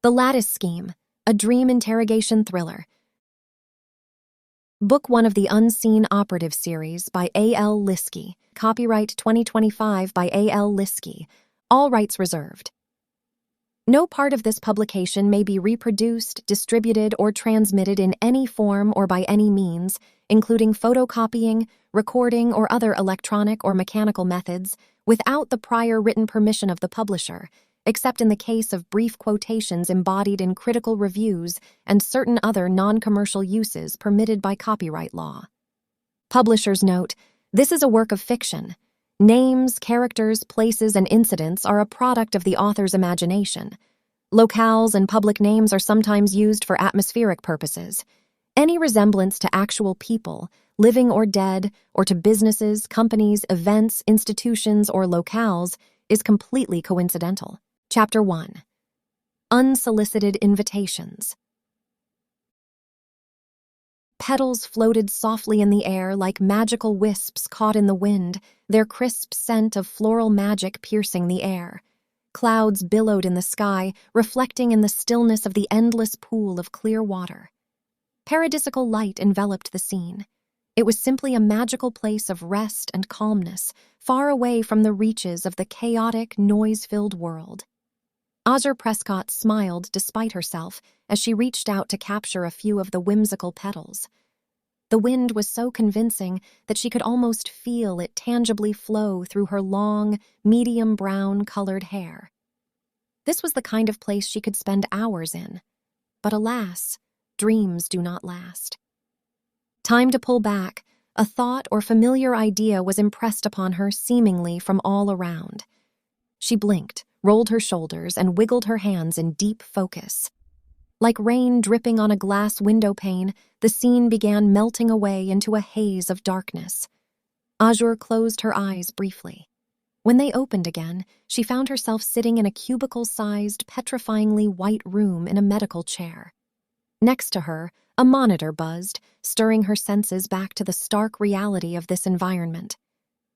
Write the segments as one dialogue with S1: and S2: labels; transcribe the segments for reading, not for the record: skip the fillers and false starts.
S1: The Lattice Scheme, a dream interrogation thriller. Book 1 of the Unseen Operative series by A.L. Liskey. Copyright 2025 by A.L. Liskey. All rights reserved. No part of this publication may be reproduced, distributed, or transmitted in any form or by any means, including photocopying, recording, or other electronic or mechanical methods, without the prior written permission of the publisher, except in the case of brief quotations embodied in critical reviews and certain other non-commercial uses permitted by copyright law. Publisher's note: this is a work of fiction. Names, characters, places, and incidents are a product of the author's imagination. Locales and public names are sometimes used for atmospheric purposes. Any resemblance to actual people, living or dead, or to businesses, companies, events, institutions, or locales is completely coincidental. Chapter 1. Unsolicited Invitations. Petals floated softly in the air like magical wisps caught in the wind, their crisp scent of floral magic piercing the air. Clouds billowed in the sky, reflecting in the stillness of the endless pool of clear water. Paradisical light enveloped the scene. It was simply a magical place of rest and calmness, far away from the reaches of the chaotic, noise-filled world. Azure Prescott smiled despite herself as she reached out to capture a few of the whimsical petals. The wind was so convincing that she could almost feel it tangibly flow through her long, medium brown-colored hair. This was the kind of place she could spend hours in. But alas, dreams do not last. Time to pull back. A thought or familiar idea was impressed upon her seemingly from all around. She blinked, rolled her shoulders, and wiggled her hands in deep focus. Like rain dripping on a glass window pane, the scene began melting away into a haze of darkness. Azure closed her eyes briefly. When they opened again, she found herself sitting in a cubicle-sized, petrifyingly white room in a medical chair. Next to her, a monitor buzzed, stirring her senses back to the stark reality of this environment.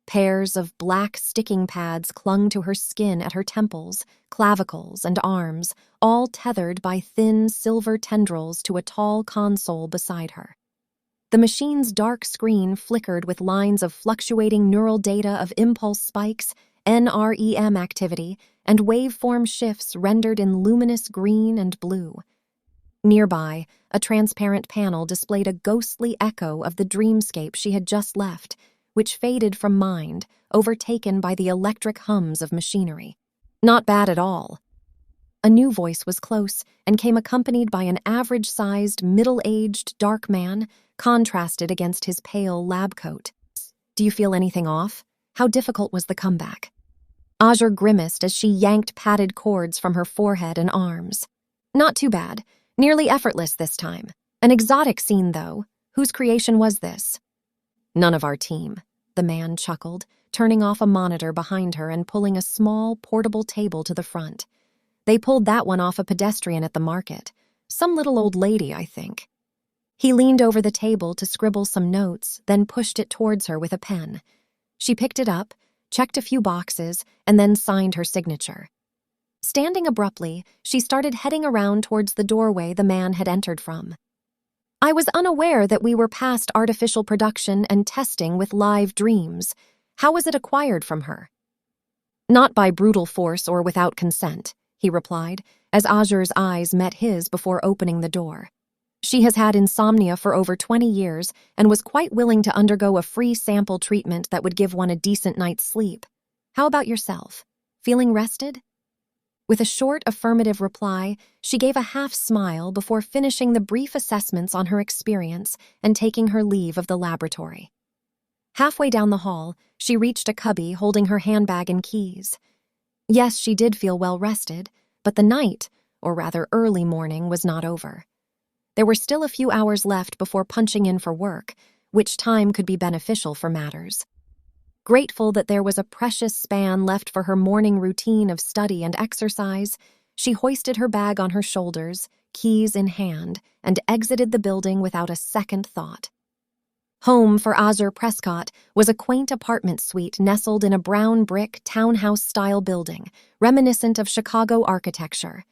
S1: Pairs of black sticking pads clung to her skin at her temples, clavicles, and arms, all tethered by thin silver tendrils to a tall console beside her. The machine's dark screen flickered with lines of fluctuating neural data of impulse spikes, NREM activity, and waveform shifts rendered in luminous green and blue. Nearby, a transparent panel displayed a ghostly echo of the dreamscape she had just left, which faded from mind, overtaken by the electric hums of machinery. Not bad at all. A new voice was close and came accompanied by an average-sized, middle-aged, dark man, contrasted against his pale lab coat. "Do you feel anything off? How difficult was the comeback?" Azure grimaced as she yanked padded cords from her forehead and arms. "Not too bad. Nearly effortless this time. An exotic scene, though. Whose creation was this?" "None of our team," the man chuckled, turning off a monitor behind her and pulling a small, portable table to the front. "They pulled that one off a pedestrian at the market. Some little old lady, I think." He leaned over the table to scribble some notes, then pushed it towards her with a pen. She picked it up, checked a few boxes, and then signed her signature. Standing abruptly, she started heading around towards the doorway the man had entered from. "I was unaware that we were past artificial production and testing with live dreams. How was it acquired from her?" "Not by brutal force or without consent," he replied, as Azure's eyes met his before opening the door. "She has had insomnia for over 20 years and was quite willing to undergo a free sample treatment that would give one a decent night's sleep. How about yourself? Feeling rested?" With a short affirmative reply, she gave a half-smile before finishing the brief assessments on her experience and taking her leave of the laboratory. Halfway down the hall, she reached a cubby holding her handbag and keys. Yes, she did feel well-rested, but the night, or rather early morning, was not over. There were still a few hours left before punching in for work, which time could be beneficial for matters. Grateful that there was a precious span left for her morning routine of study and exercise, she hoisted her bag on her shoulders, keys in hand, and exited the building without a second thought. Home for Azure Prescott was a quaint apartment suite nestled in a brown brick townhouse-style building, reminiscent of Chicago architecture.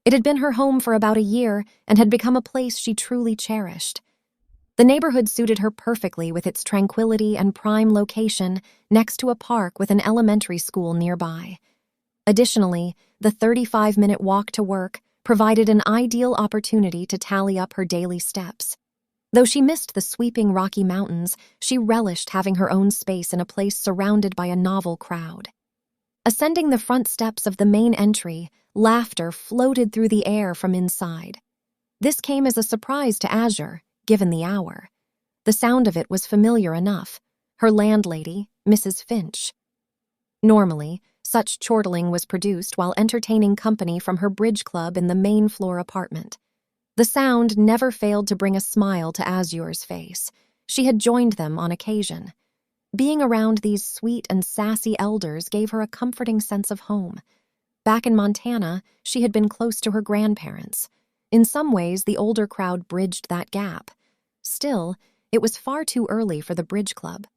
S1: It had been her home for about a year and had become a place she truly cherished. The neighborhood suited her perfectly with its tranquility and prime location next to a park with an elementary school nearby. Additionally, the 35-minute walk to work provided an ideal opportunity to tally up her daily steps. Though she missed the sweeping Rocky Mountains, she relished having her own space in a place surrounded by a novel crowd. Ascending the front steps of the main entry, laughter floated through the air from inside. This came as a surprise to Azure, given the hour. The sound of it was familiar enough. Her landlady, Mrs. Finch. Normally, such chortling was produced while entertaining company from her bridge club in the main floor apartment. The sound never failed to bring a smile to Azure's face. She had joined them on occasion. Being around these sweet and sassy elders gave her a comforting sense of home. Back in Montana, she had been close to her grandparents. In some ways, the older crowd bridged that gap. Still, it was far too early for the bridge club.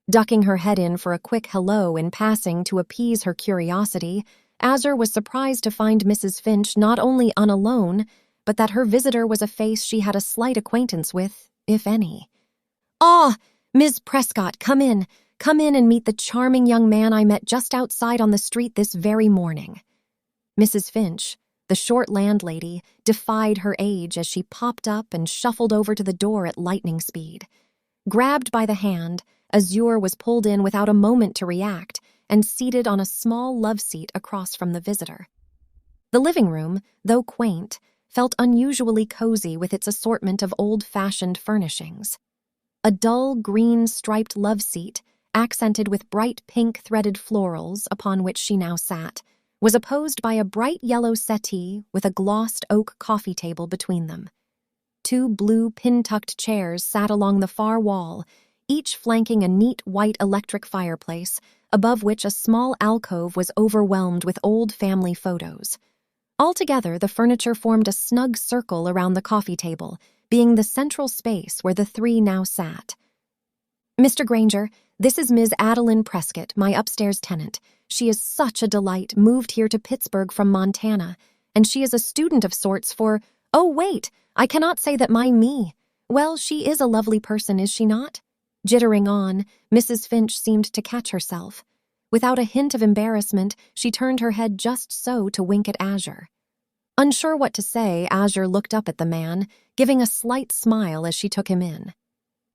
S1: Ducking her head in for a quick hello in passing to appease her curiosity, Azure was surprised to find Mrs. Finch not only unalone, but that her visitor was a face she had a slight acquaintance with, if any. "Ah, Ms. Prescott, come in and meet the charming young man I met just outside on the street this very morning." Mrs. Finch, the short landlady, defied her age as she popped up and shuffled over to the door at lightning speed. Grabbed by the hand, Azure was pulled in without a moment to react and seated on a small love seat across from the visitor. The living room, though quaint, felt unusually cozy with its assortment of old-fashioned furnishings. A dull green striped love seat, accented with bright pink threaded florals upon which she now sat, was opposed by a bright yellow settee with a glossed oak coffee table between them. Two blue pin-tucked chairs sat along the far wall, each flanking a neat white electric fireplace, above which a small alcove was overwhelmed with old family photos. Altogether, the furniture formed a snug circle around the coffee table, being the central space where the three now sat. "Mr. Granger, this is Ms. Adeline Prescott, my upstairs tenant. She is such a delight, moved here to Pittsburgh from Montana, and she is a student of sorts for— Oh, wait, I cannot say that me. Well, she is a lovely person, is she not?" Jittering on, Mrs. Finch seemed to catch herself. Without a hint of embarrassment, she turned her head just so to wink at Azure. Unsure what to say, Azure looked up at the man, giving a slight smile as she took him in.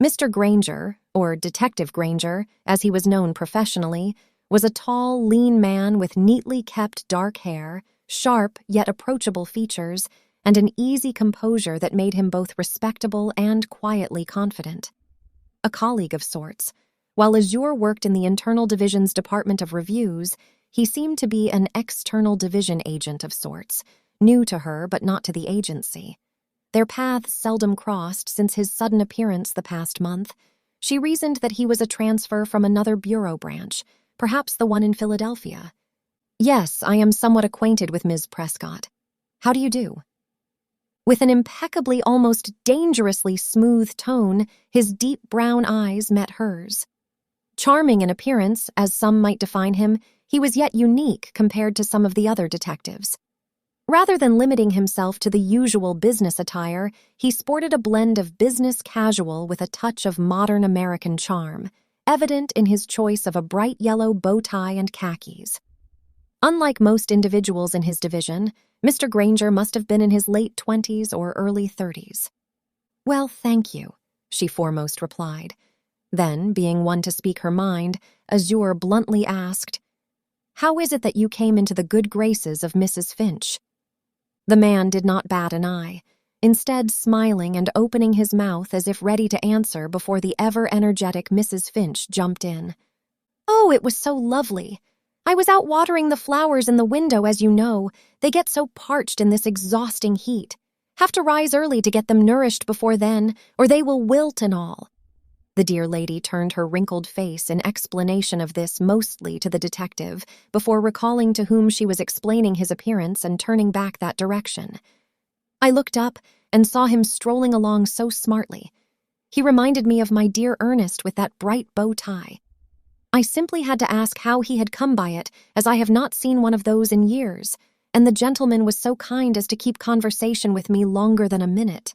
S1: Mr. Granger, or Detective Granger, as he was known professionally, was a tall, lean man with neatly kept dark hair, sharp yet approachable features, and an easy composure that made him both respectable and quietly confident. A colleague of sorts. While Azure worked in the Internal Division's Department of Reviews, he seemed to be an external division agent of sorts, new to her but not to the agency. Their paths seldom crossed since his sudden appearance the past month. She reasoned that he was a transfer from another bureau branch, perhaps the one in Philadelphia. "Yes, I am somewhat acquainted with Ms. Prescott. How do you do?" With an impeccably, almost dangerously smooth tone, his deep brown eyes met hers. Charming in appearance, as some might define him, he was yet unique compared to some of the other detectives. Rather than limiting himself to the usual business attire, he sported a blend of business casual with a touch of modern American charm, evident in his choice of a bright yellow bow tie and khakis. Unlike most individuals in his division, Mr. Granger must have been in his late 20s or early 30s. "Well, thank you," she foremost replied. Then, being one to speak her mind, Azure bluntly asked, "How is it that you came into the good graces of Mrs. Finch?" The man did not bat an eye, instead smiling and opening his mouth as if ready to answer before the ever-energetic Mrs. Finch jumped in. "Oh, it was so lovely. I was out watering the flowers in the window, as you know. They get so parched in this exhausting heat. Have to rise early to get them nourished before then, or they will wilt and all." The dear lady turned her wrinkled face in explanation of this mostly to the detective, before recalling to whom she was explaining his appearance and turning back that direction. I looked up and saw him strolling along so smartly. He reminded me of my dear Ernest with that bright bow tie. I simply had to ask how he had come by it, as I have not seen one of those in years, and the gentleman was so kind as to keep conversation with me longer than a minute."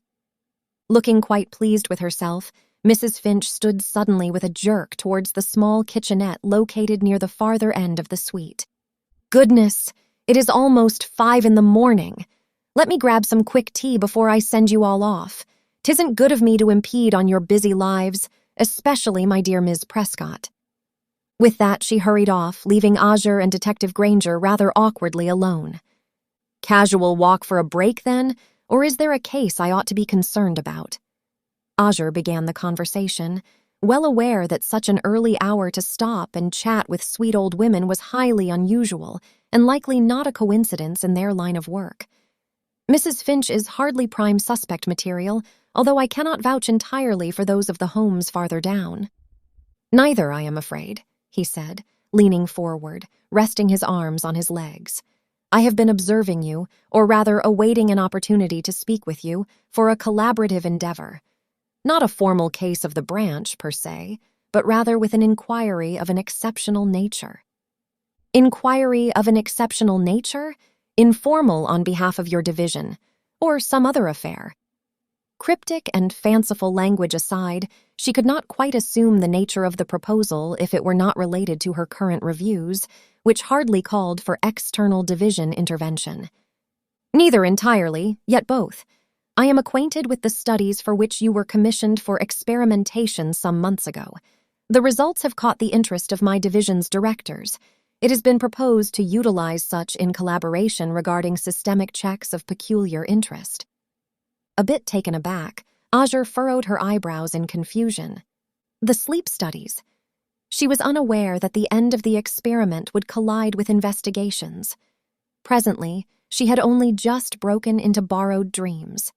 S1: Looking quite pleased with herself, Mrs. Finch stood suddenly with a jerk towards the small kitchenette located near the farther end of the suite. "Goodness, it is almost 5 in the morning. Let me grab some quick tea before I send you all off. 'Tisn't good of me to impede on your busy lives, especially my dear Ms. Prescott." With that, she hurried off, leaving Azure and Detective Granger rather awkwardly alone. "Casual walk for a break, then? Or is there a case I ought to be concerned about?" Azure began the conversation, well aware that such an early hour to stop and chat with sweet old women was highly unusual and likely not a coincidence in their line of work. "Mrs. Finch is hardly prime suspect material, although I cannot vouch entirely for those of the homes farther down." "Neither, I am afraid," he said, leaning forward, resting his arms on his legs. "I have been observing you, or rather awaiting an opportunity to speak with you, for a collaborative endeavor. Not a formal case of the branch, per se, but rather with an inquiry of an exceptional nature." "Inquiry of an exceptional nature? Informal on behalf of your division, or some other affair?" Cryptic and fanciful language aside, she could not quite assume the nature of the proposal if it were not related to her current reviews, which hardly called for external division intervention. "Neither entirely, yet both. I am acquainted with the studies for which you were commissioned for experimentation some months ago. The results have caught the interest of my division's directors. It has been proposed to utilize such in collaboration regarding systemic checks of peculiar interest." A bit taken aback, Azure furrowed her eyebrows in confusion. The sleep studies. She was unaware that the end of the experiment would collide with investigations. Presently, she had only just broken into borrowed dreams.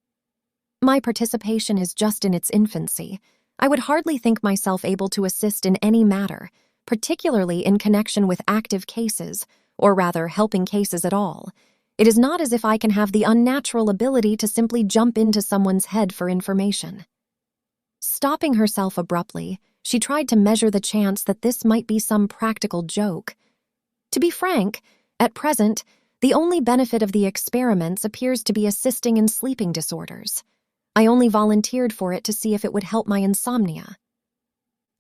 S1: "My participation is just in its infancy. I would hardly think myself able to assist in any matter, particularly in connection with active cases, or rather helping cases at all. It is not as if I can have the unnatural ability to simply jump into someone's head for information." Stopping herself abruptly, she tried to measure the chance that this might be some practical joke. "To be frank, at present, the only benefit of the experiments appears to be assisting in sleeping disorders. I only volunteered for it to see if it would help my insomnia."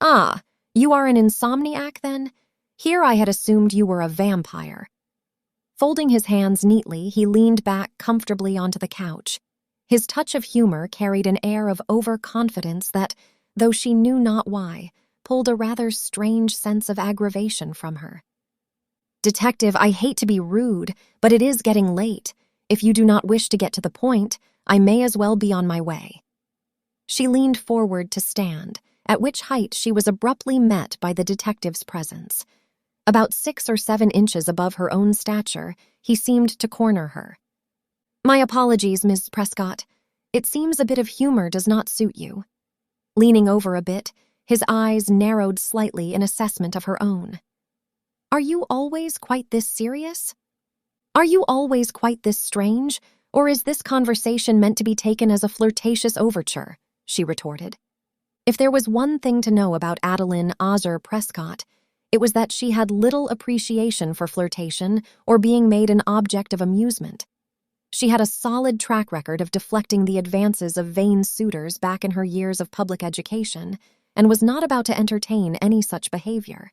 S1: "Ah, you are an insomniac, then? Here I had assumed you were a vampire." Folding his hands neatly, he leaned back comfortably onto the couch. His touch of humor carried an air of overconfidence that, though she knew not why, pulled a rather strange sense of aggravation from her. "Detective, I hate to be rude, but it is getting late. If you do not wish to get to the point, I may as well be on my way." She leaned forward to stand, at which height she was abruptly met by the detective's presence. About 6 or 7 inches above her own stature, he seemed to corner her. "My apologies, Ms. Prescott. It seems a bit of humor does not suit you." Leaning over a bit, his eyes narrowed slightly in assessment of her own. "Are you always quite this serious? Are you always quite this strange, or is this conversation meant to be taken as a flirtatious overture?" she retorted. If there was one thing to know about Adeline Azure Prescott, it was that she had little appreciation for flirtation or being made an object of amusement. She had a solid track record of deflecting the advances of vain suitors back in her years of public education, and was not about to entertain any such behavior.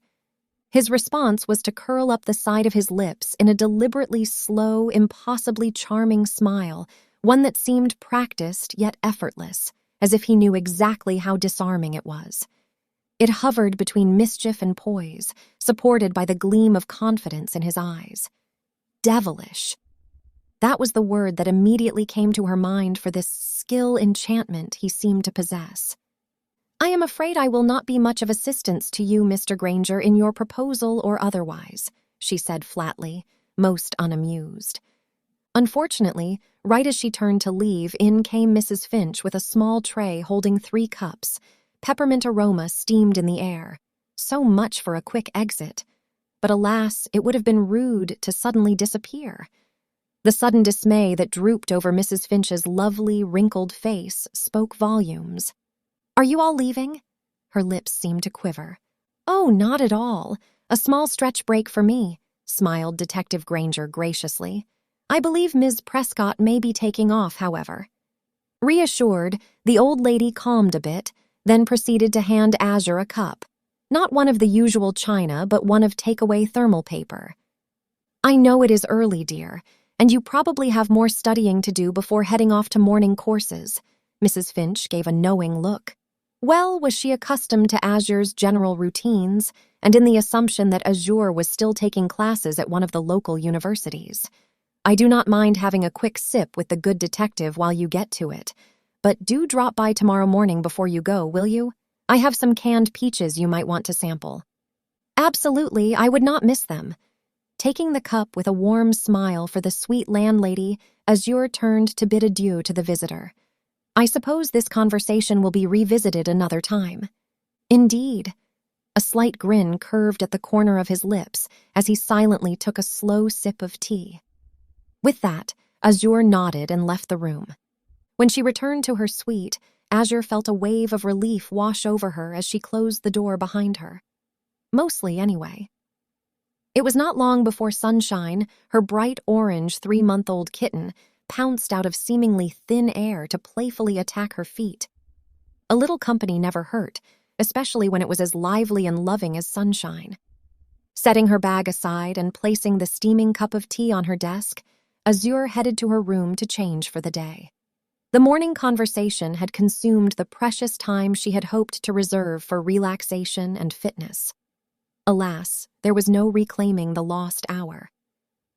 S1: His response was to curl up the side of his lips in a deliberately slow, impossibly charming smile, one that seemed practiced yet effortless, as if he knew exactly how disarming it was. It hovered between mischief and poise, supported by the gleam of confidence in his eyes. Devilish. That was the word that immediately came to her mind for this skill enchantment he seemed to possess. "I am afraid I will not be much of assistance to you, Mr. Granger, in your proposal or otherwise," she said flatly, most unamused. Unfortunately, right as she turned to leave, in came Mrs. Finch with a small tray holding 3 cups. Peppermint aroma steamed in the air. So much for a quick exit. But alas, it would have been rude to suddenly disappear. The sudden dismay that drooped over Mrs. Finch's lovely, wrinkled face spoke volumes. "Are you all leaving?" Her lips seemed to quiver. "Oh, not at all. A small stretch break for me," smiled Detective Granger graciously. I believe Ms. Prescott may be taking off, however." Reassured, the old lady calmed a bit, then proceeded to hand Azure a cup. Not one of the usual china, but one of takeaway thermal paper. "I know it is early, dear, and you probably have more studying to do before heading off to morning courses." Mrs. Finch gave a knowing look. Well was she accustomed to Azure's general routines, and in the assumption that Azure was still taking classes at one of the local universities. "I do not mind having a quick sip with the good detective while you get to it, but do drop by tomorrow morning before you go, will you? I have some canned peaches you might want to sample." "Absolutely, I would not miss them." Taking the cup with a warm smile for the sweet landlady, Azure turned to bid adieu to the visitor. "I suppose this conversation will be revisited another time." "Indeed." A slight grin curved at the corner of his lips as he silently took a slow sip of tea. With that, Azure nodded and left the room. When she returned to her suite, Azure felt a wave of relief wash over her as she closed the door behind her. Mostly, anyway. It was not long before Sunshine, her bright orange 3-month-old kitten, pounced out of seemingly thin air to playfully attack her feet. A little company never hurt, especially when it was as lively and loving as Sunshine. Setting her bag aside and placing the steaming cup of tea on her desk, Azure headed to her room to change for the day. The morning conversation had consumed the precious time she had hoped to reserve for relaxation and fitness. Alas, there was no reclaiming the lost hour.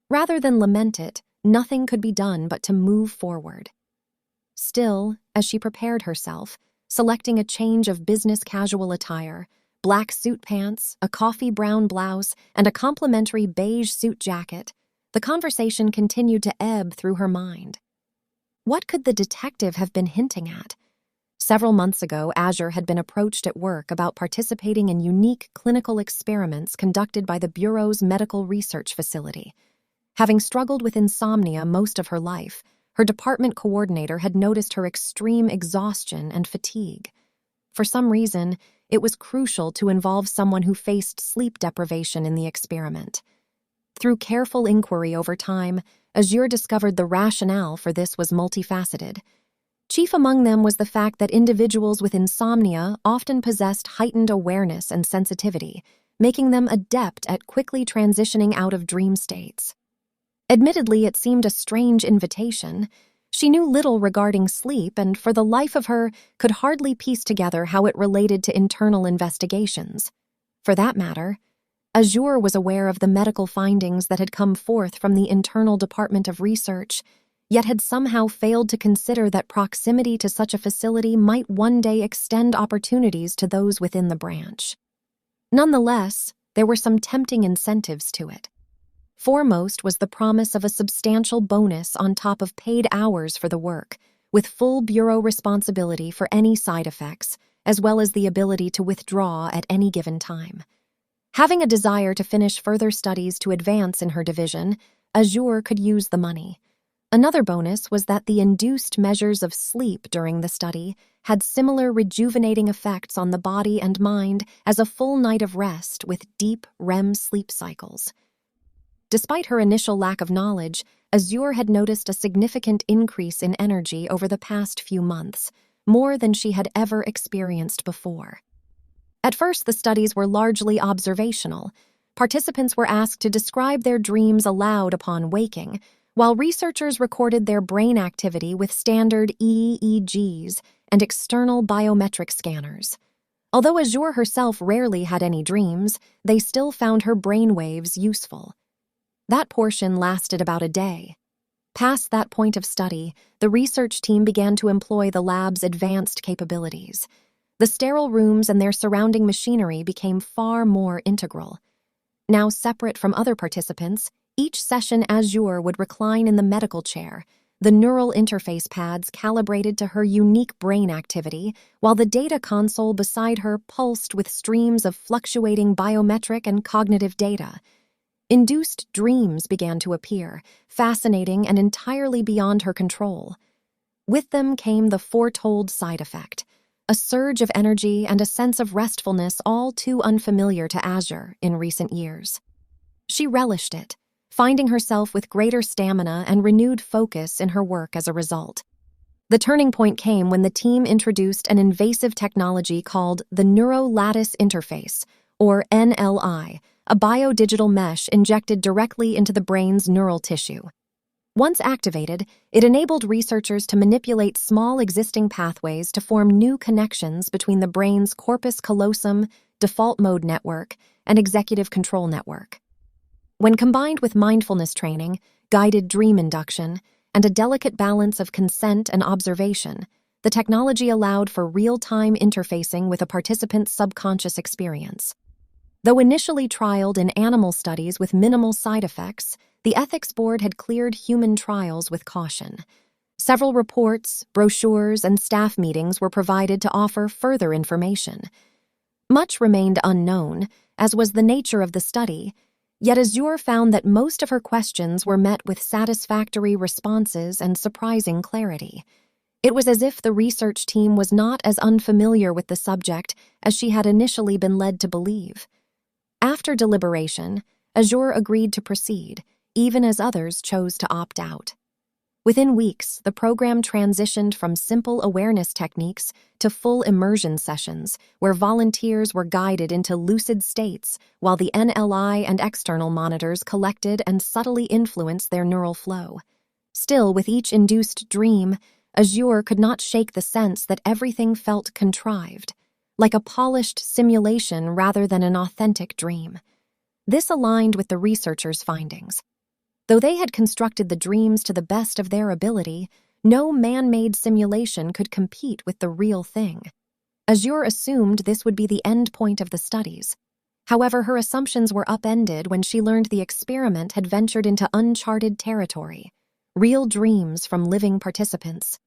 S1: Rather than lament it, nothing could be done but to move forward. Still, as she prepared herself, selecting a change of business casual attire, black suit pants, a coffee brown blouse, and a complimentary beige suit jacket, the conversation continued to ebb through her mind. What could the detective have been hinting at? Several months ago, Azure had been approached at work about participating in unique clinical experiments conducted by the Bureau's medical research facility. Having struggled with insomnia most of her life, her department coordinator had noticed her extreme exhaustion and fatigue. For some reason, it was crucial to involve someone who faced sleep deprivation in the experiment. Through careful inquiry over time, Azure discovered the rationale for this was multifaceted. Chief among them was the fact that individuals with insomnia often possessed heightened awareness and sensitivity, making them adept at quickly transitioning out of dream states. Admittedly, it seemed a strange invitation. She knew little regarding sleep and, for the life of her, could hardly piece together how it related to internal investigations. For that matter, Azure was aware of the medical findings that had come forth from the internal department of research, yet had somehow failed to consider that proximity to such a facility might one day extend opportunities to those within the branch. Nonetheless, there were some tempting incentives to it. Foremost was the promise of a substantial bonus on top of paid hours for the work, with full bureau responsibility for any side effects, as well as the ability to withdraw at any given time. Having a desire to finish further studies to advance in her division, Azure could use the money. Another bonus was that the induced measures of sleep during the study had similar rejuvenating effects on the body and mind as a full night of rest with deep REM sleep cycles. Despite her initial lack of knowledge, Azure had noticed a significant increase in energy over the past few months, more than she had ever experienced before. At first, the studies were largely observational. Participants were asked to describe their dreams aloud upon waking, while researchers recorded their brain activity with standard EEGs and external biometric scanners. Although Azure herself rarely had any dreams, they still found her brainwaves useful. That portion lasted about a day. Past that point of study, the research team began to employ the lab's advanced capabilities. The sterile rooms and their surrounding machinery became far more integral. Now separate from other participants, each session Azure would recline in the medical chair, the neural interface pads calibrated to her unique brain activity, while the data console beside her pulsed with streams of fluctuating biometric and cognitive data. Induced dreams began to appear, fascinating and entirely beyond her control. With them came the foretold side effect, a surge of energy and a sense of restfulness all too unfamiliar to Azure in recent years. She relished it, finding herself with greater stamina and renewed focus in her work as a result. The turning point came when the team introduced an invasive technology called the Lattice interface, or NLI, a biodigital mesh injected directly into the brain's neural tissue. Once activated, it enabled researchers to manipulate small existing pathways to form new connections between the brain's corpus callosum, default mode network, and executive control network. When combined with mindfulness training, guided dream induction, and a delicate balance of consent and observation, the technology allowed for real-time interfacing with a participant's subconscious experience. Though initially trialed in animal studies with minimal side effects, the ethics board had cleared human trials with caution. Several reports, brochures, and staff meetings were provided to offer further information. Much remained unknown, as was the nature of the study, yet Azure found that most of her questions were met with satisfactory responses and surprising clarity. It was as if the research team was not as unfamiliar with the subject as she had initially been led to believe. After deliberation, Azure agreed to proceed, even as others chose to opt out. Within weeks, the program transitioned from simple awareness techniques to full immersion sessions, where volunteers were guided into lucid states while the NLI and external monitors collected and subtly influenced their neural flow. Still, with each induced dream, Azure could not shake the sense that everything felt contrived, like a polished simulation rather than an authentic dream. This aligned with the researchers' findings. Though they had constructed the dreams to the best of their ability, no man-made simulation could compete with the real thing. Azure assumed this would be the end point of the studies. However, her assumptions were upended when she learned the experiment had ventured into uncharted territory, real dreams from living participants.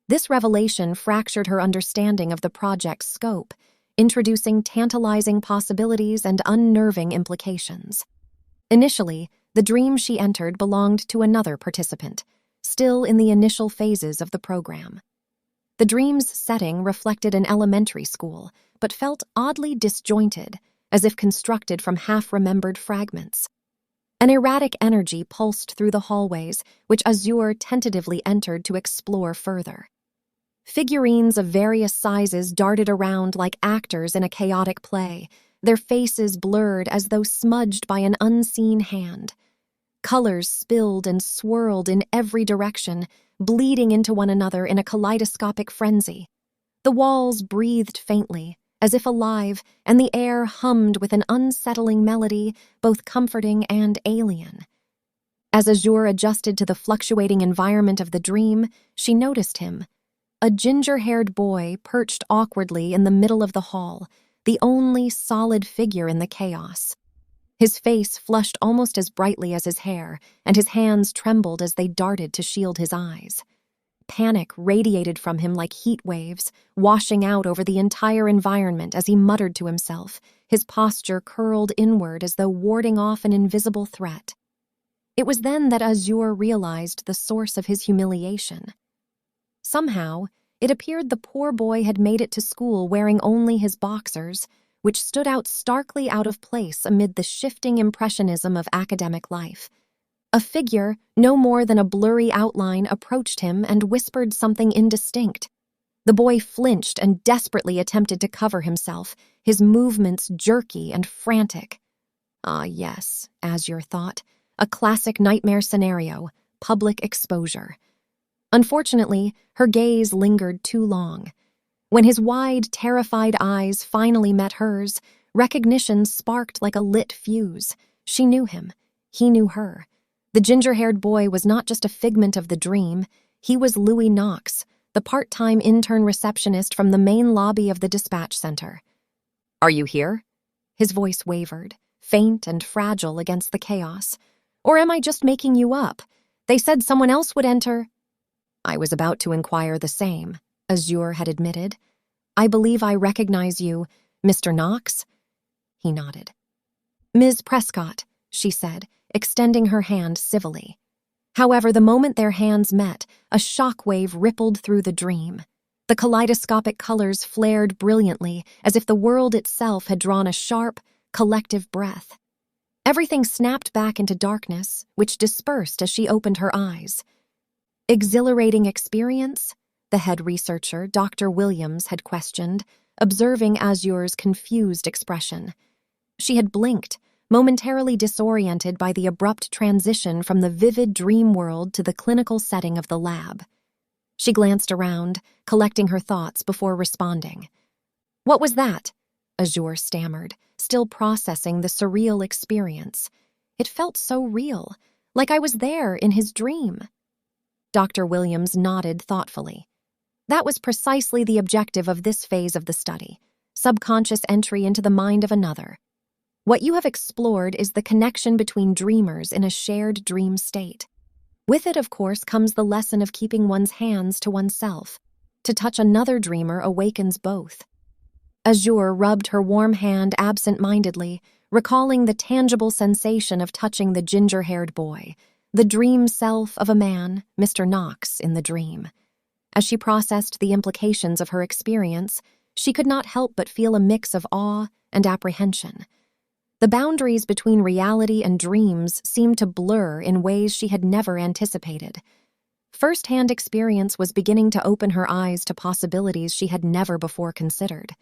S1: This revelation fractured her understanding of the project's scope, introducing tantalizing possibilities and unnerving implications. Initially, the dream she entered belonged to another participant, still in the initial phases of the program. The dream's setting reflected an elementary school, but felt oddly disjointed, as if constructed from half-remembered fragments. An erratic energy pulsed through the hallways, which Azure tentatively entered to explore further. Figurines of various sizes darted around like actors in a chaotic play, their faces blurred as though smudged by an unseen hand. Colors spilled and swirled in every direction, bleeding into one another in a kaleidoscopic frenzy. The walls breathed faintly, as if alive, and the air hummed with an unsettling melody, both comforting and alien. As Azure adjusted to the fluctuating environment of the dream, she noticed him, a ginger-haired boy perched awkwardly in the middle of the hall, the only solid figure in the chaos. His face flushed almost as brightly as his hair, and his hands trembled as they darted to shield his eyes. Panic radiated from him like heat waves, washing out over the entire environment as he muttered to himself, his posture curled inward as though warding off an invisible threat. It was then that Azure realized the source of his humiliation. Somehow, it appeared the poor boy had made it to school wearing only his boxers, which stood out starkly out of place amid the shifting impressionism of academic life. A figure, no more than a blurry outline, approached him and whispered something indistinct. The boy flinched and desperately attempted to cover himself, his movements jerky and frantic. Ah, yes, Azure thought, a classic nightmare scenario, public exposure. Unfortunately, her gaze lingered too long. When his wide, terrified eyes finally met hers, recognition sparked like a lit fuse. She knew him. He knew her. The ginger-haired boy was not just a figment of the dream. He was Louis Knox, the part-time intern receptionist from the main lobby of the dispatch center. "Are you here?" His voice wavered, faint and fragile against the chaos. "Or am I just making you up? They said someone else would enter." "I was about to inquire the same," Azure had admitted. "I believe I recognize you, Mr. Knox?" He nodded. "Ms. Prescott," she said, extending her hand civilly. However, the moment their hands met, a shockwave rippled through the dream. The kaleidoscopic colors flared brilliantly, as if the world itself had drawn a sharp, collective breath. Everything snapped back into darkness, which dispersed as she opened her eyes. Exhilarating experience? The head researcher, Dr. Williams, had questioned, observing Azure's confused expression. She had blinked, momentarily disoriented by the abrupt transition from the vivid dream world to the clinical setting of the lab. She glanced around, collecting her thoughts before responding. "What was that?" Azure stammered, still processing the surreal experience. "It felt so real, like I was there in his dream." Dr. Williams nodded thoughtfully. That was precisely the objective of this phase of the study, subconscious entry into the mind of another. What you have explored is the connection between dreamers in a shared dream state. With it, of course, comes the lesson of keeping one's hands to oneself. To touch another dreamer awakens both. Azure rubbed her warm hand absent-mindedly, recalling the tangible sensation of touching the ginger-haired boy, the dream self of a man, Mr. Knox, in the dream. As she processed the implications of her experience, she could not help but feel a mix of awe and apprehension. The boundaries between reality and dreams seemed to blur in ways she had never anticipated. First-hand experience was beginning to open her eyes to possibilities she had never before considered.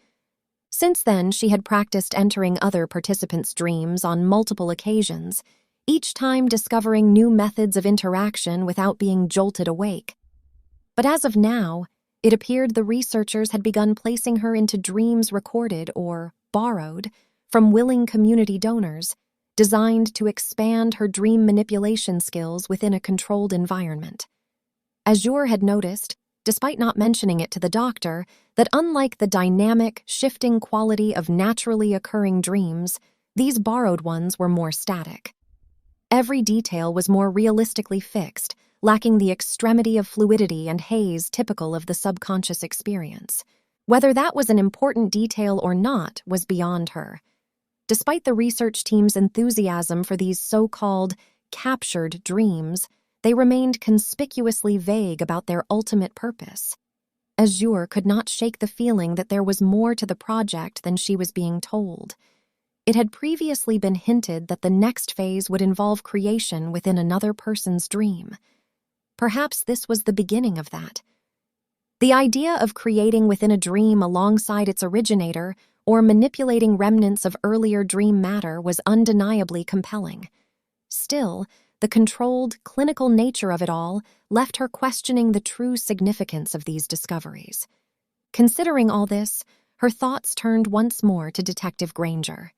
S1: Since then, she had practiced entering other participants' dreams on multiple occasions, each time discovering new methods of interaction without being jolted awake. But as of now, it appeared the researchers had begun placing her into dreams recorded or borrowed from willing community donors, designed to expand her dream manipulation skills within a controlled environment. Azure had noticed, despite not mentioning it to the doctor, that unlike the dynamic, shifting quality of naturally occurring dreams, these borrowed ones were more static. Every detail was more realistically fixed, lacking the extremity of fluidity and haze typical of the subconscious experience. Whether that was an important detail or not was beyond her. Despite the research team's enthusiasm for these so-called captured dreams, they remained conspicuously vague about their ultimate purpose. Azure could not shake the feeling that there was more to the project than she was being told. It had previously been hinted that the next phase would involve creation within another person's dream. Perhaps this was the beginning of that. The idea of creating within a dream alongside its originator or manipulating remnants of earlier dream matter was undeniably compelling. Still, the controlled, clinical nature of it all left her questioning the true significance of these discoveries. Considering all this, her thoughts turned once more to Detective Granger.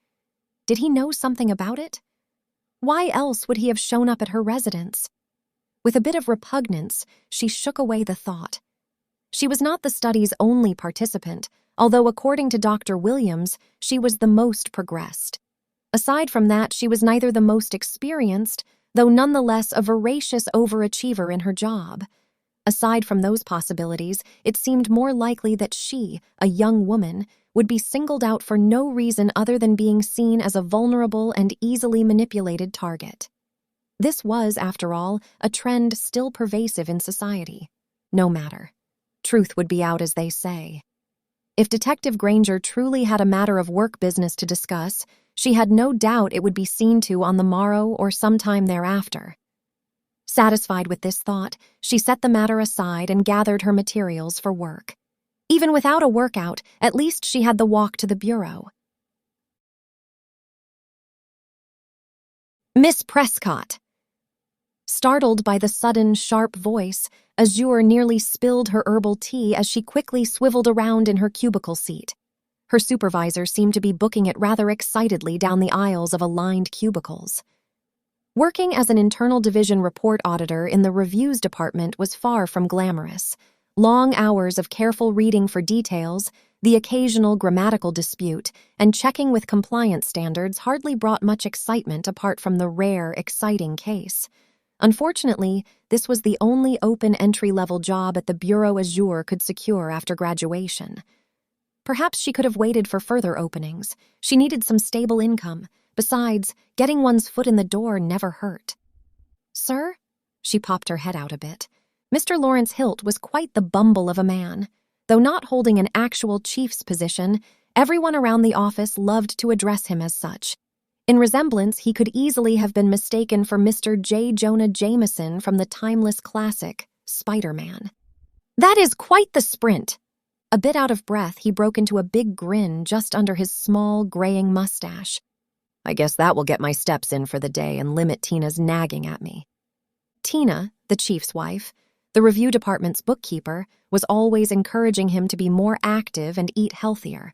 S1: Did he know something about it? Why else would he have shown up at her residence? With a bit of repugnance, she shook away the thought. She was not the study's only participant, although according to Dr. Williams, she was the most progressed. Aside from that, she was neither the most experienced, though nonetheless a voracious overachiever in her job. Aside from those possibilities, it seemed more likely that she, a young woman, would be singled out for no reason other than being seen as a vulnerable and easily manipulated target. This was, after all, a trend still pervasive in society. No matter. Truth would be out, as they say. If Detective Granger truly had a matter of work business to discuss, she had no doubt it would be seen to on the morrow or sometime thereafter. Satisfied with this thought, she set the matter aside and gathered her materials for work. Even without a workout, at least she had the walk to the bureau. "Miss Prescott!" Startled by the sudden, sharp voice, Azure nearly spilled her herbal tea as she quickly swiveled around in her cubicle seat. Her supervisor seemed to be booking it rather excitedly down the aisles of aligned cubicles. Working as an internal division report auditor in the reviews department was far from glamorous. Long hours of careful reading for details, the occasional grammatical dispute, and checking with compliance standards hardly brought much excitement apart from the rare, exciting case. Unfortunately, this was the only open entry-level job at the Bureau Azure could secure after graduation. Perhaps she could have waited for further openings. She needed some stable income. Besides, getting one's foot in the door never hurt. "Sir?" She popped her head out a bit. Mr. Lawrence Hilt was quite the bumble of a man. Though not holding an actual chief's position, everyone around the office loved to address him as such. In resemblance, he could easily have been mistaken for Mr. J. Jonah Jameson from the timeless classic, Spider-Man. "That is quite the sprint." A bit out of breath, he broke into a big grin just under his small, graying mustache. "I guess that will get my steps in for the day and limit Tina's nagging at me." Tina, the chief's wife, the review department's bookkeeper, was always encouraging him to be more active and eat healthier.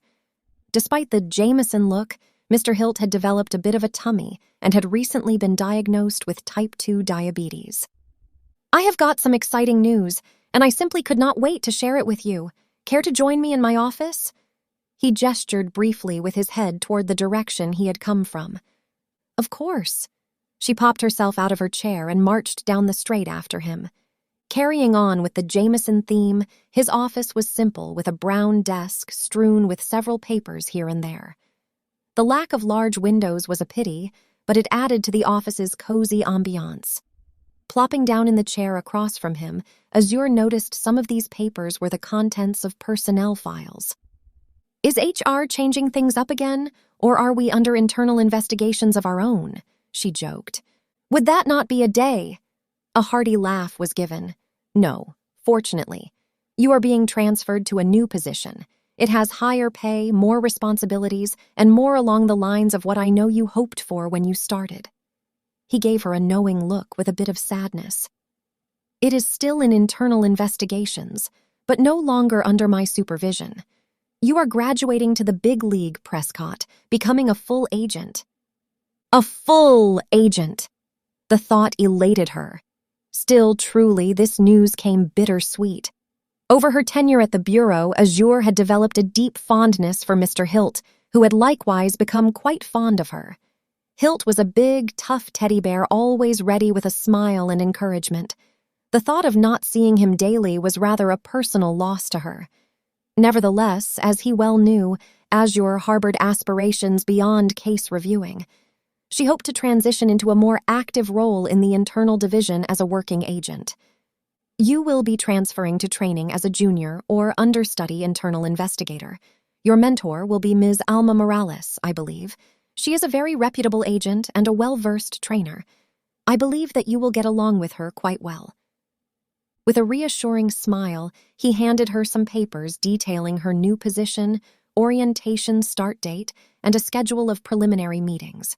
S1: Despite the Jameson look, Mr. Hilt had developed a bit of a tummy and had recently been diagnosed with type 2 diabetes. "I have got some exciting news, and I simply could not wait to share it with you. Care to join me in my office?" He gestured briefly with his head toward the direction he had come from. "Of course." She popped herself out of her chair and marched down the street after him. Carrying on with the Jameson theme, his office was simple, with a brown desk strewn with several papers here and there. The lack of large windows was a pity, but it added to the office's cozy ambiance. Plopping down in the chair across from him, Azure noticed some of these papers were the contents of personnel files. "Is HR changing things up again, or are we under internal investigations of our own?" she joked. "Would that not be a day?" A hearty laugh was given. "No, fortunately. You are being transferred to a new position. It has higher pay, more responsibilities, and more along the lines of what I know you hoped for when you started." He gave her a knowing look with a bit of sadness. "It is still in internal investigations, but no longer under my supervision. You are graduating to the big league, Prescott, becoming a full agent." A full agent! The thought elated her. Still, truly, this news came bittersweet. Over her tenure at the Bureau, Azure had developed a deep fondness for Mr. Hilt, who had likewise become quite fond of her. Hilt was a big, tough teddy bear, always ready with a smile and encouragement. The thought of not seeing him daily was rather a personal loss to her. Nevertheless, as he well knew, Azure harbored aspirations beyond case reviewing. She hoped to transition into a more active role in the internal division as a working agent. "You will be transferring to training as a junior or understudy internal investigator. Your mentor will be Ms. Alma Morales, I believe. She is a very reputable agent and a well-versed trainer. I believe that you will get along with her quite well." With a reassuring smile, he handed her some papers detailing her new position, orientation start date, and a schedule of preliminary meetings.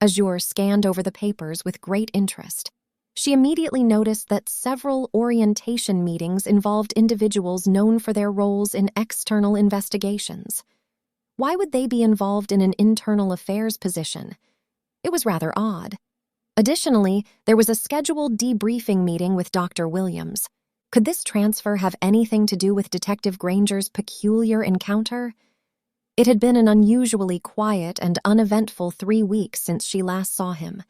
S1: Azure scanned over the papers with great interest. She immediately noticed that several orientation meetings involved individuals known for their roles in external investigations. Why would they be involved in an internal affairs position? It was rather odd. Additionally, there was a scheduled debriefing meeting with Dr. Williams. Could this transfer have anything to do with Detective Granger's peculiar encounter? It had been an unusually quiet and uneventful 3 weeks since she last saw him.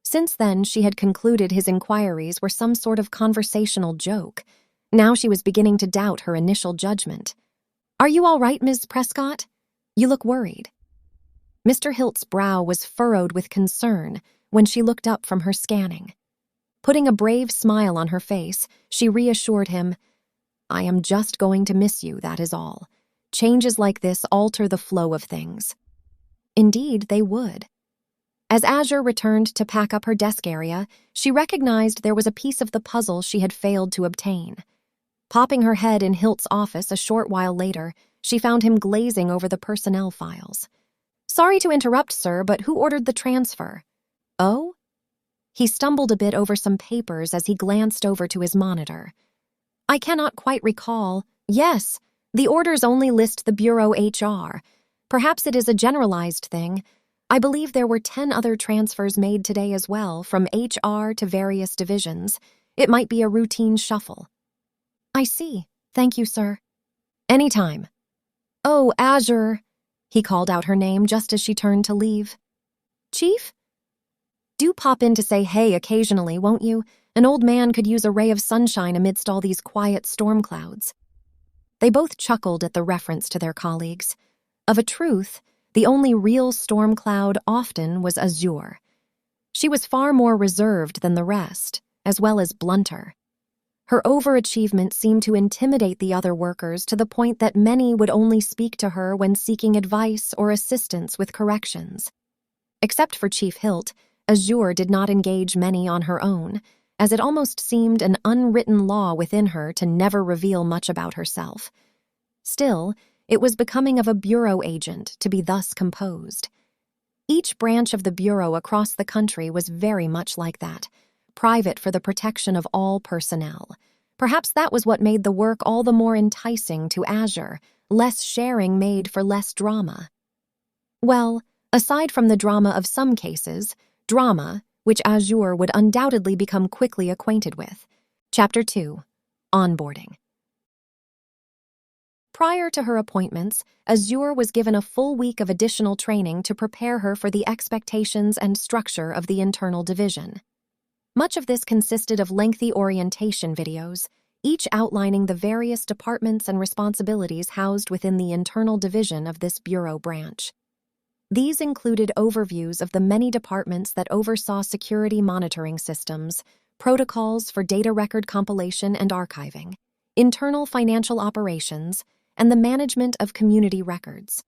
S1: Since then, she had concluded his inquiries were some sort of conversational joke. Now she was beginning to doubt her initial judgment. "Are you all right, Ms. Prescott? You look worried." Mr. Hilt's brow was furrowed with concern when she looked up from her scanning. Putting a brave smile on her face, she reassured him, "I am just going to miss you, that is all. Changes like this alter the flow of things." Indeed, they would. As Azure returned to pack up her desk area, she recognized there was a piece of the puzzle she had failed to obtain. Popping her head in Hilt's office a short while later, she found him glazing over the personnel files. "Sorry to interrupt, sir, but who ordered the transfer?" "Oh?" He stumbled a bit over some papers as he glanced over to his monitor. "I cannot quite recall. Yes, the orders only list the Bureau HR. Perhaps it is a generalized thing. I believe there were 10 other transfers made today as well, from HR to various divisions. It might be a routine shuffle." "I see. Thank you, sir." "Anytime." "Oh, Azure," he called out her name just as she turned to leave. "Chief? Do pop in to say hey occasionally, won't you? An old man could use a ray of sunshine amidst all these quiet storm clouds." They both chuckled at the reference to their colleagues. Of a truth, the only real storm cloud often was Azure. She was far more reserved than the rest, as well as blunter. Her overachievement seemed to intimidate the other workers to the point that many would only speak to her when seeking advice or assistance with corrections. Except for Chief Hilt, Azure did not engage many on her own, as it almost seemed an unwritten law within her to never reveal much about herself. Still, it was becoming of a bureau agent to be thus composed. Each branch of the bureau across the country was very much like that, private for the protection of all personnel. Perhaps that was what made the work all the more enticing to Azure, less sharing made for less drama. Well, aside from the drama of some cases, drama, which Azure would undoubtedly become quickly acquainted with. Chapter 2. Onboarding. Prior to her appointments, Azure was given a full week of additional training to prepare her for the expectations and structure of the internal division. Much of this consisted of lengthy orientation videos, each outlining the various departments and responsibilities housed within the internal division of this bureau branch. These included overviews of the many departments that oversaw security monitoring systems, protocols for data record compilation and archiving, internal financial operations, and the management of community records.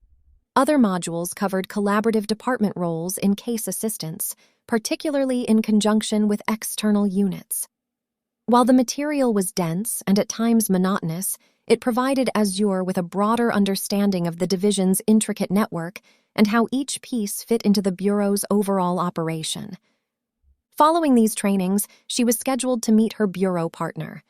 S1: Other modules covered collaborative department roles in case assistance, particularly in conjunction with external units. While the material was dense and at times monotonous, it provided Azure with a broader understanding of the division's intricate network and how each piece fit into the Bureau's overall operation. Following these trainings, she was scheduled to meet her Bureau partner.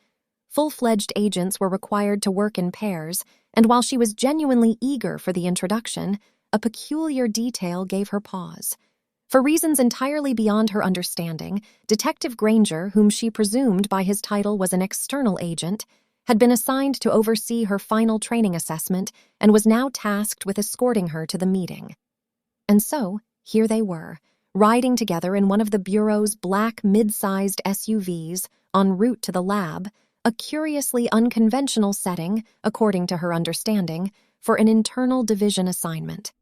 S1: Full-fledged agents were required to work in pairs, and while she was genuinely eager for the introduction, a peculiar detail gave her pause. For reasons entirely beyond her understanding, Detective Granger, whom she presumed by his title was an external agent, had been assigned to oversee her final training assessment and was now tasked with escorting her to the meeting. And so, here they were, riding together in one of the Bureau's black mid-sized SUVs en route to the lab, a curiously unconventional setting, according to her understanding, for an internal division assignment.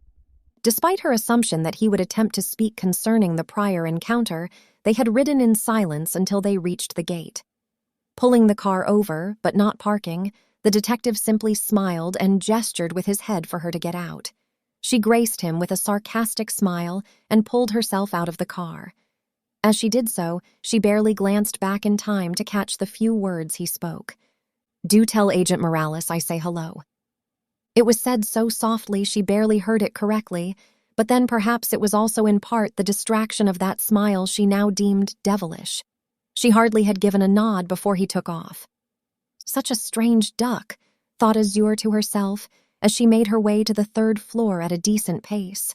S1: Despite her assumption that he would attempt to speak concerning the prior encounter, they had ridden in silence until they reached the gate. Pulling the car over, but not parking, the detective simply smiled and gestured with his head for her to get out. She graced him with a sarcastic smile and pulled herself out of the car. As she did so, she barely glanced back in time to catch the few words he spoke. "Do tell Agent Morales I say hello." It was said so softly she barely heard it correctly, but then perhaps it was also in part the distraction of that smile she now deemed devilish. She hardly had given a nod before he took off. Such a strange duck, thought Azure to herself, as she made her way to the third floor at a decent pace.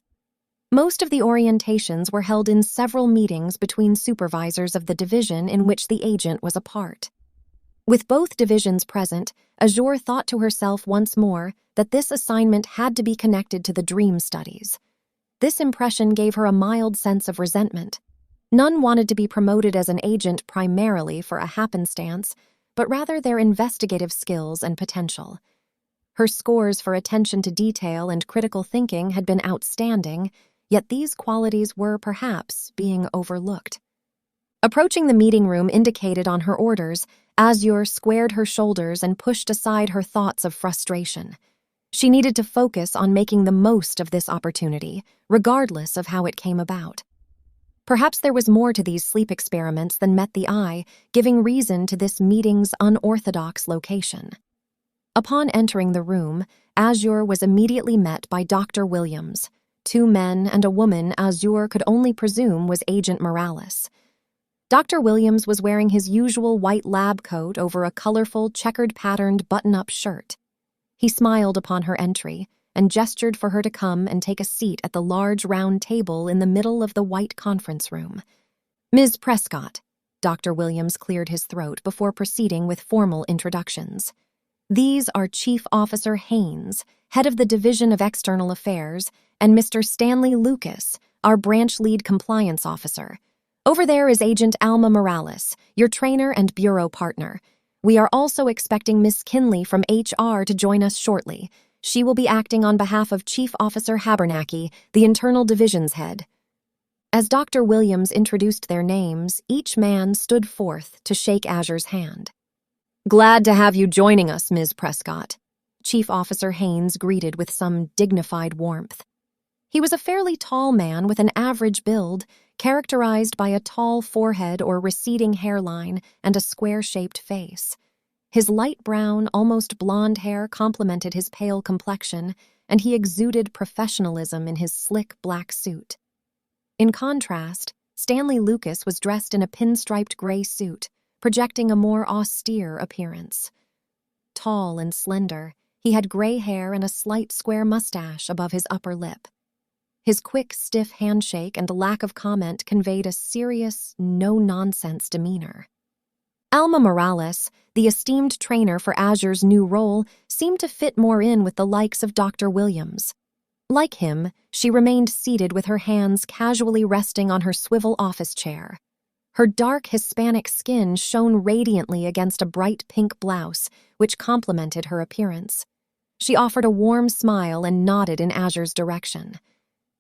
S1: Most of the orientations were held in several meetings between supervisors of the division in which the agent was a part. With both divisions present, Azure thought to herself once more that this assignment had to be connected to the dream studies. This impression gave her a mild sense of resentment. None wanted to be promoted as an agent primarily for a happenstance, but rather their investigative skills and potential. Her scores for attention to detail and critical thinking had been outstanding, yet these qualities were, perhaps, being overlooked. Approaching the meeting room indicated on her orders, Azure squared her shoulders and pushed aside her thoughts of frustration. She needed to focus on making the most of this opportunity, regardless of how it came about. Perhaps there was more to these sleep experiments than met the eye, giving reason to this meeting's unorthodox location. Upon entering the room, Azure was immediately met by Dr. Williams, 2 men and a woman Azure could only presume was Agent Morales. Dr. Williams was wearing his usual white lab coat over a colorful, checkered-patterned button-up shirt. He smiled upon her entry and gestured for her to come and take a seat at the large round table in the middle of the white conference room. "Ms. Prescott," Dr. Williams cleared his throat before proceeding with formal introductions. "These are Chief Officer Haynes, head of the Division of External Affairs, and Mr. Stanley Lucas, our branch lead compliance officer. Over there is Agent Alma Morales, your trainer and bureau partner. We are also expecting Miss Kinley from HR to join us shortly. She will be acting on behalf of Chief Officer Habernacki, the internal division's head." As Dr. Williams introduced their names, each man stood forth to shake Azure's hand. "Glad to have you joining us, Ms. Prescott," Chief Officer Haynes greeted with some dignified warmth. He was a fairly tall man with an average build, characterized by a tall forehead or receding hairline and a square-shaped face. His light brown, almost blonde hair complemented his pale complexion, and he exuded professionalism in his slick black suit. In contrast, Stanley Lucas was dressed in a pinstriped gray suit, projecting a more austere appearance. Tall and slender, he had gray hair and a slight square mustache above his upper lip. His quick, stiff handshake and lack of comment conveyed a serious, no-nonsense demeanor. Alma Morales, the esteemed trainer for Azure's new role, seemed to fit more in with the likes of Dr. Williams. Like him, she remained seated with her hands casually resting on her swivel office chair. Her dark Hispanic skin shone radiantly against a bright pink blouse, which complemented her appearance. She offered a warm smile and nodded in Azure's direction.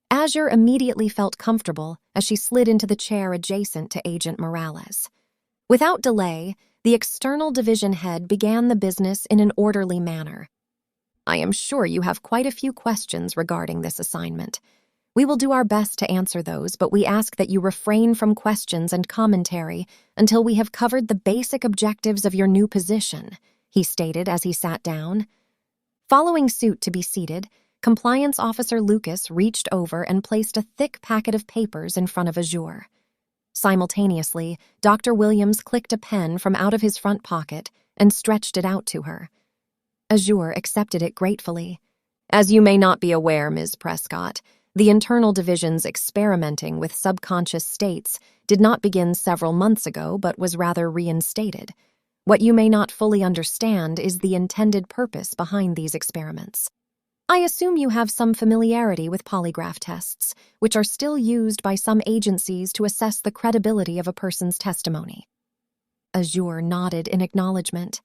S1: Azure immediately felt comfortable as she slid into the chair adjacent to Agent Morales. Without delay, the external division head began the business in an orderly manner. I am sure you have quite a few questions regarding this assignment. We will do our best to answer those, but we ask that you refrain from questions and commentary until we have covered the basic objectives of your new position, he stated as he sat down. Following suit to be seated, Compliance Officer Lucas reached over and placed a thick packet of papers in front of Azure. Simultaneously, Dr. Williams clicked a pen from out of his front pocket and stretched it out to her. Azure accepted it gratefully. As you may not be aware, Ms. Prescott, the internal division's experimenting with subconscious states did not begin several months ago but was rather reinstated. What you may not fully understand is the intended purpose behind these experiments. I assume you have some familiarity with polygraph tests, which are still used by some agencies to assess the credibility of a person's testimony. Azure nodded in acknowledgement.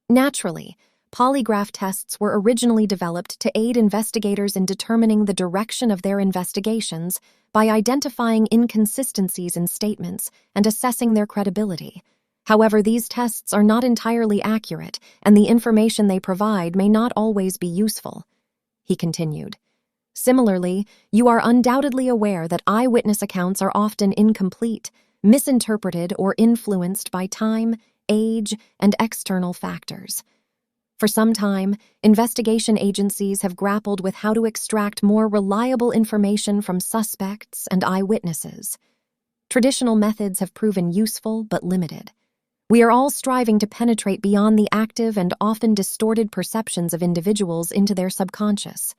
S1: Naturally, polygraph tests were originally developed to aid investigators in determining the direction of their investigations by identifying inconsistencies in statements and assessing their credibility. However, these tests are not entirely accurate, and the information they provide may not always be useful. He continued. Similarly, you are undoubtedly aware that eyewitness accounts are often incomplete, misinterpreted, or influenced by time, age, and external factors. For some time, investigation agencies have grappled with how to extract more reliable information from suspects and eyewitnesses. Traditional methods have proven useful but limited. We are all striving to penetrate beyond the active and often distorted perceptions of individuals into their subconscious.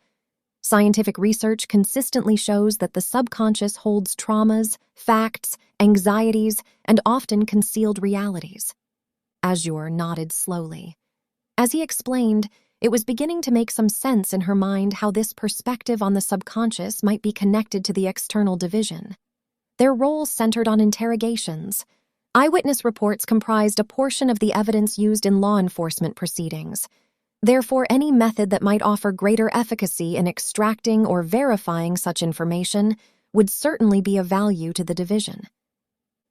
S1: Scientific research consistently shows that the subconscious holds traumas, facts, anxieties, and often concealed realities. Azure nodded slowly. As he explained, it was beginning to make some sense in her mind how this perspective on the subconscious might be connected to the external division. Their role centered on interrogations. Eyewitness reports comprised a portion of the evidence used in law enforcement proceedings. Therefore, any method that might offer greater efficacy in extracting or verifying such information would certainly be of value to the division.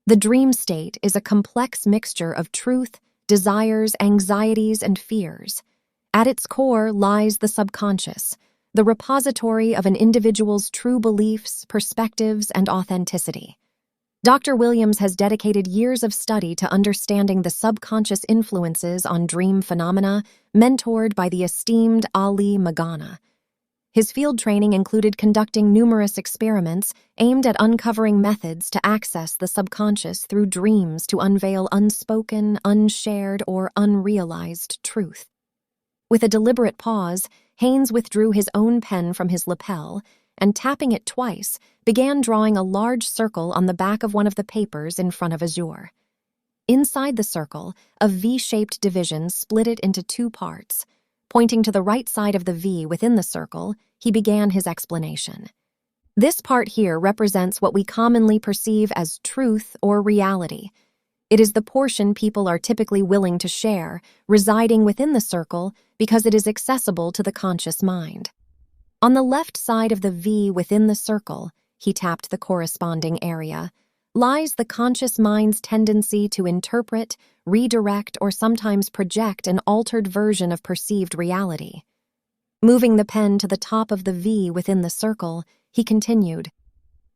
S1: The dream state is a complex mixture of truth, desires, anxieties, and fears. At its core lies the subconscious, the repository of an individual's true beliefs, perspectives, and authenticity. Dr. Williams has dedicated years of study to understanding the subconscious influences on dream phenomena, mentored by the esteemed Ali Magana. His field training included conducting numerous experiments aimed at uncovering methods to access the subconscious through dreams to unveil unspoken, unshared, or unrealized truth. With a deliberate pause, Haynes withdrew his own pen from his lapel and, tapping it twice, began drawing a large circle on the back of one of the papers in front of Azure. Inside the circle, a V-shaped division split it into two parts. Pointing to the right side of the V within the circle, he began his explanation. This part here represents what we commonly perceive as truth or reality. It is the portion people are typically willing to share, residing within the circle because it is accessible to the conscious mind. On the left side of the V within the circle, he tapped the corresponding area, lies the conscious mind's tendency to interpret, redirect, or sometimes project an altered version of perceived reality. Moving the pen to the top of the V within the circle, He continued,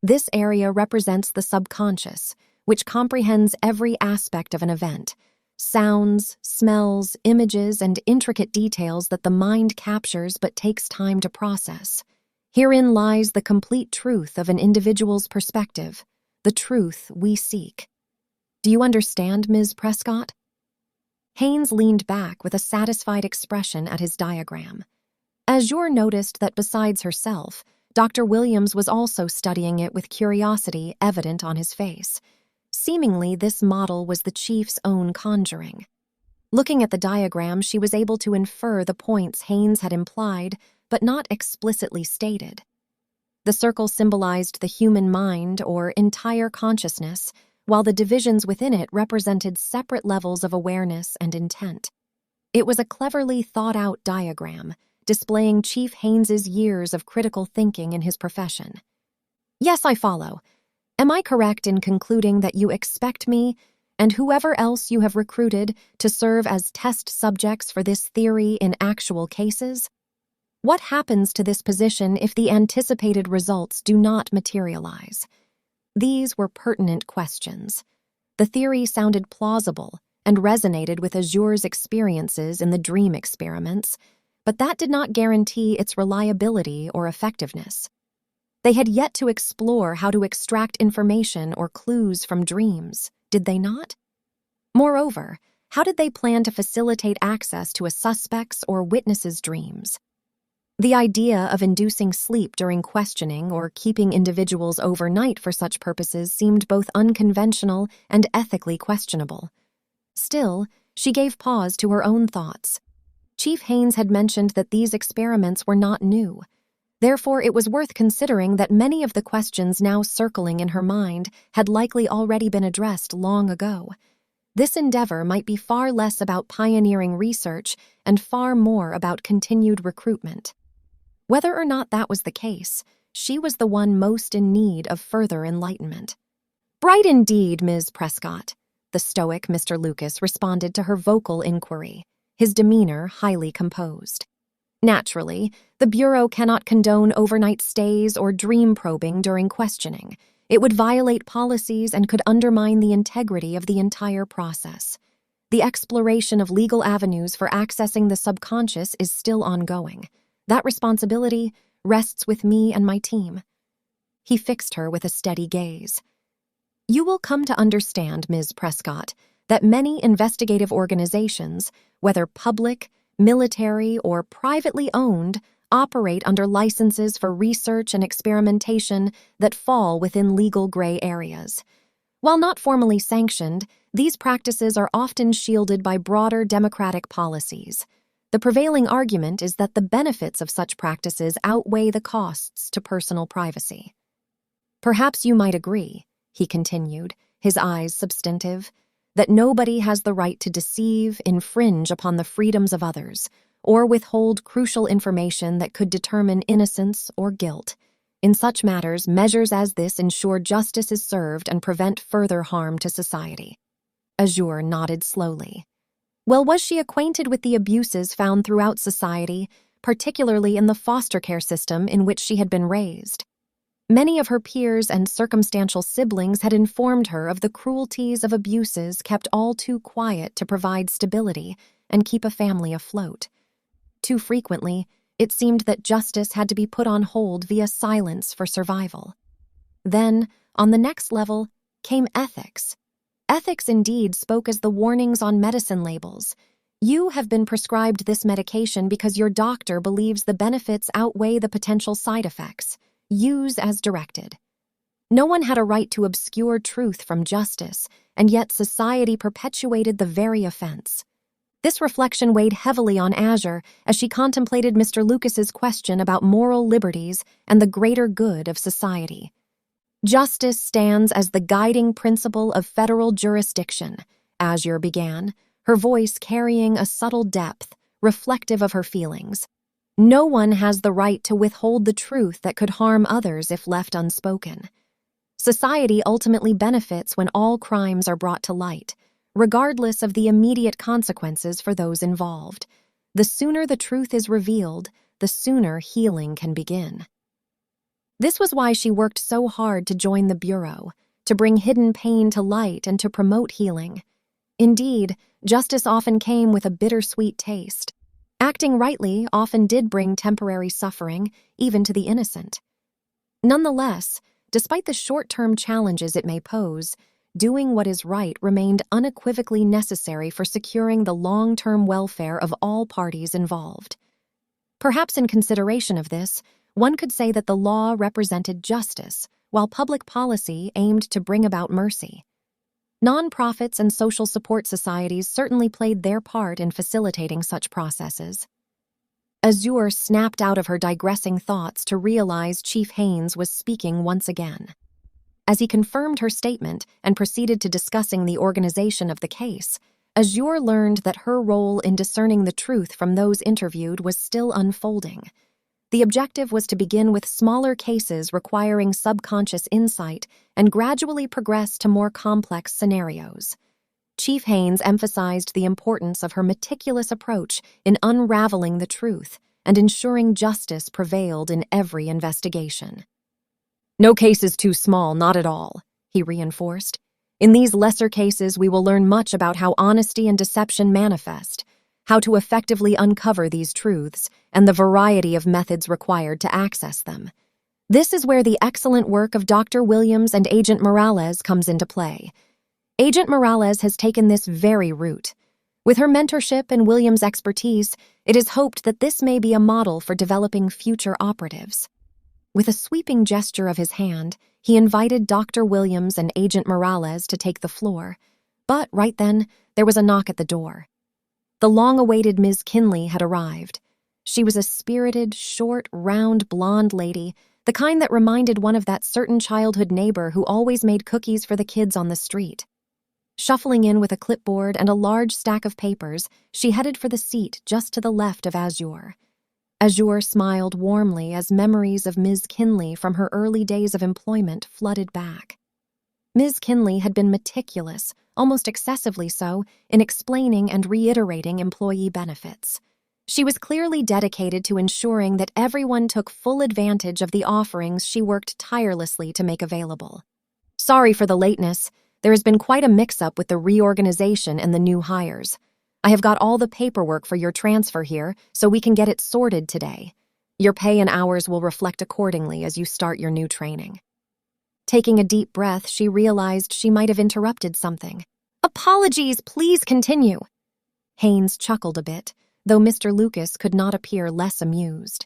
S1: "This area represents the subconscious, which comprehends every aspect of an event. Sounds, smells, images, and intricate details that the mind captures but takes time to process. Herein lies the complete truth of an individual's perspective, the truth we seek. Do you understand, Ms. Prescott?" Haynes leaned back with a satisfied expression at his diagram. Azure noticed that besides herself, Dr. Williams was also studying it with curiosity evident on his face. Seemingly, this model was the chief's own conjuring. Looking at the diagram, she was able to infer the points Haynes had implied, but not explicitly stated. The circle symbolized the human mind or entire consciousness, while the divisions within it represented separate levels of awareness and intent. It was a cleverly thought-out diagram, displaying Chief Haynes's years of critical thinking in his profession. "Yes, I follow. Am I correct in concluding that you expect me, and whoever else you have recruited, to serve as test subjects for this theory in actual cases? What happens to this position if the anticipated results do not materialize?" These were pertinent questions. The theory sounded plausible and resonated with Azure's experiences in the dream experiments, but that did not guarantee its reliability or effectiveness. They had yet to explore how to extract information or clues from dreams, did they not? Moreover, how did they plan to facilitate access to a suspect's or witness's dreams? The idea of inducing sleep during questioning or keeping individuals overnight for such purposes seemed both unconventional and ethically questionable. Still, she gave pause to her own thoughts. Chief Haynes had mentioned that these experiments were not new. Therefore, it was worth considering that many of the questions now circling in her mind had likely already been addressed long ago. This endeavor might be far less about pioneering research and far more about continued recruitment. Whether or not that was the case, she was the one most in need of further enlightenment. "Bright indeed, Ms. Prescott," the stoic Mr. Lucas responded to her vocal inquiry, his demeanor highly composed. "Naturally, the Bureau cannot condone overnight stays or dream probing during questioning. It would violate policies and could undermine the integrity of the entire process. The exploration of legal avenues for accessing the subconscious is still ongoing. That responsibility rests with me and my team." He fixed her with a steady gaze. "You will come to understand, Ms. Prescott, that many investigative organizations, whether public, military, or privately owned, operate under licenses for research and experimentation that fall within legal gray areas. While not formally sanctioned, these practices are often shielded by broader democratic policies. The prevailing argument is that the benefits of such practices outweigh the costs to personal privacy. Perhaps you might agree," he continued, his eyes substantive, "that nobody has the right to deceive, infringe upon the freedoms of others, or withhold crucial information that could determine innocence or guilt. In such matters, measures as this ensure justice is served and prevent further harm to society." Azure nodded slowly. Well, was she acquainted with the abuses found throughout society, particularly in the foster care system in which she had been raised? Many of her peers and circumstantial siblings had informed her of the cruelties of abuses kept all too quiet to provide stability and keep a family afloat. Too frequently, it seemed that justice had to be put on hold via silence for survival. Then, on the next level, came ethics. Ethics indeed spoke as the warnings on medicine labels. You have been prescribed this medication because your doctor believes the benefits outweigh the potential side effects. Use as directed. No one had a right to obscure truth from justice, and yet society perpetuated the very offense. This reflection weighed heavily on Azure as she contemplated Mr. Lucas's question about moral liberties and the greater good of society. "Justice stands as the guiding principle of federal jurisdiction," Azure began, her voice carrying a subtle depth, reflective of her feelings. "No one has the right to withhold the truth that could harm others if left unspoken. Society ultimately benefits when all crimes are brought to light, regardless of the immediate consequences for those involved. The sooner the truth is revealed, the sooner healing can begin." This was why she worked so hard to join the Bureau, to bring hidden pain to light and to promote healing. Indeed, justice often came with a bittersweet taste. Acting rightly often did bring temporary suffering, even to the innocent. Nonetheless, despite the short-term challenges it may pose, doing what is right remained unequivocally necessary for securing the long-term welfare of all parties involved. Perhaps in consideration of this, one could say that the law represented justice, while public policy aimed to bring about mercy. Nonprofits and social support societies certainly played their part in facilitating such processes. Azure snapped out of her digressing thoughts to realize Chief Haynes was speaking once again. As he confirmed her statement and proceeded to discussing the organization of the case, Azure learned that her role in discerning the truth from those interviewed was still unfolding. The objective was to begin with smaller cases requiring subconscious insight and gradually progress to more complex scenarios. Chief Haynes emphasized the importance of her meticulous approach in unraveling the truth and ensuring justice prevailed in every investigation. "No case is too small, not at all," he reinforced. "In these lesser cases, we will learn much about how honesty and deception manifest, how to effectively uncover these truths, and the variety of methods required to access them. This is where the excellent work of Dr. Williams and Agent Morales comes into play. Agent Morales has taken this very route. With her mentorship and Williams' expertise, it is hoped that this may be a model for developing future operatives." With a sweeping gesture of his hand, he invited Dr. Williams and Agent Morales to take the floor. But right then, there was a knock at the door. The long-awaited Ms. Kinley had arrived. She was a spirited, short, round, blonde lady, the kind that reminded one of that certain childhood neighbor who always made cookies for the kids on the street. Shuffling in with a clipboard and a large stack of papers, she headed for the seat just to the left of Azure. Azure smiled warmly as memories of Ms. Kinley from her early days of employment flooded back. Ms. Kinley had been meticulous, almost excessively so, in explaining and reiterating employee benefits. She was clearly dedicated to ensuring that everyone took full advantage of the offerings she worked tirelessly to make available. "Sorry for the lateness. There has been quite a mix-up with the reorganization and the new hires. I have got all the paperwork for your transfer here, so we can get it sorted today. Your pay and hours will reflect accordingly as you start your new training." Taking a deep breath, she realized she might have interrupted something. "Apologies, please continue." Haynes chuckled a bit, though Mr. Lucas could not appear less amused.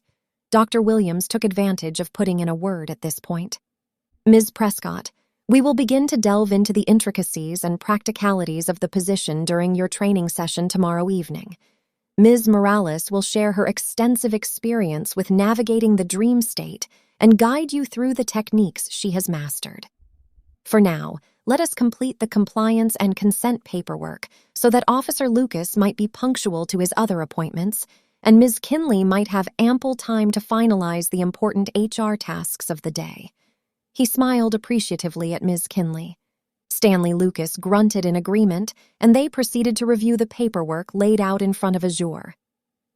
S1: Dr. Williams took advantage of putting in a word at this point. "Ms. Prescott, we will begin to delve into the intricacies and practicalities of the position during your training session tomorrow evening. Ms. Morales will share her extensive experience with navigating the dream state and guide you through the techniques she has mastered. For now, let us complete the compliance and consent paperwork so that Officer Lucas might be punctual to his other appointments, and Ms. Kinley might have ample time to finalize the important HR tasks of the day." He smiled appreciatively at Ms. Kinley. Stanley Lucas grunted in agreement, and they proceeded to review the paperwork laid out in front of Azure.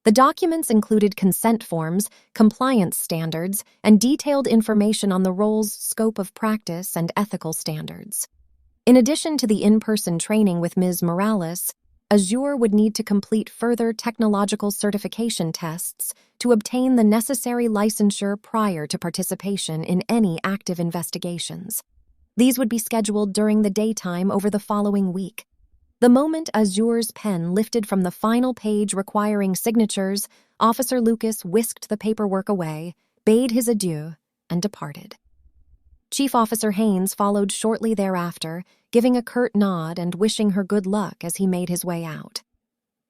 S1: The documents included consent forms, compliance standards, and detailed information on the role's scope of practice and ethical standards. In addition to the in-person training with Ms. Morales, Azure would need to complete further technological certification tests to obtain the necessary licensure prior to participation in any active investigations. These would be scheduled during the daytime over the following week. The moment Azure's pen lifted from the final page requiring signatures, Officer Lucas whisked the paperwork away, bade his adieu, and departed. Chief Officer Haynes followed shortly thereafter, giving a curt nod and wishing her good luck as he made his way out.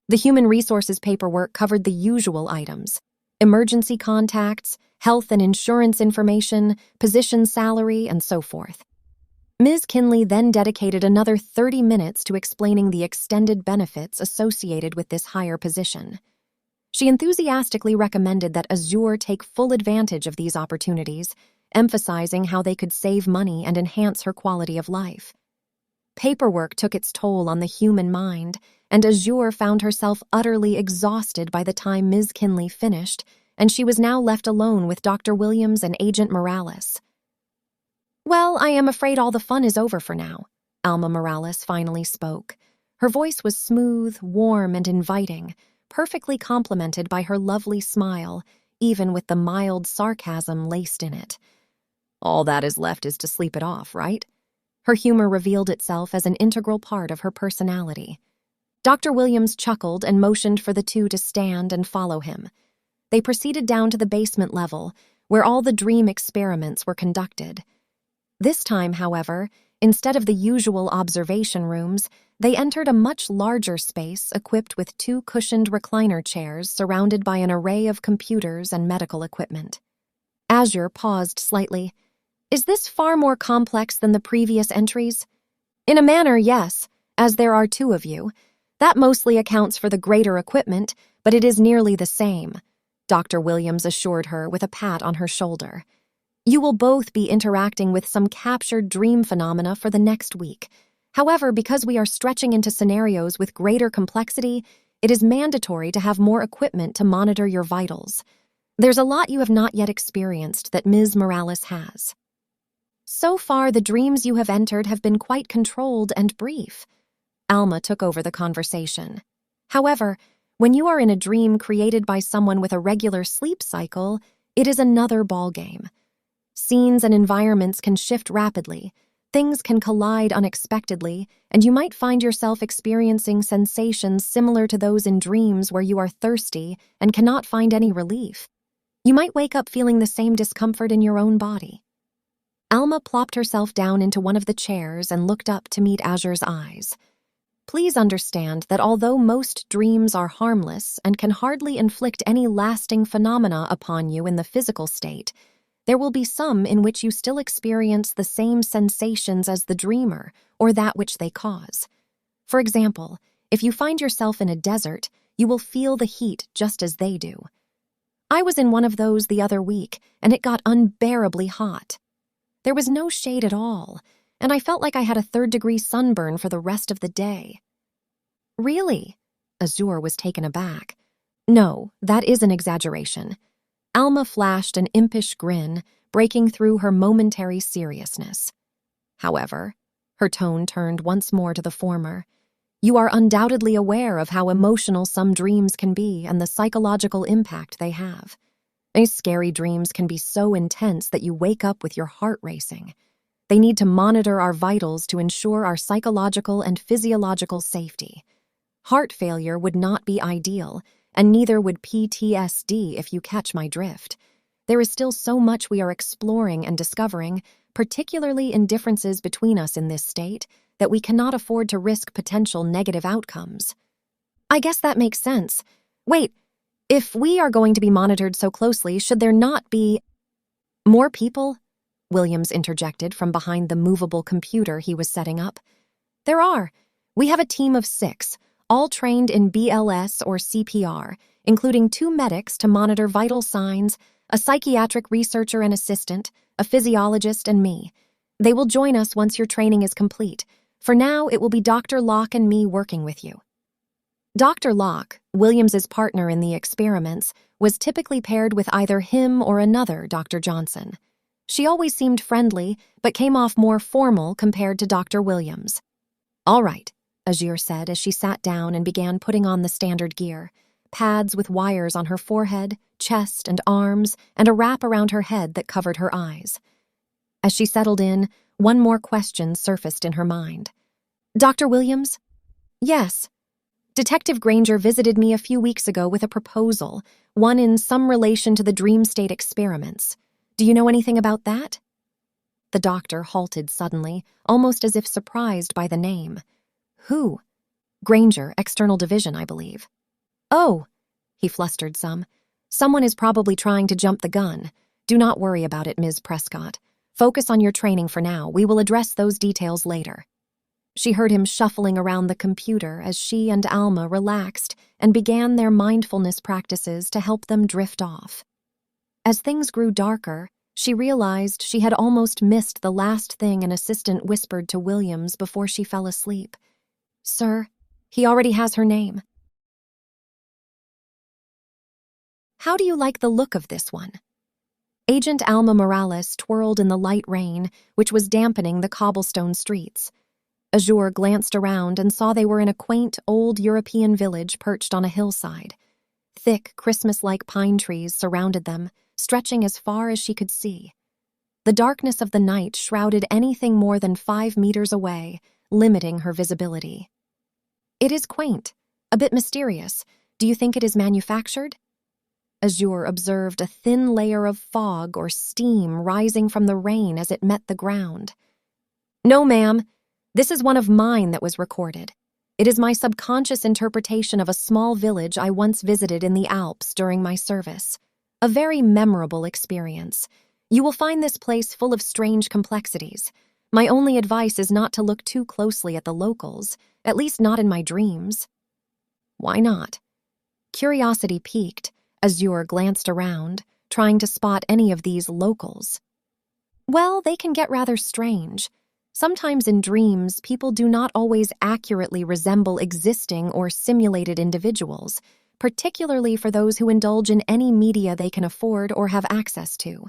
S1: The human resources paperwork covered the usual items: emergency contacts, health and insurance information, position salary, and so forth. Ms. Kinley then dedicated another 30 minutes to explaining the extended benefits associated with this higher position. She enthusiastically recommended that Azure take full advantage of these opportunities, emphasizing how they could save money and enhance her quality of life. Paperwork took its toll on the human mind, and Azure found herself utterly exhausted by the time Ms. Kinley finished, and she was now left alone with Dr. Williams and Agent Morales. "Well, I am afraid all the fun is over for now," Alma Morales finally spoke. Her voice was smooth, warm, and inviting, perfectly complemented by her lovely smile, even with the mild sarcasm laced in it. "All that is left is to sleep it off, right?" Her humor revealed itself as an integral part of her personality. Dr. Williams chuckled and motioned for the two to stand and follow him. They proceeded down to the basement level, where all the dream experiments were conducted. This time, however, instead of the usual observation rooms, they entered a much larger space equipped with 2 cushioned recliner chairs surrounded by an array of computers and medical equipment. Azure paused slightly. "Is this far more complex than the previous entries?" "In a manner, yes, as there are 2 of you. That mostly accounts for the greater equipment, but it is nearly the same," Dr. Williams assured her with a pat on her shoulder. "You will both be interacting with some captured dream phenomena for the next week. However, because we are stretching into scenarios with greater complexity, it is mandatory to have more equipment to monitor your vitals. There's a lot you have not yet experienced that Ms. Morales has. So far, the dreams you have entered have been quite controlled and brief." Alma took over the conversation. "However, when you are in a dream created by someone with a regular sleep cycle, it is another ballgame. Scenes and environments can shift rapidly, things can collide unexpectedly, and you might find yourself experiencing sensations similar to those in dreams where you are thirsty and cannot find any relief. You might wake up feeling the same discomfort in your own body." Alma plopped herself down into one of the chairs and looked up to meet Azure's eyes. "Please understand that although most dreams are harmless and can hardly inflict any lasting phenomena upon you in the physical state, there will be some in which you still experience the same sensations as the dreamer or that which they cause. For example, if you find yourself in a desert, you will feel the heat just as they do. I was in one of those the other week, and it got unbearably hot. There was no shade at all, and I felt like I had a 3rd-degree sunburn for the rest of the day." "Really?" Azure was taken aback. "No, that is an exaggeration." Alma flashed an impish grin, breaking through her momentary seriousness. "However," her tone turned once more to the former, "you are undoubtedly aware of how emotional some dreams can be and the psychological impact they have. These scary dreams can be so intense that you wake up with your heart racing. They need to monitor our vitals to ensure our psychological and physiological safety. Heart failure would not be ideal, and neither would PTSD if you catch my drift. There is still so much we are exploring and discovering, particularly in differences between us in this state, that we cannot afford to risk potential negative outcomes." "I guess that makes sense. Wait, if we are going to be monitored so closely, should there not be more people?" Williams interjected from behind the movable computer he was setting up. "There are. We have a team of 6, all trained in BLS or CPR, including 2 medics to monitor vital signs, a psychiatric researcher and assistant, a physiologist, and me. They will join us once your training is complete. For now, it will be Dr. Locke and me working with you." Dr. Locke, Williams's partner in the experiments, was typically paired with either him or another Dr. Johnson. She always seemed friendly, but came off more formal compared to Dr. Williams. "All right," Azure said as she sat down and began putting on the standard gear, pads with wires on her forehead, chest, and arms, and a wrap around her head that covered her eyes. As she settled in, one more question surfaced in her mind. "Dr. Williams?" "Yes. Detective Granger visited me a few weeks ago with a proposal, one in some relation to the dream state experiments. Do you know anything about that?" The doctor halted suddenly, almost as if surprised by the name. "Who?" "Granger, External Division, I believe." "Oh," he flustered some. "Someone is probably trying to jump the gun. Do not worry about it, Ms. Prescott. Focus on your training for now. We will address those details later." She heard him shuffling around the computer as she and Alma relaxed and began their mindfulness practices to help them drift off. As things grew darker, she realized she had almost missed the last thing an assistant whispered to Williams before she fell asleep. "Sir, he already has her name." How do you like the look of this one?" Agent Alma Morales twirled in the light rain, which was dampening the cobblestone streets. Azure glanced around and saw they were in a quaint, old European village perched on a hillside. Thick, Christmas-like pine trees surrounded them, stretching as far as she could see. The darkness of the night shrouded anything more than 5 meters away, limiting her visibility. "It is quaint, a bit mysterious. Do you think it is manufactured?" Azure observed a thin layer of fog or steam rising from the rain as it met the ground. "No, ma'am. This is one of mine that was recorded. It is my subconscious interpretation of a small village I once visited in the Alps during my service. A very memorable experience. You will find this place full of strange complexities. My only advice is not to look too closely at the locals, at least not in my dreams." "Why not?" Curiosity piqued. Azure glanced around, trying to spot any of these locals. "Well, they can get rather strange. Sometimes in dreams, people do not always accurately resemble existing or simulated individuals, particularly for those who indulge in any media they can afford or have access to.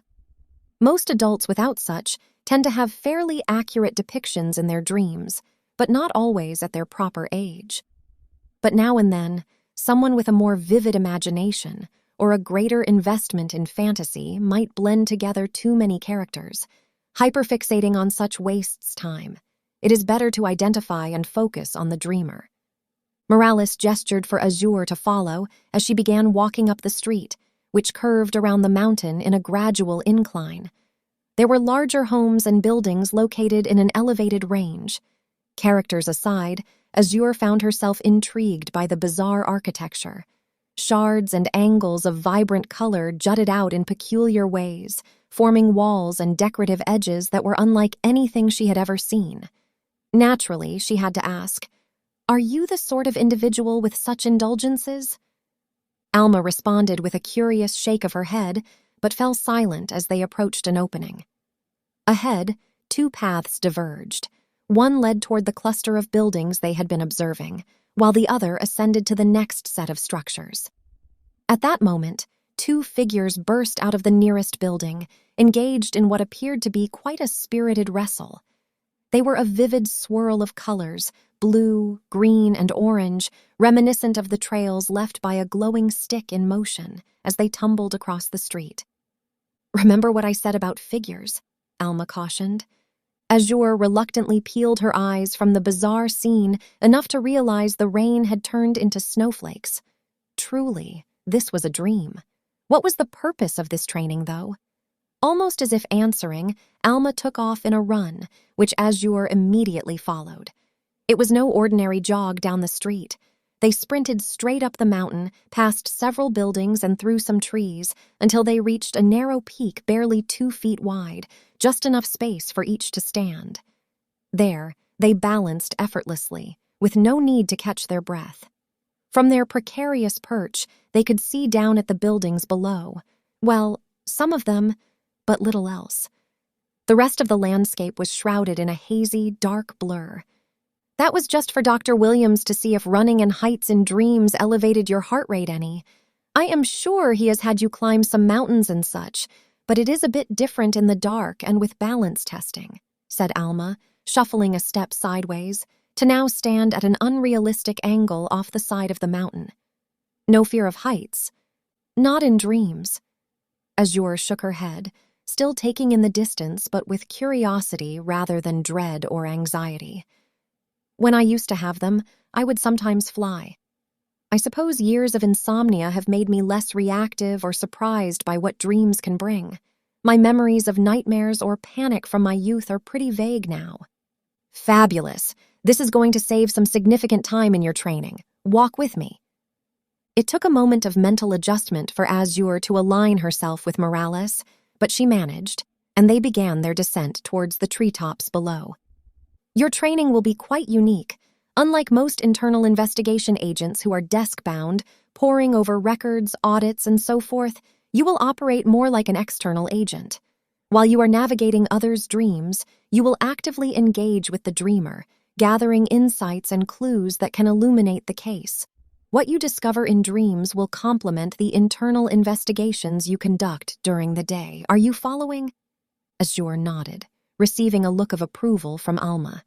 S1: Most adults without such tend to have fairly accurate depictions in their dreams, but not always at their proper age. But now and then, someone with a more vivid imagination or a greater investment in fantasy might blend together too many characters. Hyperfixating on such wastes time. It is better to identify and focus on the dreamer." Morales gestured for Azure to follow as she began walking up the street, which curved around the mountain in a gradual incline. There were larger homes and buildings located in an elevated range. Characters aside, Azure found herself intrigued by the bizarre architecture. Shards and angles of vibrant color jutted out in peculiar ways, forming walls and decorative edges that were unlike anything she had ever seen. Naturally, she had to ask, "Are you the sort of individual with such indulgences?" Alma responded with a curious shake of her head, but fell silent as they approached an opening. Ahead, 2 paths diverged. One led toward the cluster of buildings they had been observing, while the other ascended to the next set of structures. At that moment, 2 figures burst out of the nearest building, engaged in what appeared to be quite a spirited wrestle. They were a vivid swirl of colors, blue, green, and orange, reminiscent of the trails left by a glowing stick in motion as they tumbled across the street. "Remember what I said about figures," Alma cautioned. Azure reluctantly peeled her eyes from the bizarre scene enough to realize the rain had turned into snowflakes. Truly, this was a dream. What was the purpose of this training, though? Almost as if answering, Alma took off in a run, which Azure immediately followed. It was no ordinary jog down the street. They sprinted straight up the mountain, past several buildings and through some trees, until they reached a narrow peak barely 2 feet wide, just enough space for each to stand. There, they balanced effortlessly, with no need to catch their breath. From their precarious perch, they could see down at the buildings below. Well, some of them, but little else. The rest of the landscape was shrouded in a hazy, dark blur. "That was just for Dr. Williams to see if running in heights in dreams elevated your heart rate any. I am sure he has had you climb some mountains and such, but it is a bit different in the dark and with balance testing," said Alma, shuffling a step sideways, to now stand at an unrealistic angle off the side of the mountain. "No fear of heights?" "Not in dreams." Azure shook her head, still taking in the distance but with curiosity rather than dread or anxiety. "When I used to have them, I would sometimes fly. I suppose years of insomnia have made me less reactive or surprised by what dreams can bring. My memories of nightmares or panic from my youth are pretty vague now." "Fabulous. This is going to save some significant time in your training. Walk with me." It took a moment of mental adjustment for Azure to align herself with Morales, but she managed, and they began their descent towards the treetops below. "Your training will be quite unique. Unlike most internal investigation agents who are desk-bound, poring over records, audits, and so forth, you will operate more like an external agent. While you are navigating others' dreams, you will actively engage with the dreamer, gathering insights and clues that can illuminate the case. What you discover in dreams will complement the internal investigations you conduct during the day. Are you following? Azure nodded, receiving a look of approval from Alma.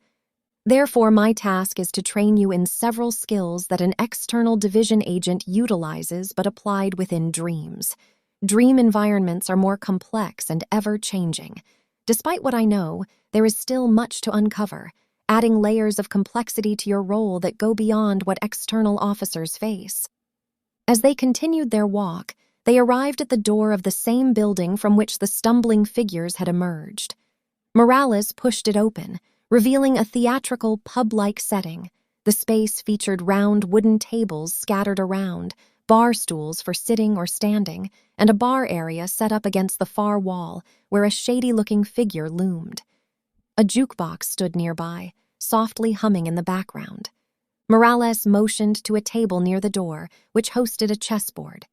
S1: Therefore, my task is to train you in several skills that an external division agent utilizes but applied within dreams. Dream environments are more complex and ever-changing. Despite what I know, there is still much to uncover, adding layers of complexity to your role that go beyond what external officers face. As they continued their walk, they arrived at the door of the same building from which the stumbling figures had emerged. Morales pushed it open, revealing a theatrical, pub-like setting. The space featured round wooden tables scattered around, bar stools for sitting or standing, and a bar area set up against the far wall where a shady-looking figure loomed. A jukebox stood nearby, softly humming in the background. Morales motioned to a table near the door, which hosted a chessboard.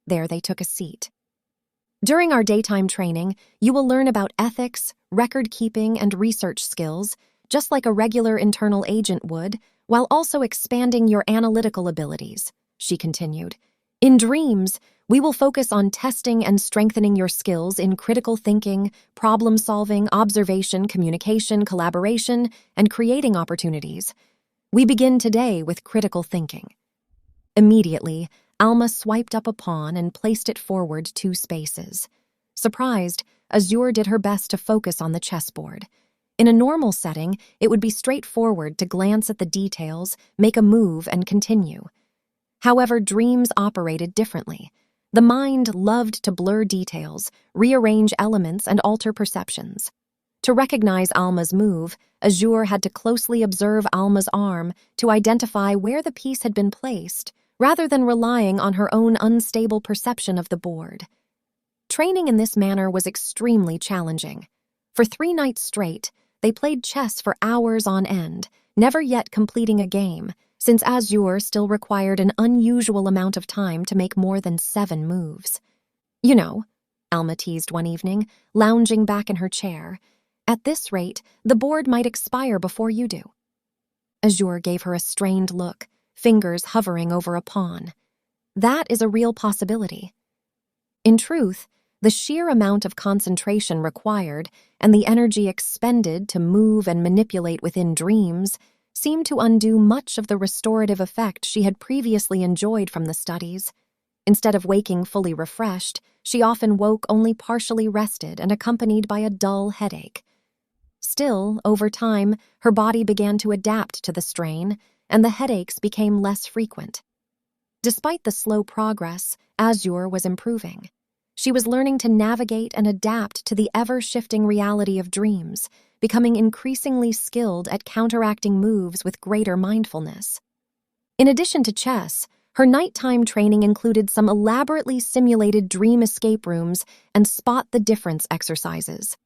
S1: There they took a seat. During our daytime training, you will learn about ethics, record-keeping, and research skills, just like a regular internal agent would, while also expanding your analytical abilities, she continued. In dreams, we will focus on testing and strengthening your skills in critical thinking, problem-solving, observation, communication, collaboration, and creating opportunities. We begin today with critical thinking. Immediately, Alma swiped up a pawn and placed it forward 2 spaces. Surprised, Azure did her best to focus on the chessboard. In a normal setting, it would be straightforward to glance at the details, make a move, and continue. However, dreams operated differently. The mind loved to blur details, rearrange elements, and alter perceptions. To recognize Alma's move, Azure had to closely observe Alma's arm to identify where the piece had been placed, rather than relying on her own unstable perception of the board. Training in this manner was extremely challenging. For 3 nights straight, they played chess for hours on end, never yet completing a game, since Azure still required an unusual amount of time to make more than 7 moves. You know, Alma teased one evening, lounging back in her chair. At this rate, the board might expire before you do. Azure gave her a strained look, fingers hovering over a pawn. That is a real possibility. In truth, the sheer amount of concentration required and the energy expended to move and manipulate within dreams seemed to undo much of the restorative effect she had previously enjoyed from the studies. Instead of waking fully refreshed, she often woke only partially rested and accompanied by a dull headache. Still, over time, her body began to adapt to the strain, and the headaches became less frequent. Despite the slow progress, Azure was improving. She was learning to navigate and adapt to the ever-shifting reality of dreams, becoming increasingly skilled at counteracting moves with greater mindfulness. In addition to chess, her nighttime training included some elaborately simulated dream escape rooms and spot-the-difference exercises.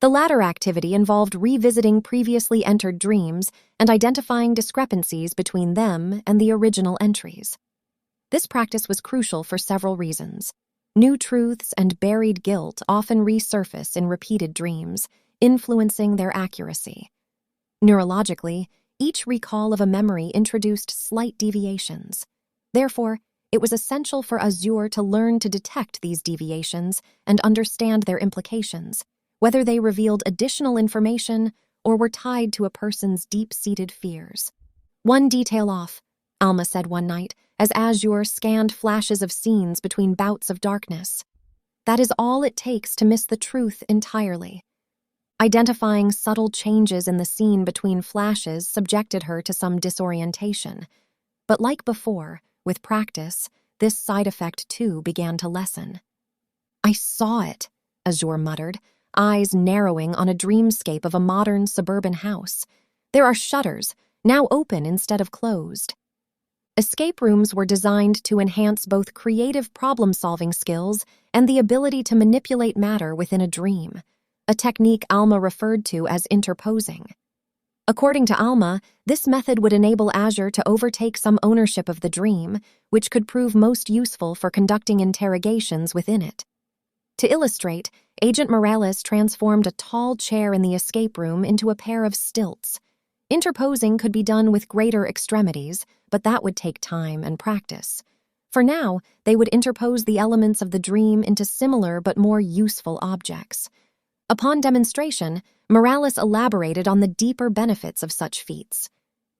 S1: The latter activity involved revisiting previously entered dreams and identifying discrepancies between them and the original entries. This practice was crucial for several reasons. New truths and buried guilt often resurface in repeated dreams, influencing their accuracy. Neurologically, each recall of a memory introduced slight deviations. Therefore, it was essential for Azure to learn to detect these deviations and understand their implications, whether they revealed additional information or were tied to a person's deep-seated fears. One detail off, Alma said one night, as Azure scanned flashes of scenes between bouts of darkness. That is all it takes to miss the truth entirely. Identifying subtle changes in the scene between flashes subjected her to some disorientation. But like before, with practice, this side effect too began to lessen. I saw it, Azure muttered, eyes narrowing on a dreamscape of a modern suburban house. There are shutters, now open instead of closed. Escape rooms were designed to enhance both creative problem-solving skills and the ability to manipulate matter within a dream, a technique Alma referred to as interposing. According to Alma, this method would enable Azure to overtake some ownership of the dream, which could prove most useful for conducting interrogations within it. To illustrate, Agent Morales transformed a tall chair in the escape room into a pair of stilts. Interposing could be done with greater extremities, but that would take time and practice. For now, they would interpose the elements of the dream into similar but more useful objects. Upon demonstration, Morales elaborated on the deeper benefits of such feats.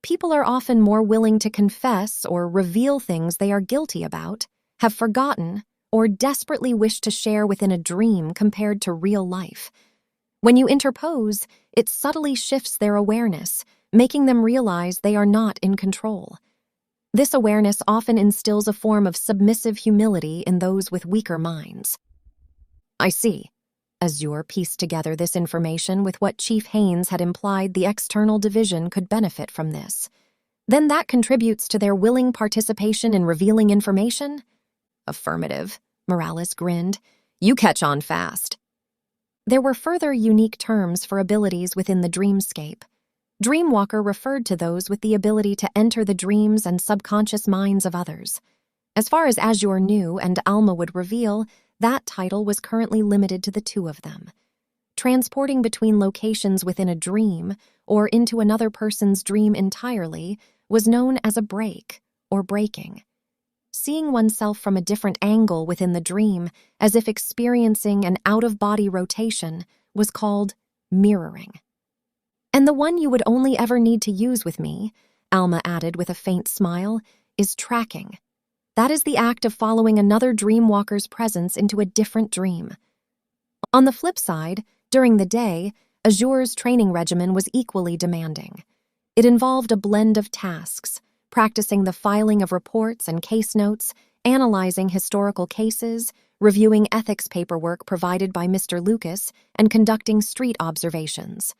S1: People are often more willing to confess or reveal things they are guilty about, have forgotten, or desperately wish to share within a dream compared to real life. When you interpose, it subtly shifts their awareness, making them realize they are not in control. This awareness often instills a form of submissive humility in those with weaker minds. I see. Azure pieced together this information with what Chief Haynes had implied the external division could benefit from this. Then that contributes to their willing participation in revealing information? Affirmative, Morales grinned. You catch on fast. There were further unique terms for abilities within the dreamscape. Dreamwalker referred to those with the ability to enter the dreams and subconscious minds of others. As far as Azure knew and Alma would reveal, that title was currently limited to the two of them. Transporting between locations within a dream or into another person's dream entirely was known as a break or breaking. Seeing oneself from a different angle within the dream, as if experiencing an out-of-body rotation, was called mirroring. And the one you would only ever need to use with me, Alma added with a faint smile, is tracking. That is the act of following another dreamwalker's presence into a different dream. On the flip side, during the day, Azure's training regimen was equally demanding. It involved a blend of tasks, practicing the filing of reports and case notes, analyzing historical cases, reviewing ethics paperwork provided by Mr. Lucas, and conducting street observations.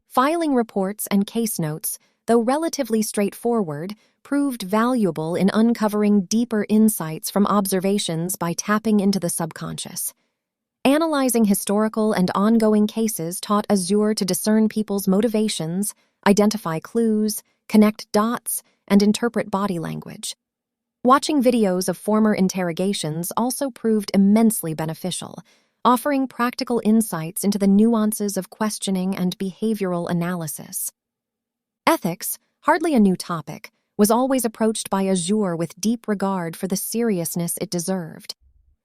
S1: Filing reports and case notes, though relatively straightforward, proved valuable in uncovering deeper insights from observations by tapping into the subconscious. Analyzing historical and ongoing cases taught Azure to discern people's motivations, identify clues, connect dots, and interpret body language. Watching videos of former interrogations also proved immensely beneficial, offering practical insights into the nuances of questioning and behavioral analysis. Ethics, hardly a new topic, was always approached by Azure with deep regard for the seriousness it deserved.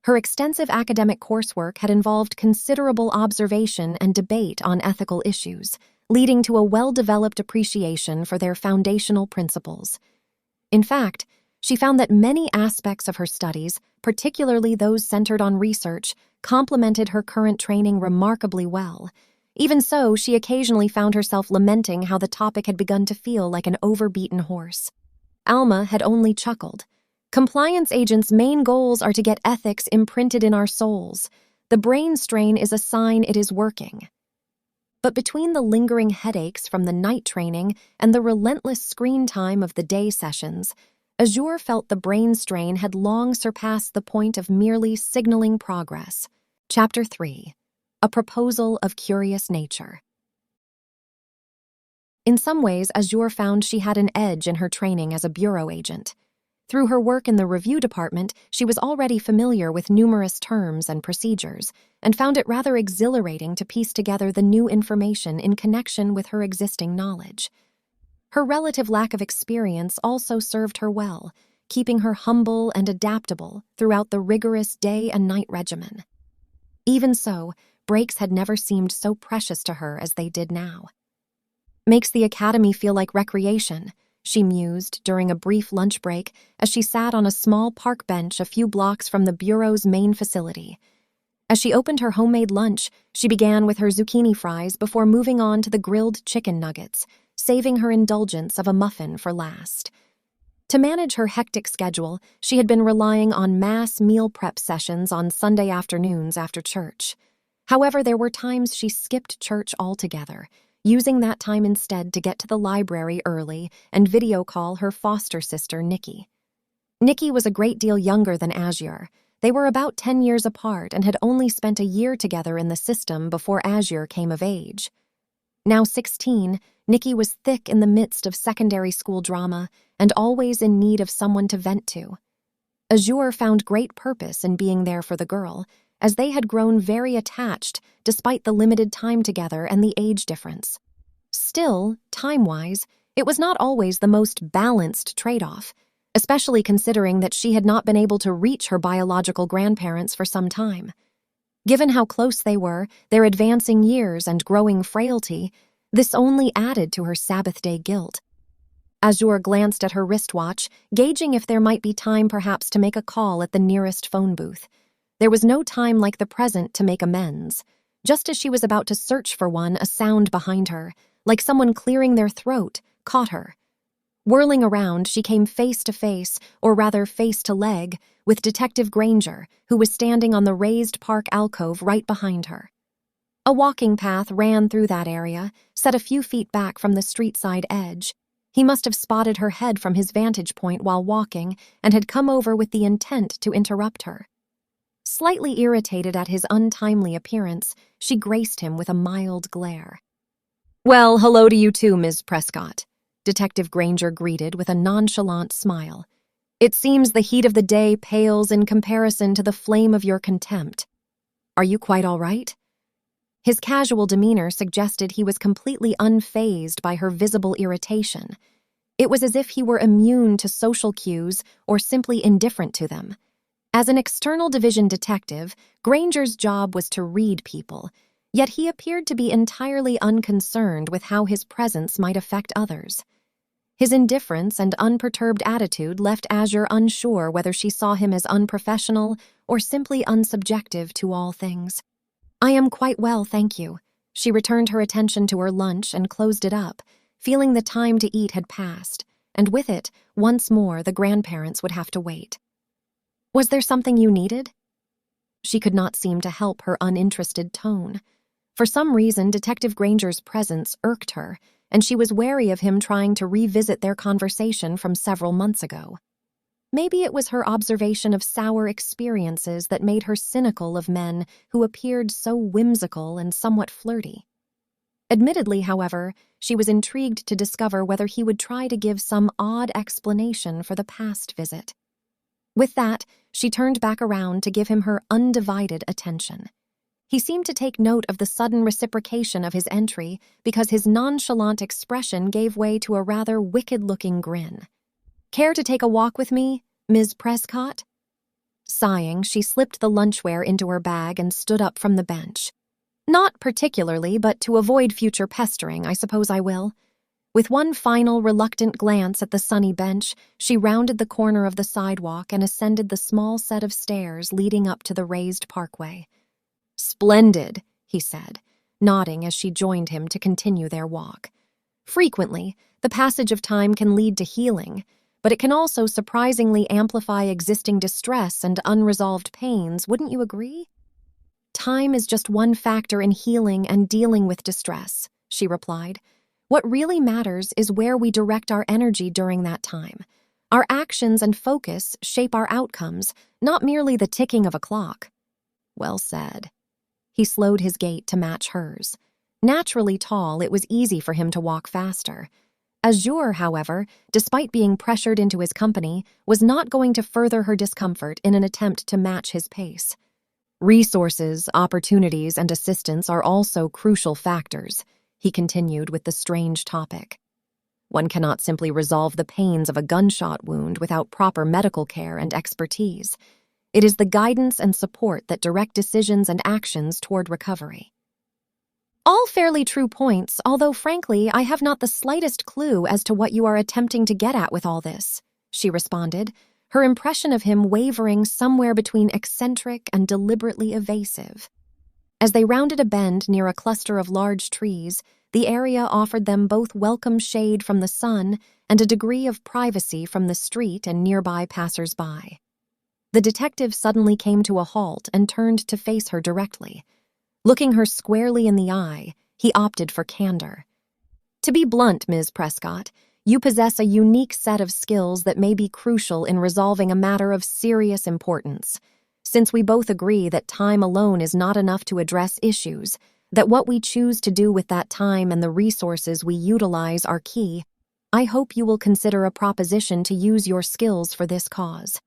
S1: Her extensive academic coursework had involved considerable observation and debate on ethical issues, leading to a well-developed appreciation for their foundational principles. In fact, she found that many aspects of her studies, particularly those centered on research, complemented her current training remarkably well. Even so, she occasionally found herself lamenting how the topic had begun to feel like an overbeaten horse. Alma had only chuckled. Compliance agents' main goals are to get ethics imprinted in our souls. The brain strain is a sign it is working. But between the lingering headaches from the night training and the relentless screen time of the day sessions, Azure felt the brain strain had long surpassed the point of merely signaling progress. Chapter 3. A Proposal of Curious Nature. In some ways, Azure found she had an edge in her training as a bureau agent. Through her work in the review department, she was already familiar with numerous terms and procedures, and found it rather exhilarating to piece together the new information in connection with her existing knowledge. Her relative lack of experience also served her well, keeping her humble and adaptable throughout the rigorous day and night regimen. Even so, breaks had never seemed so precious to her as they did now. Makes the academy feel like recreation, she mused during a brief lunch break as she sat on a small park bench a few blocks from the Bureau's main facility. As she opened her homemade lunch, she began with her zucchini fries before moving on to the grilled chicken nuggets, saving her indulgence of a muffin for last. To manage her hectic schedule, she had been relying on mass meal prep sessions on Sunday afternoons after church. However, there were times she skipped church altogether, using that time instead to get to the library early and video call her foster sister, Nikki. Nikki was a great deal younger than Azure. They were about 10 years apart and had only spent a year together in the system before Azure came of age. Now 16, Nikki was thick in the midst of secondary school drama and always in need of someone to vent to. Azure found great purpose in being there for the girl, as they had grown very attached despite the limited time together and the age difference. Still, time-wise, It was not always the most balanced trade-off, especially considering that she had not been able to reach her biological grandparents for some time. Given how close they were, their advancing years and growing frailty, this only added to her Sabbath day guilt. Azure glanced at her wristwatch, gauging if there might be time perhaps to make a call at the nearest phone booth. There was no time like the present to make amends. Just as she was about to search for one, a sound behind her, like someone clearing their throat, caught her. Whirling around, she came face to face, or rather face to leg, with Detective Granger, who was standing on the raised park alcove right behind her. A walking path ran through that area, set a few feet back from the street-side edge. He must have spotted her head from his vantage point while walking and had come over with the intent to interrupt her. Slightly irritated at his untimely appearance, she graced him with a mild glare. "Well, hello to you too, Ms. Prescott," Detective Granger greeted with a nonchalant smile. "It seems the heat of the day pales in comparison to the flame of your contempt. Are you quite all right?" His casual demeanor suggested he was completely unfazed by her visible irritation. It was as if he were immune to social cues or simply indifferent to them. As an external division detective, Granger's job was to read people, yet he appeared to be entirely unconcerned with how his presence might affect others. His indifference and unperturbed attitude left Azure unsure whether she saw him as unprofessional or simply unsubjective to all things. "I am quite well, thank you." She returned her attention to her lunch and closed it up, feeling the time to eat had passed, and with it, once more, the grandparents would have to wait. "Was there something you needed?" She could not seem to help her uninterested tone. For some reason, Detective Granger's presence irked her, and she was wary of him trying to revisit their conversation from several months ago. Maybe it was her observation of sour experiences that made her cynical of men who appeared so whimsical and somewhat flirty. Admittedly, however, she was intrigued to discover whether he would try to give some odd explanation for the past visit. With that, she turned back around to give him her undivided attention. He seemed to take note of the sudden reciprocation of his entry because his nonchalant expression gave way to a rather wicked-looking grin. "Care to take a walk with me, Ms. Prescott?" Sighing, she slipped the lunchware into her bag and stood up from the bench. "Not particularly, but to avoid future pestering, I suppose I will." With one final reluctant glance at the sunny bench, she rounded the corner of the sidewalk and ascended the small set of stairs leading up to the raised parkway. "Splendid," he said, nodding as she joined him to continue their walk. Frequently, the passage of time can lead to healing, but it can also surprisingly amplify existing distress and unresolved pains, wouldn't you agree? "Time is just one factor in healing and dealing with distress," she replied. "What really matters is where we direct our energy during that time. Our actions and focus shape our outcomes, not merely the ticking of a clock." "Well said." He slowed his gait to match hers. Naturally tall, it was easy for him to walk faster. Azure, however, despite being pressured into his company, was not going to further her discomfort in an attempt to match his pace. "Resources, opportunities, and assistance are also crucial factors," he continued with the strange topic. "One cannot simply resolve the pains of a gunshot wound without proper medical care and expertise. It is the guidance and support that direct decisions and actions toward recovery." "All fairly true points, although frankly, I have not the slightest clue as to what you are attempting to get at with all this," she responded, her impression of him wavering somewhere between eccentric and deliberately evasive. As they rounded a bend near a cluster of large trees, the area offered them both welcome shade from the sun and a degree of privacy from the street and nearby passers-by. The detective suddenly came to a halt and turned to face her directly. Looking her squarely in the eye, he opted for candor. "To be blunt, Ms. Prescott, you possess a unique set of skills that may be crucial in resolving a matter of serious importance. Since we both agree that time alone is not enough to address issues, that what we choose to do with that time and the resources we utilize are key, I hope you will consider a proposition to use your skills for this cause."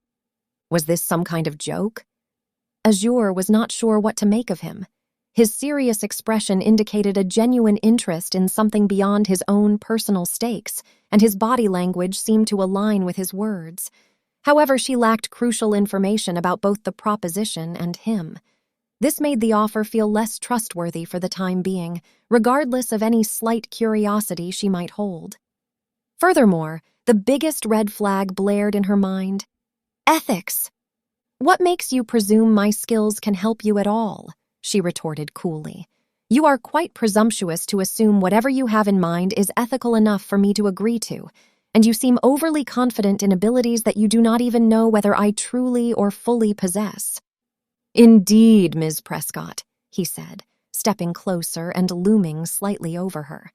S1: Was this some kind of joke? Azure was not sure what to make of him. His serious expression indicated a genuine interest in something beyond his own personal stakes, and his body language seemed to align with his words. However, she lacked crucial information about both the proposition and him. This made the offer feel less trustworthy for the time being, regardless of any slight curiosity she might hold. Furthermore, the biggest red flag blared in her mind. Ethics! What makes you presume my skills can help you at all? She retorted coolly. You are quite presumptuous to assume whatever you have in mind is ethical enough for me to agree to, and you seem overly confident in abilities that you do not even know whether I truly or fully possess. Indeed, Ms. Prescott, he said, stepping closer and looming slightly over her.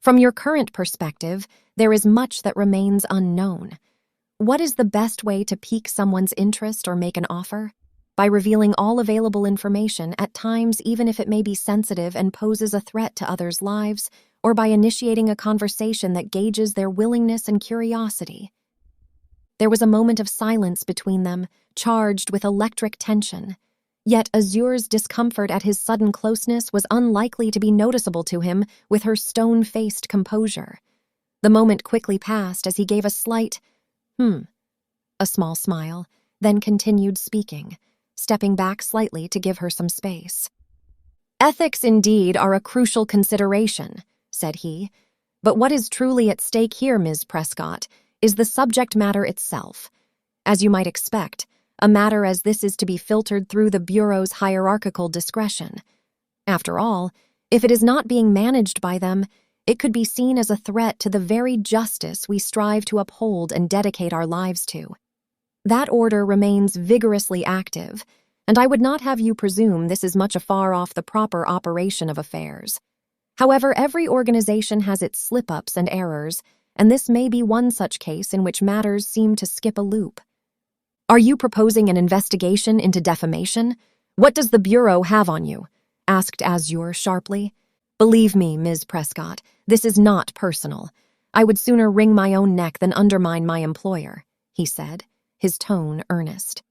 S1: From your current perspective, there is much that remains unknown. What is the best way to pique someone's interest or make an offer? By revealing all available information, at times even if it may be sensitive and poses a threat to others' lives, or by initiating a conversation that gauges their willingness and curiosity. There was a moment of silence between them, charged with electric tension. Yet Azure's discomfort at his sudden closeness was unlikely to be noticeable to him with her stone-faced composure. The moment quickly passed as he gave a slight, a small smile, then continued speaking, stepping back slightly to give her some space. Ethics indeed are a crucial consideration, said he, but what is truly at stake here, Ms. Prescott, is the subject matter itself. As you might expect, a matter as this is to be filtered through the Bureau's hierarchical discretion. After all, if it is not being managed by them, it could be seen as a threat to the very justice we strive to uphold and dedicate our lives to. That order remains vigorously active, and I would not have you presume this is much afar off the proper operation of affairs. However, every organization has its slip-ups and errors, and this may be one such case in which matters seem to skip a loop. Are you proposing an investigation into defamation? What does the Bureau have on you? Asked Azure sharply. Believe me, Ms. Prescott, this is not personal. I would sooner wring my own neck than undermine my employer, he said, his tone earnest.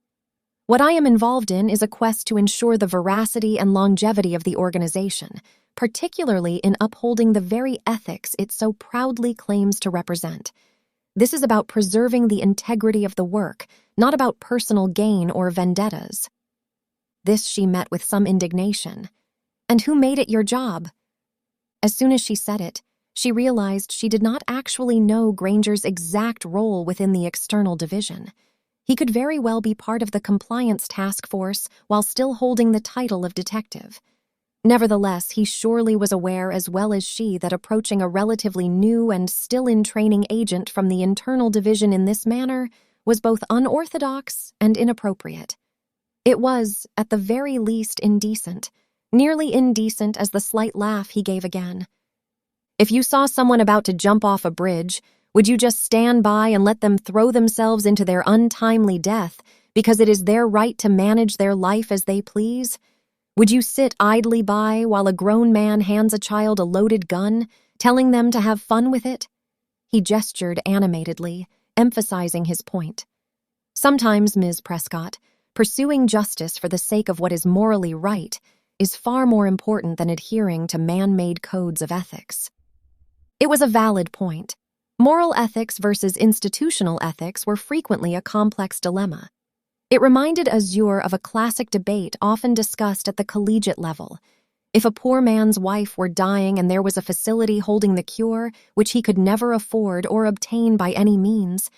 S1: What I am involved in is a quest to ensure the veracity and longevity of the organization, particularly in upholding the very ethics it so proudly claims to represent. This is about preserving the integrity of the work, not about personal gain or vendettas. This she met with some indignation. And who made it your job? As soon as she said it, she realized she did not actually know Granger's exact role within the external division. He could very well be part of the compliance task force while still holding the title of detective. Nevertheless, he surely was aware as well as she that approaching a relatively new and still-in-training agent from the internal division in this manner was both unorthodox and inappropriate. It was, at the very least, indecent, nearly indecent as the slight laugh he gave again. If you saw someone about to jump off a bridge, would you just stand by and let them throw themselves into their untimely death because it is their right to manage their life as they please? Would you sit idly by while a grown man hands a child a loaded gun, telling them to have fun with it? He gestured animatedly, emphasizing his point. Sometimes, Ms. Prescott, pursuing justice for the sake of what is morally right is far more important than adhering to man-made codes of ethics. It was a valid point. Moral ethics versus institutional ethics were frequently a complex dilemma. It reminded Azure of a classic debate often discussed at the collegiate level. If a poor man's wife were dying and there was a facility holding the cure, which he could never afford or obtain by any means,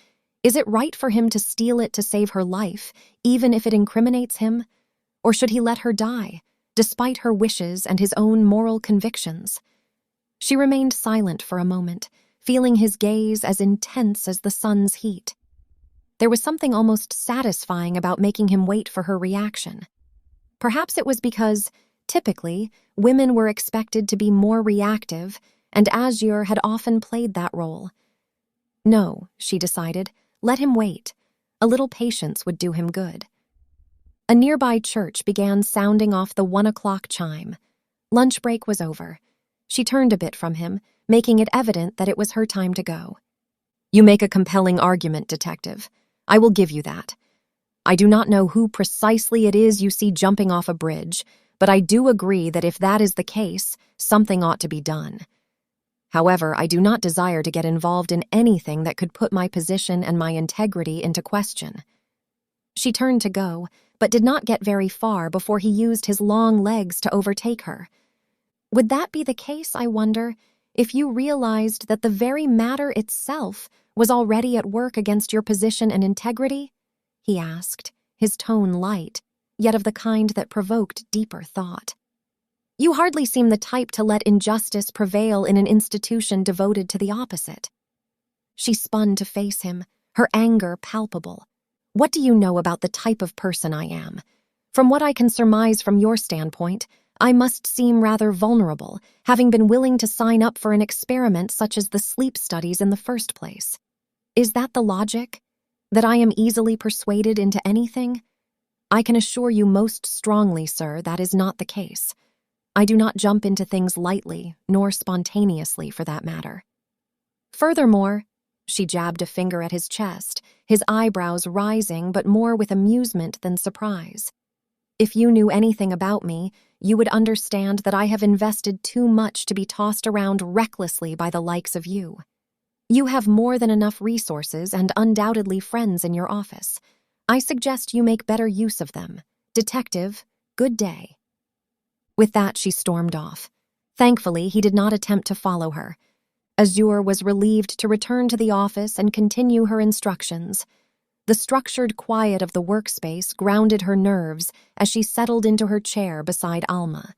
S1: is it right for him to steal it to save her life, even if it incriminates him? Or should he let her die, despite her wishes and his own moral convictions? She remained silent for a moment, feeling his gaze as intense as the sun's heat. There was something almost satisfying about making him wait for her reaction. Perhaps it was because, typically, women were expected to be more reactive, and Azure had often played that role. No, she decided, let him wait. A little patience would do him good. A nearby church began sounding off the 1 o'clock chime. Lunch break was over. She turned a bit from him, making it evident that it was her time to go. You make a compelling argument, Detective. I will give you that. I do not know who precisely it is you see jumping off a bridge, but I do agree that if that is the case, something ought to be done. However, I do not desire to get involved in anything that could put my position and my integrity into question." She turned to go, but did not get very far before he used his long legs to overtake her. "Would that be the case, I wonder, if you realized that the very matter itself was already at work against your position and integrity?" he asked, his tone light, yet of the kind that provoked deeper thought. "You hardly seem the type to let injustice prevail in an institution devoted to the opposite." She spun to face him, her anger palpable. "What do you know about the type of person I am? From what I can surmise from your standpoint, I must seem rather vulnerable, having been willing to sign up for an experiment such as the sleep studies in the first place. Is that the logic? That I am easily persuaded into anything? I can assure you most strongly, sir, that is not the case. I do not jump into things lightly, nor spontaneously for that matter. Furthermore," she jabbed a finger at his chest, his eyebrows rising but more with amusement than surprise. "If you knew anything about me, you would understand that I have invested too much to be tossed around recklessly by the likes of you. You have more than enough resources and undoubtedly friends in your office. I suggest you make better use of them. Detective, good day." With that, she stormed off. Thankfully, he did not attempt to follow her. Azure was relieved to return to the office and continue her instructions. The structured quiet of the workspace grounded her nerves as she settled into her chair beside Alma.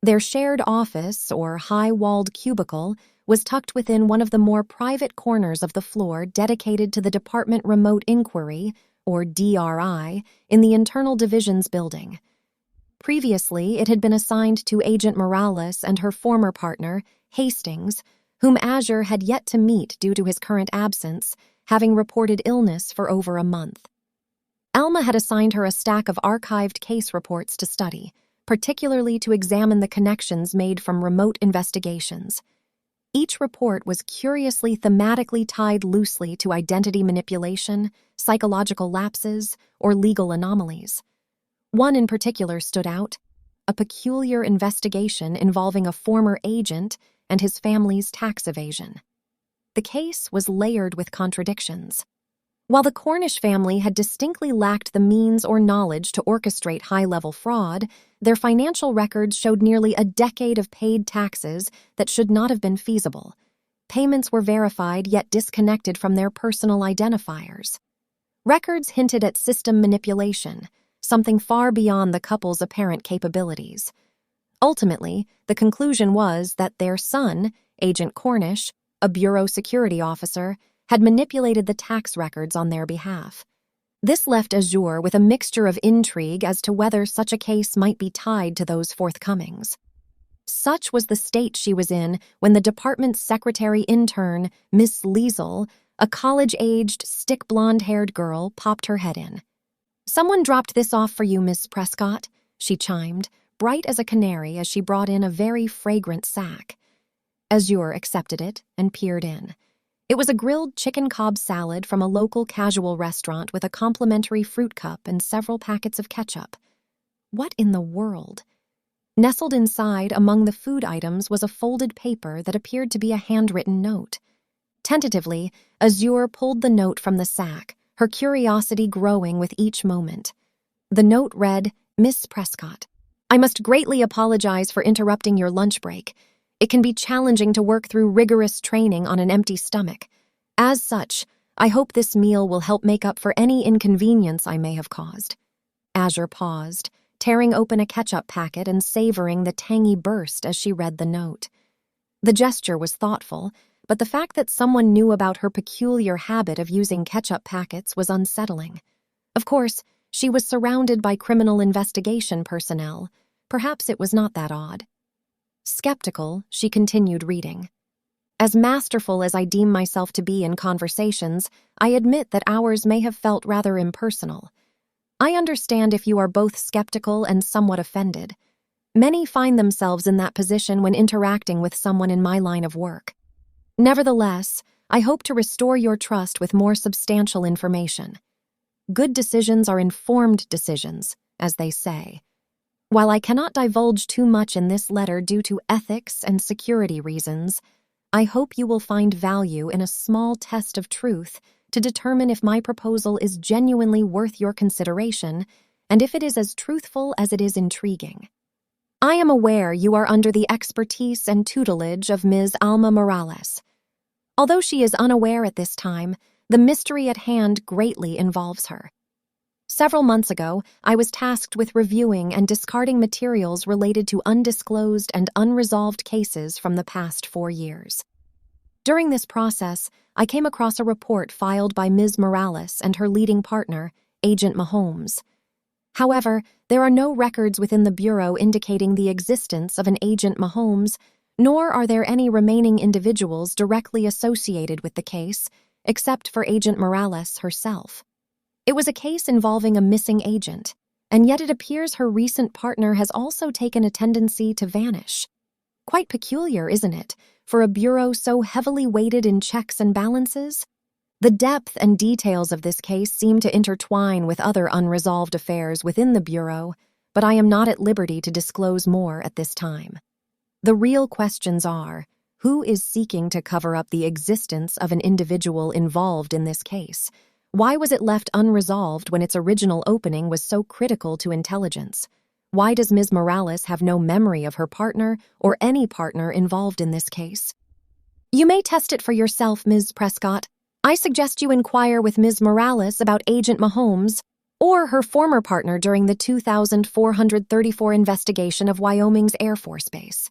S1: Their shared office, or high-walled cubicle, was tucked within one of the more private corners of the floor dedicated to the Department Remote Inquiry, or DRI, in the Internal Divisions building. Previously, it had been assigned to Agent Morales and her former partner, Hastings, whom Azure had yet to meet due to his current absence, having reported illness for over a month. Alma had assigned her a stack of archived case reports to study, particularly to examine the connections made from remote investigations. Each report was curiously thematically tied loosely to identity manipulation, psychological lapses, or legal anomalies. One in particular stood out: a peculiar investigation involving a former agent and his family's tax evasion. The case was layered with contradictions. While the Cornish family had distinctly lacked the means or knowledge to orchestrate high-level fraud, their financial records showed nearly a decade of paid taxes that should not have been feasible. Payments were verified yet disconnected from their personal identifiers. Records hinted at system manipulation, something far beyond the couple's apparent capabilities. Ultimately, the conclusion was that their son, Agent Cornish, a bureau security officer, had manipulated the tax records on their behalf. This left Azure with a mixture of intrigue as to whether such a case might be tied to those forthcomings. Such was the state she was in when the department's secretary intern, Miss Liesel, a college-aged, stick-blonde-haired girl, popped her head in. "Someone dropped this off for you, Miss Prescott," she chimed, bright as a canary as she brought in a very fragrant sack. Azure accepted it and peered in. It was a grilled chicken Cobb salad from a local casual restaurant with a complimentary fruit cup and several packets of ketchup. What in the world? Nestled inside among the food items was a folded paper that appeared to be a handwritten note. Tentatively, Azure pulled the note from the sack, her curiosity growing with each moment. The note read, "Miss Prescott, I must greatly apologize for interrupting your lunch break. It can be challenging to work through rigorous training on an empty stomach. As such, I hope this meal will help make up for any inconvenience I may have caused." Azure paused, tearing open a ketchup packet and savoring the tangy burst as she read the note. The gesture was thoughtful, but the fact that someone knew about her peculiar habit of using ketchup packets was unsettling. Of course, she was surrounded by criminal investigation personnel. Perhaps it was not that odd. Skeptical, she continued reading. "As masterful as I deem myself to be in conversations, I admit that ours may have felt rather impersonal. I understand if you are both skeptical and somewhat offended. Many find themselves in that position when interacting with someone in my line of work. Nevertheless, I hope to restore your trust with more substantial information. Good decisions are informed decisions, as they say. While I cannot divulge too much in this letter due to ethics and security reasons, I hope you will find value in a small test of truth to determine if my proposal is genuinely worth your consideration and if it is as truthful as it is intriguing. I am aware you are under the expertise and tutelage of Ms. Alma Morales. Although she is unaware at this time, the mystery at hand greatly involves her. Several months ago, I was tasked with reviewing and discarding materials related to undisclosed and unresolved cases from the past 4 years. During this process, I came across a report filed by Ms. Morales and her leading partner, Agent Mahomes. However, there are no records within the Bureau indicating the existence of an Agent Mahomes, nor are there any remaining individuals directly associated with the case, except for Agent Morales herself. It was a case involving a missing agent, and yet it appears her recent partner has also taken a tendency to vanish. Quite peculiar, isn't it, for a bureau so heavily weighted in checks and balances? The depth and details of this case seem to intertwine with other unresolved affairs within the bureau, but I am not at liberty to disclose more at this time. The real questions are, who is seeking to cover up the existence of an individual involved in this case? Why was it left unresolved when its original opening was so critical to intelligence? Why does Ms. Morales have no memory of her partner or any partner involved in this case? You may test it for yourself, Ms. Prescott. I suggest you inquire with Ms. Morales about Agent Mahomes or her former partner during the 2434 investigation of Wyoming's Air Force Base.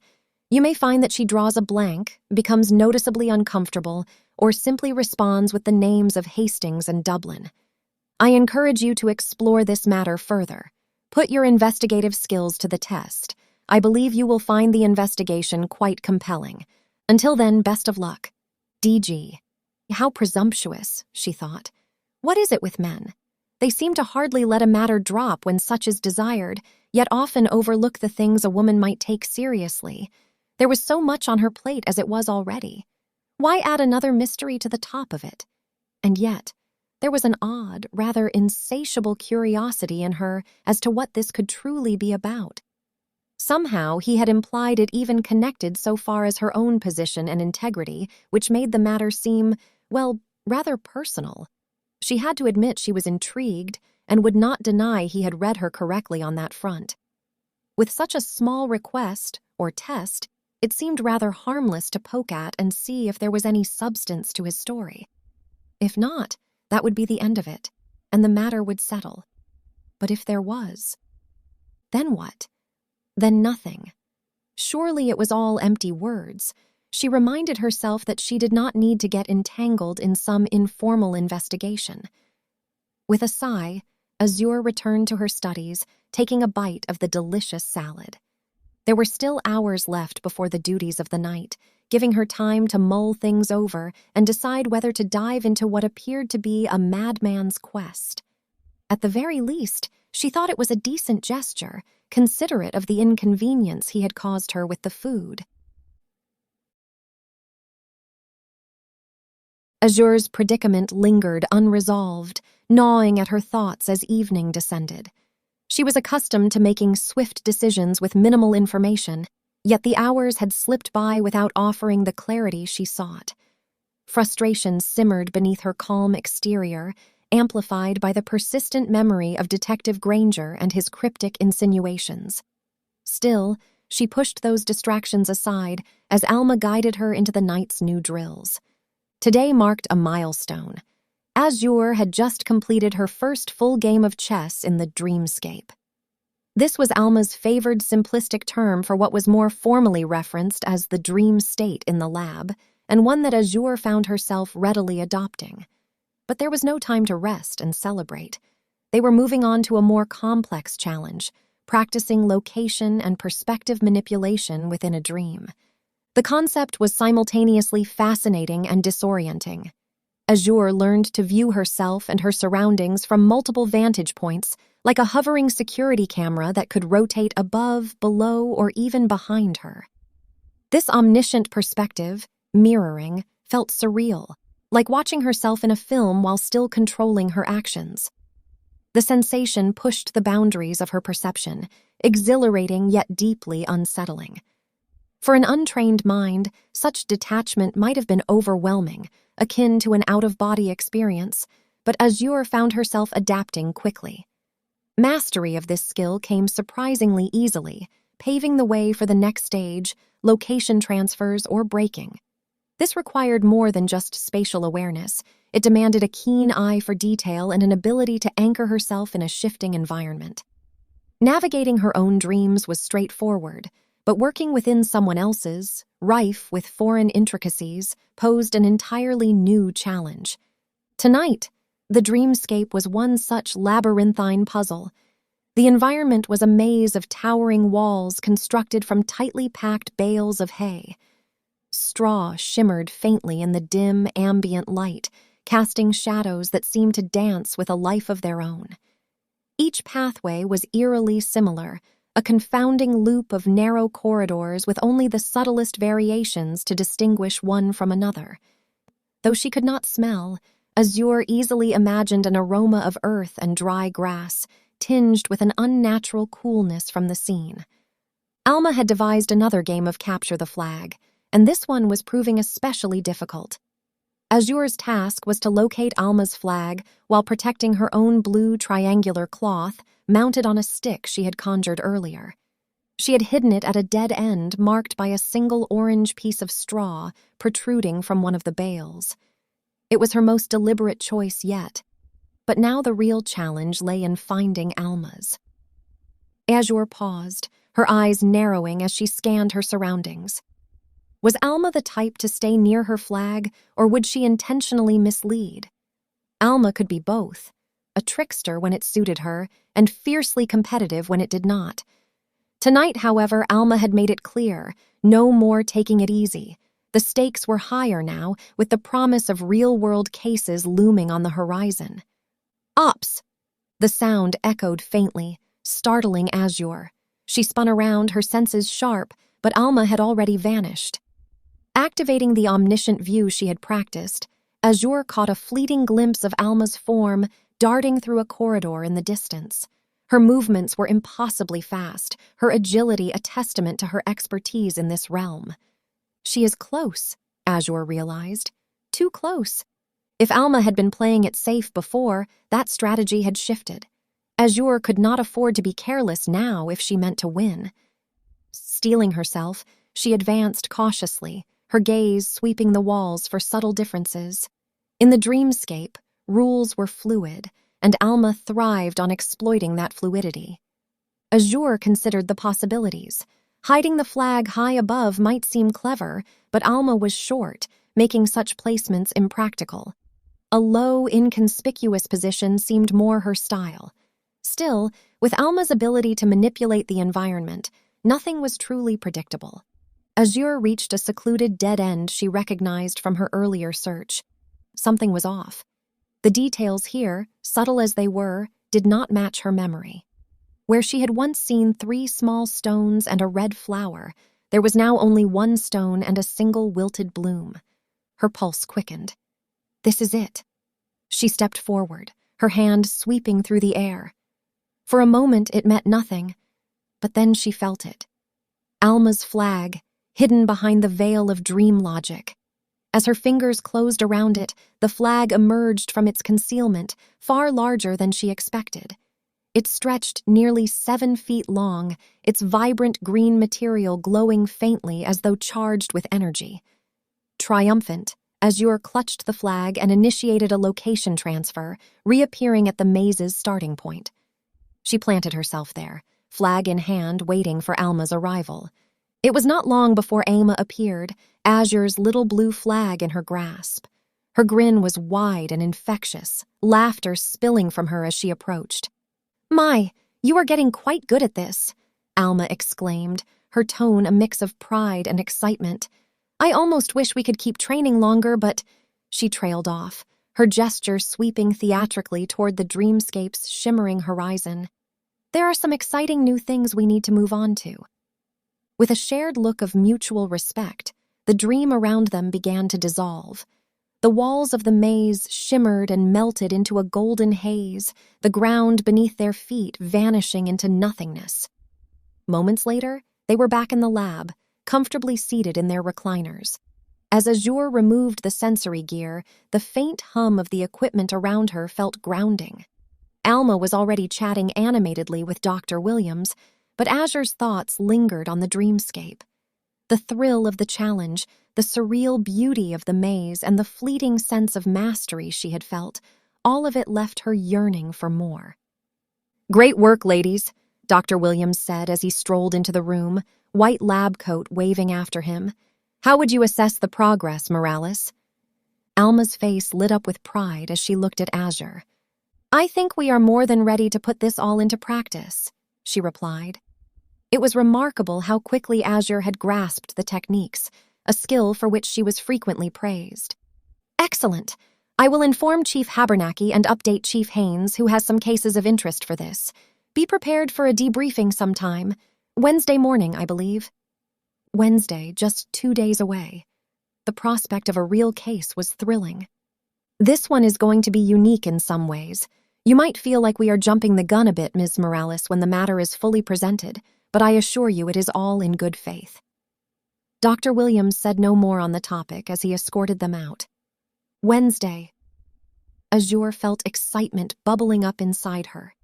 S1: You may find that she draws a blank, becomes noticeably uncomfortable, or simply responds with the names of Hastings and Dublin. I encourage you to explore this matter further. Put your investigative skills to the test. I believe you will find the investigation quite compelling. Until then, best of luck. DG. How presumptuous, she thought. What is it with men? They seem to hardly let a matter drop when such is desired, yet often overlook the things a woman might take seriously. There was so much on her plate as it was already. Why add another mystery to the top of it? And yet, there was an odd, rather insatiable curiosity in her as to what this could truly be about. Somehow, he had implied it even connected so far as her own position and integrity, which made the matter seem, well, rather personal. She had to admit she was intrigued and would not deny he had read her correctly on that front. With such a small request, or test, it seemed rather harmless to poke at and see if there was any substance to his story. If not, that would be the end of it, and the matter would settle. But if there was, then what? Then nothing. Surely it was all empty words. She reminded herself that she did not need to get entangled in some informal investigation. With a sigh, Azure returned to her studies, taking a bite of the delicious salad. There were still hours left before the duties of the night, giving her time to mull things over and decide whether to dive into what appeared to be a madman's quest. At the very least, she thought it was a decent gesture, considerate of the inconvenience he had caused her with the food. Azure's predicament lingered unresolved, gnawing at her thoughts as evening descended. She was accustomed to making swift decisions with minimal information, yet the hours had slipped by without offering the clarity she sought. Frustration simmered beneath her calm exterior, amplified by the persistent memory of Detective Granger and his cryptic insinuations. Still, she pushed those distractions aside as Alma guided her into the night's new drills. Today marked a milestone. Azure had just completed her first full game of chess in the dreamscape. This was Alma's favored simplistic term for what was more formally referenced as the dream state in the lab, and one that Azure found herself readily adopting. But there was no time to rest and celebrate. They were moving on to a more complex challenge, practicing location and perspective manipulation within a dream. The concept was simultaneously fascinating and disorienting. Azure learned to view herself and her surroundings from multiple vantage points, like a hovering security camera that could rotate above, below, or even behind her. This omniscient perspective, mirroring, felt surreal, like watching herself in a film while still controlling her actions. The sensation pushed the boundaries of her perception, exhilarating yet deeply unsettling. For an untrained mind, such detachment might have been overwhelming, akin to an out-of-body experience, but Azure found herself adapting quickly. Mastery of this skill came surprisingly easily, paving the way for the next stage, location transfers or breaking. This required more than just spatial awareness. It demanded a keen eye for detail and an ability to anchor herself in a shifting environment. Navigating her own dreams was straightforward, but working within someone else's, rife with foreign intricacies, posed an entirely new challenge. Tonight, the dreamscape was one such labyrinthine puzzle. The environment was a maze of towering walls constructed from tightly packed bales of hay. Straw shimmered faintly in the dim, ambient light, casting shadows that seemed to dance with a life of their own. Each pathway was eerily similar, a confounding loop of narrow corridors with only the subtlest variations to distinguish one from another. Though she could not smell, Azure easily imagined an aroma of earth and dry grass, tinged with an unnatural coolness from the scene. Alma had devised another game of capture the flag, and this one was proving especially difficult. Azure's task was to locate Alma's flag while protecting her own blue triangular cloth mounted on a stick she had conjured earlier. She had hidden it at a dead end marked by a single orange piece of straw protruding from one of the bales. It was her most deliberate choice yet, but now the real challenge lay in finding Alma's. Azure paused, her eyes narrowing as she scanned her surroundings. Was Alma the type to stay near her flag, or would she intentionally mislead? Alma could be both, a trickster when it suited her, and fiercely competitive when it did not. Tonight, however, Alma had made it clear, no more taking it easy. The stakes were higher now, with the promise of real-world cases looming on the horizon. Ops! The sound echoed faintly, startling Azure. She spun around, her senses sharp, but Alma had already vanished. Activating the omniscient view she had practiced, Azure caught a fleeting glimpse of Alma's form darting through a corridor in the distance. Her movements were impossibly fast, her agility a testament to her expertise in this realm. She is close, Azure realized. Too close. If Alma had been playing it safe before, that strategy had shifted. Azure could not afford to be careless now if she meant to win. Steeling herself, she advanced cautiously, her gaze sweeping the walls for subtle differences. In the dreamscape, rules were fluid, and Alma thrived on exploiting that fluidity. Azure considered the possibilities. Hiding the flag high above might seem clever, but Alma was short, making such placements impractical. A low, inconspicuous position seemed more her style. Still, with Alma's ability to manipulate the environment, nothing was truly predictable. Azure reached a secluded dead end she recognized from her earlier search. Something was off. The details here, subtle as they were, did not match her memory. Where she had once seen 3 small stones and a red flower, there was now only 1 stone and a single wilted bloom. Her pulse quickened. This is it. She stepped forward, her hand sweeping through the air. For a moment it meant nothing, but then she felt it. Alma's flag, hidden behind the veil of dream logic. As her fingers closed around it, the flag emerged from its concealment, far larger than she expected. It stretched nearly 7 feet long, its vibrant green material glowing faintly as though charged with energy. Triumphant, Azure clutched the flag and initiated a location transfer, reappearing at the maze's starting point. She planted herself there, flag in hand, waiting for Alma's arrival. It was not long before Alma appeared, Azure's little blue flag in her grasp. Her grin was wide and infectious, laughter spilling from her as she approached. "My, you are getting quite good at this," Alma exclaimed, her tone a mix of pride and excitement. "I almost wish we could keep training longer, but—" She trailed off, her gesture sweeping theatrically toward the dreamscape's shimmering horizon. "There are some exciting new things we need to move on to." With a shared look of mutual respect, the dream around them began to dissolve. The walls of the maze shimmered and melted into a golden haze, the ground beneath their feet vanishing into nothingness. Moments later, they were back in the lab, comfortably seated in their recliners. As Azure removed the sensory gear, the faint hum of the equipment around her felt grounding. Alma was already chatting animatedly with Dr. Williams, but Azure's thoughts lingered on the dreamscape. The thrill of the challenge, the surreal beauty of the maze, and the fleeting sense of mastery she had felt, all of it left her yearning for more. "Great work, ladies," Dr. Williams said as he strolled into the room, white lab coat waving after him. "How would you assess the progress, Morales?" Alma's face lit up with pride as she looked at Azure. "I think we are more than ready to put this all into practice," she replied. It was remarkable how quickly Azure had grasped the techniques, a skill for which she was frequently praised. "Excellent. I will inform Chief Habernacki and update Chief Haynes, who has some cases of interest for this. Be prepared for a debriefing sometime. Wednesday morning, I believe." Wednesday, just 2 days away. The prospect of a real case was thrilling. "This one is going to be unique in some ways. You might feel like we are jumping the gun a bit, Ms. Morales, when the matter is fully presented, but I assure you it is all in good faith." Dr. Williams said no more on the topic as he escorted them out. Wednesday. Azure felt excitement bubbling up inside her.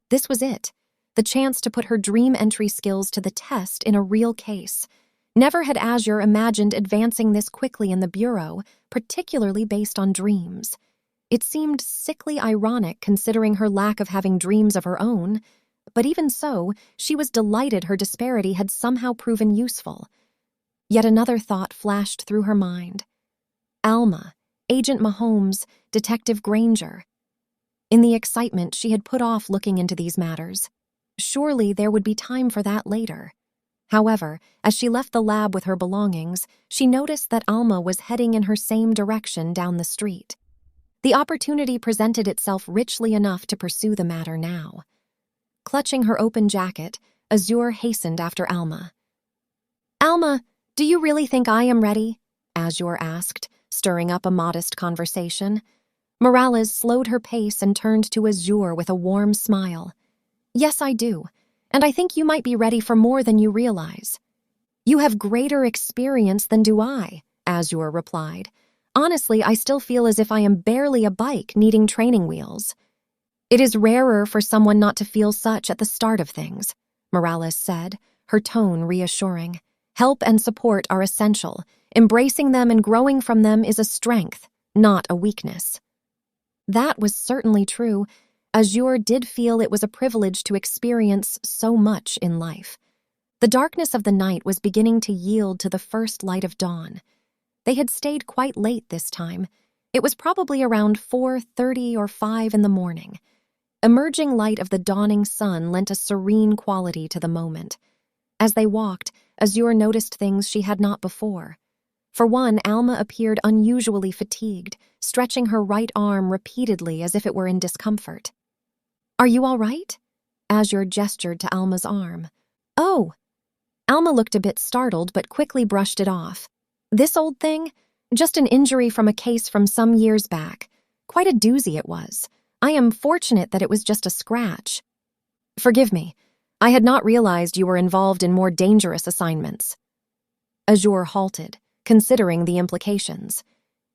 S1: This was it, the chance to put her dream entry skills to the test in a real case. Never had Azure imagined advancing this quickly in the Bureau, particularly based on dreams. It seemed sickly ironic considering her lack of having dreams of her own, but even so, she was delighted her disparity had somehow proven useful. Yet another thought flashed through her mind. Alma, Agent Mahomes, Detective Granger. In the excitement, she had put off looking into these matters. Surely there would be time for that later. However, as she left the lab with her belongings, she noticed that Alma was heading in her same direction down the street. The opportunity presented itself richly enough to pursue the matter now. Clutching her open jacket, Azure hastened after Alma. "Alma, do you really think I am ready?" Azure asked, stirring up a modest conversation. Morales slowed her pace and turned to Azure with a warm smile. "Yes, I do, and I think you might be ready for more than you realize." "You have greater experience than do I," Azure replied. "Honestly, I still feel as if I am barely a bike needing training wheels." "It is rarer for someone not to feel such at the start of things," Morales said, her tone reassuring. "Help and support are essential. Embracing them and growing from them is a strength, not a weakness." That was certainly true. Azure did feel it was a privilege to experience so much in life. The darkness of the night was beginning to yield to the first light of dawn. They had stayed quite late this time. It was probably around 4:30 or 5 in the morning. Emerging light of the dawning sun lent a serene quality to the moment. As they walked, Azure noticed things she had not before. For one, Alma appeared unusually fatigued, stretching her right arm repeatedly as if it were in discomfort. "Are you all right?" Azure gestured to Alma's arm. "Oh!" Alma looked a bit startled but quickly brushed it off. "This old thing? Just an injury from a case from some years back. Quite a doozy it was. I am fortunate that it was just a scratch." "Forgive me. I had not realized you were involved in more dangerous assignments." Azure halted, considering the implications.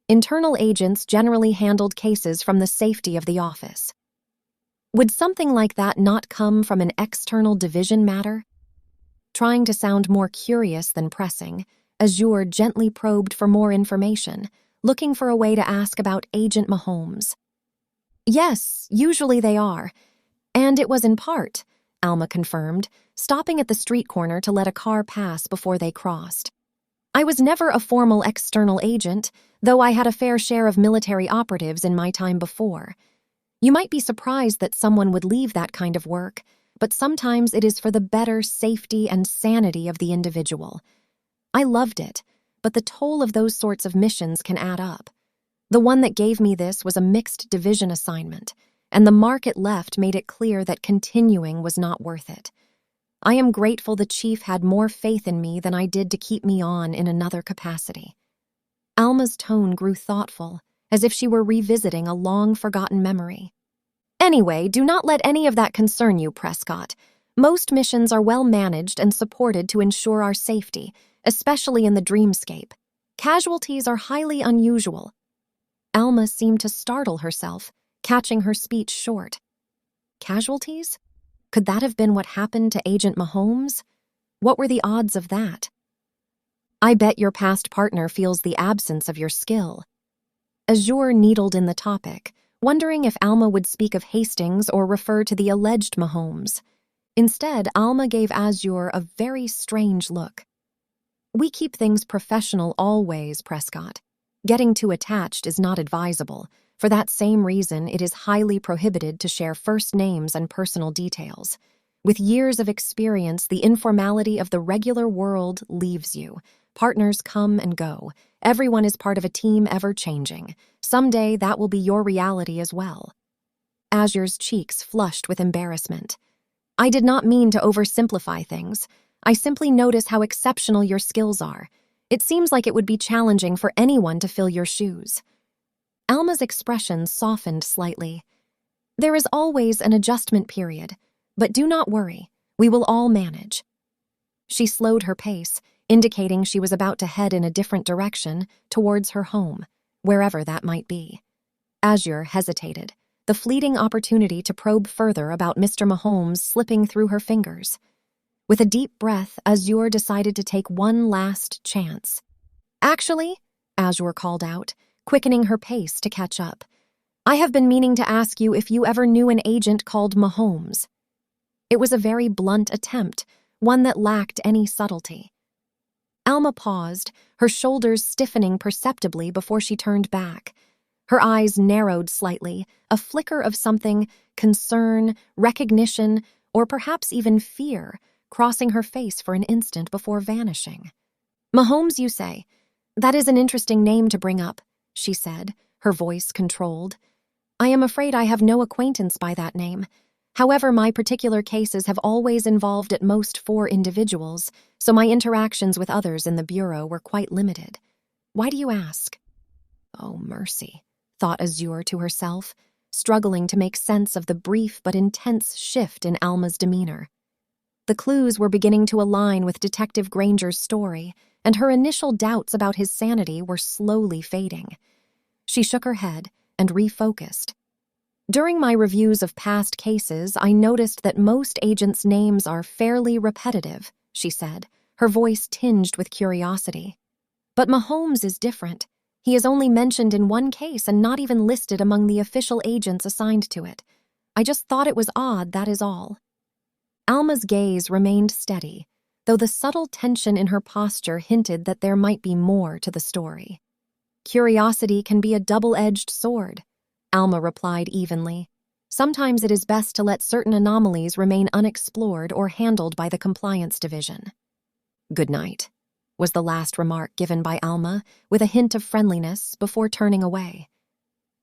S1: Internal agents generally handled cases from the safety of the office. Would something like that not come from an external division matter? Trying to sound more curious than pressing, Azure gently probed for more information, looking for a way to ask about Agent Mahomes. "Yes, usually they are. And it was in part," Alma confirmed, stopping at the street corner to let a car pass before they crossed. "I was never a formal external agent, though I had a fair share of military operatives in my time before. You might be surprised that someone would leave that kind of work, but sometimes it is for the better safety and sanity of the individual. I loved it, but the toll of those sorts of missions can add up. The one that gave me this was a mixed division assignment, and the mark it left made it clear that continuing was not worth it. I am grateful the chief had more faith in me than I did to keep me on in another capacity." Alma's tone grew thoughtful. as if she were revisiting a long-forgotten memory. Anyway, do not let any of that concern you, Prescott. Most missions are well managed and supported to ensure our safety, especially in the dreamscape. Casualties are highly unusual. Alma seemed to startle herself, catching her speech short. Casualties? Could that have been what happened to Agent Mahomes? What were the odds of that? I bet your past partner feels the absence of your skill. Azure needled in the topic, wondering if Alma would speak of Hastings or refer to the alleged Mahomes. Instead, Alma gave Azure a very strange look. We keep things professional always, Prescott. Getting too attached is not advisable. For that same reason, it is highly prohibited to share first names and personal details. With years of experience, the informality of the regular world leaves you. Partners come and go. Everyone is part of a team ever-changing. Someday, that will be your reality as well. Azure's cheeks flushed with embarrassment. I did not mean to oversimplify things. I simply notice how exceptional your skills are. It seems like it would be challenging for anyone to fill your shoes. Alma's expression softened slightly. There is always an adjustment period, but do not worry. We will all manage. She slowed her pace, indicating she was about to head in a different direction towards her home, wherever that might be. Azure hesitated, the fleeting opportunity to probe further about Mr. Mahomes slipping through her fingers. With a deep breath, Azure decided to take one last chance. Actually, Azure called out, quickening her pace to catch up. I have been meaning to ask you if you ever knew an agent called Mahomes. It was a very blunt attempt, one that lacked any subtlety. Alma paused, her shoulders stiffening perceptibly before she turned back. Her eyes narrowed slightly, a flicker of something, concern, recognition, or perhaps even fear, crossing her face for an instant before vanishing. Mahomes, you say? That is an interesting name to bring up, she said, her voice controlled. I am afraid I have no acquaintance by that name. However, my particular cases have always involved at most 4 individuals, so my interactions with others in the Bureau were quite limited. Why do you ask? Oh, mercy, thought Azure to herself, struggling to make sense of the brief but intense shift in Alma's demeanor. The clues were beginning to align with Detective Granger's story, and her initial doubts about his sanity were slowly fading. She shook her head and refocused. During my reviews of past cases, I noticed that most agents' names are fairly repetitive, she said, her voice tinged with curiosity. But Mahomes is different. He is only mentioned in one case and not even listed among the official agents assigned to it. I just thought it was odd, that is all. Alma's gaze remained steady, though the subtle tension in her posture hinted that there might be more to the story. Curiosity can be a double-edged sword, Alma replied evenly. Sometimes it is best to let certain anomalies remain unexplored or handled by the compliance division. Good night, was the last remark given by Alma, with a hint of friendliness before turning away.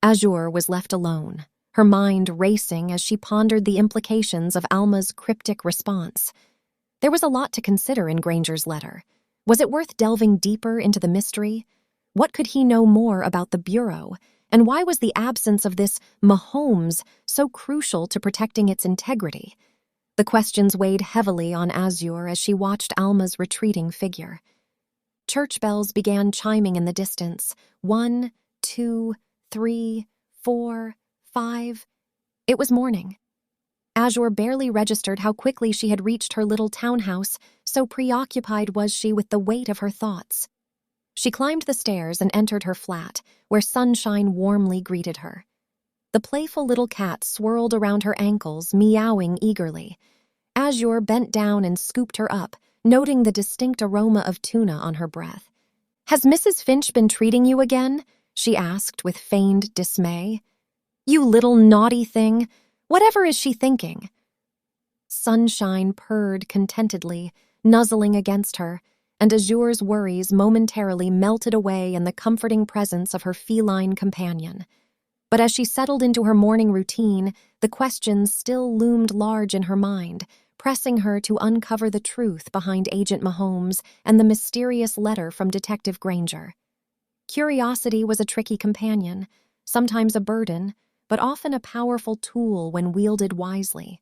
S1: Azure was left alone, her mind racing as she pondered the implications of Alma's cryptic response. There was a lot to consider in Granger's letter. Was it worth delving deeper into the mystery? What could he know more about the Bureau? And why was the absence of this Mahomes so crucial to protecting its integrity? The questions weighed heavily on Azure as she watched Alma's retreating figure. Church bells began chiming in the distance. 1, 2, 3, 4, 5. It was morning. Azure barely registered how quickly she had reached her little townhouse, so preoccupied was she with the weight of her thoughts. She climbed the stairs and entered her flat, where sunshine warmly greeted her. The playful little cat swirled around her ankles, meowing eagerly. Azure bent down and scooped her up, noting the distinct aroma of tuna on her breath. "Has Mrs. Finch been treating you again?" she asked with feigned dismay. "You little naughty thing! Whatever is she thinking?" Sunshine purred contentedly, nuzzling against her, and Azure's worries momentarily melted away in the comforting presence of her feline companion. But as she settled into her morning routine, the questions still loomed large in her mind, pressing her to uncover the truth behind Agent Mahomes and the mysterious letter from Detective Granger. Curiosity was a tricky companion, sometimes a burden, but often a powerful tool when wielded wisely.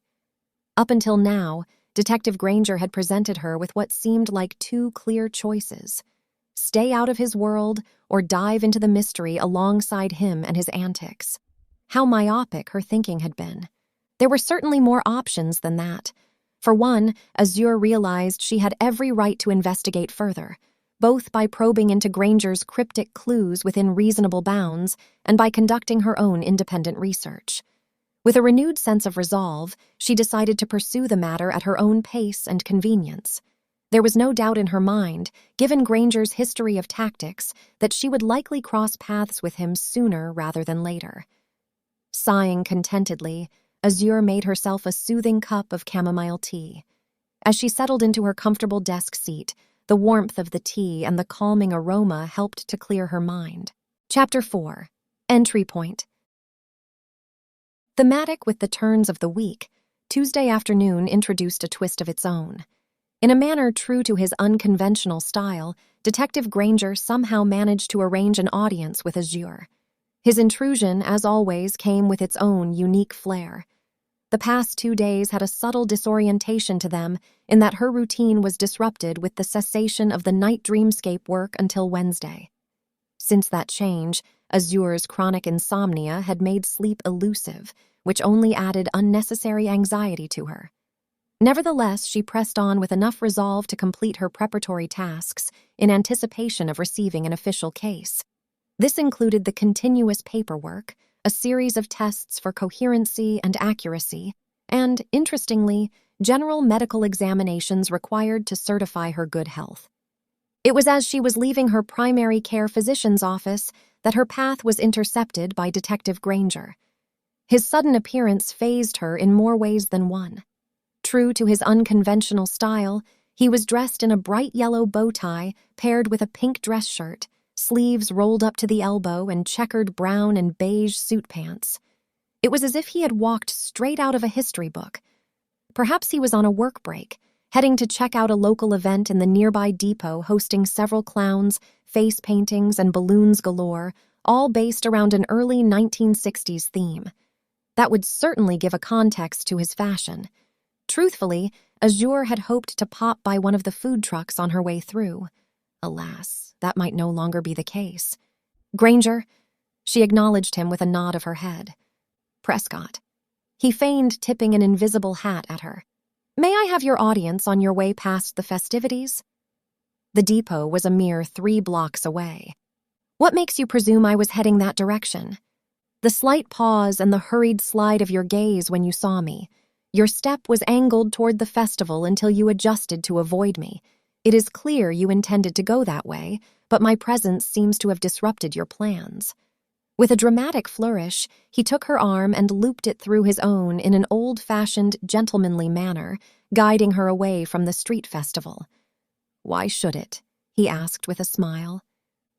S1: Up until now, Detective Granger had presented her with what seemed like two clear choices: stay out of his world or dive into the mystery alongside him and his antics. How myopic her thinking had been. There were certainly more options than that. For one, Azure realized she had every right to investigate further, both by probing into Granger's cryptic clues within reasonable bounds and by conducting her own independent research. With a renewed sense of resolve, she decided to pursue the matter at her own pace and convenience. There was no doubt in her mind, given Granger's history of tactics, that she would likely cross paths with him sooner rather than later. Sighing contentedly, Azure made herself a soothing cup of chamomile tea. As she settled into her comfortable desk seat, the warmth of the tea and the calming aroma helped to clear her mind. Chapter 4. Entry Point. Thematic with the turns of the week, Tuesday afternoon introduced a twist of its own. In a manner true to his unconventional style, Detective Granger somehow managed to arrange an audience with Azure. His intrusion, as always, came with its own unique flair. The past 2 days had a subtle disorientation to them in that her routine was disrupted with the cessation of the night dreamscape work until Wednesday. Since that change, Azure's chronic insomnia had made sleep elusive, which only added unnecessary anxiety to her. Nevertheless, she pressed on with enough resolve to complete her preparatory tasks in anticipation of receiving an official case. This included the continuous paperwork, a series of tests for coherency and accuracy, and, interestingly, general medical examinations required to certify her good health. It was as she was leaving her primary care physician's office that her path was intercepted by Detective Granger. His sudden appearance fazed her in more ways than one. True to his unconventional style, he was dressed in a bright yellow bow tie paired with a pink dress shirt, sleeves rolled up to the elbow, and checkered brown and beige suit pants. It was as if he had walked straight out of a history book. Perhaps he was on a work break, heading to check out a local event in the nearby depot hosting several clowns, face paintings, and balloons galore, all based around an early 1960s theme. That would certainly give a context to his fashion. Truthfully, Azure had hoped to pop by one of the food trucks on her way through. Alas, that might no longer be the case. Granger, she acknowledged him with a nod of her head. Prescott. He feigned tipping an invisible hat at her. May I have your audience on your way past the festivities? The depot was a mere 3 blocks away. What makes you presume I was heading that direction? The slight pause and the hurried slide of your gaze when you saw me. Your step was angled toward the festival until you adjusted to avoid me. It is clear you intended to go that way, but my presence seems to have disrupted your plans. With a dramatic flourish, he took her arm and looped it through his own in an old-fashioned, gentlemanly manner, guiding her away from the street festival. Why should it? He asked with a smile.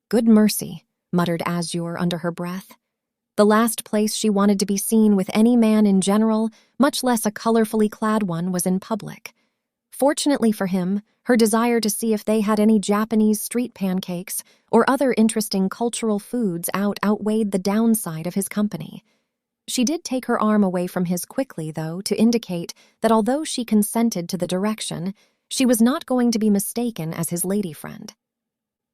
S1: Good mercy, muttered Azure under her breath. The last place she wanted to be seen with any man in general, much less a colorfully clad one, was in public. Fortunately for him, her desire to see if they had any Japanese street pancakes or other interesting cultural foods outweighed the downside of his company. She did take her arm away from his quickly, though, to indicate that although she consented to the direction, she was not going to be mistaken as his lady friend.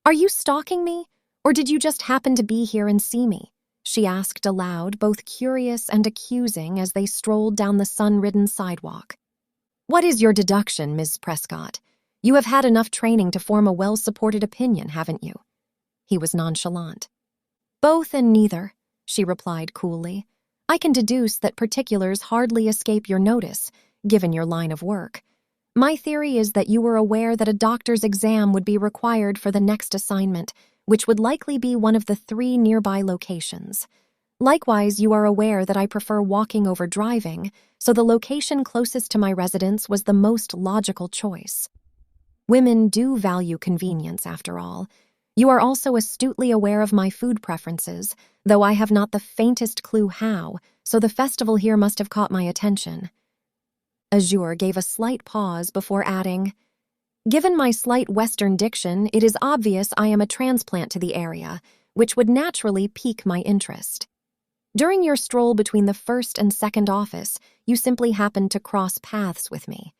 S1: Are you stalking me, or did you just happen to be here and see me? She asked aloud, both curious and accusing as they strolled down the sun-ridden sidewalk. What is your deduction, Ms. Prescott? You have had enough training to form a well-supported opinion, haven't you? He was nonchalant. Both and neither, she replied coolly. I can deduce that particulars hardly escape your notice, given your line of work. My theory is that you were aware that a doctor's exam would be required for the next assignment, which would likely be one of the 3 nearby locations. Likewise, you are aware that I prefer walking over driving, so the location closest to my residence was the most logical choice. Women do value convenience, after all. You are also astutely aware of my food preferences, though I have not the faintest clue how, so the festival here must have caught my attention. Azure gave a slight pause before adding, Given my slight Western diction, it is obvious I am a transplant to the area, which would naturally pique my interest. During your stroll between the first and second office, you simply happened to cross paths with me.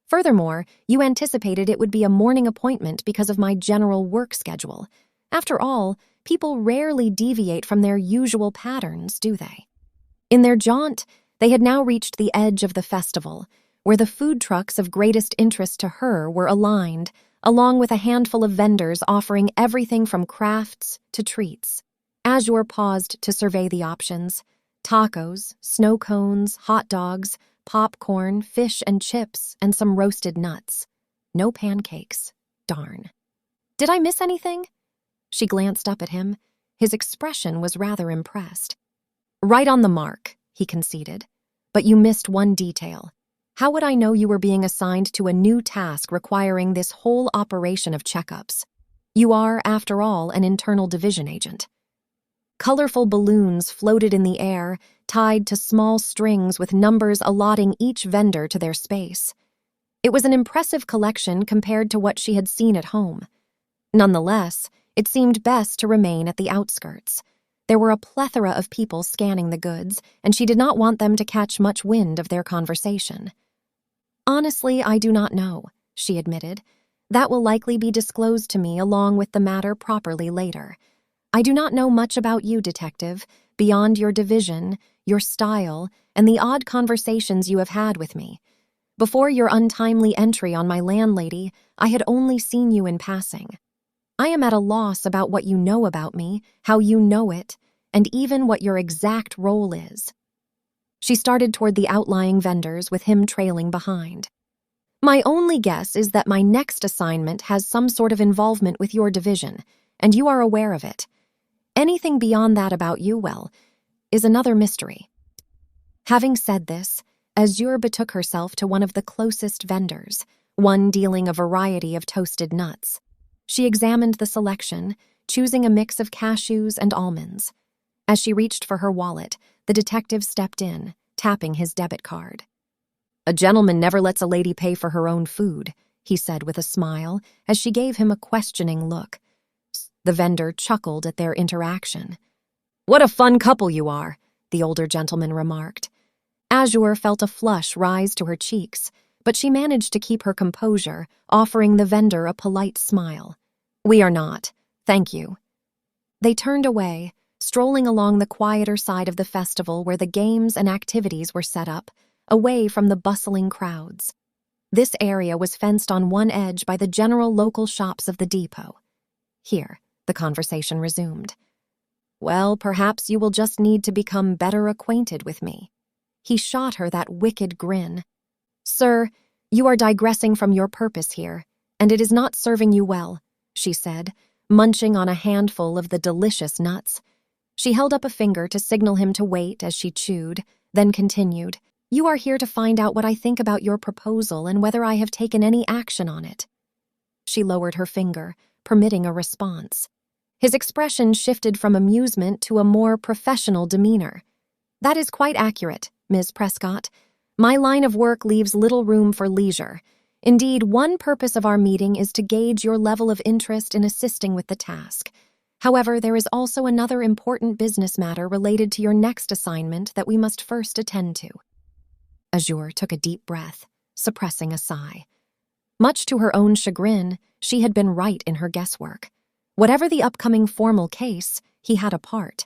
S1: Furthermore, you anticipated it would be a morning appointment because of my general work schedule. After all, people rarely deviate from their usual patterns, do they? In their jaunt, they had now reached the edge of the festival, where the food trucks of greatest interest to her were aligned, along with a handful of vendors offering everything from crafts to treats. Azure paused to survey the options: tacos, snow cones, hot dogs, popcorn, fish and chips, and some roasted nuts. No pancakes. Darn. Did I miss anything? She glanced up at him. His expression was rather impressed. Right on the mark, he conceded. But you missed one detail. How would I know you were being assigned to a new task requiring this whole operation of checkups? You are, after all, an internal division agent. Colorful balloons floated in the air, tied to small strings with numbers allotting each vendor to their space. It was an impressive collection compared to what she had seen at home. Nonetheless, it seemed best to remain at the outskirts. There were a plethora of people scanning the goods, and she did not want them to catch much wind of their conversation. Honestly, I do not know, she admitted. That will likely be disclosed to me along with the matter properly later. I do not know much about you, detective, beyond your division, your style, and the odd conversations you have had with me. Before your untimely entry on my landlady, I had only seen you in passing. I am at a loss about what you know about me, how you know it, and even what your exact role is. She started toward the outlying vendors, with him trailing behind. My only guess is that my next assignment has some sort of involvement with your division, and you are aware of it. Anything beyond that about you, well, is another mystery. Having said this, Azure betook herself to one of the closest vendors, one dealing a variety of toasted nuts. She examined the selection, choosing a mix of cashews and almonds. As she reached for her wallet, the detective stepped in, tapping his debit card. "A gentleman never lets a lady pay for her own food," he said with a smile, as she gave him a questioning look. The vendor chuckled at their interaction. "What a fun couple you are," the older gentleman remarked. Azure felt a flush rise to her cheeks, but she managed to keep her composure, offering the vendor a polite smile. "We are not. Thank you." They turned away, strolling along the quieter side of the festival where the games and activities were set up, away from the bustling crowds. This area was fenced on one edge by the general local shops of the depot. Here, the conversation resumed. "Well, perhaps you will just need to become better acquainted with me." He shot her that wicked grin. "Sir, you are digressing from your purpose here, and it is not serving you well," she said, munching on a handful of the delicious nuts. She held up a finger to signal him to wait as she chewed, then continued, "You are here to find out what I think about your proposal and whether I have taken any action on it." She lowered her finger, permitting a response. His expression shifted from amusement to a more professional demeanor. "That is quite accurate, Ms. Prescott. My line of work leaves little room for leisure. Indeed, one purpose of our meeting is to gauge your level of interest in assisting with the task. However, there is also another important business matter related to your next assignment that we must first attend to." Azure took a deep breath, suppressing a sigh. Much to her own chagrin, she had been right in her guesswork. Whatever the upcoming formal case, he had a part.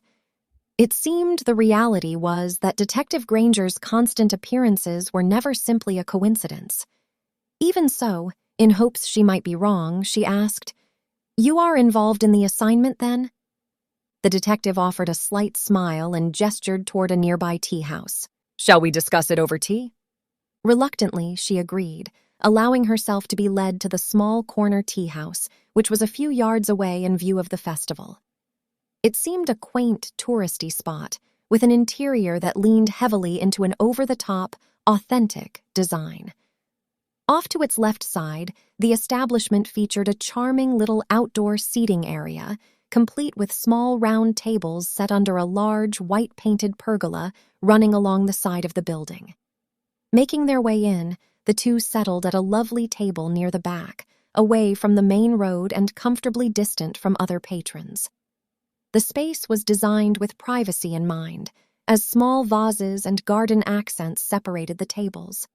S1: It seemed the reality was that Detective Granger's constant appearances were never simply a coincidence. Even so, in hopes she might be wrong, she asked, "You are involved in the assignment, then?" The detective offered a slight smile and gestured toward a nearby tea house. "Shall we discuss it over tea?" Reluctantly, she agreed, allowing herself to be led to the small corner tea house, which was a few yards away in view of the festival. It seemed a quaint, touristy spot, with an interior that leaned heavily into an over-the-top, authentic design. Off to its left side, the establishment featured a charming little outdoor seating area, complete with small round tables set under a large, white-painted pergola running along the side of the building. Making their way in, the two settled at a lovely table near the back, away from the main road and comfortably distant from other patrons. The space was designed with privacy in mind, as small vases and garden accents separated the tables.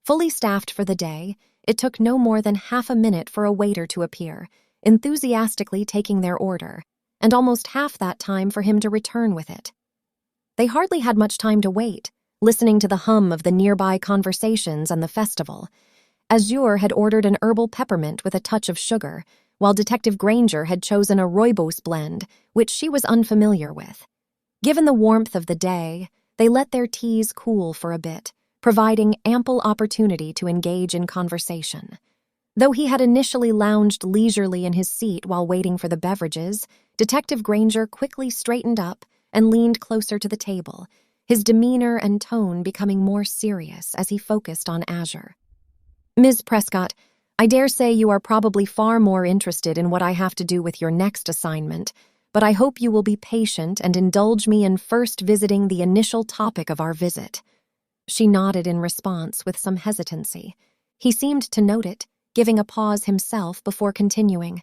S1: Fully staffed for the day, it took no more than half a minute for a waiter to appear, enthusiastically taking their order, and almost half that time for him to return with it. They hardly had much time to wait, listening to the hum of the nearby conversations and the festival. Azure had ordered an herbal peppermint with a touch of sugar, while Detective Granger had chosen a rooibos blend, which she was unfamiliar with. Given the warmth of the day, they let their teas cool for a bit, providing ample opportunity to engage in conversation. Though he had initially lounged leisurely in his seat while waiting for the beverages, Detective Granger quickly straightened up and leaned closer to the table, his demeanor and tone becoming more serious as he focused on Azure. "Ms. Prescott, I dare say you are probably far more interested in what I have to do with your next assignment, but I hope you will be patient and indulge me in first visiting the initial topic of our visit." She nodded in response with some hesitancy. He seemed to note it, giving a pause himself before continuing.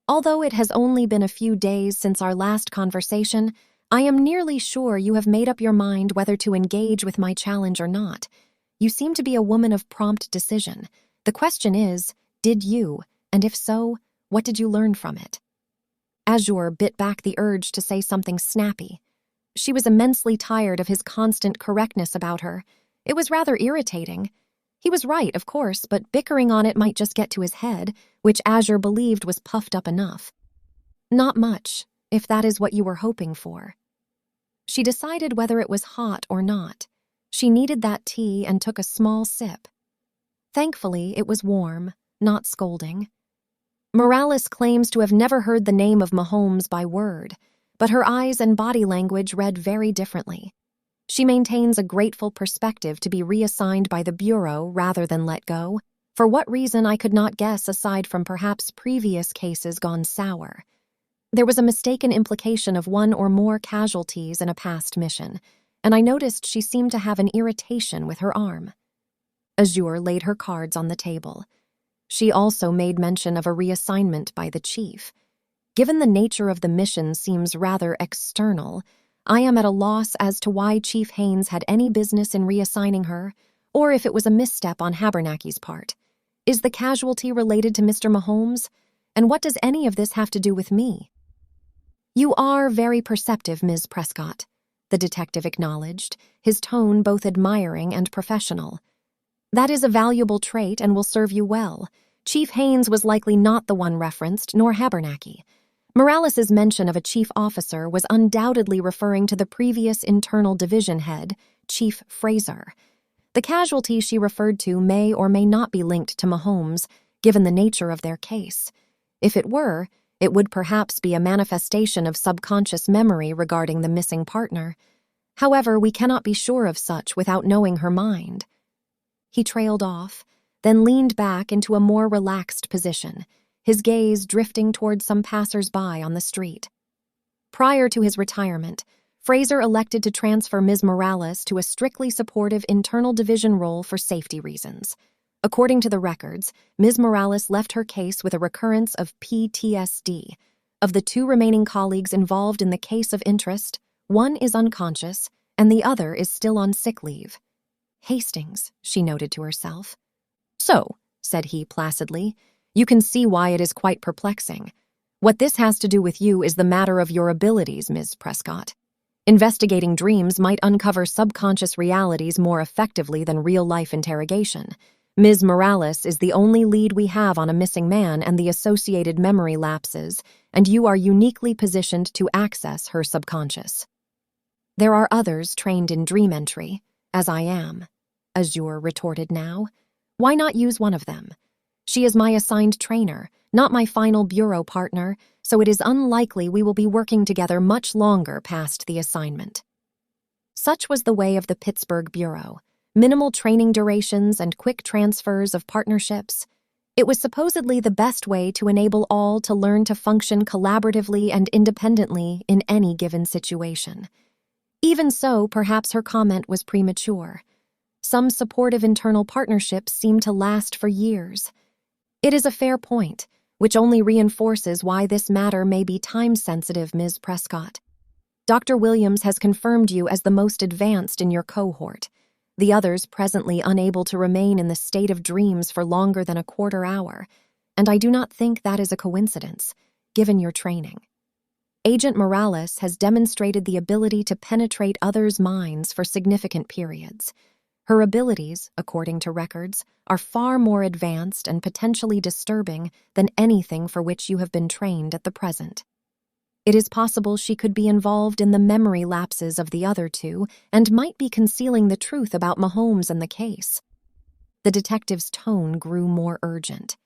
S1: "Although it has only been a few days since our last conversation, I am nearly sure you have made up your mind whether to engage with my challenge or not. You seem to be a woman of prompt decision. The question is, did you, and if so, what did you learn from it?" Azure bit back the urge to say something snappy. She was immensely tired of his constant correctness about her. It was rather irritating. He was right, of course, but bickering on it might just get to his head, which Azure believed was puffed up enough. "Not much, if that is what you were hoping for." She decided whether it was hot or not. She needed that tea and took a small sip. Thankfully, it was warm, not scolding. Morales claims to have never heard the name of Mahomes by word, but her eyes and body language read very differently. She maintains a grateful perspective to be reassigned by the Bureau rather than let go. For what reason I could not guess aside from perhaps previous cases gone sour. There was a mistaken implication of one or more casualties in a past mission, and I noticed she seemed to have an irritation with her arm. Azure laid her cards on the table. She also made mention of a reassignment by the chief. Given the nature of the mission seems rather external, I am at a loss as to why Chief Haynes had any business in reassigning her, or if it was a misstep on Habernacky's part. Is the casualty related to Mr. Mahomes? And what does any of this have to do with me? "You are very perceptive, Ms. Prescott," the detective acknowledged, his tone both admiring and professional. "That is a valuable trait and will serve you well. Chief Haynes was likely not the one referenced, nor Habernacky. Morales's mention of a chief officer was undoubtedly referring to the previous internal division head, Chief Fraser. The casualty she referred to may or may not be linked to Mahomes, given the nature of their case. If it were, it would perhaps be a manifestation of subconscious memory regarding the missing partner. However, we cannot be sure of such without knowing her mind." He trailed off, then leaned back into a more relaxed position, his gaze drifting towards some passers-by on the street. Prior to his retirement, Fraser elected to transfer Ms. Morales to a strictly supportive internal division role for safety reasons. According to the records, Ms. Morales left her case with a recurrence of PTSD. Of the two remaining colleagues involved in the case of interest, one is unconscious and the other is still on sick leave. "Hastings," she noted to herself. "So," said he placidly, "you can see why it is quite perplexing. What this has to do with you is the matter of your abilities, Ms. Prescott. Investigating dreams might uncover subconscious realities more effectively than real-life interrogation. Ms. Morales is the only lead we have on a missing man and the associated memory lapses, and you are uniquely positioned to access her subconscious. There are others trained in dream entry, as I am," Azure retorted now. "Why not use one of them? She is my assigned trainer, not my final bureau partner, so it is unlikely we will be working together much longer past the assignment." Such was the way of the Pittsburgh Bureau. Minimal training durations and quick transfers of partnerships. It was supposedly the best way to enable all to learn to function collaboratively and independently in any given situation. Even so, perhaps her comment was premature. Some supportive internal partnerships seem to last for years. It is a fair point, which only reinforces why this matter may be time-sensitive, Ms. Prescott. Dr. Williams has confirmed you as the most advanced in your cohort, the others presently unable to remain in the state of dreams for longer than a quarter hour, and I do not think that is a coincidence, given your training. Agent Morales has demonstrated the ability to penetrate others' minds for significant periods. Her abilities, according to records, are far more advanced and potentially disturbing than anything for which you have been trained at the present. It is possible she could be involved in the memory lapses of the other two and might be concealing the truth about Mahomes and the case. The detective's tone grew more urgent.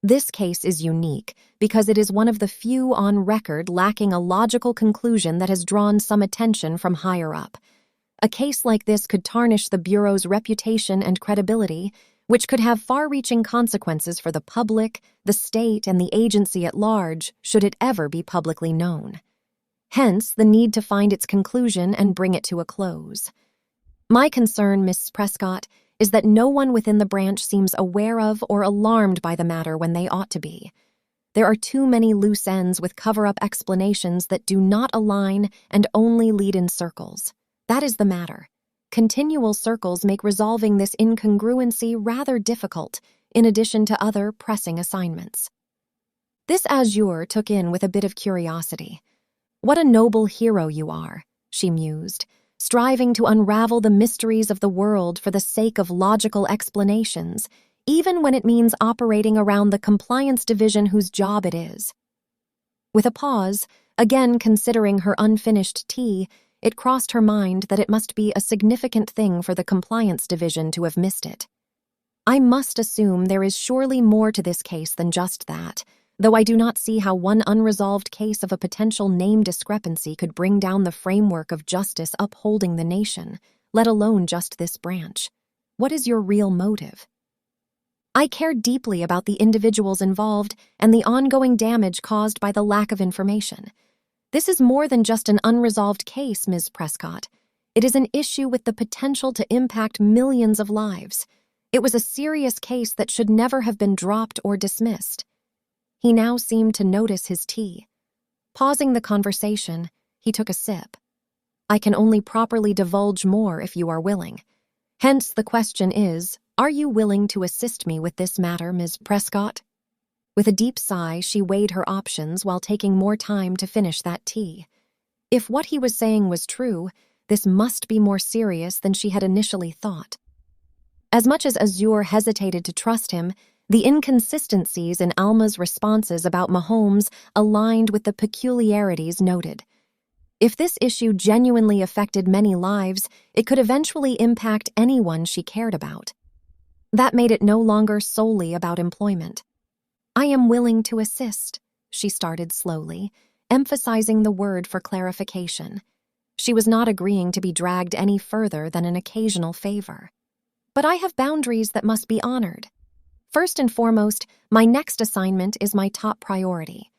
S1: This case is unique because it is one of the few on record lacking a logical conclusion that has drawn some attention from higher up. A case like this could tarnish the Bureau's reputation and credibility, which could have far-reaching consequences for the public, the state, and the agency at large should it ever be publicly known. Hence, the need to find its conclusion and bring it to a close. My concern, Miss Prescott, is that no one within the branch seems aware of or alarmed by the matter when they ought to be. There are too many loose ends with cover-up explanations that do not align and only lead in circles. That is the matter. Continual circles make resolving this incongruency rather difficult, in addition to other pressing assignments. This Azure took in with a bit of curiosity. What a noble hero you are, she mused, striving to unravel the mysteries of the world for the sake of logical explanations, even when it means operating around the compliance division whose job it is. With a pause, again considering her unfinished tea, it crossed her mind that it must be a significant thing for the compliance division to have missed it. I must assume there is surely more to this case than just that, though I do not see how one unresolved case of a potential name discrepancy could bring down the framework of justice upholding the nation, let alone just this branch. What is your real motive? I care deeply about the individuals involved and the ongoing damage caused by the lack of information. This is more than just an unresolved case, Ms. Prescott. It is an issue with the potential to impact millions of lives. It was a serious case that should never have been dropped or dismissed. He now seemed to notice his tea. Pausing the conversation, he took a sip. I can only properly divulge more if you are willing. Hence, the question is, are you willing to assist me with this matter, Ms. Prescott? With a deep sigh, she weighed her options while taking more time to finish that tea. If what he was saying was true, this must be more serious than she had initially thought. As much as Azure hesitated to trust him, the inconsistencies in Alma's responses about Mahomes aligned with the peculiarities noted. If this issue genuinely affected many lives, it could eventually impact anyone she cared about. That made it no longer solely about employment. I am willing to assist, she started slowly, emphasizing the word for clarification. She was not agreeing to be dragged any further than an occasional favor. But I have boundaries that must be honored. First and foremost, my next assignment is my top priority.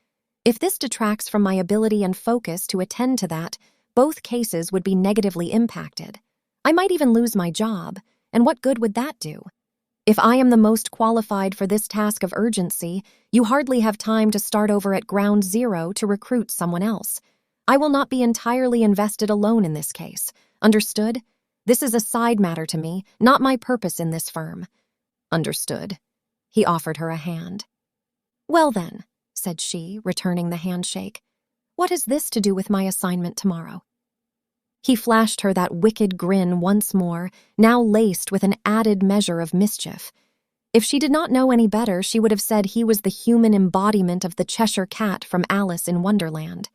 S1: If this detracts from my ability and focus to attend to that, both cases would be negatively impacted. I might even lose my job, and what good would that do? If I am the most qualified for this task of urgency, you hardly have time to start over at ground zero to recruit someone else. I will not be entirely invested alone in this case. Understood? This is a side matter to me, not my purpose in this firm. Understood. He offered her a hand. Well then, said she, returning the handshake. What has this to do with my assignment tomorrow? He flashed her that wicked grin once more, now laced with an added measure of mischief. If she did not know any better, she would have said he was the human embodiment of the Cheshire Cat from Alice in Wonderland.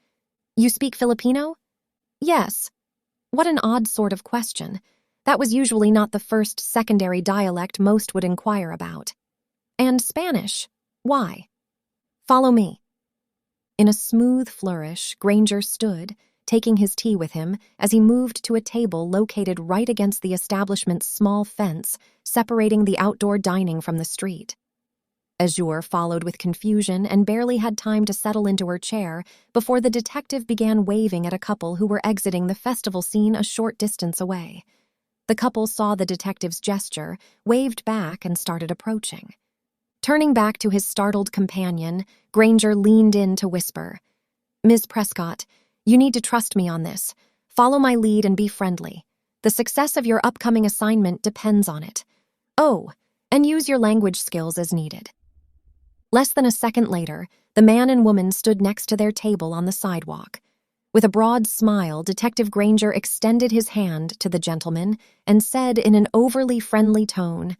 S1: You speak Filipino? Yes. What an odd sort of question. That was usually not the first secondary dialect most would inquire about. And Spanish. Why? Follow me. In a smooth flourish, Granger stood, taking his tea with him as he moved to a table located right against the establishment's small fence, separating the outdoor dining from the street. Azure followed with confusion and barely had time to settle into her chair before the detective began waving at a couple who were exiting the festival scene a short distance away. The couple saw the detective's gesture, waved back, and started approaching. Turning back to his startled companion, Granger leaned in to whisper, "Ms. Prescott, you need to trust me on this. Follow my lead and be friendly. The success of your upcoming assignment depends on it. Oh, and use your language skills as needed." Less than a second later, the man and woman stood next to their table on the sidewalk. With a broad smile, Detective Granger extended his hand to the gentleman and said in an overly friendly tone,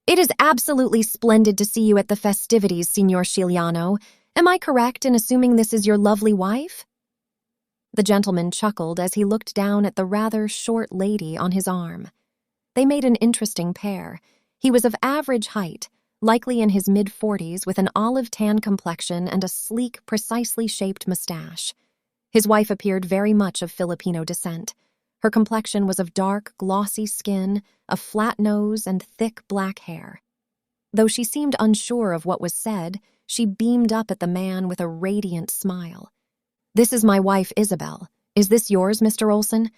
S1: "It is absolutely splendid to see you at the festivities, Signor Sciliano. Am I correct in assuming this is your lovely wife?" The gentleman chuckled as he looked down at the rather short lady on his arm. They made an interesting pair. He was of average height, likely in his mid-40s, with an olive-tan complexion and a sleek, precisely shaped mustache. His wife appeared very much of Filipino descent. Her complexion was of dark, glossy skin, a flat nose, and thick black hair. Though she seemed unsure of what was said, she beamed up at the man with a radiant smile. "This is my wife, Isabel. Is this yours, Mr. Olson?"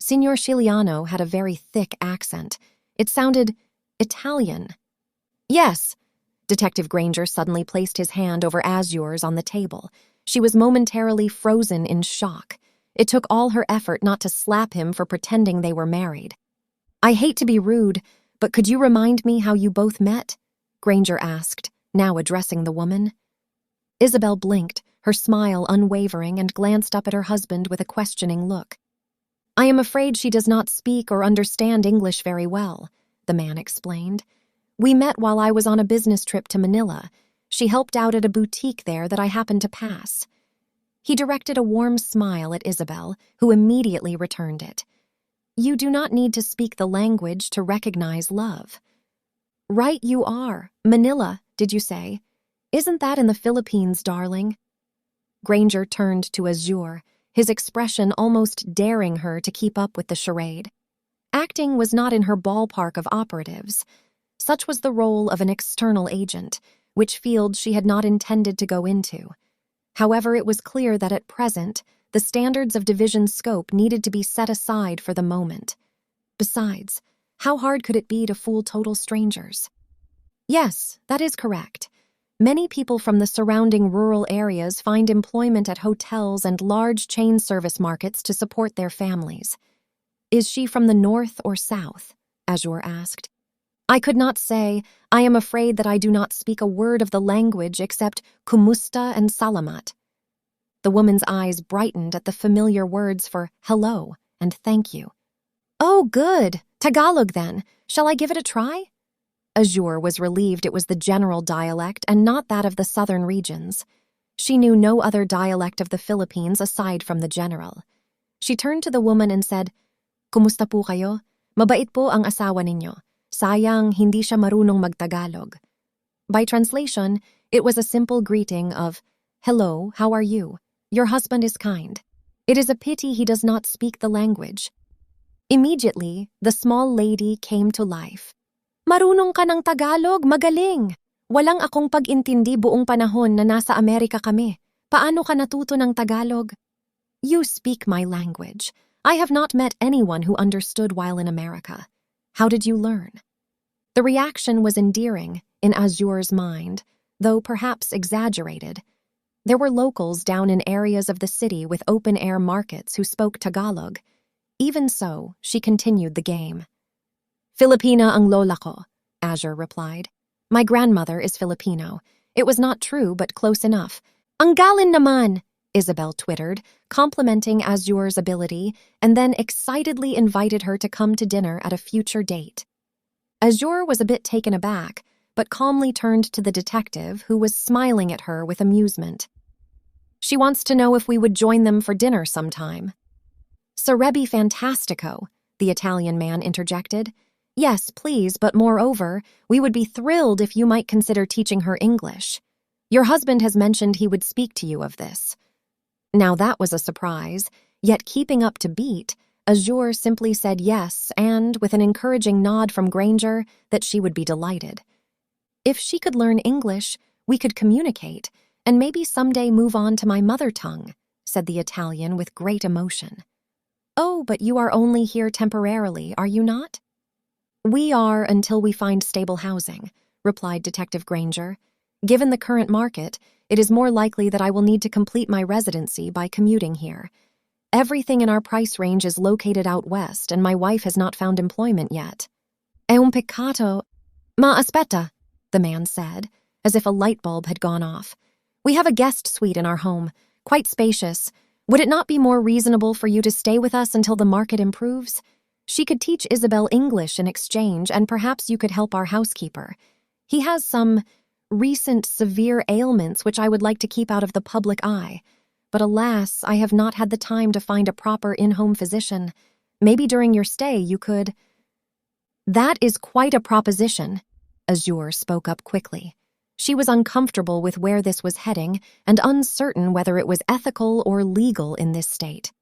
S1: Signor Sciliano had a very thick accent. It sounded Italian. "Yes." Detective Granger suddenly placed his hand over Azure's on the table. She was momentarily frozen in shock. It took all her effort not to slap him for pretending they were married. "I hate to be rude, but could you remind me how you both met?" Granger asked, now addressing the woman. Isabel blinked, her smile unwavering, and glanced up at her husband with a questioning look. "I am afraid she does not speak or understand English very well," the man explained. "We met while I was on a business trip to Manila. She helped out at a boutique there that I happened to pass." He directed a warm smile at Isabel, who immediately returned it. "You do not need to speak the language to recognize love." "Right you are. Manila, did you say? Isn't that in the Philippines, darling?" Granger turned to Azure, his expression almost daring her to keep up with the charade. Acting was not in her ballpark of operatives. Such was the role of an external agent, which field she had not intended to go into. However, it was clear that at present, the standards of division scope needed to be set aside for the moment. Besides, how hard could it be to fool total strangers? "Yes, that is correct. Many people from the surrounding rural areas find employment at hotels and large chain service markets to support their families." "Is she from the north or south?" Azure asked. "I could not say. I am afraid that I do not speak a word of the language except kumusta and salamat." The woman's eyes brightened at the familiar words for hello and thank you. "Oh, good. Tagalog, then. Shall I give it a try?" Azure was relieved it was the general dialect and not that of the southern regions. She knew no other dialect of the Philippines aside from the general. She turned to the woman and said, "Kumusta po kayo? Mabait po ang asawa ninyo. Sayang, hindi siya marunong magtagalog." By translation, it was a simple greeting of, "Hello, how are you? Your husband is kind. It is a pity he does not speak the language." Immediately, the small lady came to life. "Marunong ka ng Tagalog, magaling! Walang akong pag-intindi buong panahon na nasa Amerika kami. Paano ka natuto ng Tagalog?" "You speak my language. I have not met anyone who understood while in America. How did you learn?" The reaction was endearing, in Azure's mind, though perhaps exaggerated. There were locals down in areas of the city with open-air markets who spoke Tagalog. Even so, she continued the game. "Filipina ang lola ko," Azure replied. "My grandmother is Filipino." It was not true, but close enough. "Ang galing naman," Isabel twittered, complimenting Azure's ability, and then excitedly invited her to come to dinner at a future date. Azure was a bit taken aback, but calmly turned to the detective, who was smiling at her with amusement. "She wants to know if we would join them for dinner sometime." "Sarebbe fantastico," the Italian man interjected. "Yes, please, but moreover, we would be thrilled if you might consider teaching her English. Your husband has mentioned he would speak to you of this." Now that was a surprise, yet keeping up to beat, Azure simply said yes and, with an encouraging nod from Granger, that she would be delighted. "If she could learn English, we could communicate, and maybe someday move on to my mother tongue," said the Italian with great emotion. "Oh, but you are only here temporarily, are you not?" "We are until we find stable housing. replied Detective Granger. "Given the current market, it is more likely that I will need to complete my residency by commuting here. Everything in our price range is located out west, and my wife has not found employment yet." "È un peccato." "Ma aspetta," the man said, as if a light bulb had gone off. "We have a guest suite in our home, quite spacious. Would it not be more reasonable for you to stay with us until the market improves? She could teach Isabel English in exchange, and perhaps you could help our housekeeper. He has some recent severe ailments which I would like to keep out of the public eye. But alas, I have not had the time to find a proper in-home physician. Maybe during your stay you could—" "That is quite a proposition," Azure spoke up quickly. She was uncomfortable with where this was heading and uncertain whether it was ethical or legal in this state.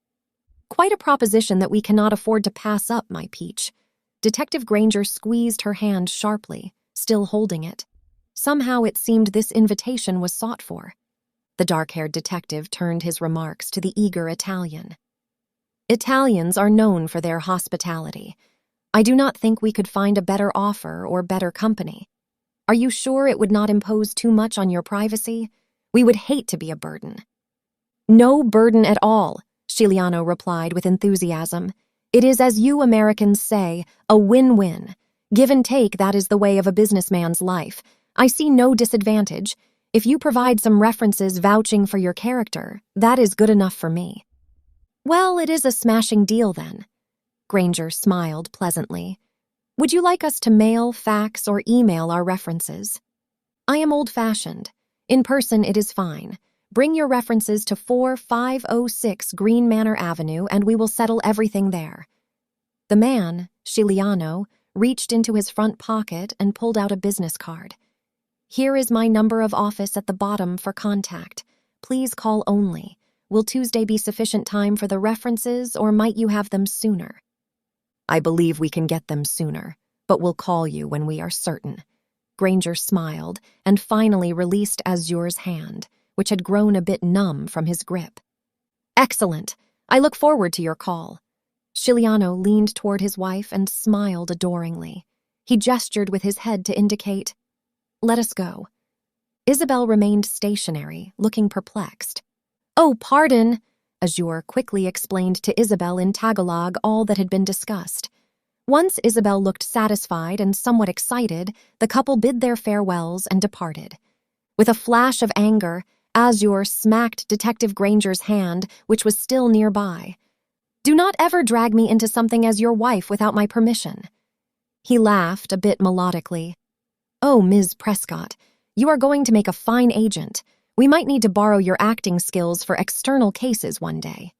S1: "Quite a proposition that we cannot afford to pass up, my peach." Detective Granger squeezed her hand sharply, still holding it. Somehow it seemed this invitation was sought for. The dark-haired detective turned his remarks to the eager Italian. "Italians are known for their hospitality. I do not think we could find a better offer or better company. Are you sure it would not impose too much on your privacy? We would hate to be a burden." "No burden at all," Sciliano replied with enthusiasm. "It is, as you Americans say, a win-win. Give and take, that is the way of a businessman's life. I see no disadvantage. If you provide some references vouching for your character, that is good enough for me." "Well, it is a smashing deal then." Granger smiled pleasantly. "Would you like us to mail, fax, or email our references?" "I am old-fashioned. In person it is fine. Bring your references to 4506 Green Manor Avenue and we will settle everything there." The man, Sciliano, reached into his front pocket and pulled out a business card. "Here is my number of office at the bottom for contact. Please call only. Will Tuesday be sufficient time for the references, or might you have them sooner?" "I believe we can get them sooner, but we'll call you when we are certain." Granger smiled and finally released Azure's hand, which had grown a bit numb from his grip. "Excellent. I look forward to your call." Sciliano leaned toward his wife and smiled adoringly. He gestured with his head to indicate, "Let us go." Isabel remained stationary, looking perplexed. "Oh, pardon," Azure quickly explained to Isabel in Tagalog all that had been discussed. Once Isabel looked satisfied and somewhat excited, the couple bid their farewells and departed. With a flash of anger, Azure smacked Detective Granger's hand, which was still nearby. "Do not ever drag me into something as your wife without my permission." He laughed a bit melodically. "Oh, Ms. Prescott, you are going to make a fine agent. We might need to borrow your acting skills for external cases one day."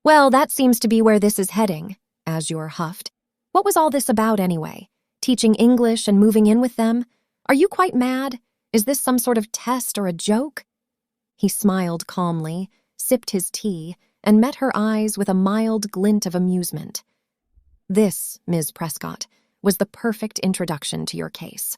S1: "Well, that seems to be where this is heading," Azure huffed. "What was all this about anyway? Teaching English and moving in with them? Are you quite mad? Is this some sort of test or a joke?" He smiled calmly, sipped his tea, and met her eyes with a mild glint of amusement. "This, Ms. Prescott, was the perfect introduction to your case."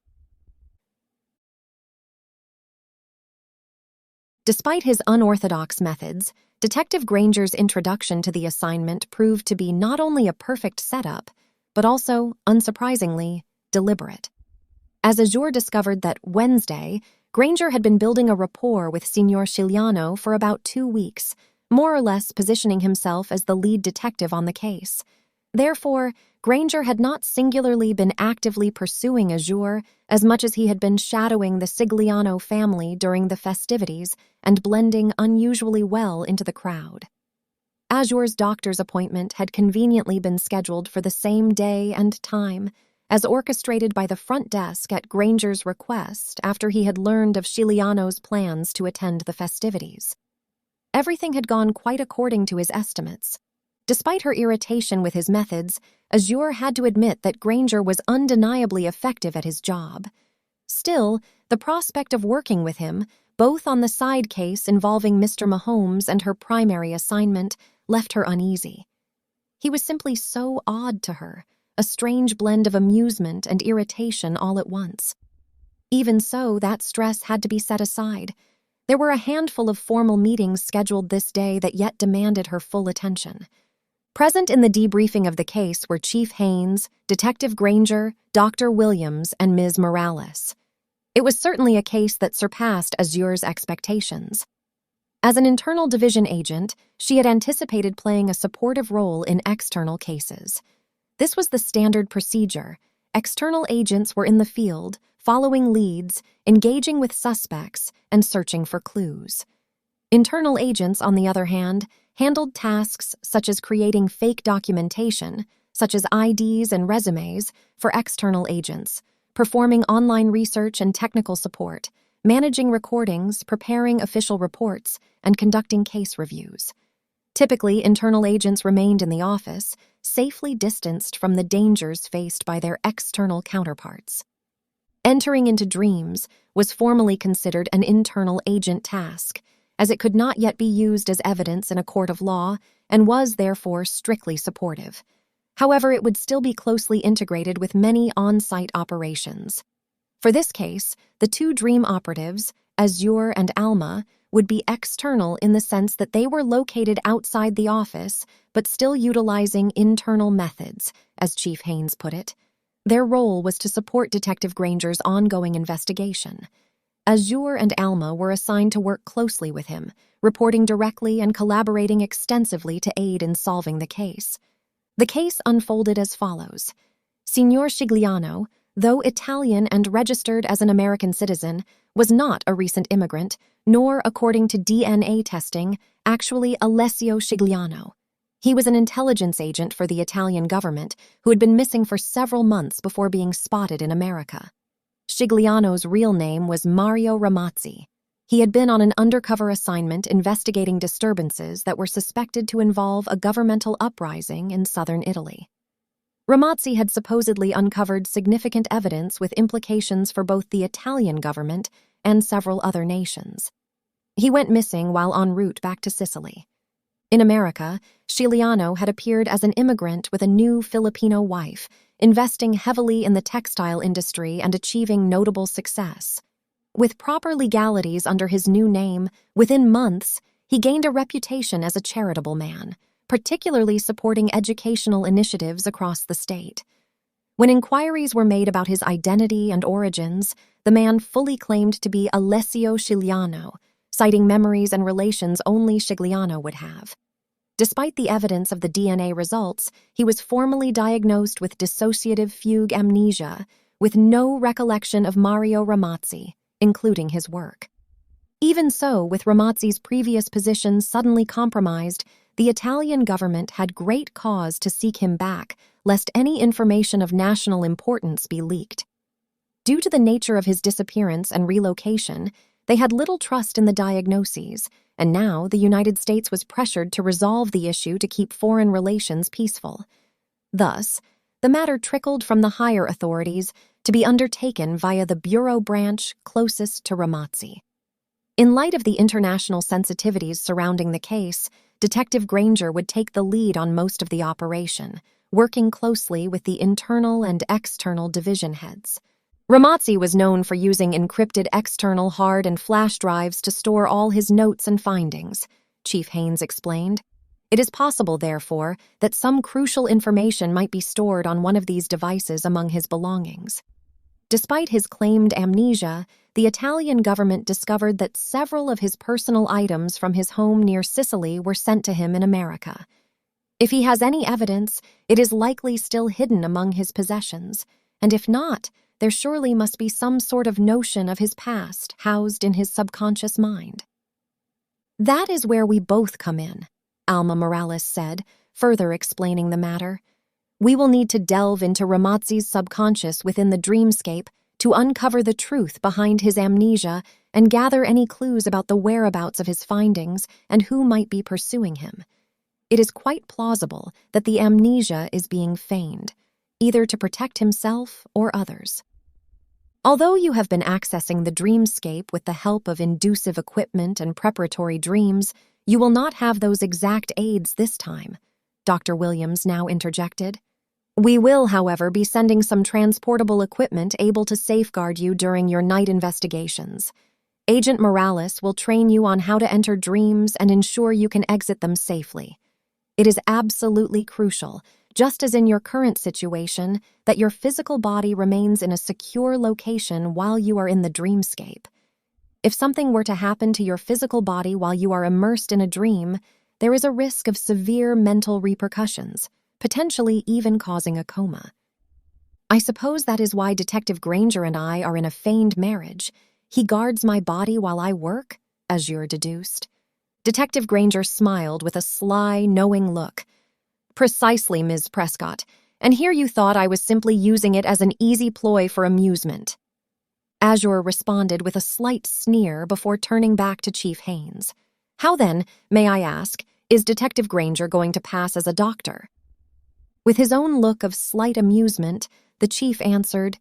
S1: Despite his unorthodox methods, Detective Granger's introduction to the assignment proved to be not only a perfect setup, but also, unsurprisingly, deliberate. As Azure discovered that Wednesday, Granger had been building a rapport with Signor Sciliano for about 2 weeks, more or less positioning himself as the lead detective on the case. Therefore, Granger had not singularly been actively pursuing Azure as much as he had been shadowing the Sigliano family during the festivities and blending unusually well into the crowd. Azure's doctor's appointment had conveniently been scheduled for the same day and time, as orchestrated by the front desk at Granger's request after he had learned of Sciliano's plans to attend the festivities. Everything had gone quite according to his estimates. Despite her irritation with his methods, Azure had to admit that Granger was undeniably effective at his job. Still, the prospect of working with him, both on the side case involving Mr. Mahomes and her primary assignment, left her uneasy. He was simply so odd to her, a strange blend of amusement and irritation all at once. Even so, that stress had to be set aside. There were a handful of formal meetings scheduled this day that yet demanded her full attention. Present in the debriefing of the case were Chief Haynes, Detective Granger, Dr. Williams, and Ms. Morales. It was certainly a case that surpassed Azure's expectations. As an internal division agent, she had anticipated playing a supportive role in external cases. This was the standard procedure. External agents were in the field, following leads, engaging with suspects, and searching for clues. Internal agents, on the other hand, handled tasks such as creating fake documentation, such as IDs and resumes, for external agents, performing online research and technical support, managing recordings, preparing official reports, and conducting case reviews. Typically, internal agents remained in the office, safely distanced from the dangers faced by their external counterparts. Entering into dreams was formally considered an internal agent task, as it could not yet be used as evidence in a court of law and was therefore strictly supportive. However, it would still be closely integrated with many on-site operations. For this case, the two dream operatives, Azure and Alma, would be external in the sense that they were located outside the office but still utilizing internal methods, as Chief Haynes put it. Their role was to support Detective Granger's ongoing investigation. Azure and Alma were assigned to work closely with him, reporting directly and collaborating extensively to aid in solving the case. The case unfolded as follows. Signor Scigliano, though Italian and registered as an American citizen, was not a recent immigrant, nor, according to DNA testing, actually Alessio Scigliano. He was an intelligence agent for the Italian government who had been missing for several months before being spotted in America. Scigliano's real name was Mario Ramazzi. He had been on an undercover assignment investigating disturbances that were suspected to involve a governmental uprising in southern Italy. Ramazzi had supposedly uncovered significant evidence with implications for both the Italian government and several other nations. He went missing while en route back to Sicily. In America, Scigliano had appeared as an immigrant with a new Filipino wife, investing heavily in the textile industry and achieving notable success. With proper legalities under his new name, within months, he gained a reputation as a charitable man, particularly supporting educational initiatives across the state. When inquiries were made about his identity and origins, the man fully claimed to be Alessio Scigliano, citing memories and relations only Scigliano would have. Despite the evidence of the DNA results, he was formally diagnosed with dissociative fugue amnesia, with no recollection of Mario Ramazzi, including his work. Even so, with Ramazzi's previous position suddenly compromised, the Italian government had great cause to seek him back, lest any information of national importance be leaked. Due to the nature of his disappearance and relocation, they had little trust in the diagnoses, and now the United States was pressured to resolve the issue to keep foreign relations peaceful. Thus, the matter trickled from the higher authorities to be undertaken via the bureau branch closest to Ramazzi. In light of the international sensitivities surrounding the case, Detective Granger would take the lead on most of the operation, working closely with the internal and external division heads. Ramazzi was known for using encrypted external hard and flash drives to store all his notes and findings, Chief Haynes explained. It is possible, therefore, that some crucial information might be stored on one of these devices among his belongings. Despite his claimed amnesia, the Italian government discovered that several of his personal items from his home near Sicily were sent to him in America. If he has any evidence, it is likely still hidden among his possessions, and if not, there surely must be some sort of notion of his past housed in his subconscious mind. That is where we both come in, Alma Morales said, further explaining the matter. We will need to delve into Ramazzi's subconscious within the dreamscape to uncover the truth behind his amnesia and gather any clues about the whereabouts of his findings and who might be pursuing him. It is quite plausible that the amnesia is being feigned, either to protect himself or others. Although you have been accessing the dreamscape with the help of inducive equipment and preparatory dreams, you will not have those exact aids this time, Dr. Williams now interjected. We will, however, be sending some transportable equipment able to safeguard you during your night investigations. Agent Morales will train you on how to enter dreams and ensure you can exit them safely. It is absolutely crucial, just as in your current situation, that your physical body remains in a secure location while you are in the dreamscape. If something were to happen to your physical body while you are immersed in a dream, there is a risk of severe mental repercussions, potentially even causing a coma. I suppose that is why Detective Granger and I are in a feigned marriage. He guards my body while I work, Azure deduced. Detective Granger smiled with a sly, knowing look. Precisely, Ms. Prescott, and here you thought I was simply using it as an easy ploy for amusement. Azure responded with a slight sneer before turning back to Chief Haynes. How then, may I ask, is Detective Granger going to pass as a doctor? With his own look of slight amusement, the chief answered,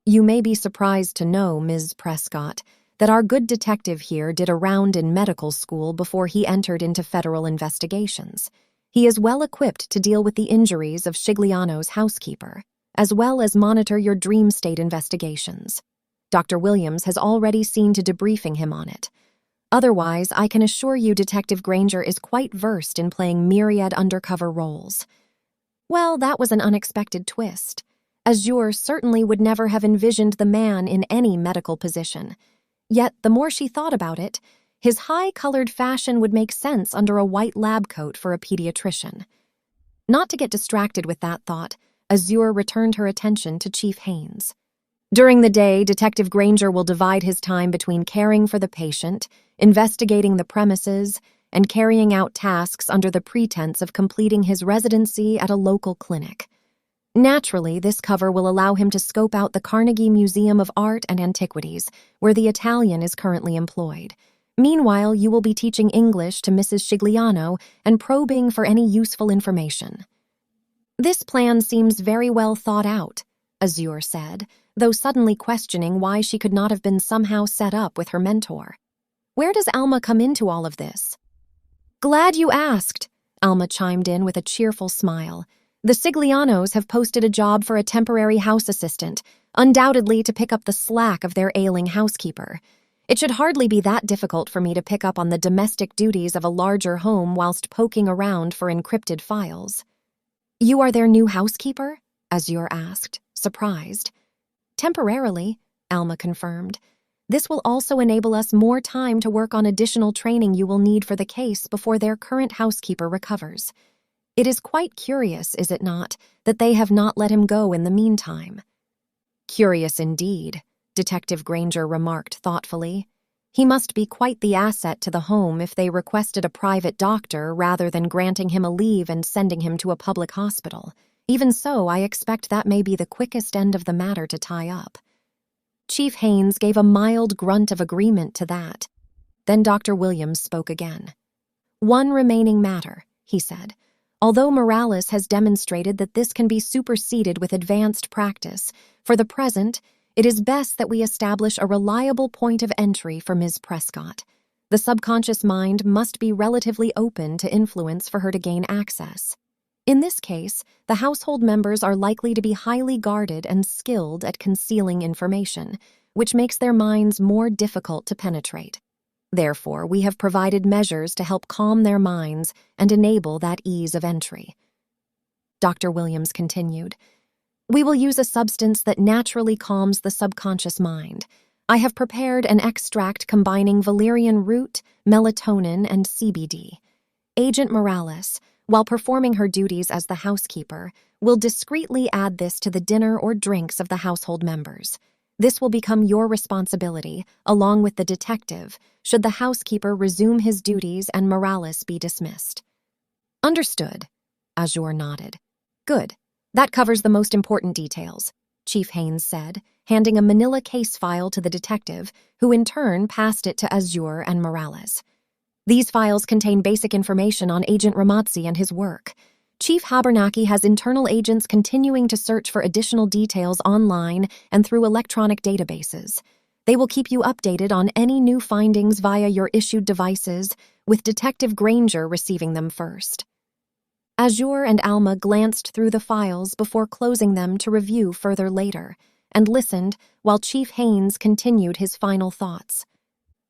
S1: You may be surprised to know, Ms. Prescott, that our good detective here did a round in medical school before he entered into federal investigations. He is well equipped to deal with the injuries of Scigliano's housekeeper, as well as monitor your dream state investigations. Dr. Williams has already seen to debriefing him on it. Otherwise, I can assure you Detective Granger is quite versed in playing myriad undercover roles. Well, that was an unexpected twist. Azure certainly would never have envisioned the man in any medical position. Yet, the more she thought about it, his high-colored fashion would make sense under a white lab coat for a pediatrician. Not to get distracted with that thought, Azure returned her attention to Chief Haynes. During the day, Detective Granger will divide his time between caring for the patient, investigating the premises, and carrying out tasks under the pretense of completing his residency at a local clinic. Naturally, this cover will allow him to scope out the Carnegie Museum of Art and Antiquities, where the Italian is currently employed. Meanwhile, you will be teaching English to Mrs. Scigliano and probing for any useful information. This plan seems very well thought out, Azure said, though suddenly questioning why she could not have been somehow set up with her mentor. Where does Alma come into all of this? Glad you asked, Alma chimed in with a cheerful smile. The Sciglianos have posted a job for a temporary house assistant, undoubtedly to pick up the slack of their ailing housekeeper. It should hardly be that difficult for me to pick up on the domestic duties of a larger home whilst poking around for encrypted files. You are their new housekeeper? Azure asked, surprised. Temporarily, Alma confirmed. This will also enable us more time to work on additional training you will need for the case before their current housekeeper recovers. It is quite curious, is it not, that they have not let him go in the meantime. Curious indeed, Detective Granger remarked thoughtfully. He must be quite the asset to the home if they requested a private doctor rather than granting him a leave and sending him to a public hospital. Even so, I expect that may be the quickest end of the matter to tie up. Chief Haynes gave a mild grunt of agreement to that. Then Dr. Williams spoke again. One remaining matter, he said. Although Morales has demonstrated that this can be superseded with advanced practice, for the present, it is best that we establish a reliable point of entry for Ms. Prescott. The subconscious mind must be relatively open to influence for her to gain access. In this case, the household members are likely to be highly guarded and skilled at concealing information, which makes their minds more difficult to penetrate. Therefore, we have provided measures to help calm their minds and enable that ease of entry. Dr. Williams continued, We will use a substance that naturally calms the subconscious mind. I have prepared an extract combining valerian root, melatonin, and CBD. Agent Morales, while performing her duties as the housekeeper, will discreetly add this to the dinner or drinks of the household members. This will become your responsibility, along with the detective, should the housekeeper resume his duties and Morales be dismissed. Understood, Azure nodded. Good. That covers the most important details, Chief Haynes said, handing a manila case file to the detective, who in turn passed it to Azure and Morales. These files contain basic information on Agent Ramazzi and his work. Chief Habernacki has internal agents continuing to search for additional details online and through electronic databases. They will keep you updated on any new findings via your issued devices, with Detective Granger receiving them first. Azure and Alma glanced through the files before closing them to review further later, and listened while Chief Haynes continued his final thoughts.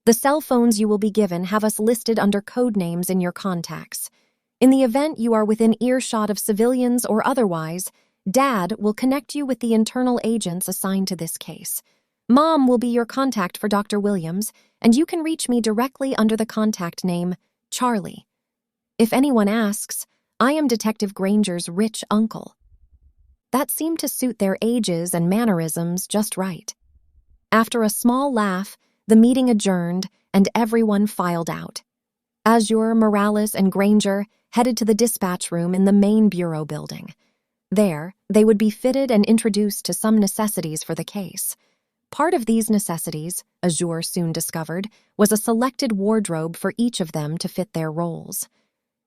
S1: The cell phones you will be given have us listed under code names in your contacts. In the event you are within earshot of civilians or otherwise, Dad will connect you with the internal agents assigned to this case. Mom will be your contact for Dr. Williams, and you can reach me directly under the contact name Charlie. If anyone asks, I am Detective Granger's rich uncle. That seemed to suit their ages and mannerisms just right. After a small laugh, the meeting adjourned and everyone filed out. Azure, Morales, and Granger headed to the dispatch room in the main bureau building. There, they would be fitted and introduced to some necessities for the case. Part of these necessities, Azure soon discovered, was a selected wardrobe for each of them to fit their roles.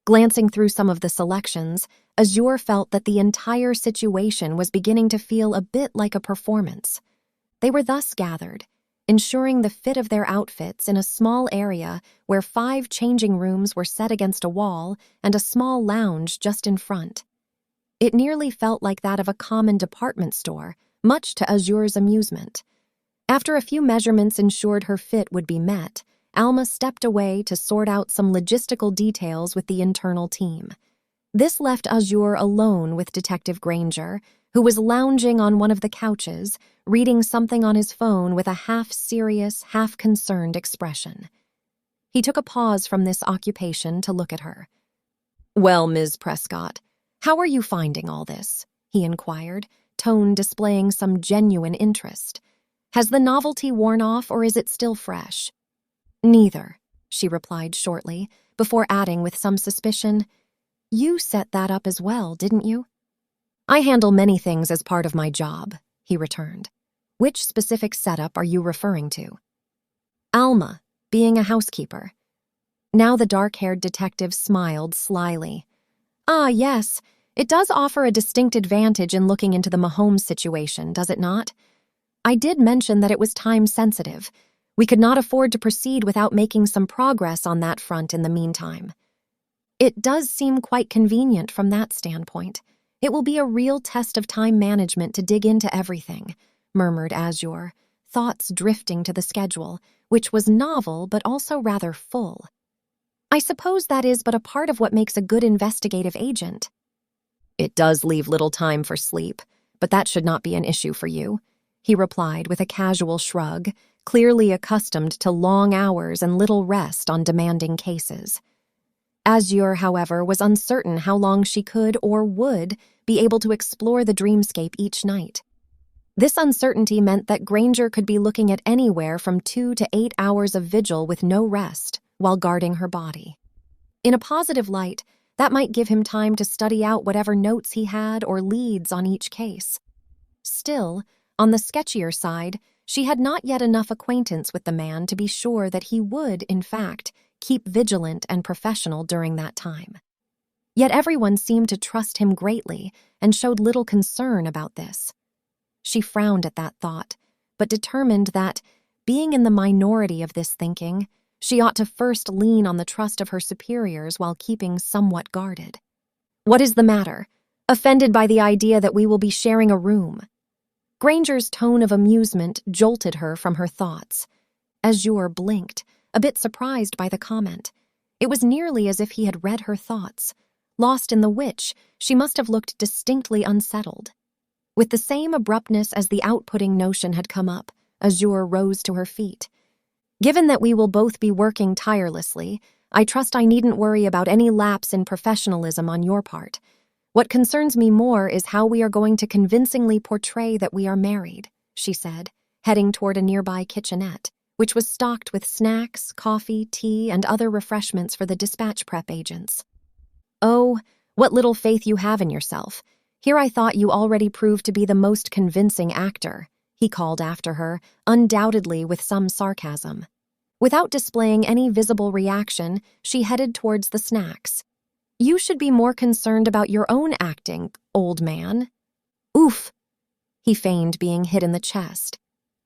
S1: Glancing through some of the selections, Azure felt that the entire situation was beginning to feel a bit like a performance. They were thus gathered, ensuring the fit of their outfits in a small area where 5 changing rooms were set against a wall and a small lounge just in front. It nearly felt like that of a common department store, much to Azure's amusement. After a few measurements ensured her fit would be met, Alma stepped away to sort out some logistical details with the internal team. This left Azure alone with Detective Granger, who was lounging on one of the couches, reading something on his phone with a half-serious, half-concerned expression. He took a pause from this occupation to look at her. "Well, Ms. Prescott, how are you finding all this?" he inquired, tone displaying some genuine interest. "Has the novelty worn off or is it still fresh?" "Neither," she replied shortly, before adding with some suspicion, "You set that up as well, didn't you?" "I handle many things as part of my job," he returned. "Which specific setup are you referring to?" "Alma, being a housekeeper." Now the dark-haired detective smiled slyly. "Ah, yes, it does offer a distinct advantage in looking into the Mahomes situation, does it not? I did mention that it was time-sensitive. We could not afford to proceed without making some progress on that front in the meantime. It does seem quite convenient from that standpoint. It will be a real test of time management to dig into everything," murmured Azure, thoughts drifting to the schedule, which was novel but also rather full. "I suppose that is but a part of what makes a good investigative agent." "It does leave little time for sleep, but that should not be an issue for you," he replied with a casual shrug, clearly accustomed to long hours and little rest on demanding cases. Azure, however, was uncertain how long she could or would be able to explore the dreamscape each night. This uncertainty meant that Granger could be looking at anywhere from 2 to 8 hours of vigil with no rest while guarding her body. In a positive light, that might give him time to study out whatever notes he had or leads on each case. Still, on the sketchier side, she had not yet enough acquaintance with the man to be sure that he would, in fact, keep vigilant and professional during that time. Yet everyone seemed to trust him greatly and showed little concern about this. She frowned at that thought, but determined that, being in the minority of this thinking, she ought to first lean on the trust of her superiors while keeping somewhat guarded. "What is the matter? Offended by the idea that we will be sharing a room?" Granger's tone of amusement jolted her from her thoughts. Azure blinked, a bit surprised by the comment. It was nearly as if he had read her thoughts. Lost in the which, she must have looked distinctly unsettled. With the same abruptness as the outputting notion had come up, Azure rose to her feet. "Given that we will both be working tirelessly, I trust I needn't worry about any lapse in professionalism on your part. What concerns me more is how we are going to convincingly portray that we are married," she said, heading toward a nearby kitchenette, which was stocked with snacks, coffee, tea, and other refreshments for the dispatch prep agents. "Oh, what little faith you have in yourself. Here I thought you already proved to be the most convincing actor," he called after her, undoubtedly with some sarcasm. Without displaying any visible reaction, she headed towards the snacks. "You should be more concerned about your own acting, old man." "Oof," he feigned being hit in the chest.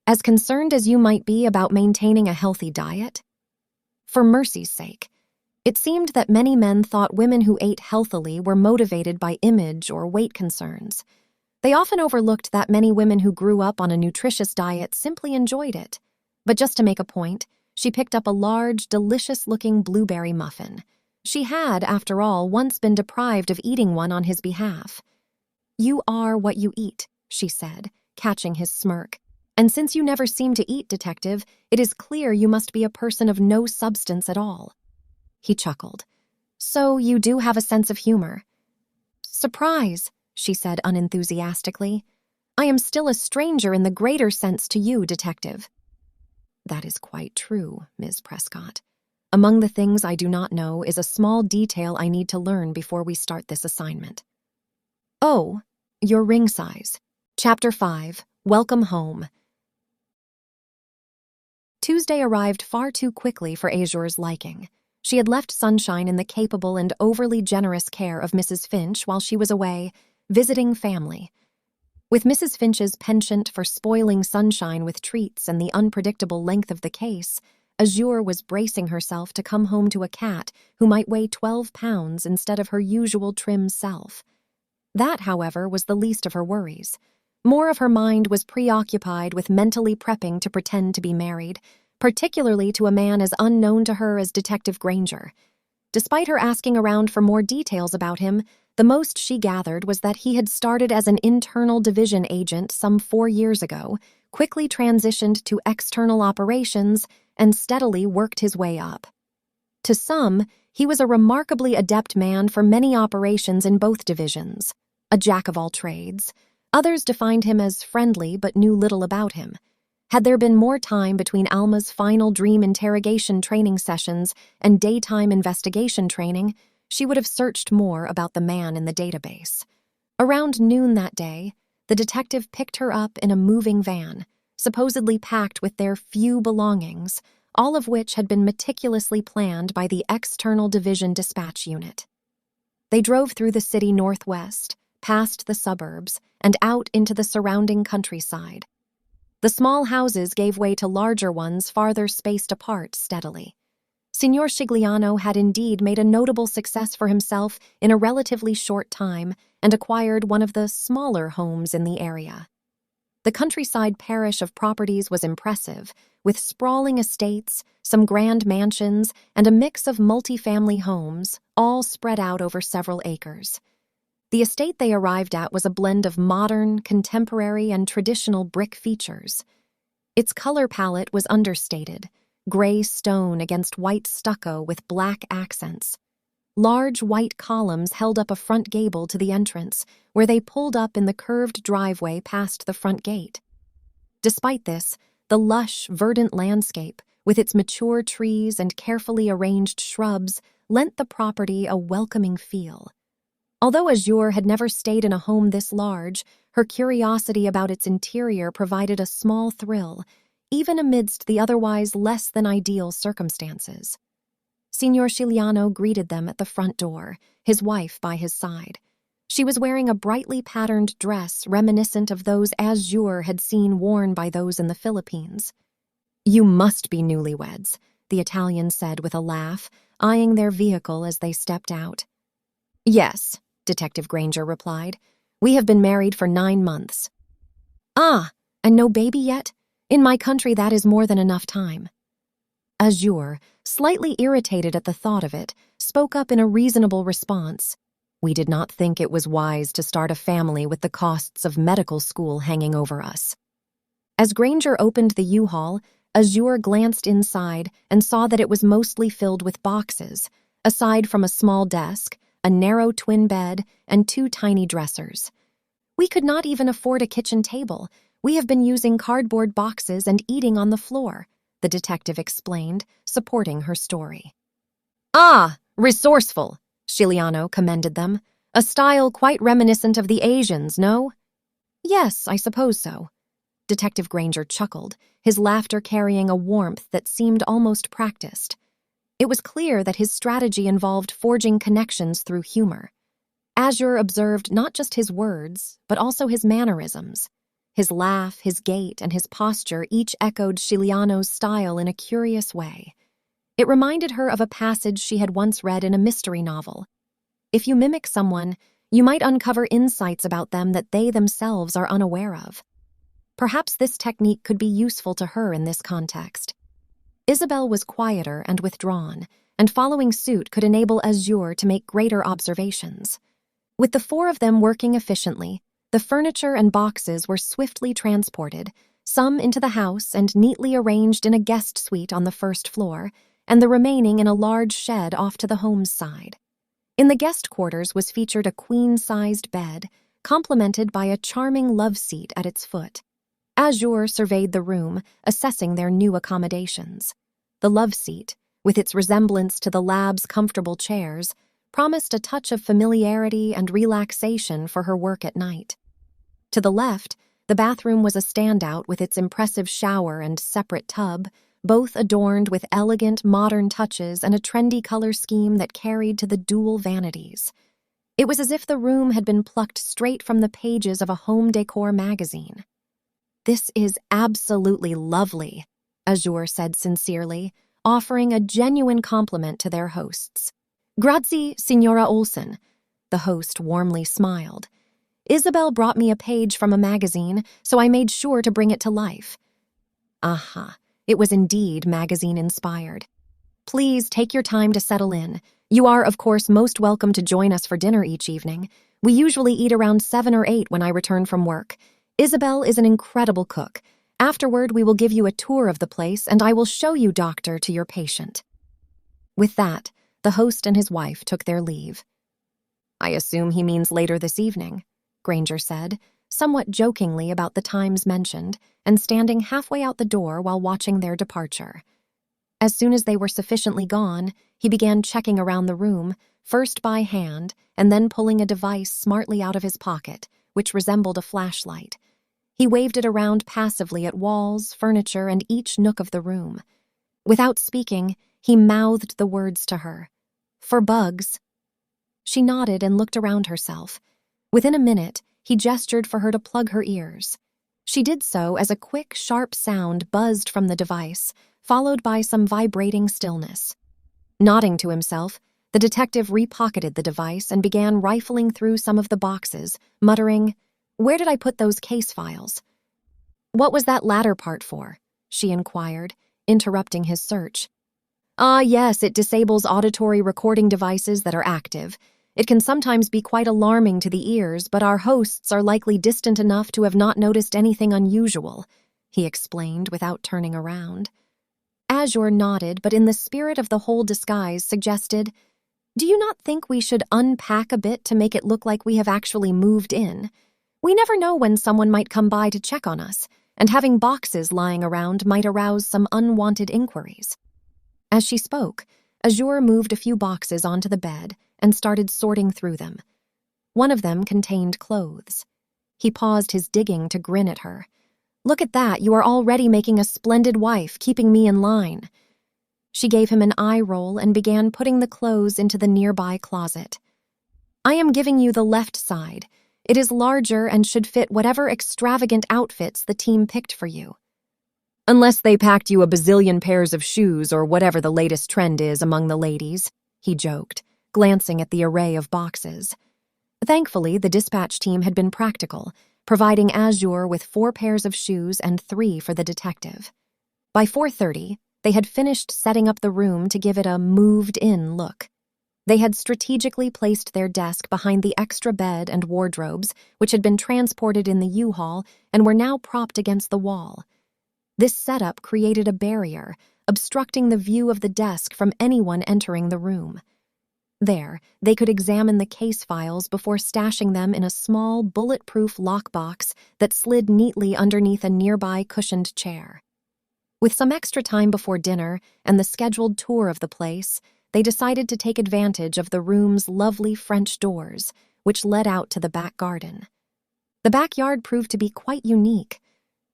S1: "As concerned as you might be about maintaining a healthy diet?" For mercy's sake. It seemed that many men thought women who ate healthily were motivated by image or weight concerns. They often overlooked that many women who grew up on a nutritious diet simply enjoyed it. But just to make a point, she picked up a large, delicious-looking blueberry muffin. She had, after all, once been deprived of eating one on his behalf. "You are what you eat," she said, catching his smirk. "And since you never seem to eat, Detective, it is clear you must be a person of no substance at all." He chuckled. "So you do have a sense of humor." "Surprise," she said unenthusiastically. "I am still a stranger in the greater sense to you, Detective." "That is quite true, Ms. Prescott. Among the things I do not know is a small detail I need to learn before we start this assignment." "Oh, your ring size." Chapter 5, Welcome Home. Tuesday arrived far too quickly for Azure's liking. She had left Sunshine in the capable and overly generous care of Mrs. Finch while she was away, visiting family. With Mrs. Finch's penchant for spoiling Sunshine with treats and the unpredictable length of the case, Azure was bracing herself to come home to a cat who might weigh 12 pounds instead of her usual trim self. That, however, was the least of her worries. More of her mind was preoccupied with mentally prepping to pretend to be married, particularly to a man as unknown to her as Detective Granger. Despite her asking around for more details about him, the most she gathered was that he had started as an internal division agent some 4 years ago, quickly transitioned to external operations, and steadily worked his way up. To some, he was a remarkably adept man for many operations in both divisions, a jack of all trades. Others defined him as friendly but knew little about him. Had there been more time between Alma's final dream interrogation training sessions and daytime investigation training, she would have searched more about the man in the database. Around noon that day, the detective picked her up in a moving van, supposedly packed with their few belongings, all of which had been meticulously planned by the external division dispatch unit. They drove through the city northwest, past the suburbs, and out into the surrounding countryside. The small houses gave way to larger ones farther spaced apart steadily. Signor Scigliano had indeed made a notable success for himself in a relatively short time and acquired one of the smaller homes in the area. The countryside parish of properties was impressive, with sprawling estates, some grand mansions, and a mix of multifamily homes, all spread out over several acres. The estate they arrived at was a blend of modern, contemporary, and traditional brick features. Its color palette was understated, gray stone against white stucco with black accents. Large white columns held up a front gable to the entrance, where they pulled up in the curved driveway past the front gate. Despite this, the lush, verdant landscape, with its mature trees and carefully arranged shrubs, lent the property a welcoming feel. Although Azure had never stayed in a home this large, her curiosity about its interior provided a small thrill, even amidst the otherwise less than ideal circumstances. Signor Scigliano greeted them at the front door, his wife by his side. She was wearing a brightly patterned dress reminiscent of those Azure had seen worn by those in the Philippines. "You must be newlyweds," the Italian said with a laugh, eyeing their vehicle as they stepped out. "Yes," Detective Granger replied. "We have been married for 9 months." "Ah, and no baby yet? In my country that is more than enough time." Azure, slightly irritated at the thought of it, spoke up in a reasonable response. "We did not think it was wise to start a family with the costs of medical school hanging over us." As Granger opened the U-Haul, Azure glanced inside and saw that it was mostly filled with boxes, aside from a small desk, a narrow twin bed, and 2 tiny dressers. "We could not even afford a kitchen table. We have been using cardboard boxes and eating on the floor," the detective explained, supporting her story. "Ah, resourceful," Scigliano commended them. "A style quite reminiscent of the Asians, no?" "Yes, I suppose so." Detective Granger chuckled, his laughter carrying a warmth that seemed almost practiced. It was clear that his strategy involved forging connections through humor. Azure observed not just his words, but also his mannerisms. His laugh, his gait, and his posture each echoed Scigliano's style in a curious way. It reminded her of a passage she had once read in a mystery novel. If you mimic someone, you might uncover insights about them that they themselves are unaware of. Perhaps this technique could be useful to her in this context. Isabel was quieter and withdrawn, and following suit could enable Azure to make greater observations. With the four of them working efficiently, the furniture and boxes were swiftly transported, some into the house and neatly arranged in a guest suite on the first floor, and the remaining in a large shed off to the home's side. In the guest quarters was featured a queen-sized bed, complemented by a charming love seat at its foot. Azure surveyed the room, assessing their new accommodations. The love seat, with its resemblance to the lab's comfortable chairs, promised a touch of familiarity and relaxation for her work at night. To the left, the bathroom was a standout with its impressive shower and separate tub, both adorned with elegant, modern touches and a trendy color scheme that carried to the dual vanities. It was as if the room had been plucked straight from the pages of a home decor magazine. "This is absolutely lovely," Azure said sincerely, offering a genuine compliment to their hosts. "Grazie, Signora Olsen," the host warmly smiled. "Isabel brought me a page from a magazine, so I made sure to bring it to life." Aha, it was indeed magazine-inspired. "Please take your time to settle in. You are, of course, most welcome to join us for dinner each evening. We usually eat around 7 or 8 when I return from work. Isabel is an incredible cook. Afterward, we will give you a tour of the place, and I will show you, doctor, to your patient." With that, the host and his wife took their leave. "I assume he means later this evening," Granger said, somewhat jokingly about the times mentioned, and standing halfway out the door while watching their departure. As soon as they were sufficiently gone, he began checking around the room, first by hand, and then pulling a device smartly out of his pocket, which resembled a flashlight. He waved it around passively at walls, furniture, and each nook of the room. Without speaking, he mouthed the words to her. "For bugs." She nodded and looked around herself. Within a minute, he gestured for her to plug her ears. She did so as a quick, sharp sound buzzed from the device, followed by some vibrating stillness. Nodding to himself, the detective repocketed the device and began rifling through some of the boxes, muttering, "Where did I put those case files?" "What was that latter part for?" she inquired, interrupting his search. "Ah, yes, it disables auditory recording devices that are active. It can sometimes be quite alarming to the ears, but our hosts are likely distant enough to have not noticed anything unusual," he explained without turning around. Azure nodded, but in the spirit of the whole disguise suggested, "Do you not think we should unpack a bit to make it look like we have actually moved in? We never know when someone might come by to check on us, and having boxes lying around might arouse some unwanted inquiries." As she spoke, Azure moved a few boxes onto the bed and started sorting through them. One of them contained clothes. He paused his digging to grin at her. "Look at that, you are already making a splendid wife, keeping me in line." She gave him an eye roll and began putting the clothes into the nearby closet. "I am giving you the left side. It is larger and should fit whatever extravagant outfits the team picked for you." "Unless they packed you a bazillion pairs of shoes or whatever the latest trend is among the ladies," he joked, glancing at the array of boxes. Thankfully, the dispatch team had been practical, providing Azure with 4 pairs of shoes and 3 for the detective. By 4:30, they had finished setting up the room to give it a moved-in look. They had strategically placed their desk behind the extra bed and wardrobes, which had been transported in the U-Haul and were now propped against the wall. This setup created a barrier, obstructing the view of the desk from anyone entering the room. There, they could examine the case files before stashing them in a small, bulletproof lockbox that slid neatly underneath a nearby cushioned chair. With some extra time before dinner and the scheduled tour of the place, they decided to take advantage of the room's lovely French doors, which led out to the back garden. The backyard proved to be quite unique.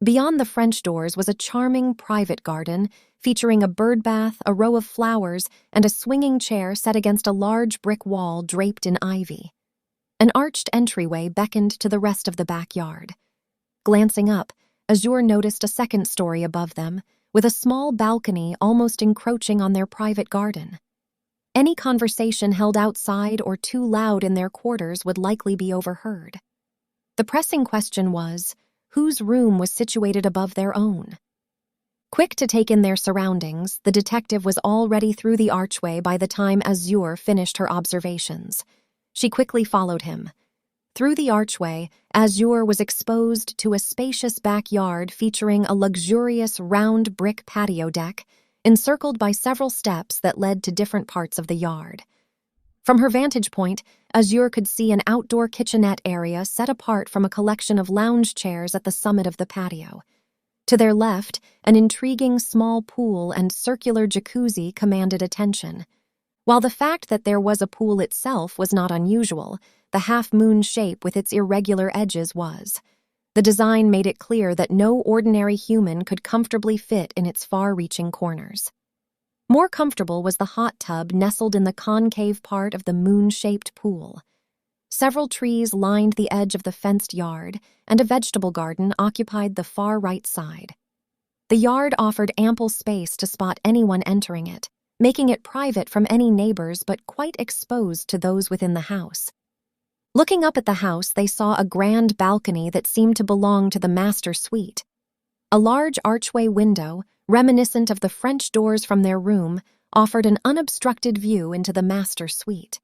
S1: Beyond the French doors was a charming private garden featuring a bird bath, a row of flowers, and a swinging chair set against a large brick wall draped in ivy. An arched entryway beckoned to the rest of the backyard. Glancing up, Azure noticed a second story above them, with a small balcony almost encroaching on their private garden. Any conversation held outside or too loud in their quarters would likely be overheard. The pressing question was, whose room was situated above their own? Quick to take in their surroundings, the detective was already through the archway by the time Azure finished her observations. She quickly followed him. Through the archway, Azure was exposed to a spacious backyard featuring a luxurious round brick patio deck, encircled by several steps that led to different parts of the yard. From her vantage point, Azure could see an outdoor kitchenette area set apart from a collection of lounge chairs at the summit of the patio. To their left, an intriguing small pool and circular jacuzzi commanded attention. While the fact that there was a pool itself was not unusual, the half-moon shape with its irregular edges was. The design made it clear that no ordinary human could comfortably fit in its far-reaching corners. More comfortable was the hot tub nestled in the concave part of the moon-shaped pool. Several trees lined the edge of the fenced yard, and a vegetable garden occupied the far right side. The yard offered ample space to spot anyone entering it, making it private from any neighbors but quite exposed to those within the house. Looking up at the house, they saw a grand balcony that seemed to belong to the master suite. A large archway window, reminiscent of the French doors from their room, offered an unobstructed view into the master suite.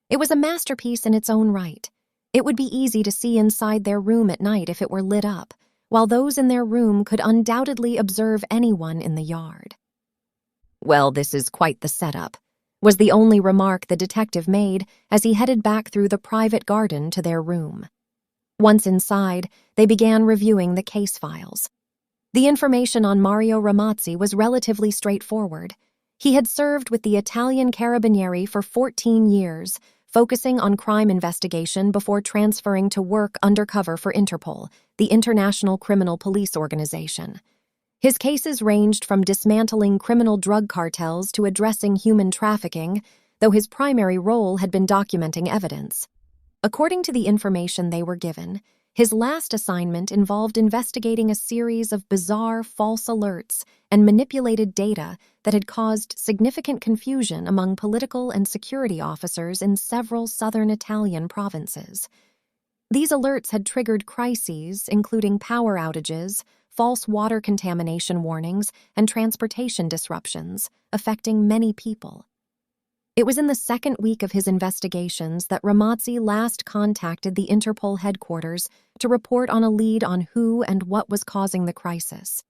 S1: It was a masterpiece in its own right. It would be easy to see inside their room at night if it were lit up, while those in their room could undoubtedly observe anyone in the yard. "Well, this is quite the setup," was the only remark the detective made as he headed back through the private garden to their room. Once inside, they began reviewing the case files. The information on Mario Ramazzi was relatively straightforward. He had served with the Italian Carabinieri for 14 years, focusing on crime investigation before transferring to work undercover for Interpol, the International Criminal Police Organization. His cases ranged from dismantling criminal drug cartels to addressing human trafficking, though his primary role had been documenting evidence. According to the information they were given, his last assignment involved investigating a series of bizarre false alerts and manipulated data that had caused significant confusion among political and security officers in several southern Italian provinces. These alerts had triggered crises, including power outages, false water contamination warnings, and transportation disruptions, affecting many people. It was in the second week of his investigations that Ramazzi last contacted the Interpol headquarters to report on a lead on who and what was causing the crisis.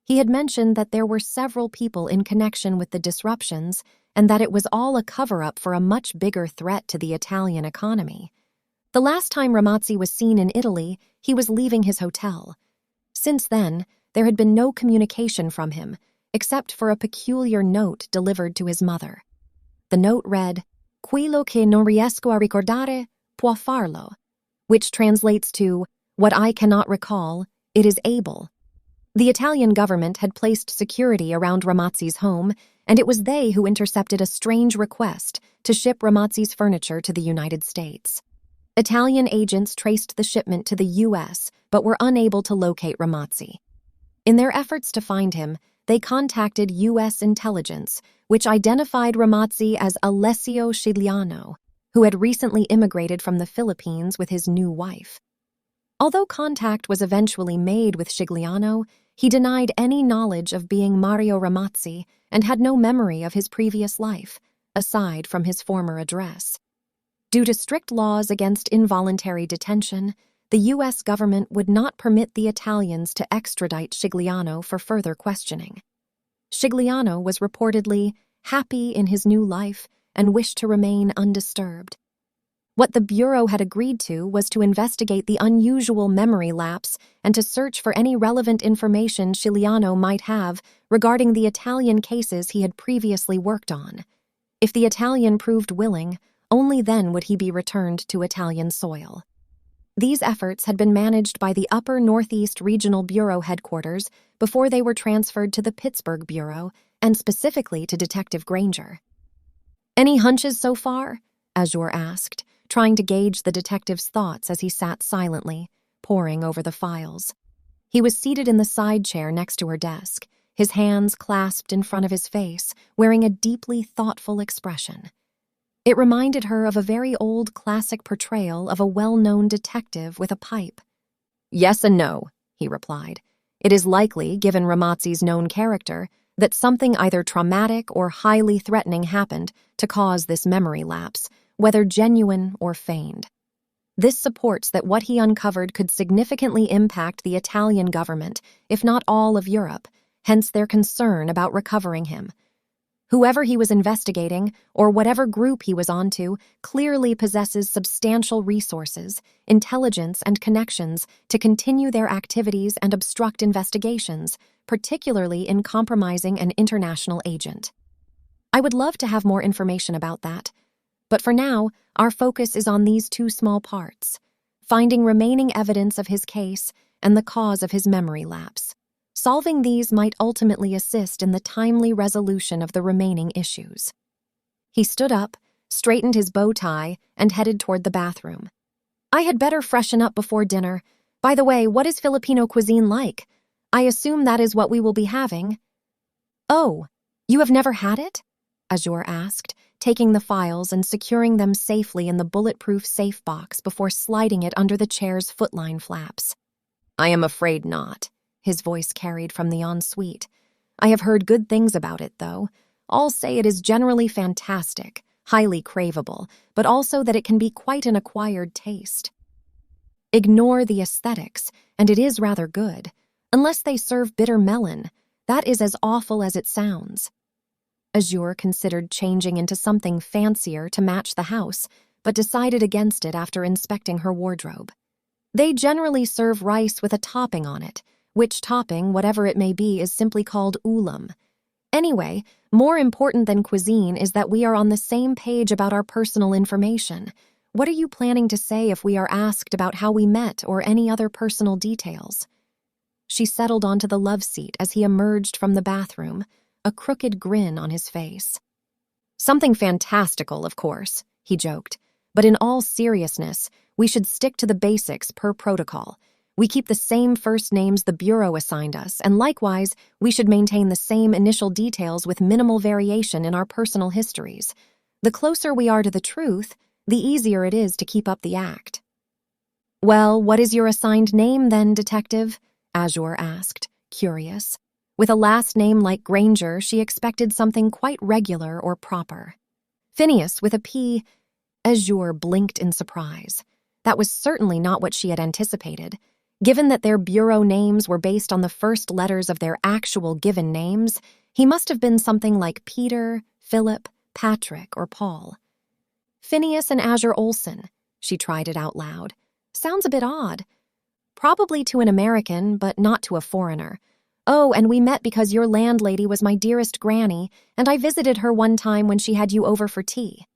S1: He had mentioned that there were several people in connection with the disruptions and that it was all a cover-up for a much bigger threat to the Italian economy. The last time Ramazzi was seen in Italy, he was leaving his hotel. Since then, there had been no communication from him, except for a peculiar note delivered to his mother. The note read, "Quello che non riesco a ricordare, può farlo," which translates to, "What I cannot recall, it is able." The Italian government had placed security around Ramazzi's home, and it was they who intercepted a strange request to ship Ramazzi's furniture to the United States. Italian agents traced the shipment to the U.S., but were unable to locate Ramazzi. In their efforts to find him, they contacted U.S. intelligence, which identified Ramazzi as Alessio Scigliano, who had recently immigrated from the Philippines with his new wife. Although contact was eventually made with Scigliano, he denied any knowledge of being Mario Ramazzi and had no memory of his previous life, aside from his former address. Due to strict laws against involuntary detention, the U.S. government would not permit the Italians to extradite Scigliano for further questioning. Scigliano was reportedly happy in his new life and wished to remain undisturbed. What the Bureau had agreed to was to investigate the unusual memory lapse and to search for any relevant information Scigliano might have regarding the Italian cases he had previously worked on. If the Italian proved willing, only then would he be returned to Italian soil. These efforts had been managed by the Upper Northeast Regional Bureau headquarters before they were transferred to the Pittsburgh Bureau, and specifically to Detective Granger. "Any hunches so far?" Azure asked, trying to gauge the detective's thoughts as he sat silently, poring over the files. He was seated in the side chair next to her desk, his hands clasped in front of his face, wearing a deeply thoughtful expression. It reminded her of a very old classic portrayal of a well-known detective with a pipe. "Yes and no," he replied. It is likely, given Ramazzi's known character, that something either traumatic or highly threatening happened to cause this memory lapse, whether genuine or feigned. This supports that what he uncovered could significantly impact the Italian government, if not all of Europe, hence their concern about recovering him. Whoever he was investigating, or whatever group he was onto, clearly possesses substantial resources, intelligence, and connections to continue their activities and obstruct investigations, particularly in compromising an international agent. I would love to have more information about that, but for now, our focus is on these two small parts: finding remaining evidence of his case and the cause of his memory lapse. Solving these might ultimately assist in the timely resolution of the remaining issues. He stood up, straightened his bow tie, and headed toward the bathroom. I had better freshen up before dinner. By the way, what is Filipino cuisine like? I assume that is what we will be having. Oh, you have never had it? Azure asked, taking the files and securing them safely in the bulletproof safe box before sliding it under the chair's footline flaps. I am afraid not. His voice carried from the ensuite. I have heard good things about it, though. All say it is generally fantastic, highly craveable, but also that it can be quite an acquired taste. Ignore the aesthetics, and it is rather good. Unless they serve bitter melon, that is as awful as it sounds. Azure considered changing into something fancier to match the house, but decided against it after inspecting her wardrobe. They generally serve rice with a topping on it, which topping, whatever it may be, is simply called ulam. Anyway, more important than cuisine is that we are on the same page about our personal information. What are you planning to say if we are asked about how we met or any other personal details? She settled onto the love seat as he emerged from the bathroom, a crooked grin on his face. Something fantastical, of course, he joked, but in all seriousness, we should stick to the basics per protocol. We keep the same first names the Bureau assigned us, and likewise, we should maintain the same initial details with minimal variation in our personal histories. The closer we are to the truth, the easier it is to keep up the act. Well, what is your assigned name then, Detective? Azure asked, curious. With a last name like Granger, she expected something quite regular or proper. Phineas, with a P. Azure blinked in surprise. That was certainly not what she had anticipated. Given that their bureau names were based on the first letters of their actual given names, he must have been something like Peter, Philip, Patrick, or Paul. Phineas and Azure Olsen, she tried it out loud. Sounds a bit odd. Probably to an American, but not to a foreigner. Oh, and we met because your landlady was my dearest granny, and I visited her one time when she had you over for tea.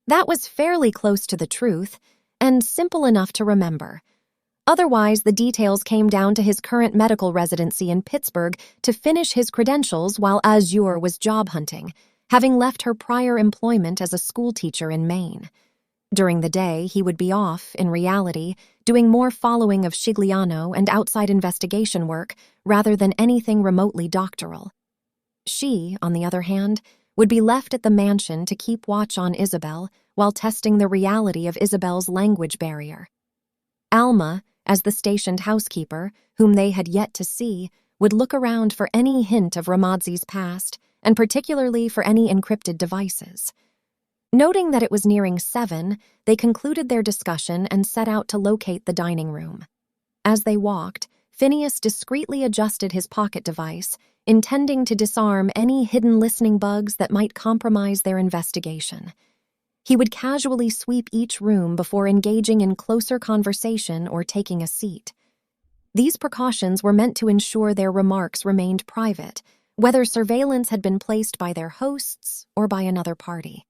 S1: That was fairly close to the truth, and simple enough to remember. Otherwise, the details came down to his current medical residency in Pittsburgh to finish his credentials while Azure was job hunting, having left her prior employment as a schoolteacher in Maine. During the day, he would be off, in reality, doing more following of Scigliano and outside investigation work rather than anything remotely doctoral. She, on the other hand, would be left at the mansion to keep watch on Isabel while testing the reality of Isabel's language barrier. Alma, as the stationed housekeeper, whom they had yet to see, would look around for any hint of Ramazzi's past, and particularly for any encrypted devices. Noting that it was nearing 7, they concluded their discussion and set out to locate the dining room. As they walked, Phineas discreetly adjusted his pocket device, intending to disarm any hidden listening bugs that might compromise their investigation. He would casually sweep each room before engaging in closer conversation or taking a seat. These precautions were meant to ensure their remarks remained private, whether surveillance had been placed by their hosts or by another party.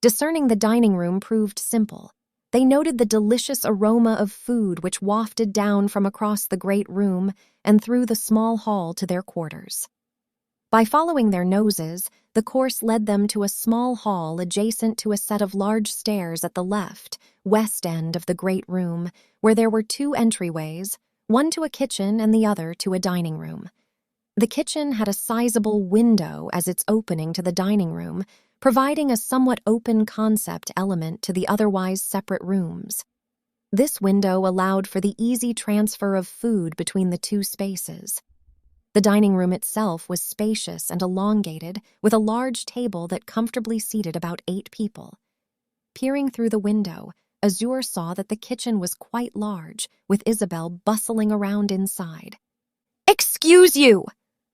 S1: Discerning the dining room proved simple. They noted the delicious aroma of food which wafted down from across the great room and through the small hall to their quarters. By following their noses, the course led them to a small hall adjacent to a set of large stairs at the west end of the great room, where there were 2 entryways, one to a kitchen and the other to a dining room. The kitchen had a sizable window as its opening to the dining room, providing a somewhat open concept element to the otherwise separate rooms. This window allowed for the easy transfer of food between the two spaces. The dining room itself was spacious and elongated, with a large table that comfortably seated about 8 people. Peering through the window, Azure saw that the kitchen was quite large, with Isabel bustling around inside. "Excuse you!"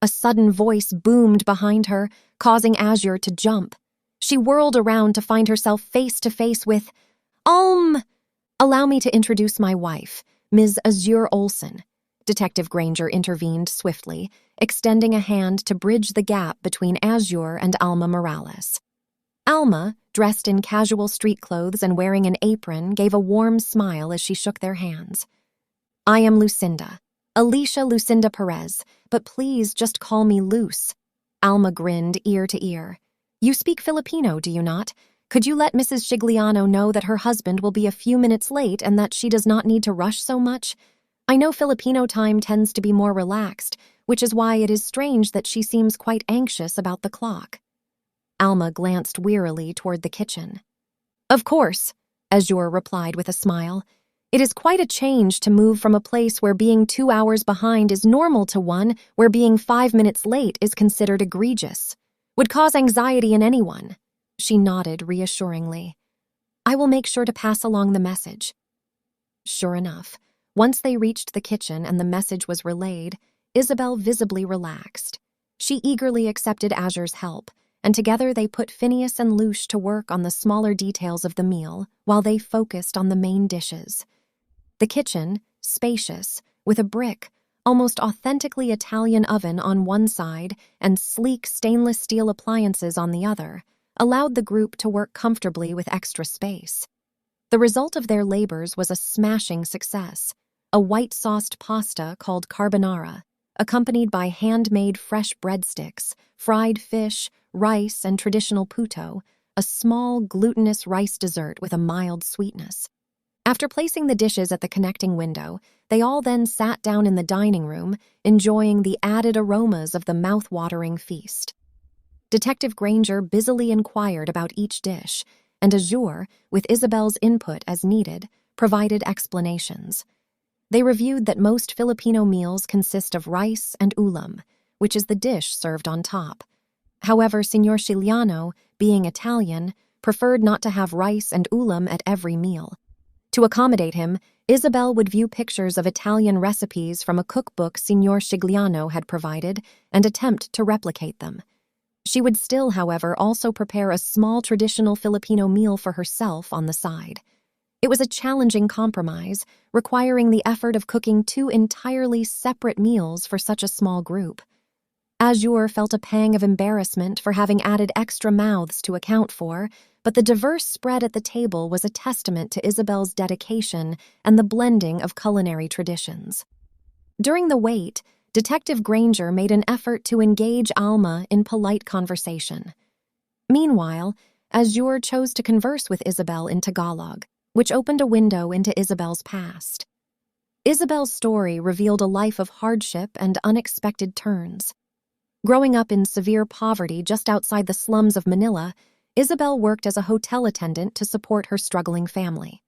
S1: A sudden voice boomed behind her, causing Azure to jump. She whirled around to find herself face to face with, Allow me to introduce my wife, Ms. Azure Olson." Detective Granger intervened swiftly, extending a hand to bridge the gap between Azure and Alma Morales. Alma, dressed in casual street clothes and wearing an apron, gave a warm smile as she shook their hands. "I am Lucinda, Alicia Lucinda Perez, but please just call me Luce." Alma grinned ear to ear. "You speak Filipino, do you not? Could you let Mrs. Gigliano know that her husband will be a few minutes late and that she does not need to rush so much? I know Filipino time tends to be more relaxed, which is why it is strange that she seems quite anxious about the clock." Alma glanced wearily toward the kitchen. "Of course," Azure replied with a smile. "It is quite a change to move from a place where being 2 hours behind is normal to one where being 5 minutes late is considered egregious. Would cause anxiety in anyone." She nodded reassuringly. "I will make sure to pass along the message." Sure enough, once they reached the kitchen and the message was relayed, Isabel visibly relaxed. She eagerly accepted Azure's help, and together they put Phineas and Luce to work on the smaller details of the meal while they focused on the main dishes. The kitchen, spacious, with a brick, almost authentically Italian oven on one side and sleek stainless steel appliances on the other, allowed the group to work comfortably with extra space. The result of their labors was a smashing success, a white-sauced pasta called carbonara, accompanied by handmade fresh breadsticks, fried fish, rice, and traditional puto, a small glutinous rice dessert with a mild sweetness. After placing the dishes at the connecting window, they all then sat down in the dining room, enjoying the added aromas of the mouth-watering feast. Detective Granger busily inquired about each dish, and Azure, with Isabel's input as needed, provided explanations. They reviewed that most Filipino meals consist of rice and ulam, which is the dish served on top. However, Signor Giuliano, being Italian, preferred not to have rice and ulam at every meal. To accommodate him, Isabel would view pictures of Italian recipes from a cookbook Signor Giuliano had provided and attempt to replicate them. She would still, however, also prepare a small traditional Filipino meal for herself on the side. It was a challenging compromise, requiring the effort of cooking 2 entirely separate meals for such a small group. Azure felt a pang of embarrassment for having added extra mouths to account for, but the diverse spread at the table was a testament to Isabel's dedication and the blending of culinary traditions. During the wait, Detective Granger made an effort to engage Alma in polite conversation. Meanwhile, Azure chose to converse with Isabel in Tagalog, which opened a window into Isabel's past. Isabel's story revealed a life of hardship and unexpected turns. Growing up in severe poverty just outside the slums of Manila, Isabel worked as a hotel attendant to support her struggling family.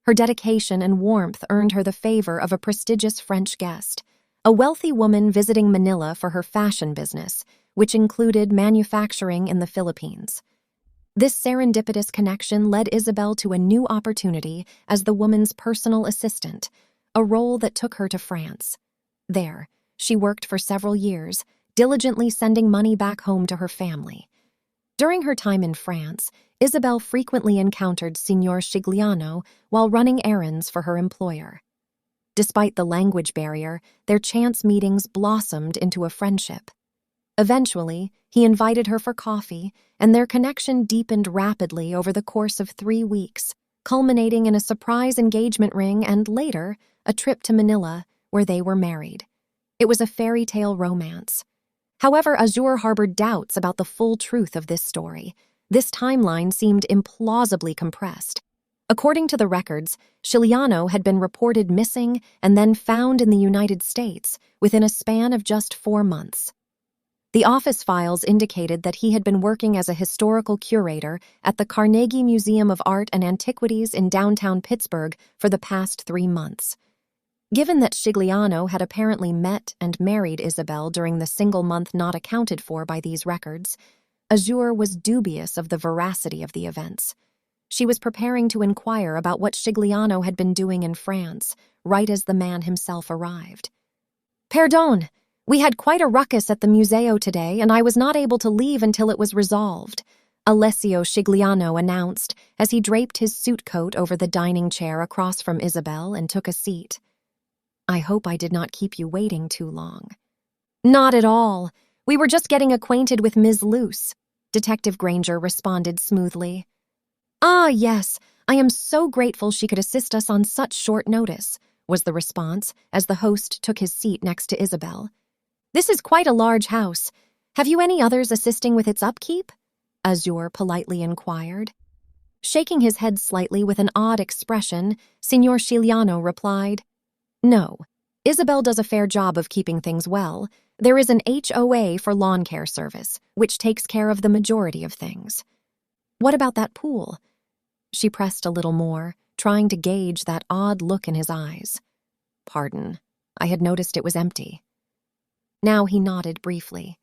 S1: Her dedication and warmth earned her the favor of a prestigious French guest, a wealthy woman visiting Manila for her fashion business, which included manufacturing in the Philippines. This serendipitous connection led Isabel to a new opportunity as the woman's personal assistant, a role that took her to France. There, she worked for several years, diligently sending money back home to her family. During her time in France, Isabel frequently encountered Signor Giuliano while running errands for her employer. Despite the language barrier, their chance meetings blossomed into a friendship. Eventually, he invited her for coffee, and their connection deepened rapidly over the course of 3 weeks, culminating in a surprise engagement ring and later, a trip to Manila, where they were married. It was a fairy tale romance. However, Azure harbored doubts about the full truth of this story. This timeline seemed implausibly compressed. According to the records, Giuliano had been reported missing and then found in the United States within a span of just 4 months. The office files indicated that he had been working as a historical curator at the Carnegie Museum of Art and Antiquities in downtown Pittsburgh for the past 3 months. Given that Scigliano had apparently met and married Isabel during the single month not accounted for by these records, Azure was dubious of the veracity of the events. She was preparing to inquire about what Scigliano had been doing in France, right as the man himself arrived. "Pardon! We had quite a ruckus at the museo today, and I was not able to leave until it was resolved," Alessio Scigliano announced as he draped his suit coat over the dining chair across from Isabel and took a seat. "I hope I did not keep you waiting too long." "Not at all. We were just getting acquainted with Ms. Luce," Detective Granger responded smoothly. "Ah, yes, I am so grateful she could assist us on such short notice," was the response as the host took his seat next to Isabel. "This is quite a large house. Have you any others assisting with its upkeep?" Azure politely inquired. Shaking his head slightly with an odd expression, Signor Scigliano replied, "No. Isabel does a fair job of keeping things well. There is an HOA for lawn care service, which takes care of the majority of things." "What about that pool?" She pressed a little more, trying to gauge that odd look in his eyes. "Pardon, I had noticed it was empty." Now he nodded briefly.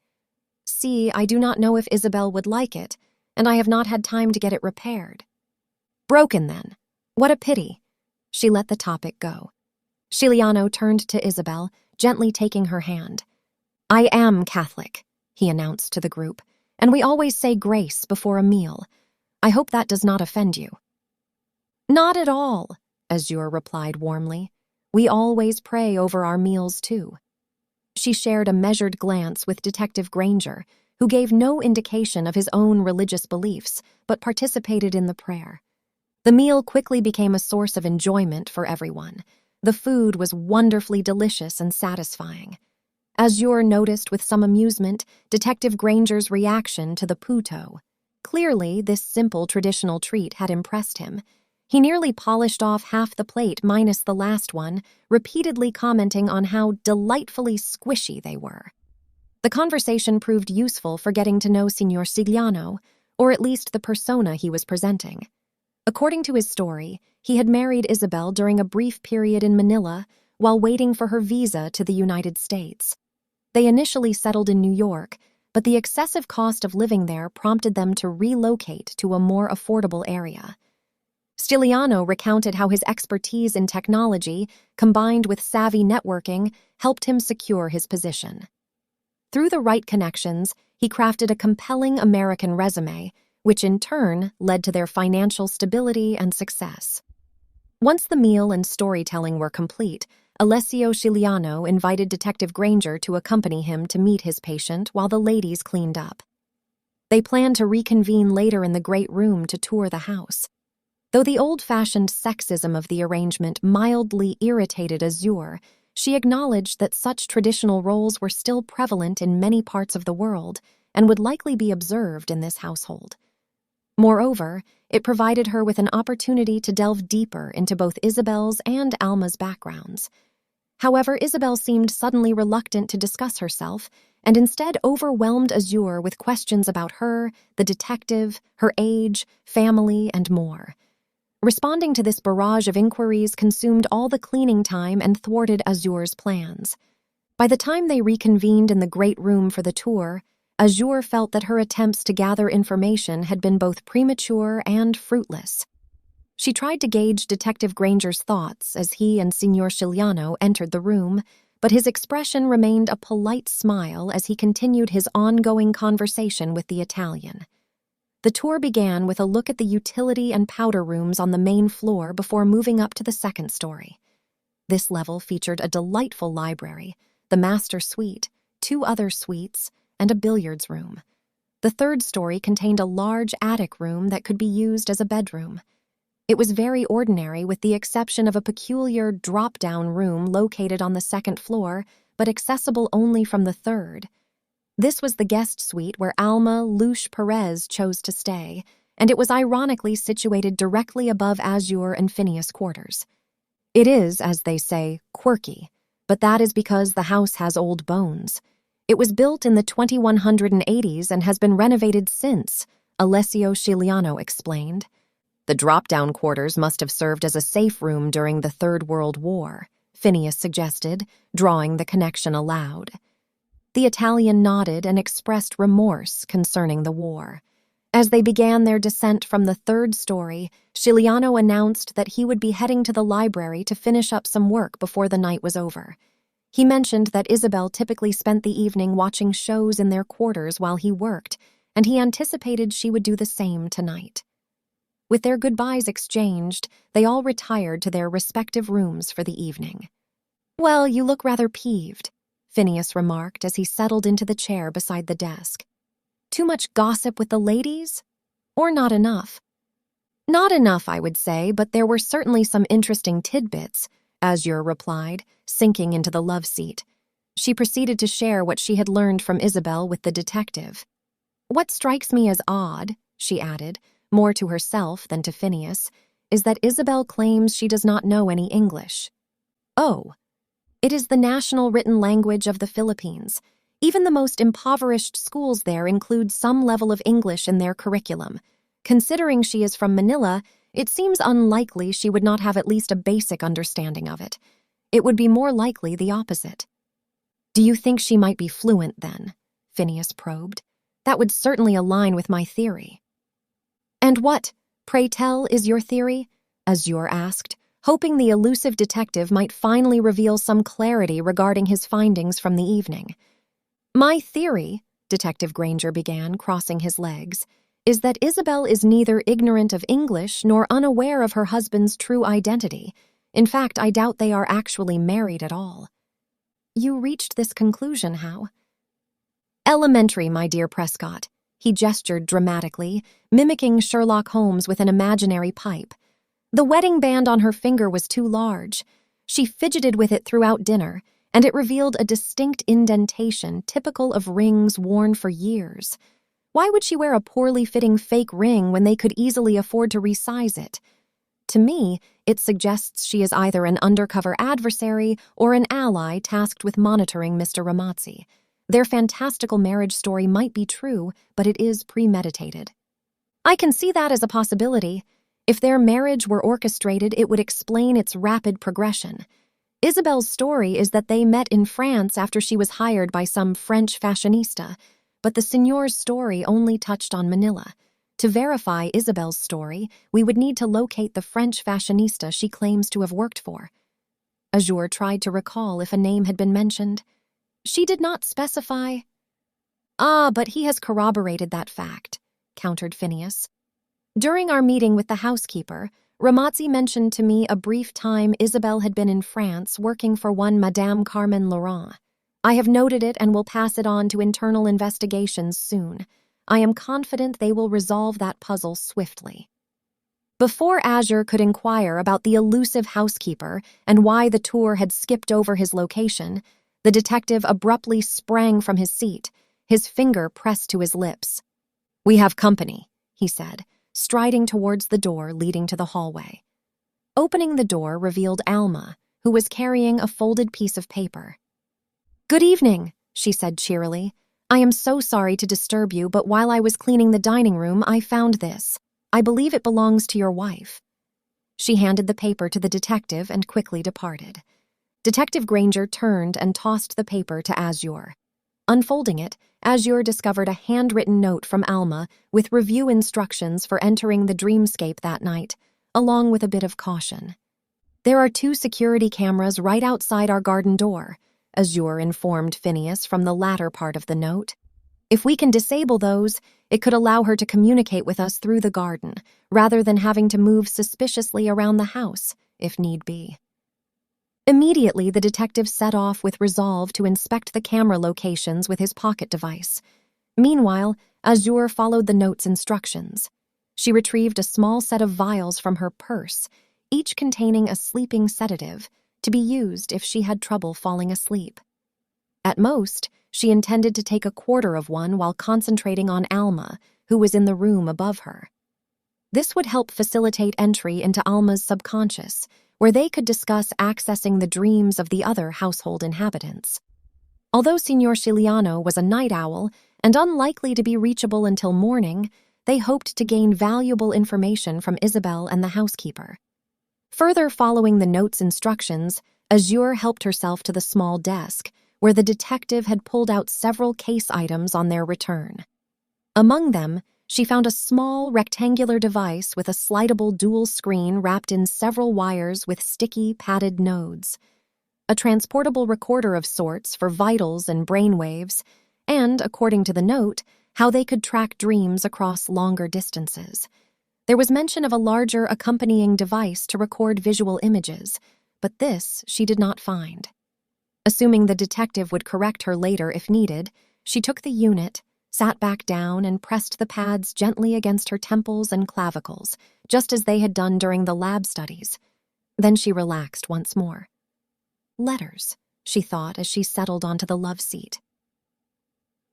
S1: "See, I do not know if Isabel would like it, and I have not had time to get it repaired." "Broken, then. What a pity." She let the topic go. Scigliano turned to Isabel, gently taking her hand. "I am Catholic," he announced to the group, "and we always say grace before a meal. I hope that does not offend you." "Not at all," Azure replied warmly. "We always pray over our meals, too." She shared a measured glance with Detective Granger, who gave no indication of his own religious beliefs, but participated in the prayer. The meal quickly became a source of enjoyment for everyone. The food was wonderfully delicious and satisfying. Azure noticed with some amusement Detective Granger's reaction to the puto. Clearly, this simple traditional treat had impressed him. He nearly polished off half the plate minus the last one, repeatedly commenting on how delightfully squishy they were. The conversation proved useful for getting to know Signor Scigliano, or at least the persona he was presenting. According to his story, he had married Isabel during a brief period in Manila while waiting for her visa to the United States. They initially settled in New York, but the excessive cost of living there prompted them to relocate to a more affordable area. Scigliano recounted how his expertise in technology, combined with savvy networking, helped him secure his position. Through the right connections, he crafted a compelling American resume, which in turn led to their financial stability and success. Once the meal and storytelling were complete, Alessio Scigliano invited Detective Granger to accompany him to meet his patient while the ladies cleaned up. They planned to reconvene later in the great room to tour the house. Though the old-fashioned sexism of the arrangement mildly irritated Azure, she acknowledged that such traditional roles were still prevalent in many parts of the world and would likely be observed in this household. Moreover, it provided her with an opportunity to delve deeper into both Isabel's and Alma's backgrounds. However, Isabel seemed suddenly reluctant to discuss herself and instead overwhelmed Azure with questions about her, the detective, her age, family, and more. Responding to this barrage of inquiries consumed all the cleaning time and thwarted Azure's plans. By the time they reconvened in the great room for the tour, Azure felt that her attempts to gather information had been both premature and fruitless. She tried to gauge Detective Granger's thoughts as he and Signor Scigliano entered the room, but his expression remained a polite smile as he continued his ongoing conversation with the Italian. The tour began with a look at the utility and powder rooms on the main floor before moving up to the second story. This level featured a delightful library, the master suite, 2 other suites, and a billiards room. The third story contained a large attic room that could be used as a bedroom. It was very ordinary with the exception of a peculiar drop-down room located on the second floor, but accessible only from the third. This was the guest suite where Alma Luce Perez chose to stay, and it was ironically situated directly above Azure and Phineas' quarters. It is, as they say, quirky, but that is because the house has old bones. It was built in the 2180s and has been renovated since, Alessio Sciliano explained. The drop-down quarters must have served as a safe room during the Third World War, Phineas suggested, drawing the connection aloud. The Italian nodded and expressed remorse concerning the war. As they began their descent from the third story, Sciliano announced that he would be heading to the library to finish up some work before the night was over. He mentioned that Isabel typically spent the evening watching shows in their quarters while he worked, and he anticipated she would do the same tonight. With their goodbyes exchanged, they all retired to their respective rooms for the evening. "Well, you look rather peeved," Phineas remarked as he settled into the chair beside the desk. "Too much gossip with the ladies? Or not enough?" "Not enough, I would say, but there were certainly some interesting tidbits," Azure replied, sinking into the love seat. She proceeded to share what she had learned from Isabel with the detective. "What strikes me as odd," she added, more to herself than to Phineas, "is that Isabel claims she does not know any English." "Oh. It is the national written language of the Philippines. Even the most impoverished schools there include some level of English in their curriculum. Considering she is from Manila, it seems unlikely she would not have at least a basic understanding of it. It would be more likely the opposite." "Do you think she might be fluent, then?" Phineas probed. "That would certainly align with my theory." "And what, pray tell, is your theory?" Azure asked, hoping the elusive detective might finally reveal some clarity regarding his findings from the evening. "My theory," Detective Granger began, crossing his legs, "is that Isabel is neither ignorant of English nor unaware of her husband's true identity. In fact, I doubt they are actually married at all." "You reached this conclusion how?" "Elementary, my dear Prescott." He gestured dramatically, mimicking Sherlock Holmes with an imaginary pipe. "The wedding band on her finger was too large. She fidgeted with it throughout dinner, and it revealed a distinct indentation typical of rings worn for years. Why would she wear a poorly fitting fake ring when they could easily afford to resize it? To me, it suggests she is either an undercover adversary or an ally tasked with monitoring Mr. Ramazzi. Their fantastical marriage story might be true, but it is premeditated." "I can see that as a possibility. If their marriage were orchestrated, it would explain its rapid progression. Isabel's story is that they met in France after she was hired by some French fashionista, but the signor's story only touched on Manila. To verify Isabel's story, we would need to locate the French fashionista she claims to have worked for." Azure tried to recall if a name had been mentioned. "She did not specify." "Ah, but he has corroborated that fact," countered Phineas. "During our meeting with the housekeeper, Ramazzi mentioned to me a brief time Isabel had been in France working for one Madame Carmen Laurent. I have noted it and will pass it on to internal investigations soon. I am confident they will resolve that puzzle swiftly." Before Azure could inquire about the elusive housekeeper and why the tour had skipped over his location, the detective abruptly sprang from his seat, his finger pressed to his lips. "We have company," he said, striding towards the door leading to the hallway. Opening the door revealed Alma, who was carrying a folded piece of paper. "Good evening," she said cheerily. "I am so sorry to disturb you, but while I was cleaning the dining room, I found this. I believe it belongs to your wife." She handed the paper to the detective and quickly departed. Detective Granger turned and tossed the paper to Azure. Unfolding it, Azure discovered a handwritten note from Alma with review instructions for entering the dreamscape that night, along with a bit of caution. "There are 2 security cameras right outside our garden door," Azure informed Phineas from the latter part of the note. "If we can disable those, it could allow her to communicate with us through the garden, rather than having to move suspiciously around the house, if need be." Immediately, the detective set off with resolve to inspect the camera locations with his pocket device. Meanwhile, Azure followed the note's instructions. She retrieved a small set of vials from her purse, each containing a sleeping sedative, to be used if she had trouble falling asleep. At most, she intended to take a quarter of one while concentrating on Alma, who was in the room above her. This would help facilitate entry into Alma's subconscious, where they could discuss accessing the dreams of the other household inhabitants. Although Signor Ciliano was a night owl and unlikely to be reachable until morning, they hoped to gain valuable information from Isabel and the housekeeper. Further following the note's instructions, Azure helped herself to the small desk, where the detective had pulled out several case items on their return. Among them, she found a small, rectangular device with a slidable dual screen wrapped in several wires with sticky, padded nodes. A transportable recorder of sorts for vitals and brainwaves, and, according to the note, how they could track dreams across longer distances. There was mention of a larger accompanying device to record visual images, but this she did not find. Assuming the detective would correct her later if needed, she took the unit, sat back down, and pressed the pads gently against her temples and clavicles, just as they had done during the lab studies. Then she relaxed once more. Letters, she thought as she settled onto the love seat.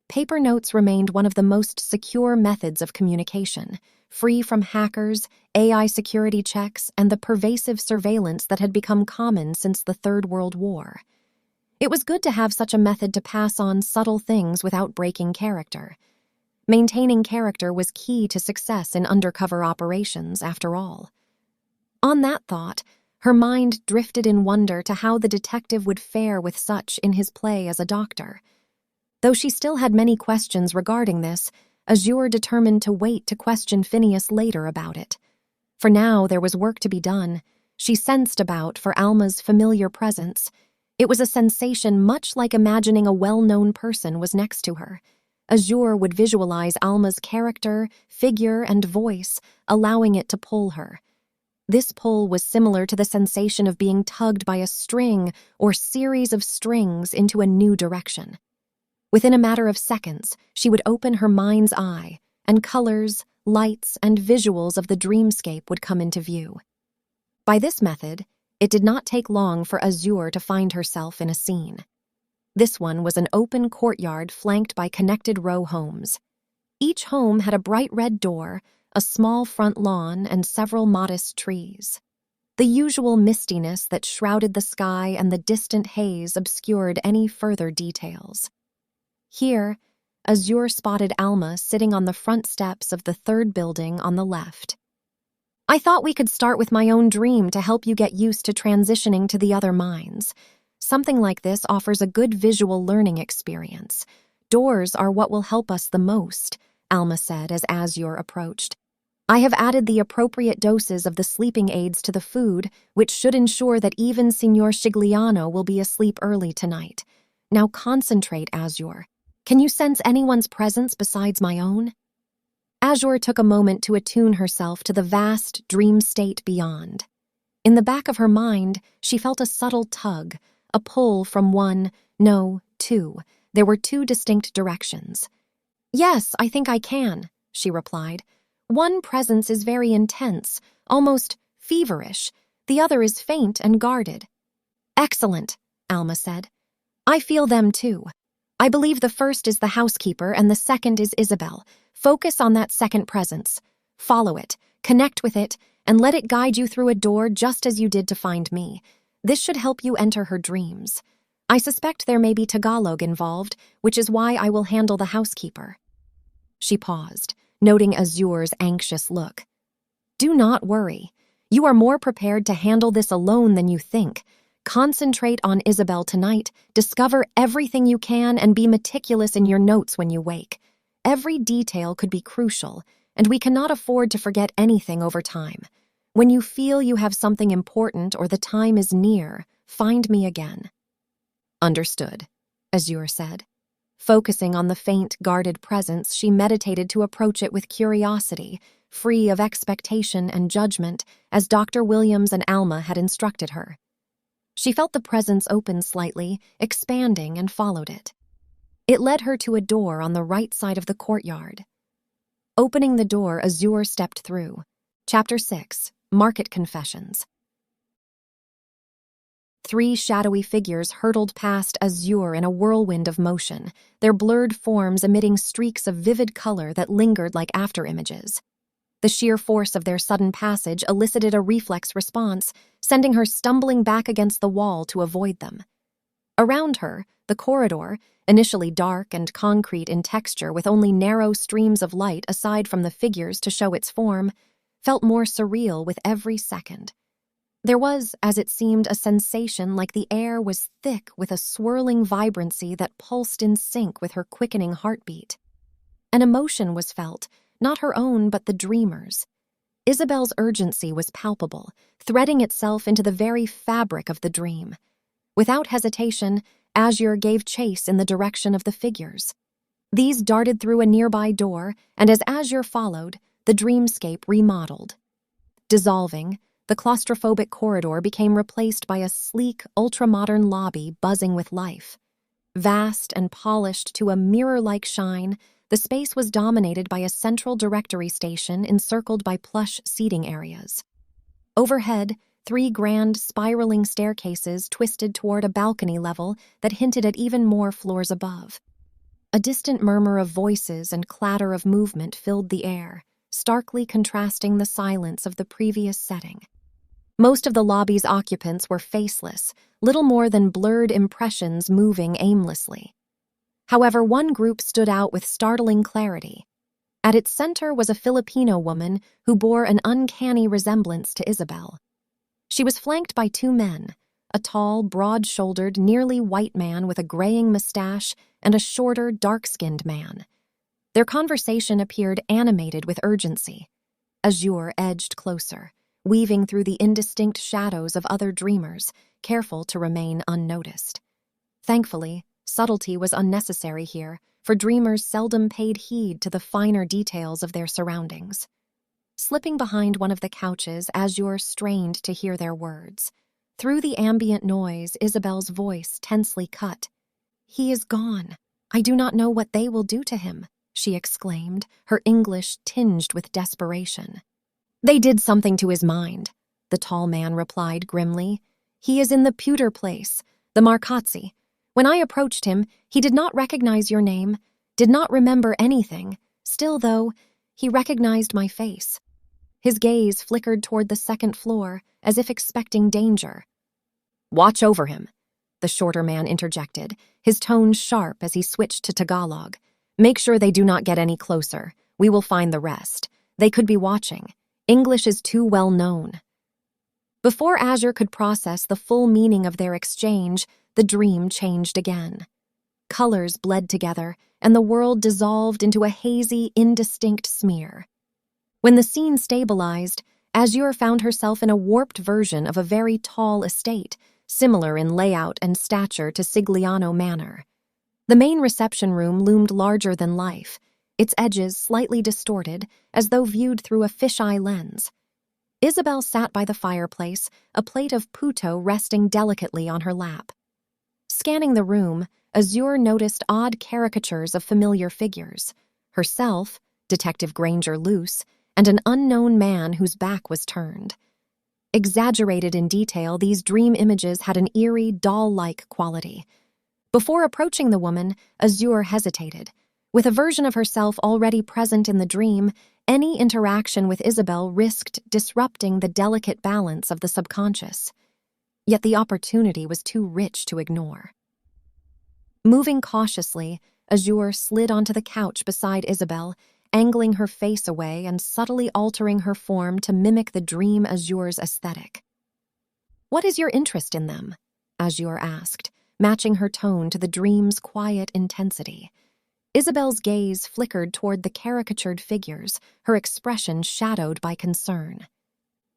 S1: Paper notes remained one of the most secure methods of communication, free from hackers, AI security checks, and the pervasive surveillance that had become common since the Third World War. It was good to have such a method to pass on subtle things without breaking character. Maintaining character was key to success in undercover operations, after all. On that thought, her mind drifted in wonder to how the detective would fare with such in his play as a doctor. Though she still had many questions regarding this, Azure determined to wait to question Phineas later about it. For now, there was work to be done. She sensed about for Alma's familiar presence. It was a sensation much like imagining a well-known person was next to her. Azure would visualize Alma's character, figure, and voice, allowing it to pull her. This pull was similar to the sensation of being tugged by a string or series of strings into a new direction. Within a matter of seconds, she would open her mind's eye, and colors, lights, and visuals of the dreamscape would come into view. By this method, it did not take long for Azure to find herself in a scene. This one was an open courtyard flanked by connected row homes. Each home had a bright red door, a small front lawn, and several modest trees. The usual mistiness that shrouded the sky and the distant haze obscured any further details. Here, Azure spotted Alma sitting on the front steps of the third building on the left. "I thought we could start with my own dream to help you get used to transitioning to the other minds. Something like this offers a good visual learning experience. Doors are what will help us the most," Alma said as Azure approached. "I have added the appropriate doses of the sleeping aids to the food, which should ensure that even Signor Scigliano will be asleep early tonight. Now concentrate, Azure. Can you sense anyone's presence besides my own?" Azure took a moment to attune herself to the vast dream state beyond. In the back of her mind, she felt a subtle tug, a pull from two. There were two distinct directions. "Yes, I think I can," she replied. "One presence is very intense, almost feverish. The other is faint and guarded." "Excellent," Alma said. "I feel them too. I believe the first is the housekeeper and the second is Isabel. Focus on that second presence. Follow it, connect with it, and let it guide you through a door just as you did to find me. This should help you enter her dreams. I suspect there may be Tagalog involved, which is why I will handle the housekeeper." She paused, noting Azure's anxious look. "Do not worry. You are more prepared to handle this alone than you think. Concentrate on Isabel tonight, discover everything you can, and be meticulous in your notes when you wake. Every detail could be crucial, and we cannot afford to forget anything over time. When you feel you have something important or the time is near, find me again." "Understood," Azure said. Focusing on the faint, guarded presence, she meditated to approach it with curiosity, free of expectation and judgment, as Dr. Williams and Alma had instructed her. She felt the presence open slightly, expanding, and followed it. It led her to a door on the right side of the courtyard. Opening the door, Azure stepped through. Chapter 6, Market Confessions. 3 shadowy figures hurtled past Azure in a whirlwind of motion, their blurred forms emitting streaks of vivid color that lingered like afterimages. The sheer force of their sudden passage elicited a reflex response, sending her stumbling back against the wall to avoid them. Around her, the corridor, initially dark and concrete in texture with only narrow streams of light aside from the figures to show its form, felt more surreal with every second. There was, as it seemed, a sensation like the air was thick with a swirling vibrancy that pulsed in sync with her quickening heartbeat. An emotion was felt, not her own but the dreamer's. Isabel's urgency was palpable, threading itself into the very fabric of the dream. Without hesitation, Azure gave chase in the direction of the figures. These darted through a nearby door, and as Azure followed, the dreamscape remodeled. Dissolving, the claustrophobic corridor became replaced by a sleek, ultra-modern lobby buzzing with life. Vast and polished to a mirror-like shine, the space was dominated by a central directory station encircled by plush seating areas. Overhead, 3 grand spiraling staircases twisted toward a balcony level that hinted at even more floors above. A distant murmur of voices and clatter of movement filled the air, starkly contrasting the silence of the previous setting. Most of the lobby's occupants were faceless, little more than blurred impressions moving aimlessly. However, one group stood out with startling clarity. At its center was a Filipino woman who bore an uncanny resemblance to Isabel. She was flanked by 2 men, a tall, broad-shouldered, nearly white man with a graying mustache and a shorter, dark-skinned man. Their conversation appeared animated with urgency. Azure edged closer, weaving through the indistinct shadows of other dreamers, careful to remain unnoticed. Thankfully, subtlety was unnecessary here, for dreamers seldom paid heed to the finer details of their surroundings. Slipping behind one of the couches, Azure strained to hear their words. Through the ambient noise, Isabel's voice tensely cut. "He is gone. I do not know what they will do to him," she exclaimed, her English tinged with desperation. "They did something to his mind," the tall man replied grimly. "He is in the pewter place, the Marcozzi. When I approached him, he did not recognize your name, did not remember anything. Still, though, he recognized my face." His gaze flickered toward the second floor, as if expecting danger. "Watch over him," the shorter man interjected, his tone sharp as he switched to Tagalog. "Make sure they do not get any closer. We will find the rest. They could be watching. English is too well known." Before Azure could process the full meaning of their exchange, the dream changed again. Colors bled together, and the world dissolved into a hazy, indistinct smear. When the scene stabilized, Azure found herself in a warped version of a very tall estate, similar in layout and stature to Sigliano Manor. The main reception room loomed larger than life, its edges slightly distorted, as though viewed through a fisheye lens. Isabel sat by the fireplace, a plate of puto resting delicately on her lap. Scanning the room, Azure noticed odd caricatures of familiar figures: herself, Detective Granger Luce, and an unknown man whose back was turned. Exaggerated in detail, these dream images had an eerie, doll-like quality. Before approaching the woman, Azure hesitated. With a version of herself already present in the dream, any interaction with Isabel risked disrupting the delicate balance of the subconscious. Yet the opportunity was too rich to ignore. Moving cautiously, Azure slid onto the couch beside Isabel, angling her face away and subtly altering her form to mimic the dream Azure's aesthetic. "What is your interest in them?" Azure asked, matching her tone to the dream's quiet intensity. Isabel's gaze flickered toward the caricatured figures, her expression shadowed by concern.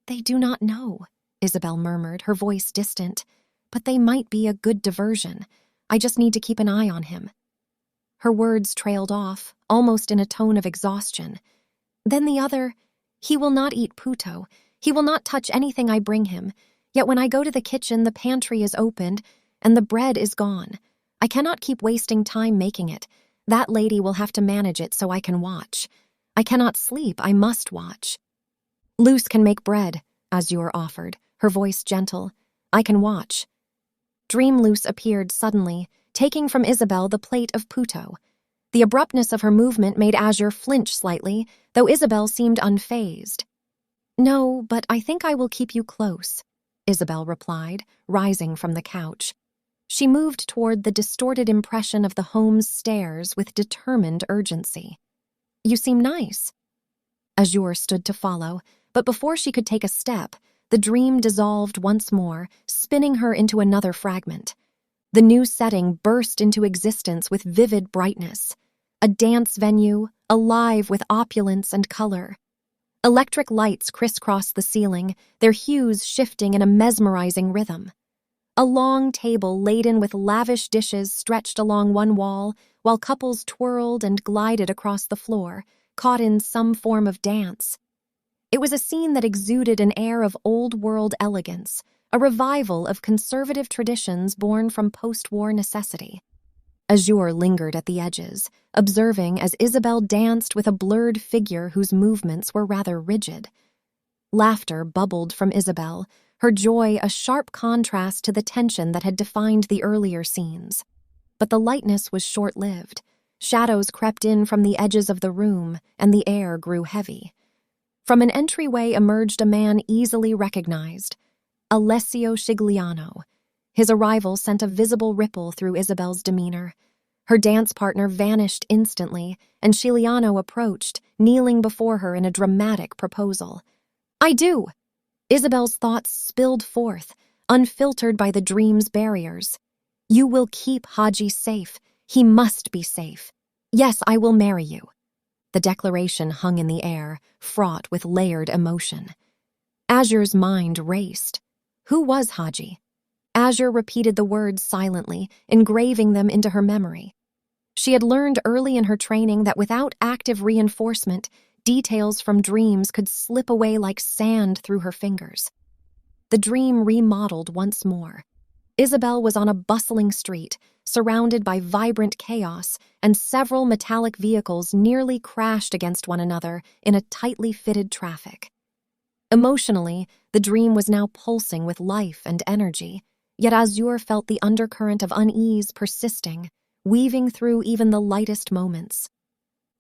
S1: "They do not know," Isabel murmured, her voice distant. "But they might be a good diversion. I just need to keep an eye on him." Her words trailed off, almost in a tone of exhaustion. Then the other, "He will not eat puto. He will not touch anything I bring him. Yet when I go to the kitchen, the pantry is opened, and the bread is gone. I cannot keep wasting time making it. That lady will have to manage it so I can watch. I cannot sleep, I must watch." "Luce can make bread," Azure offered, her voice gentle. "I can watch." Dream Luce appeared suddenly, taking from Isabel the plate of puto. The abruptness of her movement made Azure flinch slightly, though Isabel seemed unfazed. "No, but I think I will keep you close," Isabel replied, rising from the couch. She moved toward the distorted impression of the home's stairs with determined urgency. "You seem nice." Azure stood to follow, but before she could take a step, the dream dissolved once more, spinning her into another fragment. The new setting burst into existence with vivid brightness. A dance venue, alive with opulence and color. Electric lights crisscrossed the ceiling, their hues shifting in a mesmerizing rhythm. A long table laden with lavish dishes stretched along one wall, while couples twirled and glided across the floor, caught in some form of dance. It was a scene that exuded an air of old-world elegance, a revival of conservative traditions born from post-war necessity. Azure lingered at the edges, observing as Isabel danced with a blurred figure whose movements were rather rigid. Laughter bubbled from Isabel, her joy a sharp contrast to the tension that had defined the earlier scenes. But the lightness was short-lived. Shadows crept in from the edges of the room, and the air grew heavy. From an entryway emerged a man easily recognized, Alessio Scigliano. His arrival sent a visible ripple through Isabel's demeanor. Her dance partner vanished instantly, and Scigliano approached, kneeling before her in a dramatic proposal. "I do!" Isabel's thoughts spilled forth, unfiltered by the dream's barriers. "You will keep Haji safe. He must be safe. Yes, I will marry you." The declaration hung in the air, fraught with layered emotion. Azure's mind raced. Who was Haji? Azure repeated the words silently, engraving them into her memory. She had learned early in her training that without active reinforcement, details from dreams could slip away like sand through her fingers. The dream remodeled once more. Isabel was on a bustling street, surrounded by vibrant chaos, and several metallic vehicles nearly crashed against one another in a tightly fitted traffic. Emotionally, the dream was now pulsing with life and energy, yet Azure felt the undercurrent of unease persisting, weaving through even the lightest moments.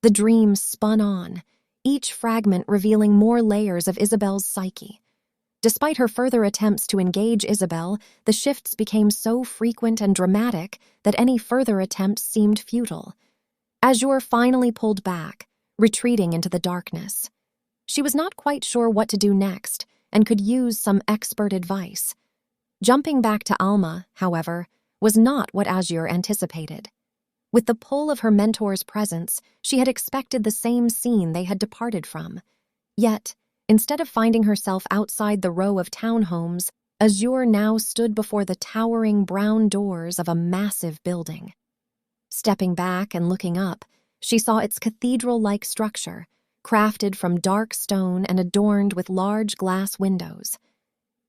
S1: The dream spun on, each fragment revealing more layers of Isabel's psyche. Despite her further attempts to engage Isabel, the shifts became so frequent and dramatic that any further attempts seemed futile. Azure finally pulled back, retreating into the darkness. She was not quite sure what to do next and could use some expert advice. Jumping back to Alma, however, was not what Azure anticipated. With the pull of her mentor's presence, she had expected the same scene they had departed from. Yet, instead of finding herself outside the row of townhomes, Azure now stood before the towering brown doors of a massive building. Stepping back and looking up, she saw its cathedral-like structure, crafted from dark stone and adorned with large glass windows.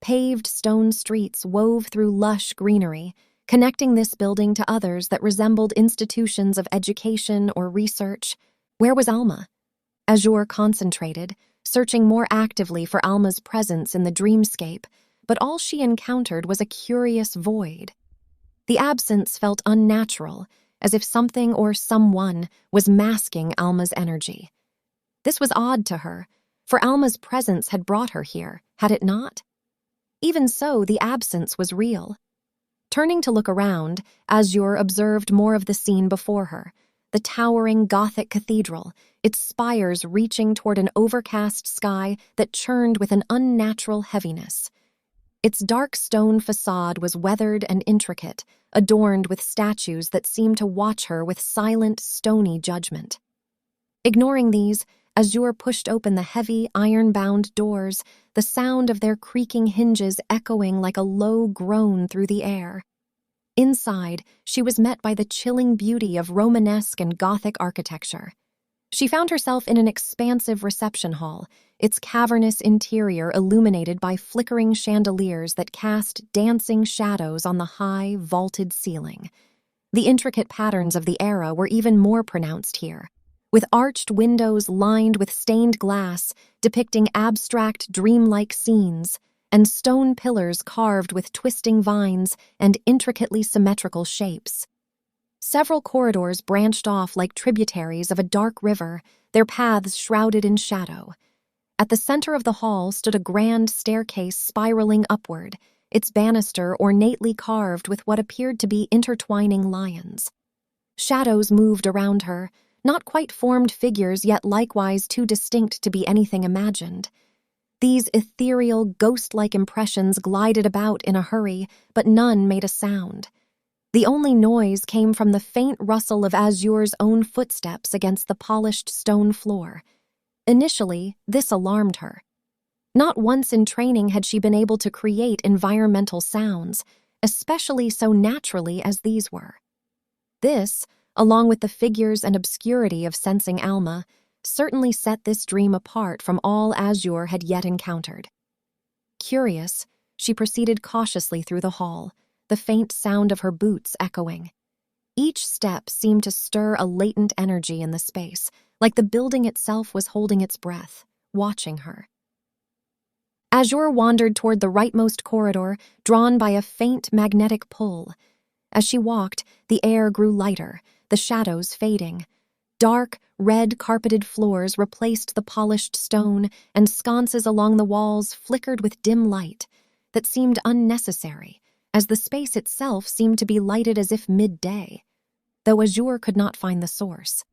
S1: Paved stone streets wove through lush greenery, connecting this building to others that resembled institutions of education or research. Where was Alma? Azure concentrated, searching more actively for Alma's presence in the dreamscape, but all she encountered was a curious void. The absence felt unnatural, as if something or someone was masking Alma's energy. This was odd to her, for Alma's presence had brought her here, had it not? Even so, the absence was real. Turning to look around, Azure observed more of the scene before her, the towering Gothic cathedral, its spires reaching toward an overcast sky that churned with an unnatural heaviness. Its dark stone facade was weathered and intricate, adorned with statues that seemed to watch her with silent, stony judgment. Ignoring these, Azure pushed open the heavy, iron-bound doors, the sound of their creaking hinges echoing like a low groan through the air. Inside, she was met by the chilling beauty of Romanesque and Gothic architecture. She found herself in an expansive reception hall, its cavernous interior illuminated by flickering chandeliers that cast dancing shadows on the high, vaulted ceiling. The intricate patterns of the era were even more pronounced here, with arched windows lined with stained glass depicting abstract, dreamlike scenes, and stone pillars carved with twisting vines and intricately symmetrical shapes. Several corridors branched off like tributaries of a dark river, their paths shrouded in shadow. At the center of the hall stood a grand staircase spiraling upward, its banister ornately carved with what appeared to be intertwining lions. Shadows moved around her, not quite formed figures, yet likewise too distinct to be anything imagined. These ethereal, ghost-like impressions glided about in a hurry, but none made a sound. The only noise came from the faint rustle of Azure's own footsteps against the polished stone floor. Initially, this alarmed her. Not once in training had she been able to create environmental sounds, especially so naturally as these were. This, along with the figures and obscurity of sensing Alma, certainly set this dream apart from all Azure had yet encountered. Curious, she proceeded cautiously through the hall, the faint sound of her boots echoing. Each step seemed to stir a latent energy in the space, like the building itself was holding its breath, watching her. Azure wandered toward the rightmost corridor, drawn by a faint magnetic pull. As she walked, the air grew lighter, the shadows fading. Dark, red-carpeted floors replaced the polished stone, and sconces along the walls flickered with dim light that seemed unnecessary, as the space itself seemed to be lighted as if midday, though Azure could not find the source.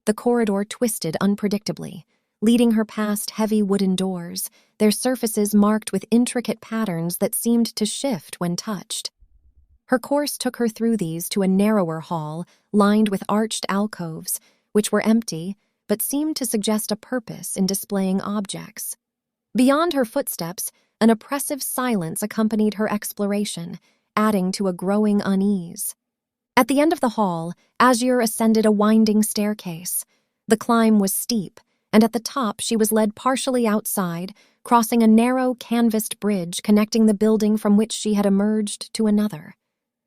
S1: The corridor twisted unpredictably, leading her past heavy wooden doors, their surfaces marked with intricate patterns that seemed to shift when touched. Her course took her through these to a narrower hall lined with arched alcoves, which were empty but seemed to suggest a purpose in displaying objects. Beyond her footsteps, an oppressive silence accompanied her exploration, adding to a growing unease. At the end of the hall, Azure ascended a winding staircase. The climb was steep, and at the top she was led partially outside, crossing a narrow canvased bridge connecting the building from which she had emerged to another.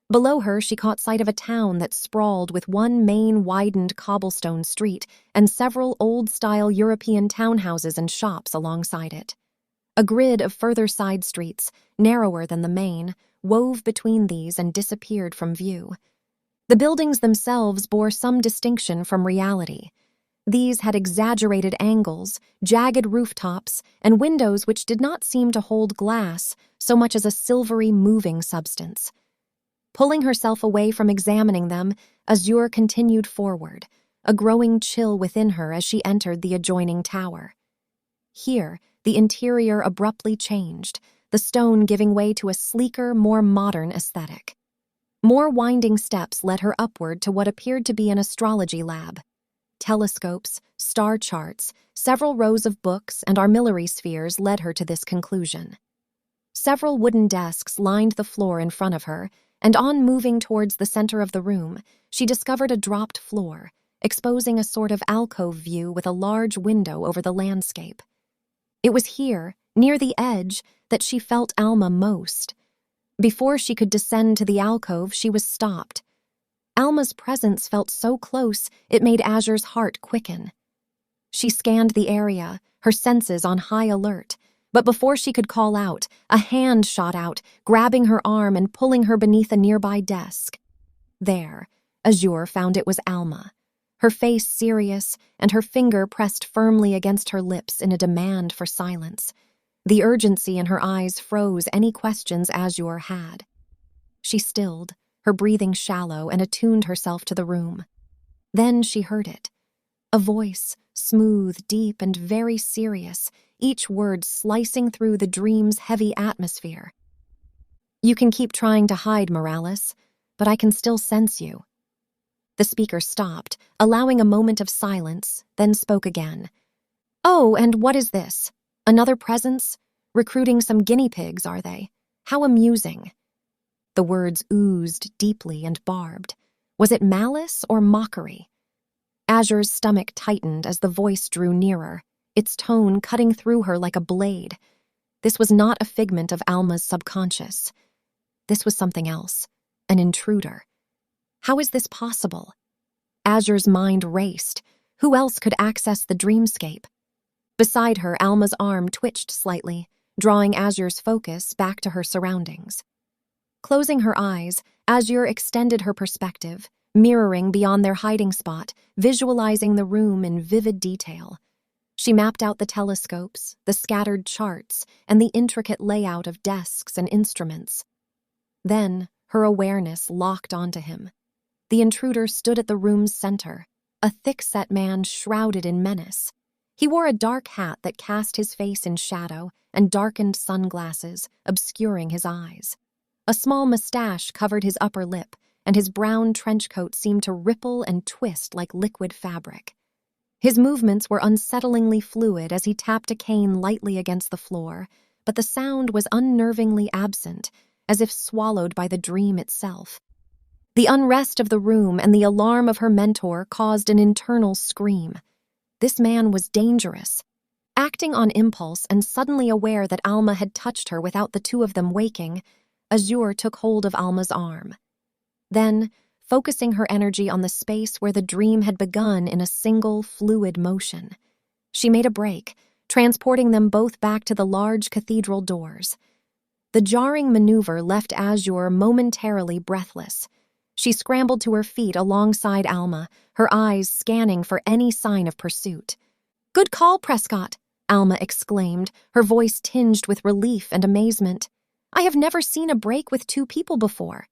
S1: Below her, she caught sight of a town that sprawled with one main widened cobblestone street and several old-style European townhouses and shops alongside it. A grid of further side streets, narrower than the main, wove between these and disappeared from view. The buildings themselves bore some distinction from reality. These had exaggerated angles, jagged rooftops, and windows which did not seem to hold glass so much as a silvery moving substance. Pulling herself away from examining them, Azure continued forward, a growing chill within her as she entered the adjoining tower. Here, the interior abruptly changed, the stone giving way to a sleeker, more modern aesthetic. More winding steps led her upward to what appeared to be an astrology lab. Telescopes, star charts, several rows of books, and armillary spheres led her to this conclusion. Several wooden desks lined the floor in front of her, and on moving towards the center of the room, she discovered a dropped floor, exposing a sort of alcove view with a large window over the landscape. It was here, near the edge, that she felt Alma most. Before she could descend to the alcove, she was stopped. Alma's presence felt so close it made Azure's heart quicken. She scanned the area, her senses on high alert, but before she could call out, a hand shot out, grabbing her arm and pulling her beneath a nearby desk. There, Azure found it was Alma, her face serious and her finger pressed firmly against her lips in a demand for silence. The urgency in her eyes froze any questions Azure had. She stilled, her breathing shallow, and attuned herself to the room. Then she heard it. A voice, smooth, deep, and very serious, each word slicing through the dream's heavy atmosphere. "You can keep trying to hide, Morales, but I can still sense you." The speaker stopped, allowing a moment of silence, then spoke again. "Oh, and what is this? Another presence? Recruiting some guinea pigs, are they? How amusing." The words oozed deeply and barbed. Was it malice or mockery? Azure's stomach tightened as the voice drew nearer, its tone cutting through her like a blade. This was not a figment of Alma's subconscious. This was something else, an intruder. How is this possible? Azure's mind raced. Who else could access the dreamscape? Beside her, Alma's arm twitched slightly, drawing Azure's focus back to her surroundings. Closing her eyes, Azure extended her perspective, mirroring beyond their hiding spot, visualizing the room in vivid detail. She mapped out the telescopes, the scattered charts, and the intricate layout of desks and instruments. Then, her awareness locked onto him. The intruder stood at the room's center, a thick-set man shrouded in menace. He wore a dark hat that cast his face in shadow and darkened sunglasses, obscuring his eyes. A small mustache covered his upper lip, and his brown trench coat seemed to ripple and twist like liquid fabric. His movements were unsettlingly fluid as he tapped a cane lightly against the floor, but the sound was unnervingly absent, as if swallowed by the dream itself. The unrest of the room and the alarm of her mentor caused an internal scream. This man was dangerous. Acting on impulse and suddenly aware that Alma had touched her without the two of them waking, Azure took hold of Alma's arm. Then, focusing her energy on the space where the dream had begun in a single, fluid motion, she made a break, transporting them both back to the large cathedral doors. The jarring maneuver left Azure momentarily breathless. She scrambled to her feet alongside Alma, her eyes scanning for any sign of pursuit. "Good call, Prescott," Alma exclaimed, her voice tinged with relief and amazement. "I have never seen a break with two people before."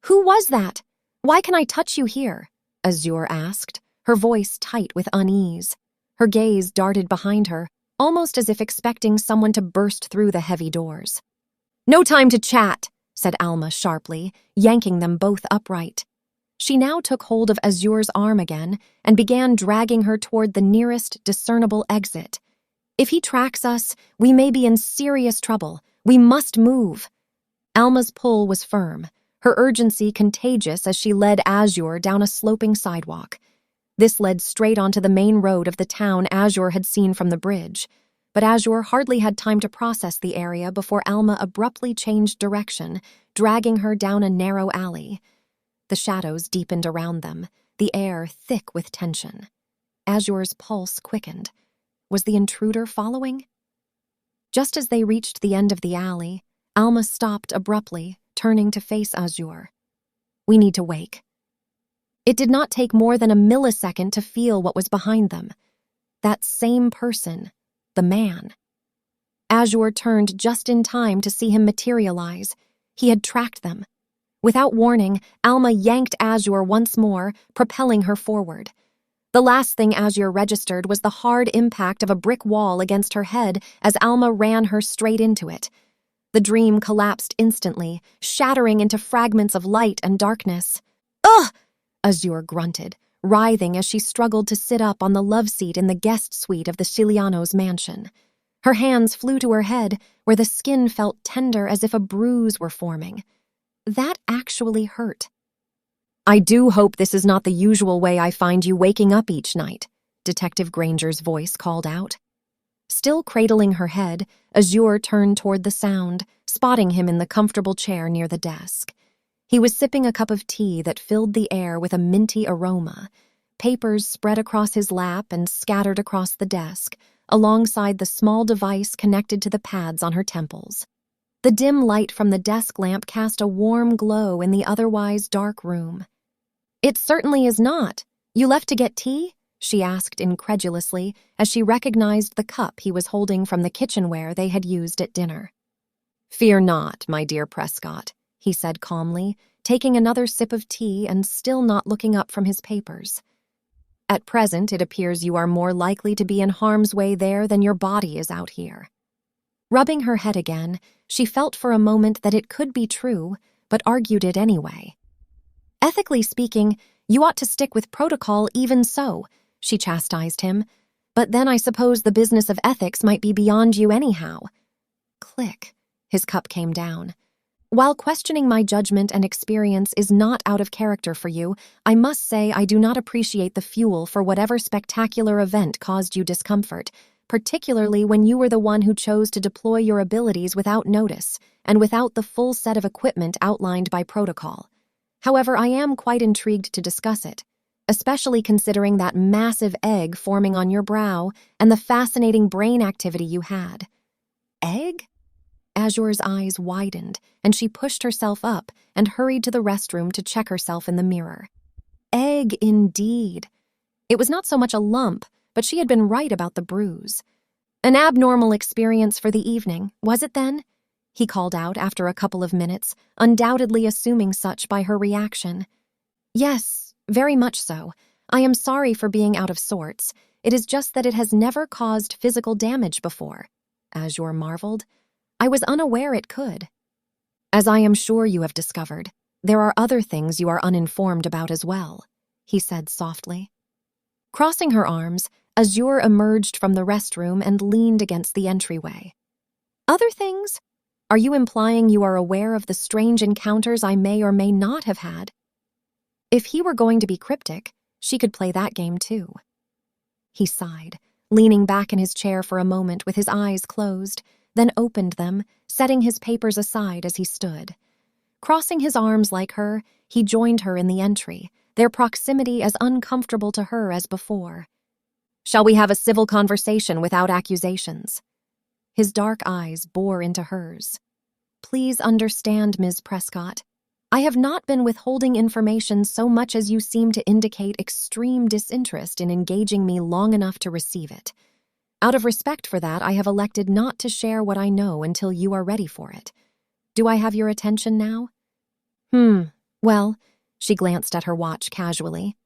S1: "Who was that? Why can I touch you here?" Azure asked, her voice tight with unease. Her gaze darted behind her, almost as if expecting someone to burst through the heavy doors. "No time to chat," said Alma sharply, yanking them both upright. She now took hold of Azure's arm again and began dragging her toward the nearest discernible exit. "If he tracks us, we may be in serious trouble. We must move." Alma's pull was firm, her urgency contagious as she led Azure down a sloping sidewalk. This led straight onto the main road of the town Azure had seen from the bridge, but Azure hardly had time to process the area before Alma abruptly changed direction, dragging her down a narrow alley. The shadows deepened around them, the air thick with tension. Azure's pulse quickened. Was the intruder following? Just as they reached the end of the alley, Alma stopped abruptly, turning to face Azure. "We need to wake." It did not take more than a millisecond to feel what was behind them. That same person, the man. Azure turned just in time to see him materialize. He had tracked them. Without warning, Alma yanked Azure once more, propelling her forward. The last thing Azure registered was the hard impact of a brick wall against her head as Alma ran her straight into it. The dream collapsed instantly, shattering into fragments of light and darkness. "Ugh!" Azure grunted, writhing as she struggled to sit up on the love seat in the guest suite of the Cilianos' mansion. Her hands flew to her head, where the skin felt tender as if a bruise were forming. That actually hurt. "I do hope this is not the usual way I find you waking up each night," Detective Granger's voice called out. Still cradling her head, Azure turned toward the sound, spotting him in the comfortable chair near the desk. He was sipping a cup of tea that filled the air with a minty aroma. Papers spread across his lap and scattered across the desk, alongside the small device connected to the pads on her temples. The dim light from the desk lamp cast a warm glow in the otherwise dark room. "It certainly is not. You left to get tea?" she asked incredulously as she recognized the cup he was holding from the kitchenware they had used at dinner. "Fear not, my dear Prescott," he said calmly, taking another sip of tea and still not looking up from his papers. "At present, it appears you are more likely to be in harm's way there than your body is out here." Rubbing her head again, she felt for a moment that it could be true, but argued it anyway. "Ethically speaking, you ought to stick with protocol even so," she chastised him. "But then I suppose the business of ethics might be beyond you anyhow." Click. His cup came down. "While questioning my judgment and experience is not out of character for you, I must say I do not appreciate the fuel for whatever spectacular event caused you discomfort, particularly when you were the one who chose to deploy your abilities without notice and without the full set of equipment outlined by protocol. However, I am quite intrigued to discuss it, especially considering that massive egg forming on your brow and the fascinating brain activity you had." "Egg?" Azure's eyes widened, and she pushed herself up and hurried to the restroom to check herself in the mirror. Egg indeed. It was not so much a lump, but she had been right about the bruise. An abnormal experience for the evening, was it then? He called out after a couple of minutes, undoubtedly assuming such by her reaction. Yes, very much so. I am sorry for being out of sorts. It is just that it has never caused physical damage before. Azure marveled. I was unaware it could. As I am sure you have discovered, there are other things you are uninformed about as well, he said softly. Crossing her arms, Azure emerged from the restroom and leaned against the entryway. Other things? Are you implying you are aware of the strange encounters I may or may not have had? If he were going to be cryptic, she could play that game too. He sighed, leaning back in his chair for a moment with his eyes closed, then opened them, setting his papers aside as he stood. Crossing his arms like her, he joined her in the entry, their proximity as uncomfortable to her as before. Shall we have a civil conversation without accusations? His dark eyes bore into hers. Please understand, Ms. Prescott. I have not been withholding information so much as you seem to indicate extreme disinterest in engaging me long enough to receive it. Out of respect for that, I have elected not to share what I know until you are ready for it. Do I have your attention now? Well, she glanced at her watch casually.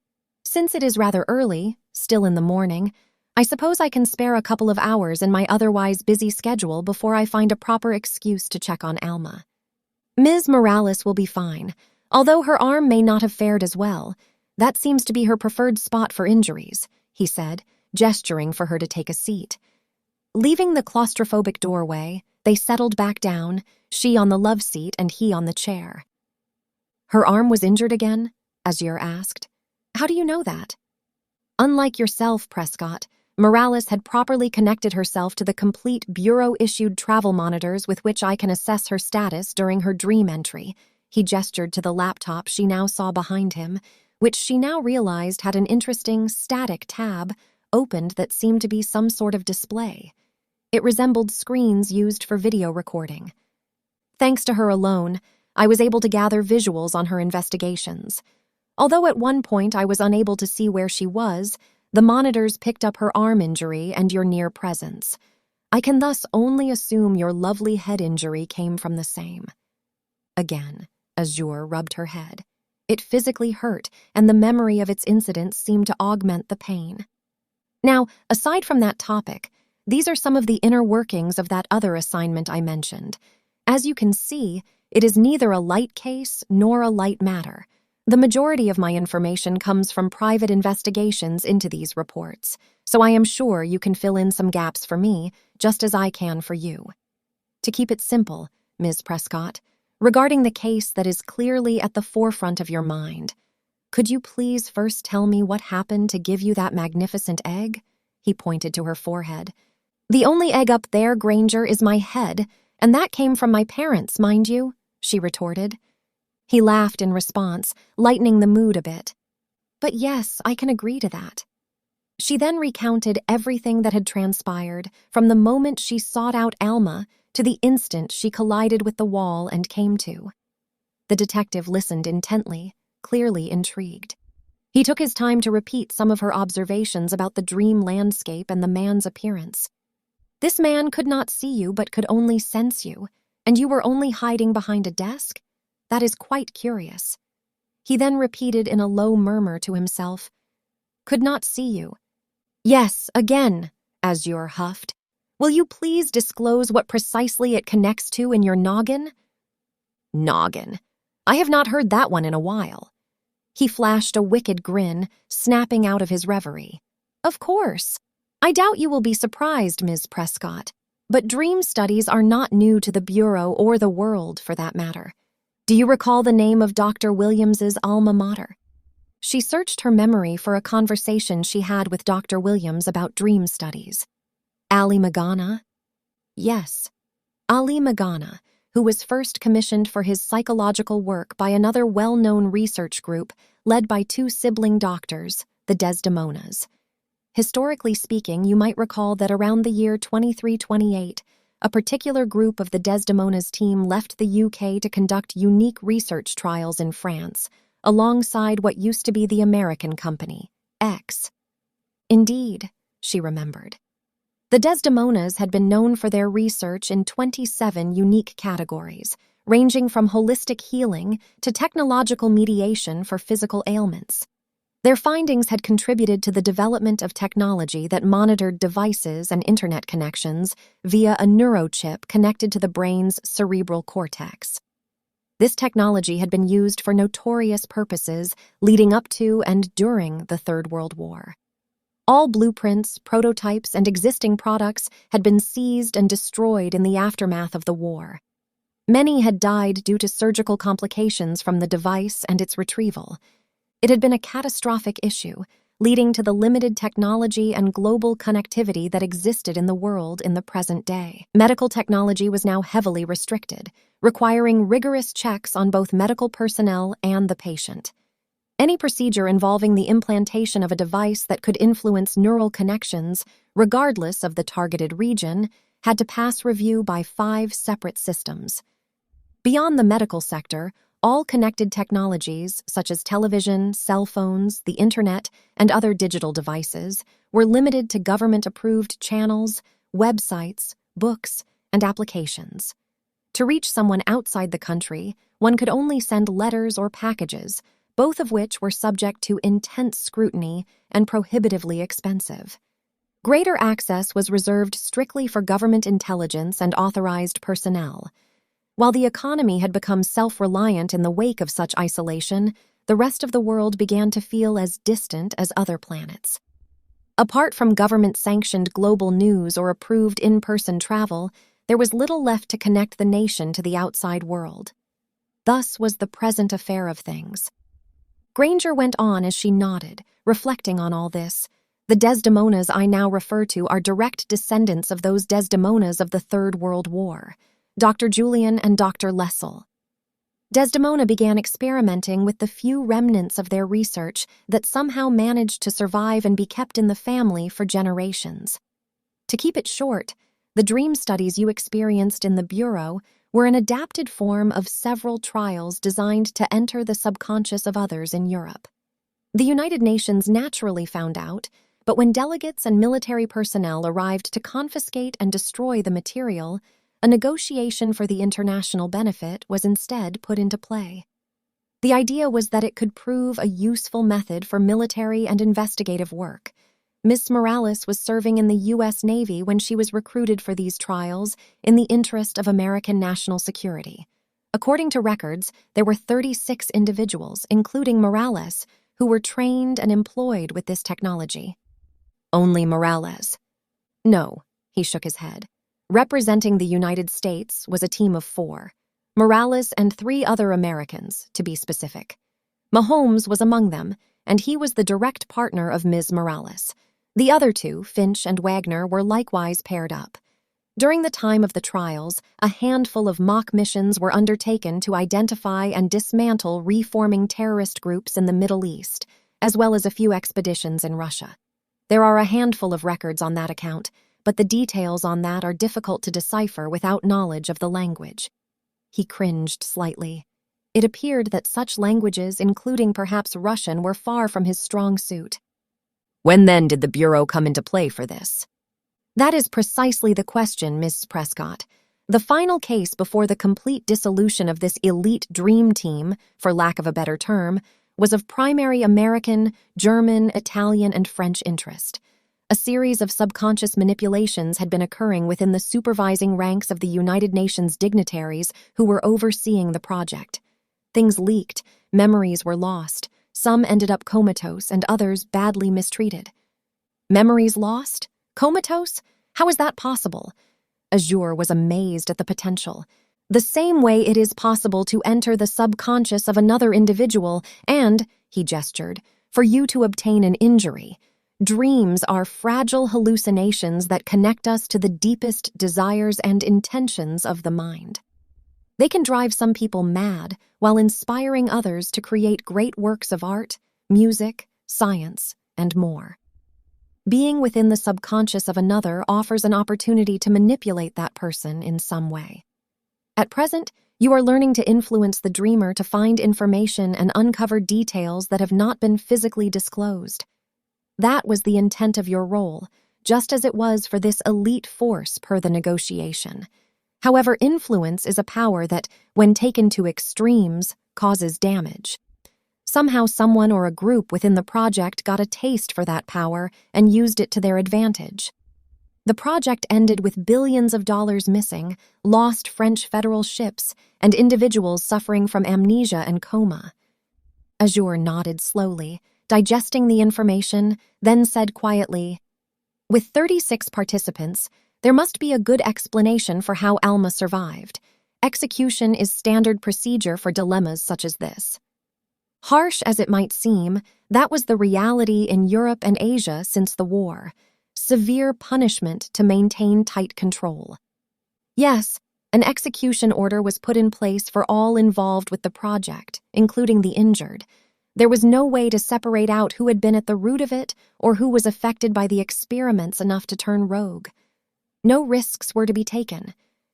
S1: Since it is rather early, still in the morning, I suppose I can spare a couple of hours in my otherwise busy schedule before I find a proper excuse to check on Alma. Ms. Morales will be fine, although her arm may not have fared as well. That seems to be her preferred spot for injuries, he said, gesturing for her to take a seat. Leaving the claustrophobic doorway, they settled back down, she on the love seat and he on the chair. Her arm was injured again? Azure asked. How do you know that? Unlike yourself, Prescott, Morales had properly connected herself to the complete Bureau-issued travel monitors with which I can assess her status during her dream entry. He gestured to the laptop she now saw behind him, which she now realized had an interesting static tab opened that seemed to be some sort of display. It resembled screens used for video recording. Thanks to her alone, I was able to gather visuals on her investigations. Although at one point I was unable to see where she was, the monitors picked up her arm injury and your near presence. I can thus only assume your lovely head injury came from the same. Again, Azure rubbed her head. It physically hurt, and the memory of its incidents seemed to augment the pain. Now, aside from that topic, these are some of the inner workings of that other assignment I mentioned. As you can see, it is neither a light case nor a light matter. The majority of my information comes from private investigations into these reports, so I am sure you can fill in some gaps for me, just as I can for you. To keep it simple, Ms. Prescott, regarding the case that is clearly at the forefront of your mind, could you please first tell me what happened to give you that magnificent egg? He pointed to her forehead. The only egg up there, Granger, is my head, and that came from my parents, mind you, she retorted. He laughed in response, lightening the mood a bit. But yes, I can agree to that. She then recounted everything that had transpired, from the moment she sought out Alma to the instant she collided with the wall and came to. The detective listened intently, clearly intrigued. He took his time to repeat some of her observations about the dream landscape and the man's appearance. This man could not see you but could only sense you, and you were only hiding behind a desk? That is quite curious. He then repeated in a low murmur to himself, Could not see you. Yes, again, Azure huffed. Will you please disclose what precisely it connects to in your noggin? Noggin. I have not heard that one in a while. He flashed a wicked grin, snapping out of his reverie. Of course. I doubt you will be surprised, Ms. Prescott, but dream studies are not new to the Bureau or the world, for that matter. Do you recall the name of Dr. Williams's alma mater? She searched her memory for a conversation she had with Dr. Williams about dream studies. Ali Magana? Yes. Ali Magana, who was first commissioned for his psychological work by another well-known research group led by two sibling doctors, the Desdemonas. Historically speaking, you might recall that around the year 2328, a particular group of the Desdemonas team left the UK to conduct unique research trials in France, alongside what used to be the American company, X. Indeed, she remembered. The Desdemonas had been known for their research in 27 unique categories, ranging from holistic healing to technological mediation for physical ailments. Their findings had contributed to the development of technology that monitored devices and internet connections via a neurochip connected to the brain's cerebral cortex. This technology had been used for notorious purposes leading up to and during the Third World War. All blueprints, prototypes, and existing products had been seized and destroyed in the aftermath of the war. Many had died due to surgical complications from the device and its retrieval. It had been a catastrophic issue, leading to the limited technology and global connectivity that existed in the world in the present day. Medical technology was now heavily restricted, requiring rigorous checks on both medical personnel and the patient. Any procedure involving the implantation of a device that could influence neural connections, regardless of the targeted region, had to pass review by 5 separate systems. Beyond the medical sector, all connected technologies, such as television, cell phones, the internet, and other digital devices, were limited to government-approved channels, websites, books, and applications. To reach someone outside the country, one could only send letters or packages, both of which were subject to intense scrutiny and prohibitively expensive. Greater access was reserved strictly for government intelligence and authorized personnel. While the economy had become self-reliant in the wake of such isolation, the rest of the world began to feel as distant as other planets. Apart from government-sanctioned global news or approved in-person travel, there was little left to connect the nation to the outside world. Thus was the present affair of things. Granger went on as she nodded, reflecting on all this. The Desdemonas I now refer to are direct descendants of those Desdemonas of the Third World War, Dr. Julian and Dr. Lessel. Desdemona began experimenting with the few remnants of their research that somehow managed to survive and be kept in the family for generations. To keep it short, the dream studies you experienced in the Bureau were an adapted form of several trials designed to enter the subconscious of others in Europe. The United Nations naturally found out, but when delegates and military personnel arrived to confiscate and destroy the material, a negotiation for the international benefit was instead put into play. The idea was that it could prove a useful method for military and investigative work. Ms. Morales was serving in the U.S. Navy when she was recruited for these trials in the interest of American national security. According to records, there were 36 individuals, including Morales, who were trained and employed with this technology. Only Morales. No, he shook his head. Representing the United States was a team of 4. Morales and 3 other Americans, to be specific. Mahomes was among them, and he was the direct partner of Ms. Morales. The other 2, Finch and Wagner, were likewise paired up. During the time of the trials, a handful of mock missions were undertaken to identify and dismantle reforming terrorist groups in the Middle East, as well as a few expeditions in Russia. There are a handful of records on that account, but the details on that are difficult to decipher without knowledge of the language. He cringed slightly. It appeared that such languages, including perhaps Russian, were far from his strong suit. When then did the Bureau come into play for this? That is precisely the question, Miss Prescott. The final case before the complete dissolution of this elite dream team, for lack of a better term, was of primary American, German, Italian, and French interest. A series of subconscious manipulations had been occurring within the supervising ranks of the United Nations dignitaries who were overseeing the project. Things leaked, memories were lost, some ended up comatose and others badly mistreated. Memories lost? Comatose? How is that possible? Azure was amazed at the potential. The same way it is possible to enter the subconscious of another individual and, he gestured, for you to obtain an injury. Dreams are fragile hallucinations that connect us to the deepest desires and intentions of the mind. They can drive some people mad while inspiring others to create great works of art, music, science, and more. Being within the subconscious of another offers an opportunity to manipulate that person in some way. At present, you are learning to influence the dreamer to find information and uncover details that have not been physically disclosed. That was the intent of your role, just as it was for this elite force per the negotiation. However, influence is a power that, when taken to extremes, causes damage. Somehow someone or a group within the project got a taste for that power and used it to their advantage. The project ended with billions of dollars missing, lost French federal ships, and individuals suffering from amnesia and coma. Azure nodded slowly, digesting the information, then said quietly, "With 36 participants, there must be a good explanation for how Alma survived. Execution is standard procedure for dilemmas such as this." Harsh as it might seem, that was the reality in Europe and Asia since the war. Severe punishment to maintain tight control. Yes, an execution order was put in place for all involved with the project, including the injured. There was no way to separate out who had been at the root of it or who was affected by the experiments enough to turn rogue. No risks were to be taken,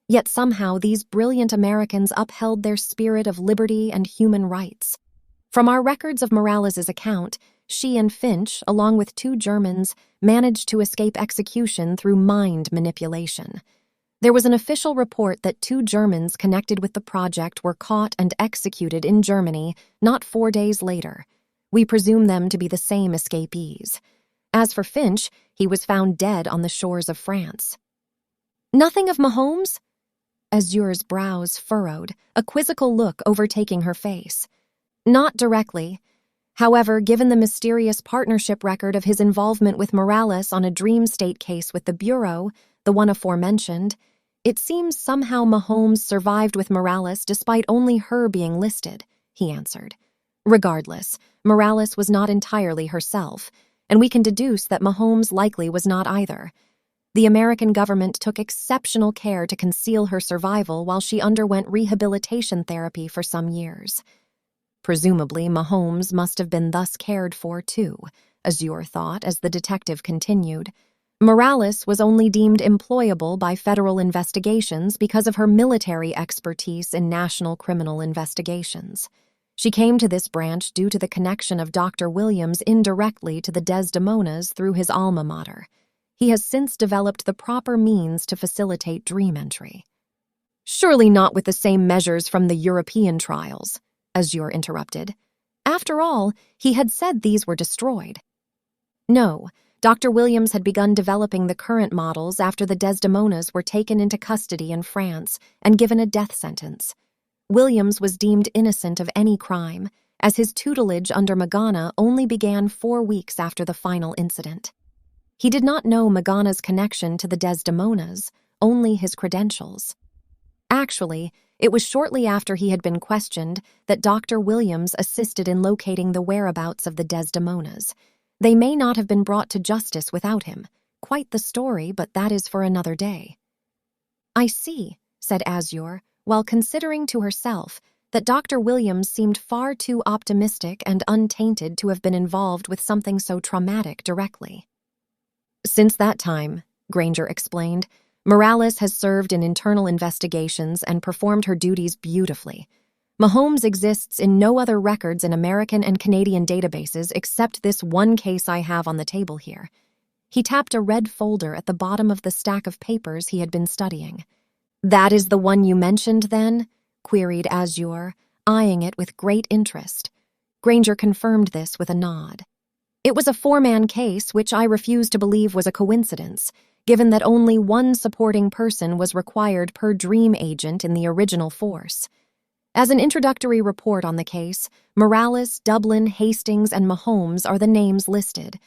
S1: yet somehow these brilliant Americans upheld their spirit of liberty and human rights. From our records of Morales' account, she and Finch, along with 2 Germans, managed to escape execution through mind manipulation. There was an official report that 2 Germans connected with the project were caught and executed in Germany not 4 days later. We presume them to be the same escapees. As for Finch, he was found dead on the shores of France. "Nothing of Mahomes?" Azure's brows furrowed, a quizzical look overtaking her face. "Not directly. However, given the mysterious partnership record of his involvement with Morales on a dream state case with the Bureau, the one aforementioned, it seems somehow Mahomes survived with Morales despite only her being listed," he answered. "Regardless, Morales was not entirely herself, and we can deduce that Mahomes likely was not either. The American government took exceptional care to conceal her survival while she underwent rehabilitation therapy for some years. Presumably, Mahomes must have been thus cared for too," Azure thought as the detective continued. "Morales was only deemed employable by federal investigations because of her military expertise in national criminal investigations. She came to this branch due to the connection of Dr. Williams indirectly to the Desdemonas through his alma mater. He has since developed the proper means to facilitate dream entry." "Surely not with the same measures from the European trials," Azure interrupted. "After all, he had said these were destroyed." "No, Dr. Williams had begun developing the current models after the Desdemonas were taken into custody in France and given a death sentence. Williams was deemed innocent of any crime, as his tutelage under Magana only began 4 weeks after the final incident. He did not know Magana's connection to the Desdemonas, only his credentials. Actually, it was shortly after he had been questioned that Dr. Williams assisted in locating the whereabouts of the Desdemonas. They may not have been brought to justice without him. Quite the story, but that is for another day." "I see," said Azure, while considering to herself that Dr. Williams seemed far too optimistic and untainted to have been involved with something so traumatic directly. "Since that time," Granger explained, "Morales has served in internal investigations and performed her duties beautifully. Mahomes exists in no other records in American and Canadian databases except this one case I have on the table here." He tapped a red folder at the bottom of the stack of papers he had been studying. "That is the one you mentioned, then?" queried Azure, eyeing it with great interest. Granger confirmed this with a nod. "It was a 4-man case, which I refuse to believe was a coincidence, given that only one supporting person was required per dream agent in the original force. As an introductory report on the case, Morales, Dublin, Hastings, and Mahomes are the names listed.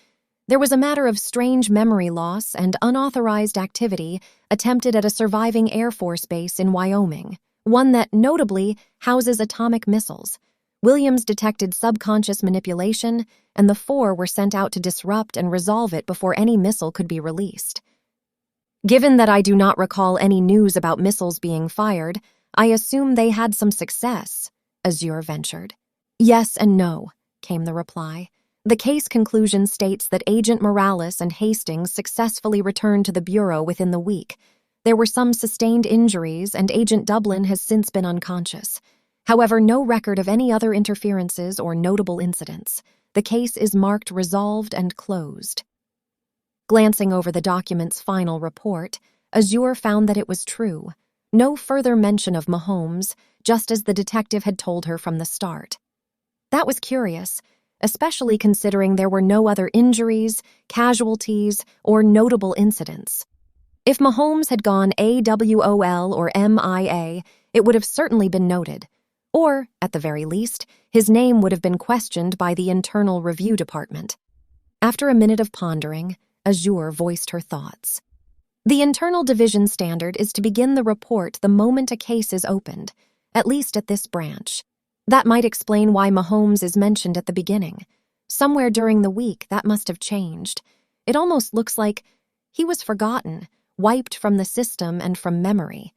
S1: There was a matter of strange memory loss and unauthorized activity attempted at a surviving Air Force base in Wyoming, one that, notably, houses atomic missiles. Williams detected subconscious manipulation, and the 4 were sent out to disrupt and resolve it before any missile could be released. Given that I do not recall any news about missiles being fired, I assume they had some success," Azure ventured. "Yes and no," came the reply. "The case conclusion states that Agent Morales and Hastings successfully returned to the Bureau within the week. There were some sustained injuries, and Agent Dublin has since been unconscious. However, no record of any other interferences or notable incidents. The case is marked resolved and closed." Glancing over the document's final report, Azure found that it was true. No further mention of Mahomes, just as the detective had told her from the start. That was curious, especially considering there were no other injuries, casualties, or notable incidents. If Mahomes had gone AWOL or MIA, it would have certainly been noted. Or, at the very least, his name would have been questioned by the Internal Review Department. After a minute of pondering, Azure voiced her thoughts. The Internal Division standard is to begin the report the moment a case is opened, at least at this branch. That might explain why Mahomes is mentioned at the beginning. Somewhere during the week, that must have changed. It almost looks like he was forgotten, wiped from the system and from memory.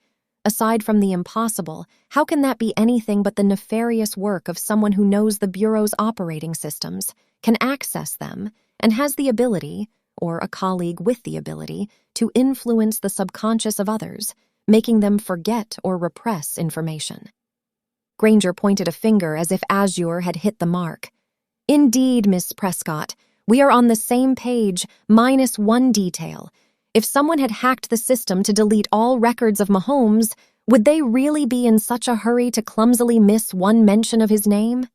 S1: Aside from the impossible, how can that be anything but the nefarious work of someone who knows the Bureau's operating systems, can access them, and has the ability, or a colleague with the ability, to influence the subconscious of others, making them forget or repress information? Granger pointed a finger as if Azure had hit the mark. Indeed, Miss Prescott, we are on the same page, minus one detail. If someone had hacked the system to delete all records of Mahomes, would they really be in such a hurry to clumsily miss one mention of his name?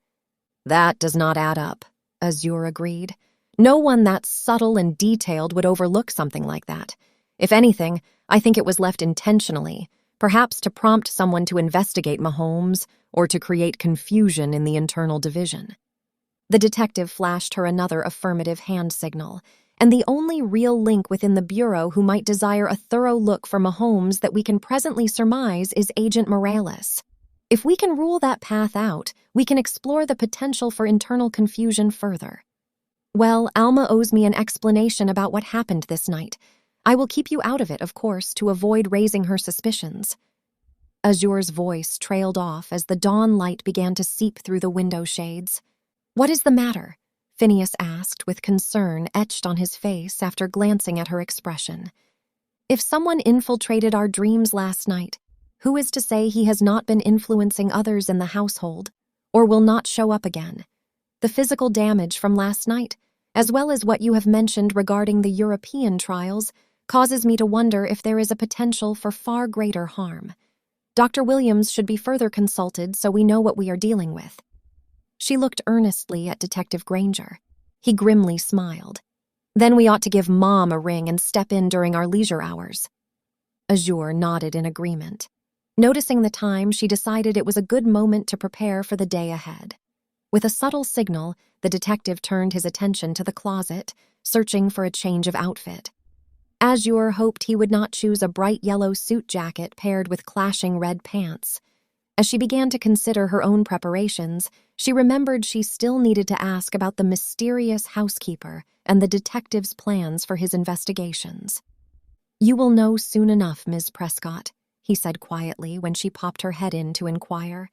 S1: That does not add up, Azure agreed. No one that subtle and detailed would overlook something like that. If anything, I think it was left intentionally, perhaps to prompt someone to investigate Mahomes or to create confusion in the Internal Division. The detective flashed her another affirmative hand signal, and the only real link within the Bureau who might desire a thorough look for Mahomes that we can presently surmise is Agent Morales. If we can rule that path out, we can explore the potential for internal confusion further. Well, Alma owes me an explanation about what happened this night. I will keep you out of it, of course, to avoid raising her suspicions. Azure's voice trailed off as the dawn light began to seep through the window shades. What is the matter? Phineas asked with concern etched on his face after glancing at her expression. If someone infiltrated our dreams last night, who is to say he has not been influencing others in the household, or will not show up again? The physical damage from last night, as well as what you have mentioned regarding the European trials, causes me to wonder if there is a potential for far greater harm. Dr. Williams should be further consulted so we know what we are dealing with. She looked earnestly at Detective Granger. He grimly smiled. Then we ought to give Mom a ring and step in during our leisure hours. Azure nodded in agreement. Noticing the time, she decided it was a good moment to prepare for the day ahead. With a subtle signal, the detective turned his attention to the closet, searching for a change of outfit. Azure hoped he would not choose a bright yellow suit jacket paired with clashing red pants. As she began to consider her own preparations, she remembered she still needed to ask about the mysterious housekeeper and the detective's plans for his investigations. You will know soon enough, Ms. Prescott, he said quietly when she popped her head in to inquire.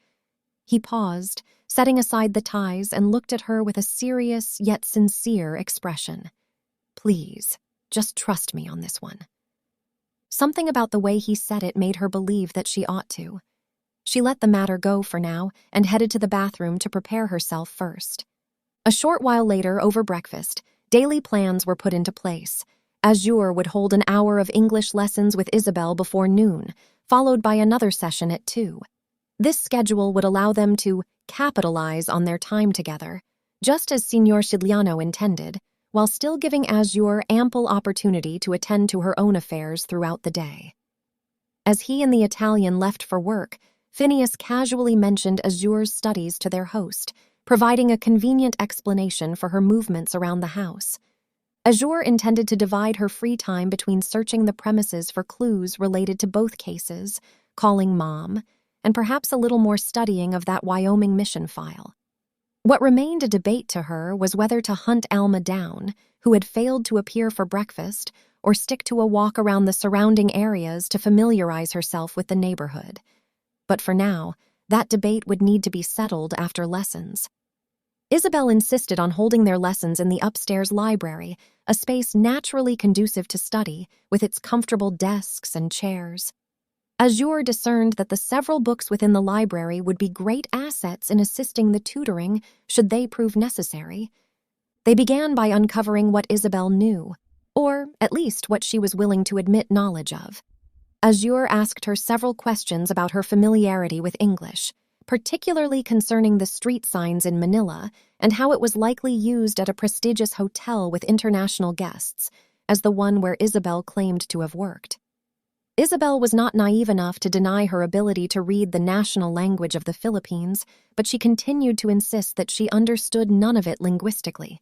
S1: He paused, setting aside the ties, and looked at her with a serious yet sincere expression. Please, just trust me on this one. Something about the way he said it made her believe that she ought to. She let the matter go for now and headed to the bathroom to prepare herself first. A short while later, over breakfast, daily plans were put into place. Azure would hold an hour of English lessons with Isabel before noon, followed by another session at 2. This schedule would allow them to capitalize on their time together, just as Signor Sigliano intended, while still giving Azure ample opportunity to attend to her own affairs throughout the day. As he and the Italian left for work, Phineas casually mentioned Azure's studies to their host, providing a convenient explanation for her movements around the house. Azure intended to divide her free time between searching the premises for clues related to both cases, calling Mom, and perhaps a little more studying of that Wyoming mission file. What remained a debate to her was whether to hunt Alma down, who had failed to appear for breakfast, or stick to a walk around the surrounding areas to familiarize herself with the neighborhood. But for now, that debate would need to be settled after lessons. Isabel insisted on holding their lessons in the upstairs library, a space naturally conducive to study, with its comfortable desks and chairs. Azure discerned that the several books within the library would be great assets in assisting the tutoring should they prove necessary. They began by uncovering what Isabel knew, or at least what she was willing to admit knowledge of. Azure asked her several questions about her familiarity with English, particularly concerning the street signs in Manila and how it was likely used at a prestigious hotel with international guests, as the one where Isabel claimed to have worked. Isabel was not naive enough to deny her ability to read the national language of the Philippines, but she continued to insist that she understood none of it linguistically.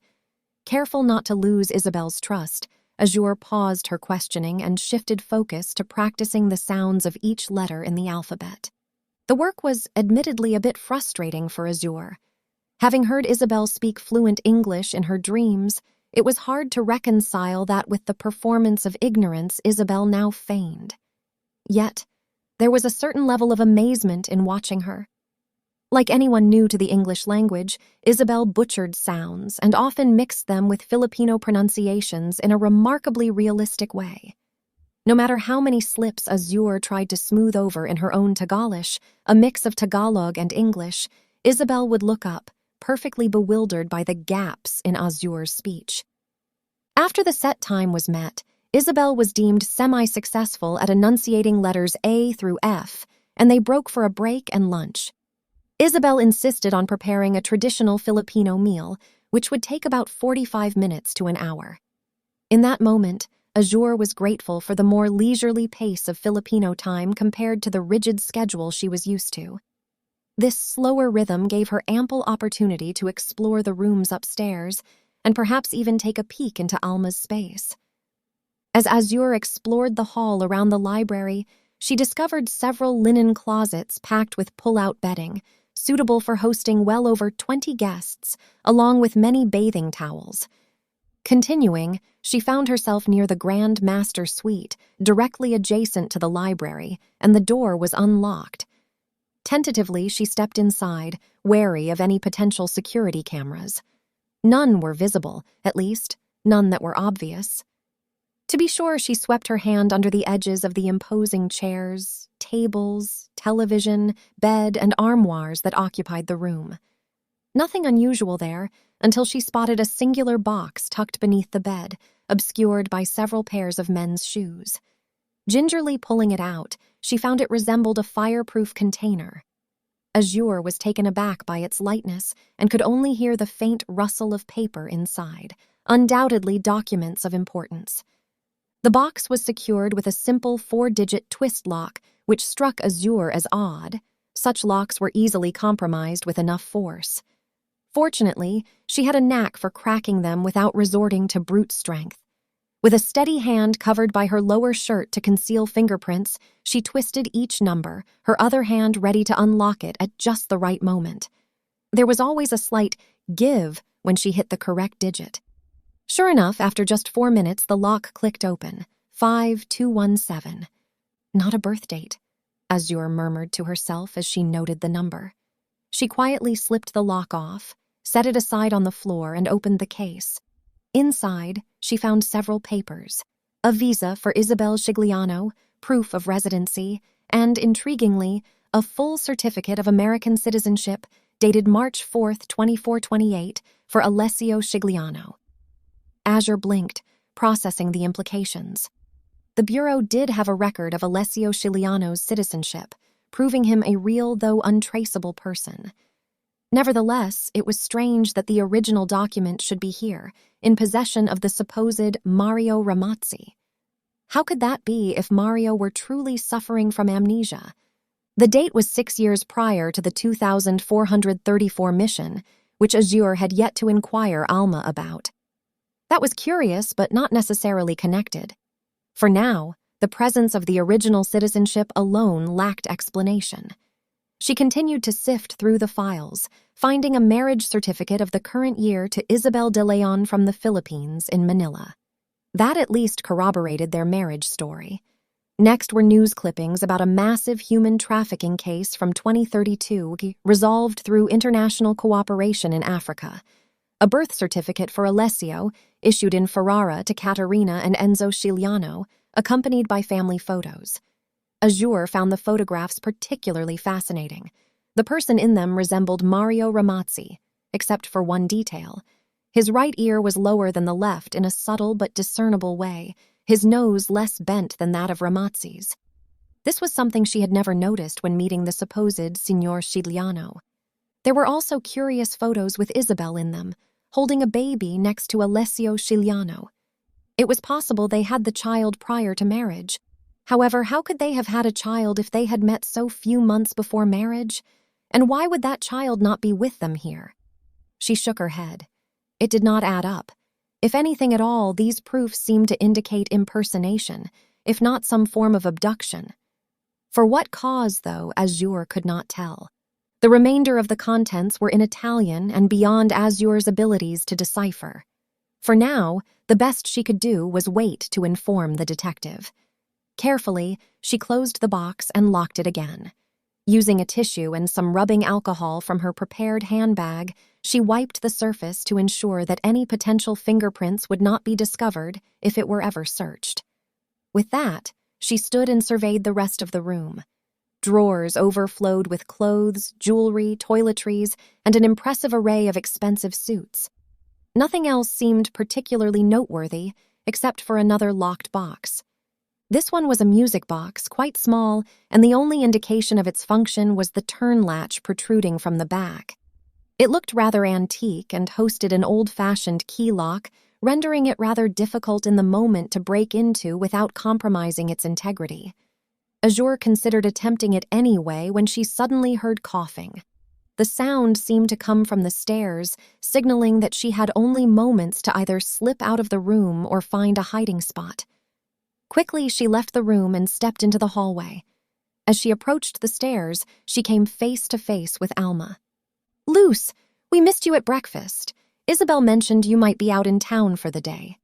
S1: Careful not to lose Isabel's trust, Azure paused her questioning and shifted focus to practicing the sounds of each letter in the alphabet. The work was admittedly a bit frustrating for Azure. Having heard Isabel speak fluent English in her dreams, it was hard to reconcile that with the performance of ignorance Isabel now feigned. Yet, there was a certain level of amazement in watching her. Like anyone new to the English language, Isabel butchered sounds and often mixed them with Filipino pronunciations in a remarkably realistic way. No matter how many slips Azure tried to smooth over in her own Tagalog, a mix of Tagalog and English, Isabel would look up, perfectly bewildered by the gaps in Azure's speech. After the set time was met, Isabel was deemed semi-successful at enunciating letters A through F, and they broke for a break and lunch. Isabel insisted on preparing a traditional Filipino meal, which would take about 45 minutes to an hour. In that moment, Azure was grateful for the more leisurely pace of Filipino time compared to the rigid schedule she was used to. This slower rhythm gave her ample opportunity to explore the rooms upstairs and perhaps even take a peek into Alma's space. As Azure explored the hall around the library, she discovered several linen closets packed with pull-out bedding, suitable for hosting well over 20 guests, along with many bathing towels. Continuing, she found herself near the Grand Master Suite, directly adjacent to the library, and the door was unlocked. Tentatively, she stepped inside, wary of any potential security cameras. None were visible, at least, none that were obvious. To be sure, she swept her hand under the edges of the imposing chairs, tables, television, bed, and armoires that occupied the room. Nothing unusual there, until she spotted a singular box tucked beneath the bed, obscured by several pairs of men's shoes. Gingerly pulling it out, she found it resembled a fireproof container. Azure was taken aback by its lightness and could only hear the faint rustle of paper inside, undoubtedly documents of importance. The box was secured with a simple 4-digit twist lock, which struck Azure as odd. Such locks were easily compromised with enough force. Fortunately, she had a knack for cracking them without resorting to brute strength. With a steady hand covered by her lower shirt to conceal fingerprints, she twisted each number, her other hand ready to unlock it at just the right moment. There was always a slight give when she hit the correct digit. Sure enough, after just 4 minutes, the lock clicked open. 5217. Not a birth date, Azure murmured to herself as she noted the number. She quietly slipped the lock off, set it aside on the floor, and opened the case. Inside, she found several papers: a visa for Isabel Shigliano, proof of residency, and, intriguingly, a full certificate of American citizenship dated March 4, 2428, for Alessio Shigliano. Azure blinked, processing the implications. The Bureau did have a record of Alessio Shigliano's citizenship, proving him a real though untraceable person. Nevertheless, it was strange that the original document should be here, in possession of the supposed Mario Ramazzi. How could that be if Mario were truly suffering from amnesia? The date was 6 years prior to the 2434 mission, which Azure had yet to inquire Alma about. That was curious, but not necessarily connected. For now, the presence of the original citizenship alone lacked explanation. She continued to sift through the files, finding a marriage certificate of the current year to Isabel de Leon from the Philippines in Manila. That at least corroborated their marriage story. Next were news clippings about a massive human trafficking case from 2032 resolved through international cooperation in Africa. A birth certificate for Alessio, issued in Ferrara to Caterina and Enzo Shigliano, accompanied by family photos. Azure found the photographs particularly fascinating. The person in them resembled Mario Ramazzi, except for one detail. His right ear was lower than the left in a subtle but discernible way, his nose less bent than that of Ramazzi's. This was something she had never noticed when meeting the supposed Signor Scigliano. There were also curious photos with Isabel in them, holding a baby next to Alessio Scigliano. It was possible they had the child prior to marriage. However, how could they have had a child if they had met so few months before marriage? And why would that child not be with them here? She shook her head. It did not add up. If anything at all, these proofs seemed to indicate impersonation, if not some form of abduction. For what cause, though, Azure could not tell. The remainder of the contents were in Italian and beyond Azure's abilities to decipher. For now, the best she could do was wait to inform the detective. Carefully, she closed the box and locked it again. Using a tissue and some rubbing alcohol from her prepared handbag, she wiped the surface to ensure that any potential fingerprints would not be discovered if it were ever searched. With that, she stood and surveyed the rest of the room. Drawers overflowed with clothes, jewelry, toiletries, and an impressive array of expensive suits. Nothing else seemed particularly noteworthy, except for another locked box. This one was a music box, quite small, and the only indication of its function was the turn latch protruding from the back. It looked rather antique and hosted an old-fashioned key lock, rendering it rather difficult in the moment to break into without compromising its integrity. Azure considered attempting it anyway when she suddenly heard coughing. The sound seemed to come from the stairs, signaling that she had only moments to either slip out of the room or find a hiding spot. Quickly, she left the room and stepped into the hallway. As she approached the stairs, she came face to face with Alma. "Luce, we missed you at breakfast. Isabel mentioned you might be out in town for the day."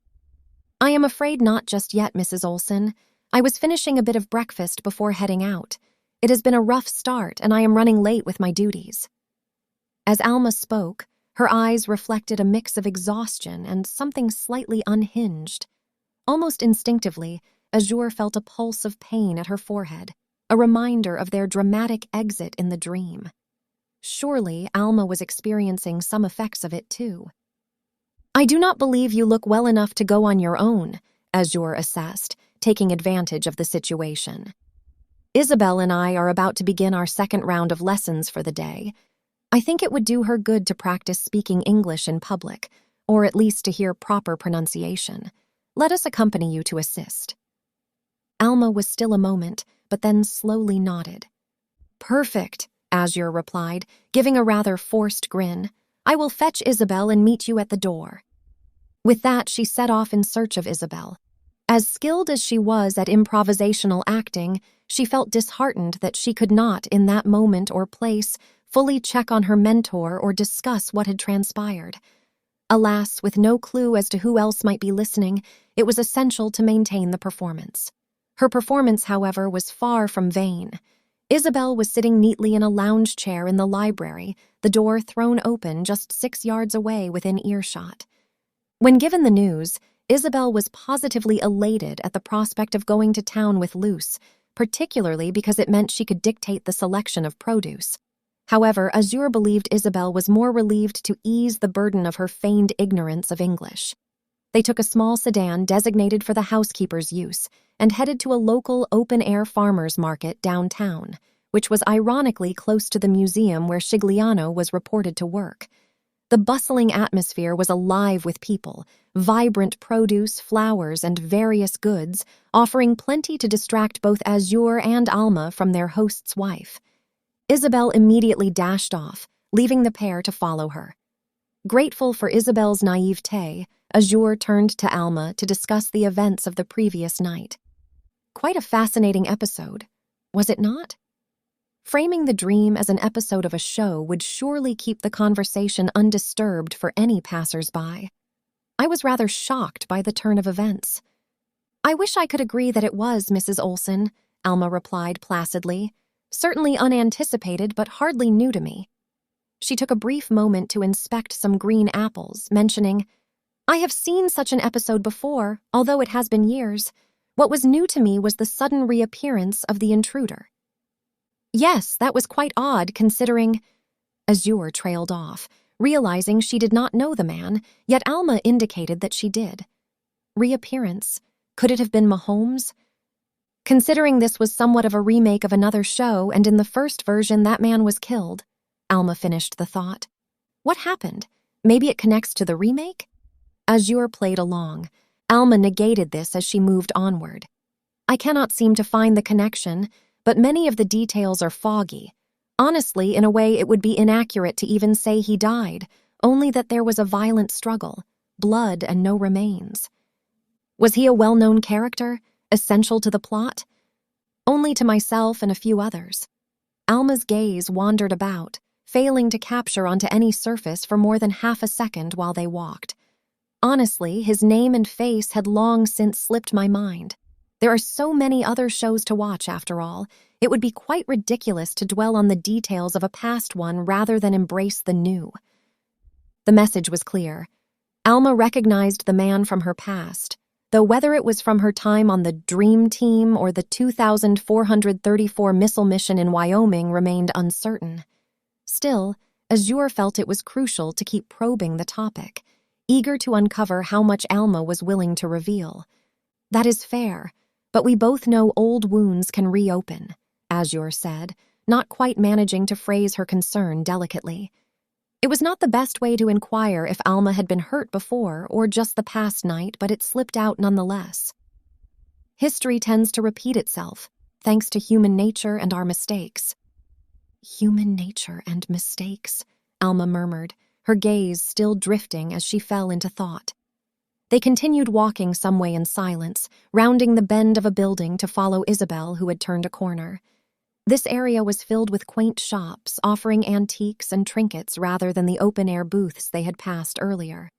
S1: "I am afraid not just yet, Mrs. Olson. I was finishing a bit of breakfast before heading out. It has been a rough start, and I am running late with my duties." As Alma spoke, her eyes reflected a mix of exhaustion and something slightly unhinged. Almost instinctively, Azure felt a pulse of pain at her forehead, a reminder of their dramatic exit in the dream. Surely, Alma was experiencing some effects of it too. "I do not believe you look well enough to go on your own," Azure assessed, taking advantage of the situation. "Isabel and I are about to begin our second round of lessons for the day. I think it would do her good to practice speaking English in public, or at least to hear proper pronunciation. Let us accompany you to assist." Alma was still a moment, but then slowly nodded. "Perfect," Azure replied, giving a rather forced grin. "I will fetch Isabel and meet you at the door." With that, she set off in search of Isabel. As skilled as she was at improvisational acting, she felt disheartened that she could not, in that moment or place, fully check on her mentor or discuss what had transpired. Alas, with no clue as to who else might be listening, it was essential to maintain the performance. Her performance, however, was far from vain. Isabel was sitting neatly in a lounge chair in the library, the door thrown open just 6 yards away within earshot. When given the news, Isabel was positively elated at the prospect of going to town with Luce, particularly because it meant she could dictate the selection of produce. However, Azure believed Isabel was more relieved to ease the burden of her feigned ignorance of English. They took a small sedan designated for the housekeeper's use and headed to a local open-air farmers market downtown, which was ironically close to the museum where Scigliano was reported to work. The bustling atmosphere was alive with people, vibrant produce, flowers, and various goods, offering plenty to distract both Azure and Alma from their host's wife. Isabel immediately dashed off, leaving the pair to follow her. Grateful for Isabel's naivete, Azure turned to Alma to discuss the events of the previous night. Quite a fascinating episode, was it not? Framing the dream as an episode of a show would surely keep the conversation undisturbed for any passers-by. I was rather shocked by the turn of events. "I wish I could agree that it was, Mrs. Olson," Alma replied placidly. "Certainly unanticipated, but hardly new to me." She took a brief moment to inspect some green apples, mentioning, "I have seen such an episode before, although it has been years. What was new to me was the sudden reappearance of the intruder." "Yes, that was quite odd, considering—" Azure trailed off, realizing she did not know the man, yet Alma indicated that she did. Reappearance. Could it have been Mahomes? Considering this was somewhat of a remake of another show, and in the first version that man was killed, Alma finished the thought. What happened? Maybe it connects to the remake? Azure played along. Alma negated this as she moved onward. I cannot seem to find the connection, but many of the details are foggy. Honestly, in a way, it would be inaccurate to even say he died, only that there was a violent struggle, blood and no remains. Was he a well-known character, essential to the plot? Only to myself and a few others. Alma's gaze wandered about, failing to capture onto any surface for more than half a second while they walked. Honestly, his name and face had long since slipped my mind. There are so many other shows to watch, after all. It would be quite ridiculous to dwell on the details of a past one rather than embrace the new. The message was clear. Alma recognized the man from her past, though whether it was from her time on the Dream Team or the 2434 missile mission in Wyoming remained uncertain. Still, Azure felt it was crucial to keep probing the topic, eager to uncover how much Alma was willing to reveal. That is fair, but we both know old wounds can reopen, Azure said, not quite managing to phrase her concern delicately. It was not the best way to inquire if Alma had been hurt before or just the past night, but it slipped out nonetheless. History tends to repeat itself, thanks to human nature and our mistakes. Human nature and mistakes, Alma murmured, her gaze still drifting as she fell into thought. They continued walking some way in silence, rounding the bend of a building to follow Isabel, who had turned a corner. This area was filled with quaint shops, offering antiques and trinkets rather than the open-air booths they had passed earlier.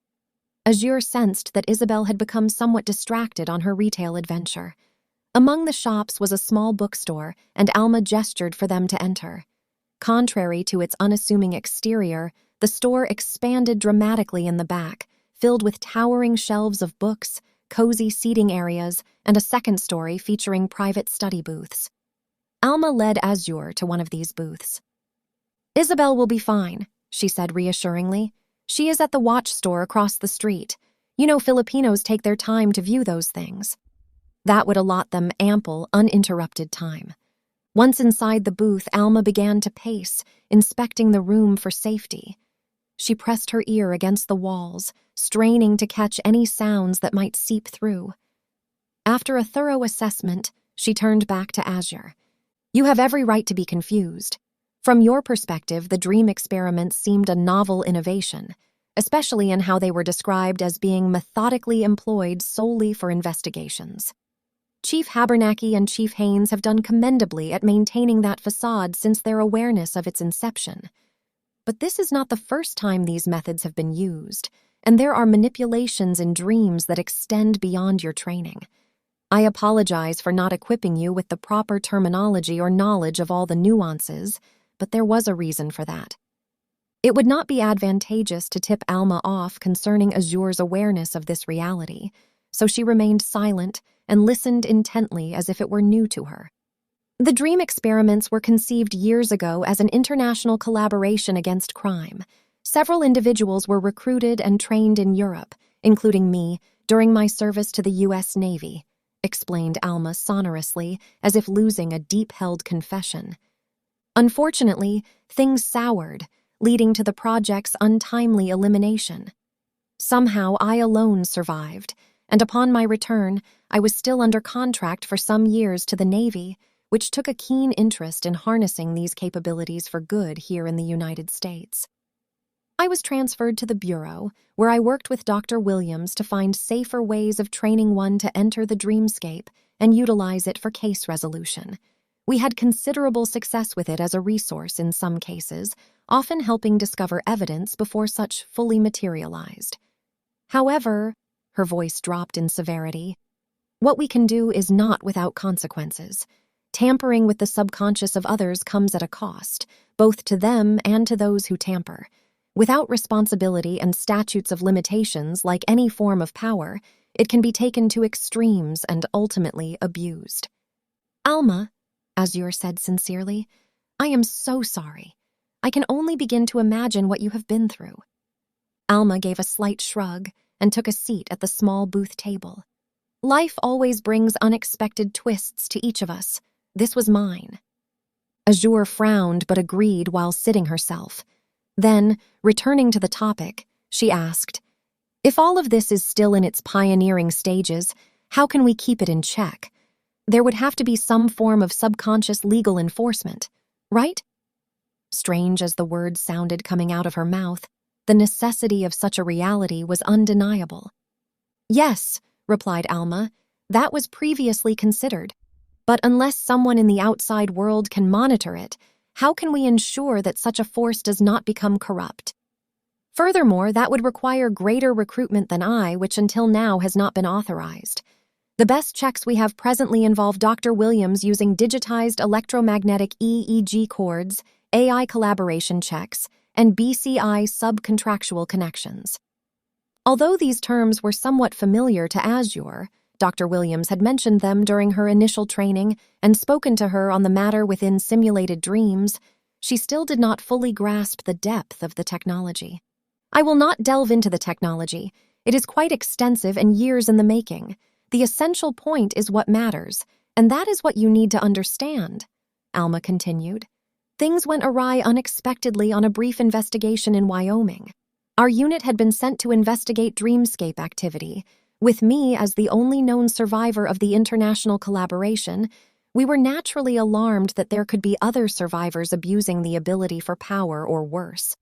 S1: Azure sensed that Isabel had become somewhat distracted on her retail adventure. Among the shops was a small bookstore, and Alma gestured for them to enter. Contrary to its unassuming exterior, the store expanded dramatically in the back, filled with towering shelves of books, cozy seating areas, and a second story featuring private study booths. Alma led Azure to one of these booths. Isabel will be fine, she said reassuringly. She is at the watch store across the street. You know, Filipinos take their time to view those things. That would allot them ample, uninterrupted time. Once inside the booth, Alma began to pace, inspecting the room for safety. She pressed her ear against the walls, straining to catch any sounds that might seep through. After a thorough assessment, she turned back to Azure. You have every right to be confused. From your perspective, the dream experiments seemed a novel innovation, especially in how they were described as being methodically employed solely for investigations. Chief Habernacki and Chief Haynes have done commendably at maintaining that facade since their awareness of its inception. But this is not the first time these methods have been used, and there are manipulations in dreams that extend beyond your training. I apologize for not equipping you with the proper terminology or knowledge of all the nuances, but there was a reason for that. It would not be advantageous to tip Alma off concerning Azure's awareness of this reality, so she remained silent and listened intently as if it were new to her. The dream experiments were conceived years ago as an international collaboration against crime. Several individuals were recruited and trained in Europe, including me, during my service to the U.S. Navy, explained Alma sonorously, as if losing a deep-held confession. Unfortunately, things soured, leading to the project's untimely elimination. Somehow, I alone survived, and upon my return, I was still under contract for some years to the Navy, which took a keen interest in harnessing these capabilities for good here in the United States. I was transferred to the Bureau, where I worked with Dr. Williams to find safer ways of training one to enter the dreamscape and utilize it for case resolution. We had considerable success with it as a resource in some cases, often helping discover evidence before such fully materialized. However, her voice dropped in severity, what we can do is not without consequences. Tampering with the subconscious of others comes at a cost, both to them and to those who tamper. Without responsibility and statutes of limitations, like any form of power, it can be taken to extremes and ultimately abused. Alma, Azure said sincerely, I am so sorry. I can only begin to imagine what you have been through." Alma gave a slight shrug and took a seat at the small booth table. "Life always brings unexpected twists to each of us. This was mine." Azure frowned but agreed while sitting herself. Then, returning to the topic, she asked, "If all of this is still in its pioneering stages, how can we keep it in check? There would have to be some form of subconscious legal enforcement, right?" Strange as the words sounded coming out of her mouth, the necessity of such a reality was undeniable. "Yes," replied Alma, "that was previously considered. But unless someone in the outside world can monitor it, how can we ensure that such a force does not become corrupt? Furthermore, that would require greater recruitment than which until now has not been authorized. The best checks we have presently involve Dr. Williams using digitized electromagnetic EEG cords, AI collaboration checks, and BCI subcontractual connections." Although these terms were somewhat familiar to Azure, Dr. Williams had mentioned them during her initial training and spoken to her on the matter within simulated dreams, she still did not fully grasp the depth of the technology. "I will not delve into the technology. It is quite extensive and years in the making. The essential point is what matters, and that is what you need to understand," Alma continued. "Things went awry unexpectedly on a brief investigation in Wyoming. Our unit had been sent to investigate dreamscape activity. With me as the only known survivor of the international collaboration, we were naturally alarmed that there could be other survivors abusing the ability for power or worse.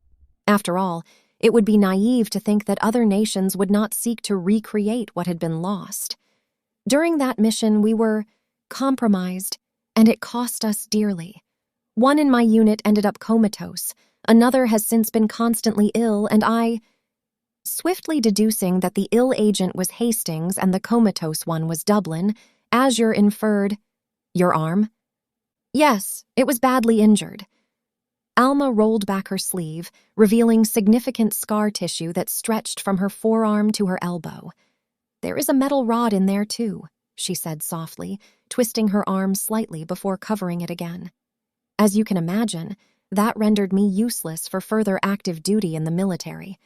S1: After all, it would be naive to think that other nations would not seek to recreate what had been lost. During that mission, we were compromised, and it cost us dearly. One in my unit ended up comatose, another has since been constantly ill, and I..." Swiftly deducing that the ill agent was Hastings and the comatose one was Dublin, Azure inferred, "Your arm?" "Yes, it was badly injured." Alma rolled back her sleeve, revealing significant scar tissue that stretched from her forearm to her elbow. "There is a metal rod in there, too," she said softly, twisting her arm slightly before covering it again. "As you can imagine, that rendered me useless for further active duty in the military.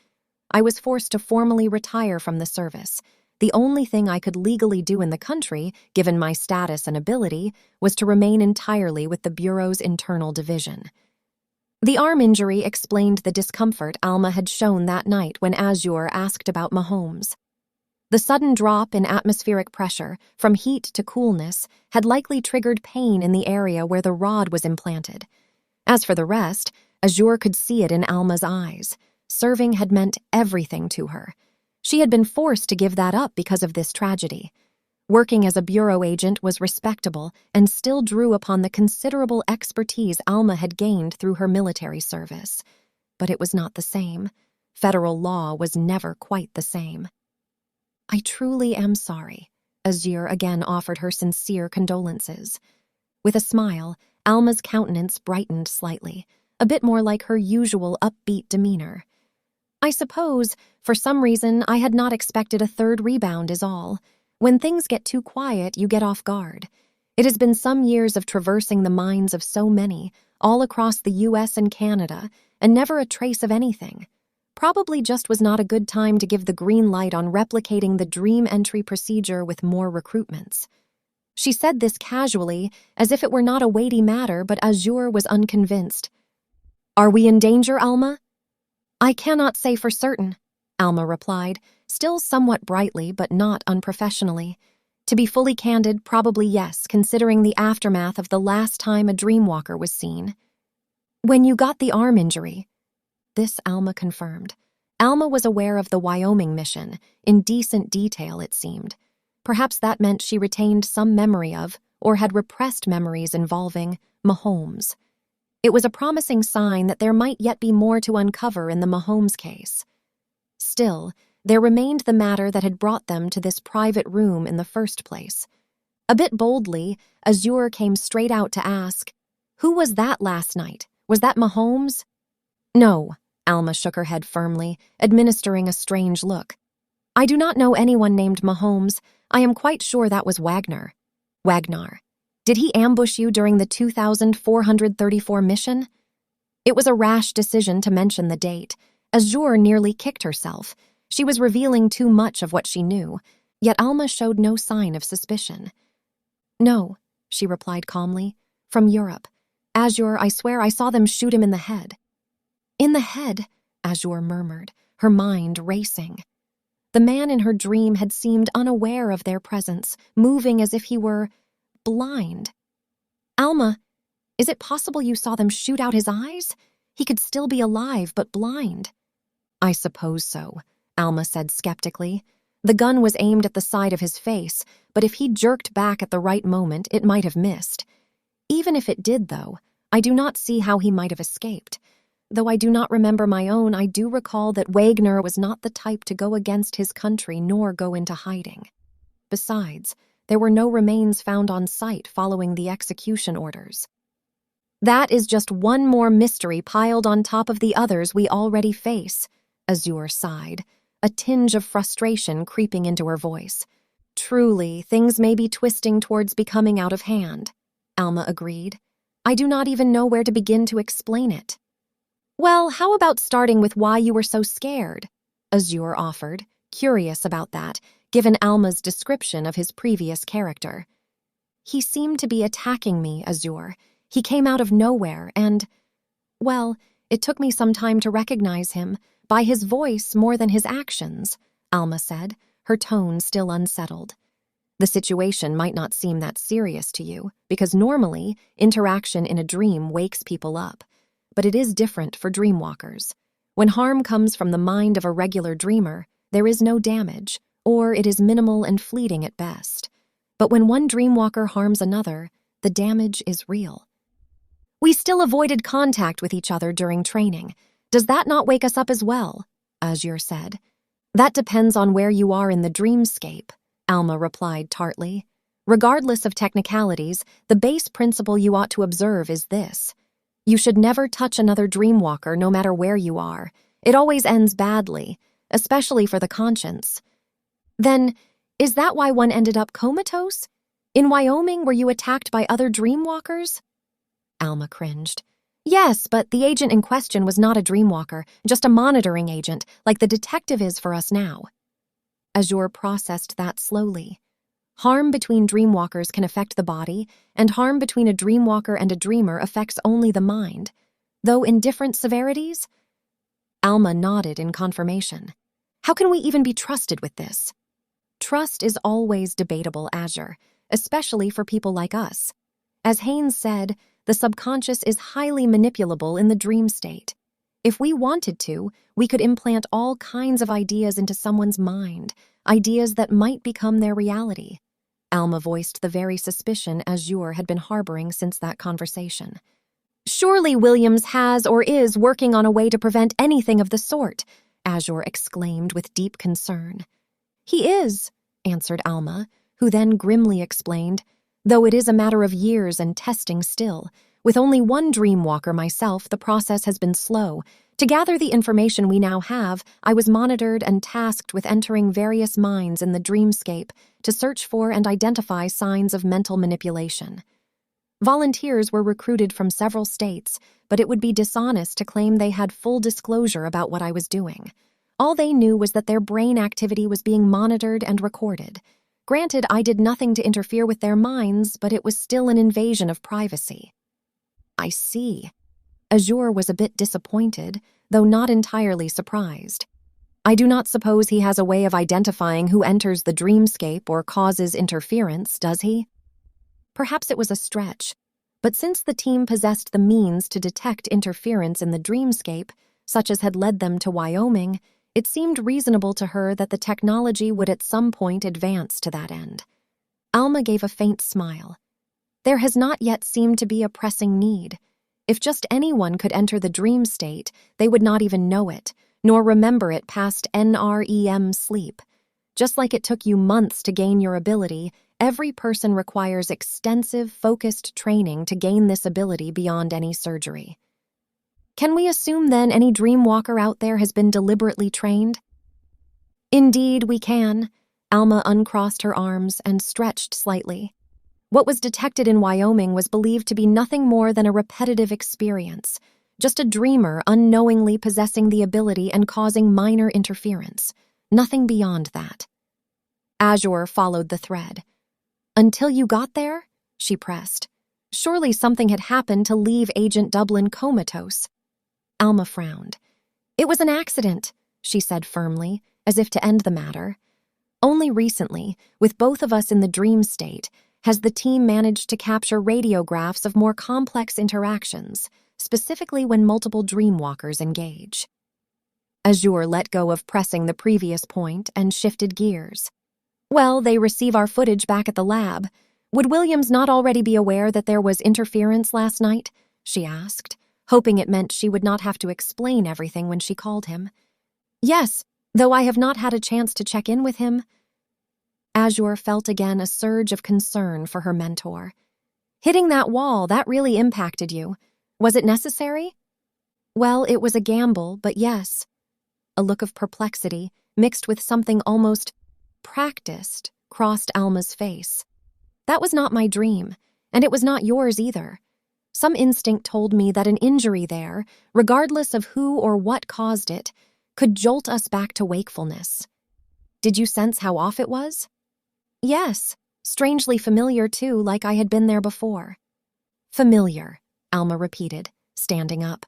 S1: I was forced to formally retire from the service. The only thing I could legally do in the country, given my status and ability, was to remain entirely with the Bureau's internal division." The arm injury explained the discomfort Alma had shown that night when Azure asked about Mahomes. The sudden drop in atmospheric pressure, from heat to coolness, had likely triggered pain in the area where the rod was implanted. As for the rest, Azure could see it in Alma's eyes. Serving had meant everything to her. She had been forced to give that up because of this tragedy. Working as a bureau agent was respectable and still drew upon the considerable expertise Alma had gained through her military service. But it was not the same. Federal law was never quite the same. "I truly am sorry," Azure again offered her sincere condolences. With a smile, Alma's countenance brightened slightly, a bit more like her usual upbeat demeanor. "I suppose, for some reason, I had not expected a third rebound is all. When things get too quiet, you get off guard. It has been some years of traversing the minds of so many, all across the US and Canada, and never a trace of anything. Probably just was not a good time to give the green light on replicating the dream entry procedure with more recruitments." She said this casually, as if it were not a weighty matter, but Azure was unconvinced. "Are we in danger, Alma?" "I cannot say for certain," Alma replied, still somewhat brightly but not unprofessionally. "To be fully candid, probably yes, considering the aftermath of the last time a dreamwalker was seen." "When you got the arm injury?" This Alma confirmed. Alma was aware of the Wyoming mission, in decent detail it seemed. Perhaps that meant she retained some memory of, or had repressed memories involving, Mahomes. It was a promising sign that there might yet be more to uncover in the Mahomes case. Still, there remained the matter that had brought them to this private room in the first place. A bit boldly, Azure came straight out to ask, "Who was that last night? Was that Mahomes?" "No," Alma shook her head firmly, administering a strange look. "I do not know anyone named Mahomes. I am quite sure that was Wagner." "Wagner. Did he ambush you during the 2434 mission?" It was a rash decision to mention the date. Azure nearly kicked herself. She was revealing too much of what she knew, yet Alma showed no sign of suspicion. "No," she replied calmly. "From Europe. Azure, I swear I saw them shoot him in the head." "In the head?" Azure murmured, her mind racing. The man in her dream had seemed unaware of their presence, moving as if he were blind. "Alma, is it possible you saw them shoot out his eyes? He could still be alive, but blind." "I suppose so," Alma said skeptically. The gun was aimed at the side of his face, but if he jerked back at the right moment, it might have missed. Even if it did, though, I do not see how he might have escaped. Though I do not remember my own, I do recall that Wagner was not the type to go against his country nor go into hiding. Besides, there were no remains found on site following the execution orders. "That is just one more mystery piled on top of the others we already face," Azure sighed, a tinge of frustration creeping into her voice. "Truly, things may be twisting towards becoming out of hand," Alma agreed. "I do not even know where to begin to explain it." "Well, how about starting with why you were so scared?" Azure offered, curious about that, given Alma's description of his previous character. "He seemed to be attacking me, Azure. He came out of nowhere and, well, it took me some time to recognize him, by his voice more than his actions," Alma said, her tone still unsettled. "The situation might not seem that serious to you, because normally, interaction in a dream wakes people up. But it is different for dreamwalkers. When harm comes from the mind of a regular dreamer, there is no damage, or it is minimal and fleeting at best. But when one dreamwalker harms another, the damage is real." "We still avoided contact with each other during training. Does that not wake us up as well?" Azure said. "That depends on where you are in the dreamscape," Alma replied tartly. "Regardless of technicalities, the base principle you ought to observe is this. You should never touch another dreamwalker no matter where you are. It always ends badly, especially for the conscience." "Then, is that why one ended up comatose? In Wyoming, were you attacked by other dreamwalkers?" Alma cringed. "Yes, but the agent in question was not a dreamwalker, just a monitoring agent, like the detective is for us now." Azure processed that slowly. Harm between dreamwalkers can affect the body, and harm between a dreamwalker and a dreamer affects only the mind, though in different severities? Alma nodded in confirmation. "How can we even be trusted with this?" "Trust is always debatable, Azure, especially for people like us. As Haynes said, the subconscious is highly manipulable in the dream state. If we wanted to, we could implant all kinds of ideas into someone's mind, ideas that might become their reality." Alma voiced the very suspicion Azure had been harboring since that conversation. "Surely Williams has or is working on a way to prevent anything of the sort," Azure exclaimed with deep concern. "He is," answered Alma, who then grimly explained, "though it is a matter of years and testing still. With only one dreamwalker myself, the process has been slow. To gather the information we now have, I was monitored and tasked with entering various minds in the dreamscape to search for and identify signs of mental manipulation. Volunteers were recruited from several states, but it would be dishonest to claim they had full disclosure about what I was doing. All they knew was that their brain activity was being monitored and recorded. Granted, I did nothing to interfere with their minds, but it was still an invasion of privacy." "I see." Azure was a bit disappointed, though not entirely surprised. "I do not suppose he has a way of identifying who enters the dreamscape or causes interference, does he?" Perhaps it was a stretch, but since the team possessed the means to detect interference in the dreamscape, such as had led them to Wyoming, it seemed reasonable to her that the technology would at some point advance to that end. Alma gave a faint smile. There has not yet seemed to be a pressing need. If just anyone could enter the dream state, they would not even know it, nor remember it past NREM sleep. Just like it took you months to gain your ability, every person requires extensive, focused training to gain this ability beyond any surgery. Can we assume then any dreamwalker out there has been deliberately trained? Indeed, we can. Alma uncrossed her arms and stretched slightly. What was detected in Wyoming was believed to be nothing more than a repetitive experience. Just a dreamer unknowingly possessing the ability and causing minor interference. Nothing beyond that. Azure followed the thread. Until you got there? She pressed. Surely something had happened to leave Agent Dublin comatose. Alma frowned. It was an accident, she said firmly, as if to end the matter. Only recently, with both of us in the dream state, has the team managed to capture radiographs of more complex interactions, specifically when multiple dreamwalkers engage. Azure let go of pressing the previous point and shifted gears. Well, they receive our footage back at the lab. Would Williams not already be aware that there was interference last night? She asked, hoping it meant she would not have to explain everything when she called him. Yes, though I have not had a chance to check in with him. Azure felt again a surge of concern for her mentor. Hitting that wall, that really impacted you. Was it necessary? Well, it was a gamble, but yes. A look of perplexity, mixed with something almost practiced, crossed Alma's face. That was not my dream, and it was not yours either. Some instinct told me that an injury there, regardless of who or what caused it, could jolt us back to wakefulness. Did you sense how off it was? Yes, strangely familiar too, like I had been there before. Familiar, Alma repeated, standing up.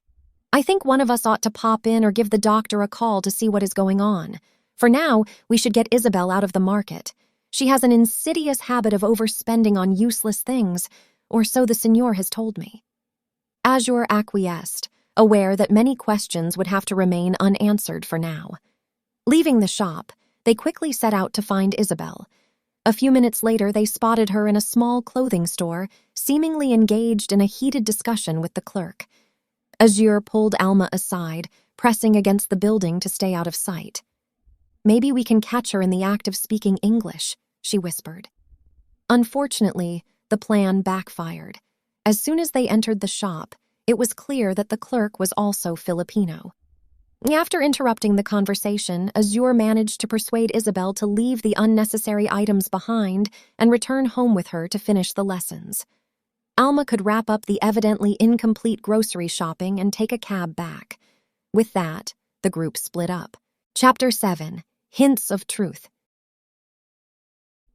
S1: I think one of us ought to pop in or give the doctor a call to see what is going on. For now, we should get Isabel out of the market. She has an insidious habit of overspending on useless things, or so the Signor has told me. Azure acquiesced, aware that many questions would have to remain unanswered for now. Leaving the shop, they quickly set out to find Isabel. A few minutes later, they spotted her in a small clothing store, seemingly engaged in a heated discussion with the clerk. Azure pulled Alma aside, pressing against the building to stay out of sight. Maybe we can catch her in the act of speaking English, she whispered. Unfortunately, the plan backfired. As soon as they entered the shop, it was clear that the clerk was also Filipino. After interrupting the conversation, Azure managed to persuade Isabel to leave the unnecessary items behind and return home with her to finish the lessons. Alma could wrap up the evidently incomplete grocery shopping and take a cab back. With that, the group split up. Chapter 7. Hints of Truth.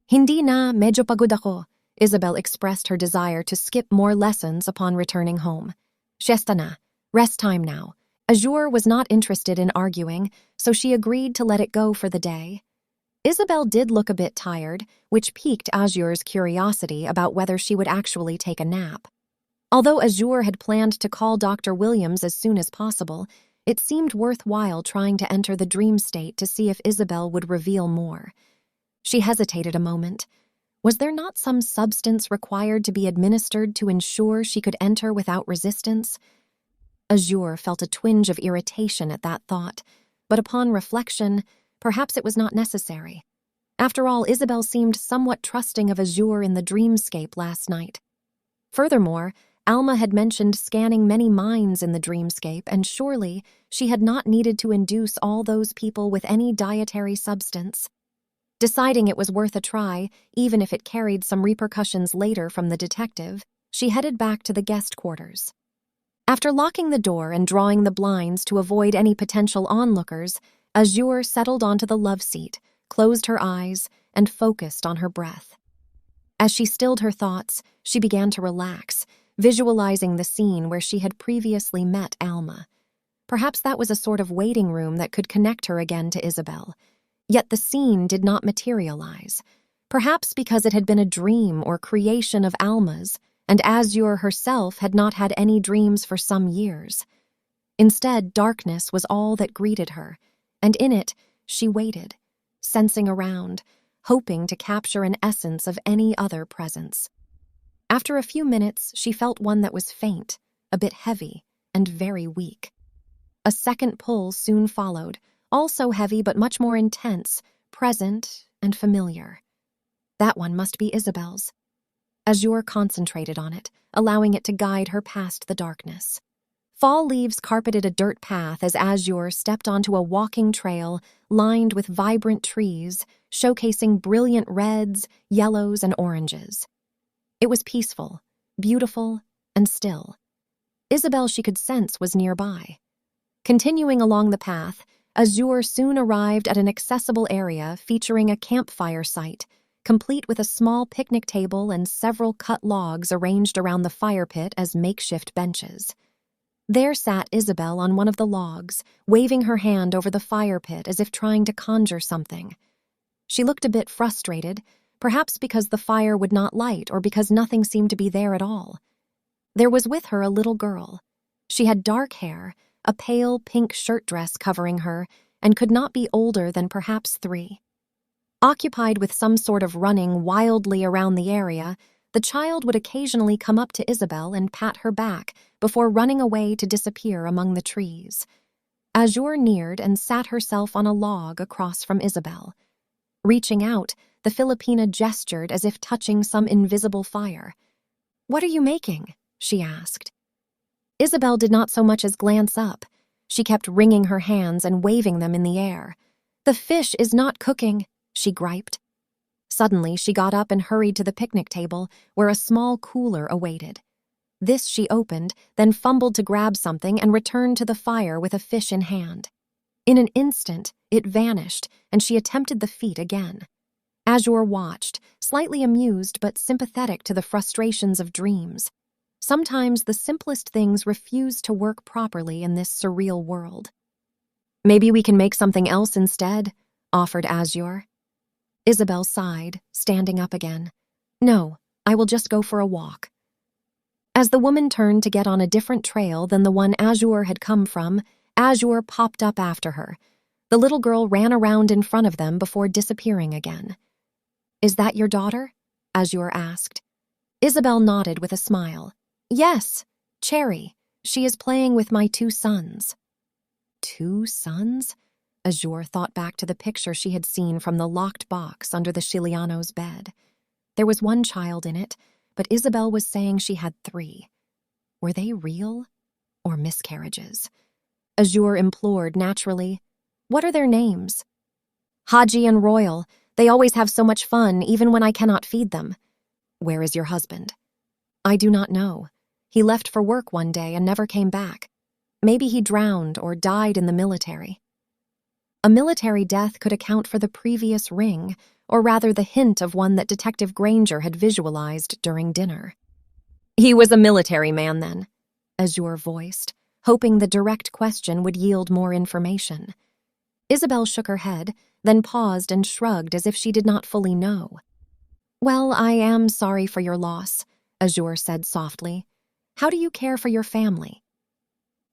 S1: Hindi na, medyo pagod ako. Isabel expressed her desire to skip more lessons upon returning home. Siesta na. Rest time now. Azure was not interested in arguing, so she agreed to let it go for the day. Isabel did look a bit tired, which piqued Azure's curiosity about whether she would actually take a nap. Although Azure had planned to call Dr. Williams as soon as possible, it seemed worthwhile trying to enter the dream state to see if Isabel would reveal more. She hesitated a moment. Was there not some substance required to be administered to ensure she could enter without resistance? Azure felt a twinge of irritation at that thought, but upon reflection, perhaps it was not necessary. After all, Isabel seemed somewhat trusting of Azure in the dreamscape last night. Furthermore, Alma had mentioned scanning many minds in the dreamscape, and surely she had not needed to induce all those people with any dietary substance. Deciding it was worth a try, even if it carried some repercussions later from the detective, she headed back to the guest quarters. After locking the door and drawing the blinds to avoid any potential onlookers, Azure settled onto the love seat, closed her eyes, and focused on her breath. As she stilled her thoughts, she began to relax, visualizing the scene where she had previously met Alma. Perhaps that was a sort of waiting room that could connect her again to Isabel. Yet the scene did not materialize, perhaps because it had been a dream or creation of Alma's, and Azure herself had not had any dreams for some years. Instead, darkness was all that greeted her, and in it, she waited, sensing around, hoping to capture an essence of any other presence. After a few minutes, she felt one that was faint, a bit heavy, and very weak. A second pull soon followed, also heavy but much more intense, present, and familiar. That one must be Isabel's. Azure concentrated on it, allowing it to guide her past the darkness. Fall leaves carpeted a dirt path as Azure stepped onto a walking trail lined with vibrant trees, showcasing brilliant reds, yellows, and oranges. It was peaceful, beautiful, and still. Isabel, she could sense, was nearby. Continuing along the path, Azure soon arrived at an accessible area featuring a campfire site, complete with a small picnic table and several cut logs arranged around the fire pit as makeshift benches. There sat Isabel on one of the logs, waving her hand over the fire pit as if trying to conjure something. She looked a bit frustrated, perhaps because the fire would not light or because nothing seemed to be there at all. There was with her a little girl. She had dark hair, a pale pink shirt dress covering her, and could not be older than perhaps 3. Occupied with some sort of running wildly around the area, the child would occasionally come up to Isabel and pat her back before running away to disappear among the trees. Azure neared and sat herself on a log across from Isabel. Reaching out, the Filipina gestured as if touching some invisible fire. "What are you making?" she asked. Isabel did not so much as glance up. She kept wringing her hands and waving them in the air. "The fish is not cooking," she griped. Suddenly, she got up and hurried to the picnic table, where a small cooler awaited. This she opened, then fumbled to grab something and returned to the fire with a fish in hand. In an instant, it vanished, and she attempted the feat again. Azure watched, slightly amused but sympathetic to the frustrations of dreams. Sometimes the simplest things refuse to work properly in this surreal world. "Maybe we can make something else instead," offered Azure. Isabel sighed, standing up again. "No, I will just go for a walk." As the woman turned to get on a different trail than the one Azure had come from, Azure popped up after her. The little girl ran around in front of them before disappearing again. "Is that your daughter?" Azure asked. Isabel nodded with a smile. "Yes, Cherry. She is playing with my 2 sons." 2 sons? Azure thought back to the picture she had seen from the locked box under the Chiliano's bed. There was 1 child in it, but Isabel was saying she had 3. Were they real or miscarriages? Azure implored naturally. "What are their names?" "Haji and Royal. They always have so much fun, even when I cannot feed them." "Where is your husband?" "I do not know. He left for work one day and never came back. Maybe he drowned or died in the military." A military death could account for the previous ring, or rather the hint of one that Detective Granger had visualized during dinner. "He was a military man, then," Azure voiced, hoping the direct question would yield more information. Isabel shook her head, then paused and shrugged as if she did not fully know. "Well, I am sorry for your loss," Azure said softly. "How do you care for your family?"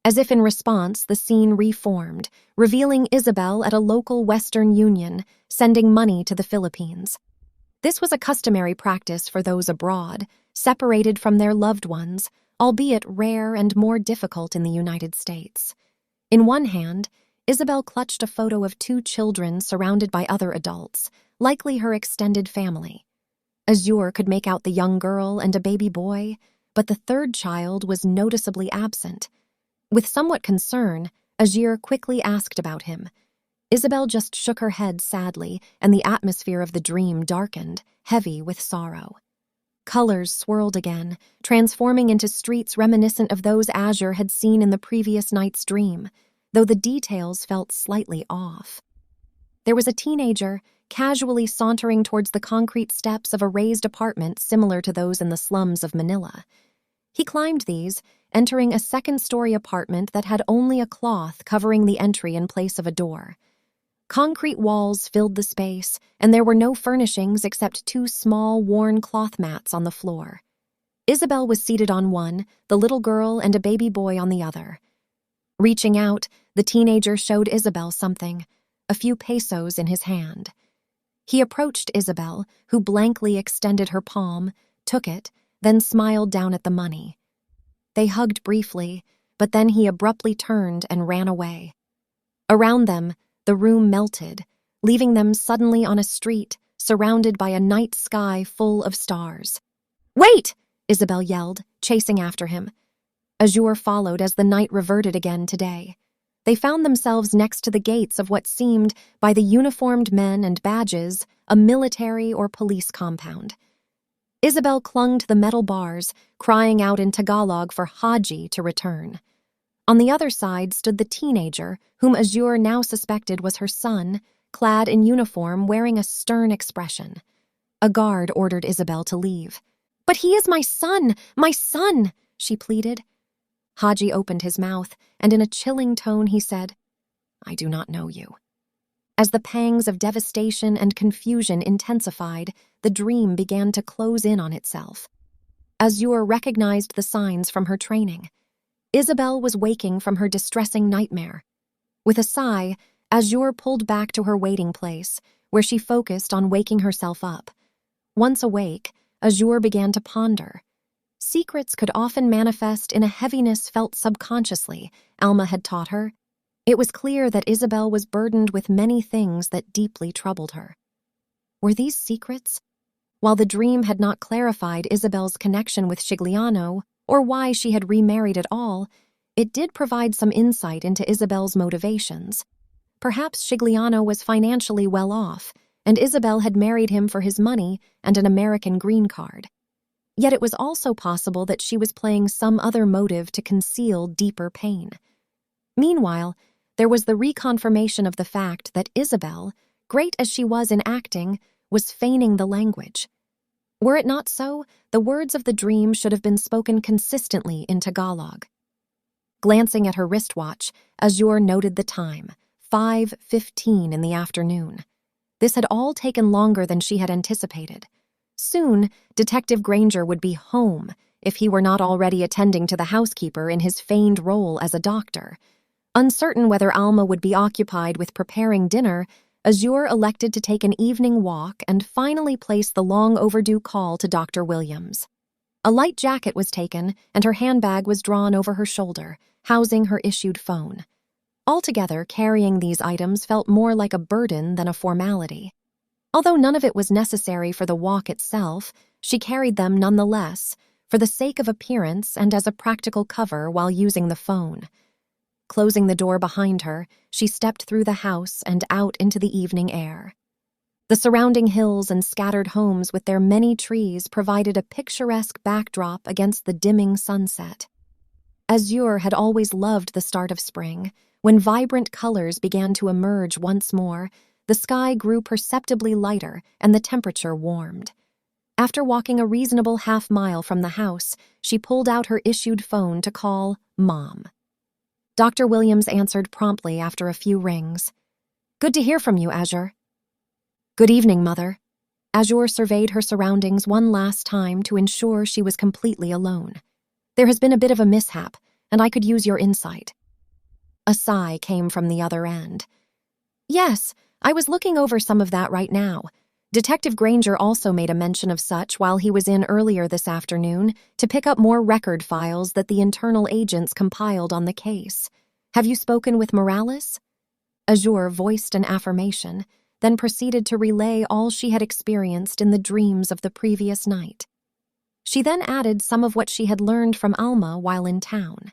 S1: As if in response, the scene reformed, revealing Isabel at a local Western Union, sending money to the Philippines. This was a customary practice for those abroad, separated from their loved ones, albeit rare and more difficult in the United States. In one hand, Isabel clutched a photo of 2 children surrounded by other adults, likely her extended family. Azure could make out the young girl and a baby boy, but the 3rd child was noticeably absent. With somewhat concern, Azure quickly asked about him. Isabel just shook her head sadly, and the atmosphere of the dream darkened, heavy with sorrow. Colors swirled again, transforming into streets reminiscent of those Azure had seen in the previous night's dream, though the details felt slightly off. There was a teenager casually sauntering towards the concrete steps of a raised apartment similar to those in the slums of Manila. He climbed these, entering a 2nd-story apartment that had only a cloth covering the entry in place of a door. Concrete walls filled the space, and there were no furnishings except 2 small, worn cloth mats on the floor. Isabel was seated on one, the little girl and a baby boy on the other. Reaching out, the teenager showed Isabel something, a few pesos in his hand. He approached Isabel, who blankly extended her palm, took it, then smiled down at the money. They hugged briefly, but then he abruptly turned and ran away. Around them, the room melted, leaving them suddenly on a street, surrounded by a night sky full of stars. "Wait!" Isabel yelled, chasing after him. Azure followed as the night reverted again to day. They found themselves next to the gates of what seemed, by the uniformed men and badges, a military or police compound. Isabel clung to the metal bars, crying out in Tagalog for Haji to return. On the other side stood the teenager, whom Azure now suspected was her son, clad in uniform, wearing a stern expression. A guard ordered Isabel to leave. "But he is my son, she pleaded. Haji opened his mouth, and in a chilling tone he said, "I do not know you." As the pangs of devastation and confusion intensified, the dream began to close in on itself. Azure recognized the signs from her training. Isabel was waking from her distressing nightmare. With a sigh, Azure pulled back to her waiting place, where she focused on waking herself up. Once awake, Azure began to ponder. Secrets could often manifest in a heaviness felt subconsciously, Alma had taught her. It was clear that Isabel was burdened with many things that deeply troubled her. Were these secrets? While the dream had not clarified Isabel's connection with Scigliano, or why she had remarried at all, it did provide some insight into Isabel's motivations. Perhaps Scigliano was financially well off, and Isabel had married him for his money and an American green card. Yet it was also possible that she was playing some other motive to conceal deeper pain. Meanwhile, there was the reconfirmation of the fact that Isabel, great as she was in acting, was feigning the language. Were it not so, the words of the dream should have been spoken consistently in Tagalog. Glancing at her wristwatch, Azure noted the time, 5:15 in the afternoon. This had all taken longer than she had anticipated. Soon, Detective Granger would be home, if he were not already attending to the housekeeper in his feigned role as a doctor. Uncertain whether Alma would be occupied with preparing dinner, Azure elected to take an evening walk and finally place the long-overdue call to Dr. Williams. A light jacket was taken, and her handbag was drawn over her shoulder, housing her issued phone. Altogether, carrying these items felt more like a burden than a formality. Although none of it was necessary for the walk itself, she carried them nonetheless, for the sake of appearance and as a practical cover while using the phone. Closing the door behind her, she stepped through the house and out into the evening air. The surrounding hills and scattered homes with their many trees provided a picturesque backdrop against the dimming sunset. Azure had always loved the start of spring. When vibrant colors began to emerge once more, the sky grew perceptibly lighter and the temperature warmed. After walking a reasonable half-mile from the house, she pulled out her issued phone to call Mom. Dr. Williams answered promptly after a few rings. "Good to hear from you, Azure." "Good evening, Mother." Azure surveyed her surroundings one last time to ensure she was completely alone. "There has been a bit of a mishap, and I could use your insight." A sigh came from the other end. "Yes, I was looking over some of that right now. Detective Granger also made a mention of such while he was in earlier this afternoon to pick up more record files that the internal agents compiled on the case. Have you spoken with Morales?" Azure voiced an affirmation, then proceeded to relay all she had experienced in the dreams of the previous night. She then added some of what she had learned from Alma while in town.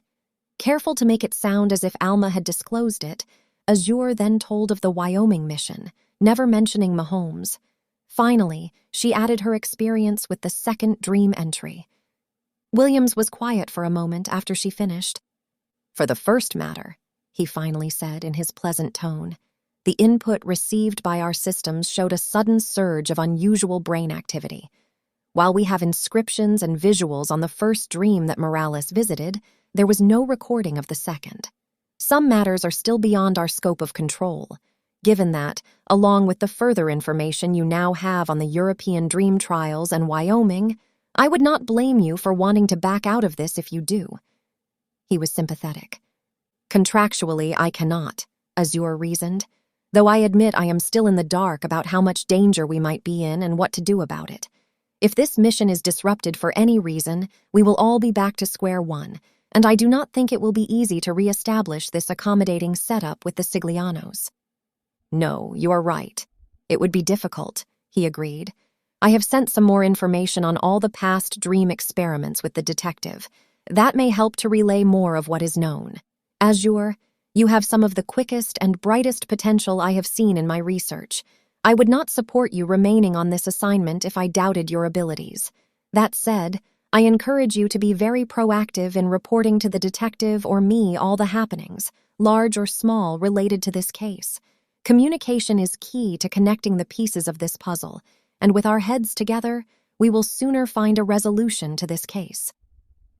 S1: Careful to make it sound as if Alma had disclosed it, Azure then told of the Wyoming mission, never mentioning Mahomes. Finally, she added her experience with the second dream entry. Williams was quiet for a moment after she finished. "For the first matter," he finally said in his pleasant tone, "the input received by our systems showed a sudden surge of unusual brain activity. While we have inscriptions and visuals on the first dream that Morales visited, there was no recording of the second. Some matters are still beyond our scope of control. Given that, along with the further information you now have on the European dream trials and Wyoming, I would not blame you for wanting to back out of this if you do." He was sympathetic. "Contractually, I cannot," Azure reasoned, "though I admit I am still in the dark about how much danger we might be in and what to do about it. If this mission is disrupted for any reason, we will all be back to square one, and I do not think it will be easy to re-establish this accommodating setup with the Sciglianos." "No, you are right. It would be difficult," he agreed. "I have sent some more information on all the past dream experiments with the detective. That may help to relay more of what is known. Azure, you have some of the quickest and brightest potential I have seen in my research. I would not support you remaining on this assignment if I doubted your abilities. That said, I encourage you to be very proactive in reporting to the detective or me all the happenings, large or small, related to this case. Communication is key to connecting the pieces of this puzzle, and with our heads together, we will sooner find a resolution to this case."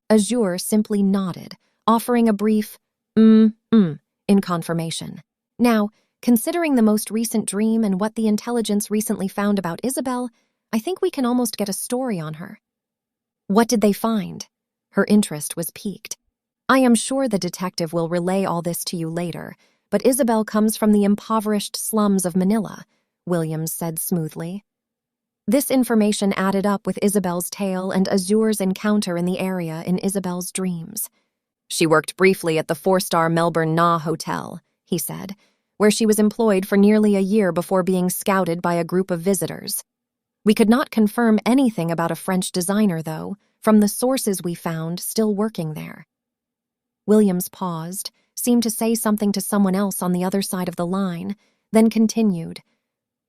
S1: Azure simply nodded, offering a brief in confirmation. Now, considering the most recent dream and what the intelligence recently found about Isabel, I think we can almost get a story on her. What did they find? Her interest was piqued. I am sure the detective will relay all this to you later, but Isabel comes from the impoverished slums of Manila, Williams said smoothly. This information added up with Isabel's tale and Azure's encounter in the area in Isabel's dreams. She worked briefly at the 4-star Melbourne Na Hotel, he said, where she was employed for nearly a year before being scouted by a group of visitors. We could not confirm anything about a French designer, though, from the sources we found still working there. Williams paused, seemed to say something to someone else on the other side of the line, then continued.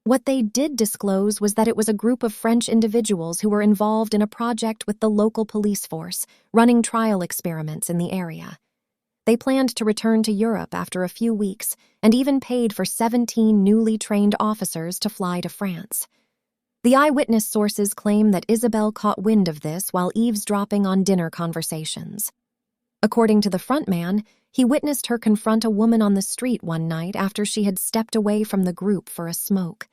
S1: What they did disclose was that it was a group of French individuals who were involved in a project with the local police force, running trial experiments in the area. They planned to return to Europe after a few weeks and even paid for 17 newly trained officers to fly to France. The eyewitness sources claim that Isabel caught wind of this while eavesdropping on dinner conversations. According to the frontman, he witnessed her confront a woman on the street one night after she had stepped away from the group for a smoke.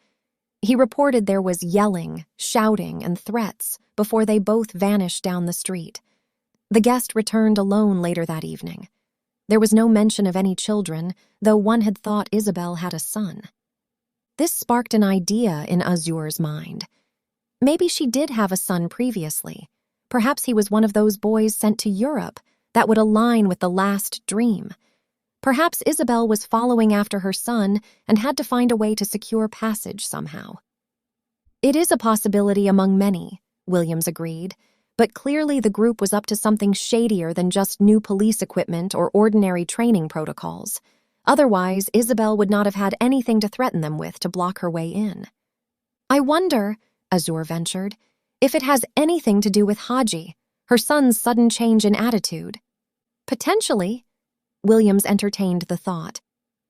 S1: He reported there was yelling, shouting, and threats before they both vanished down the street. The guest returned alone later that evening. There was no mention of any children, though one had thought Isabel had a son. This sparked an idea in Azure's mind. Maybe she did have a son previously. Perhaps he was one of those boys sent to Europe that would align with the last dream. Perhaps Isabel was following after her son and had to find a way to secure passage somehow. It is a possibility among many, Williams agreed, but clearly the group was up to something shadier than just new police equipment or ordinary training protocols. Otherwise, Isabel would not have had anything to threaten them with to block her way in. I wonder, Azure ventured, if it has anything to do with Haji, her son's sudden change in attitude. Potentially, Williams entertained the thought.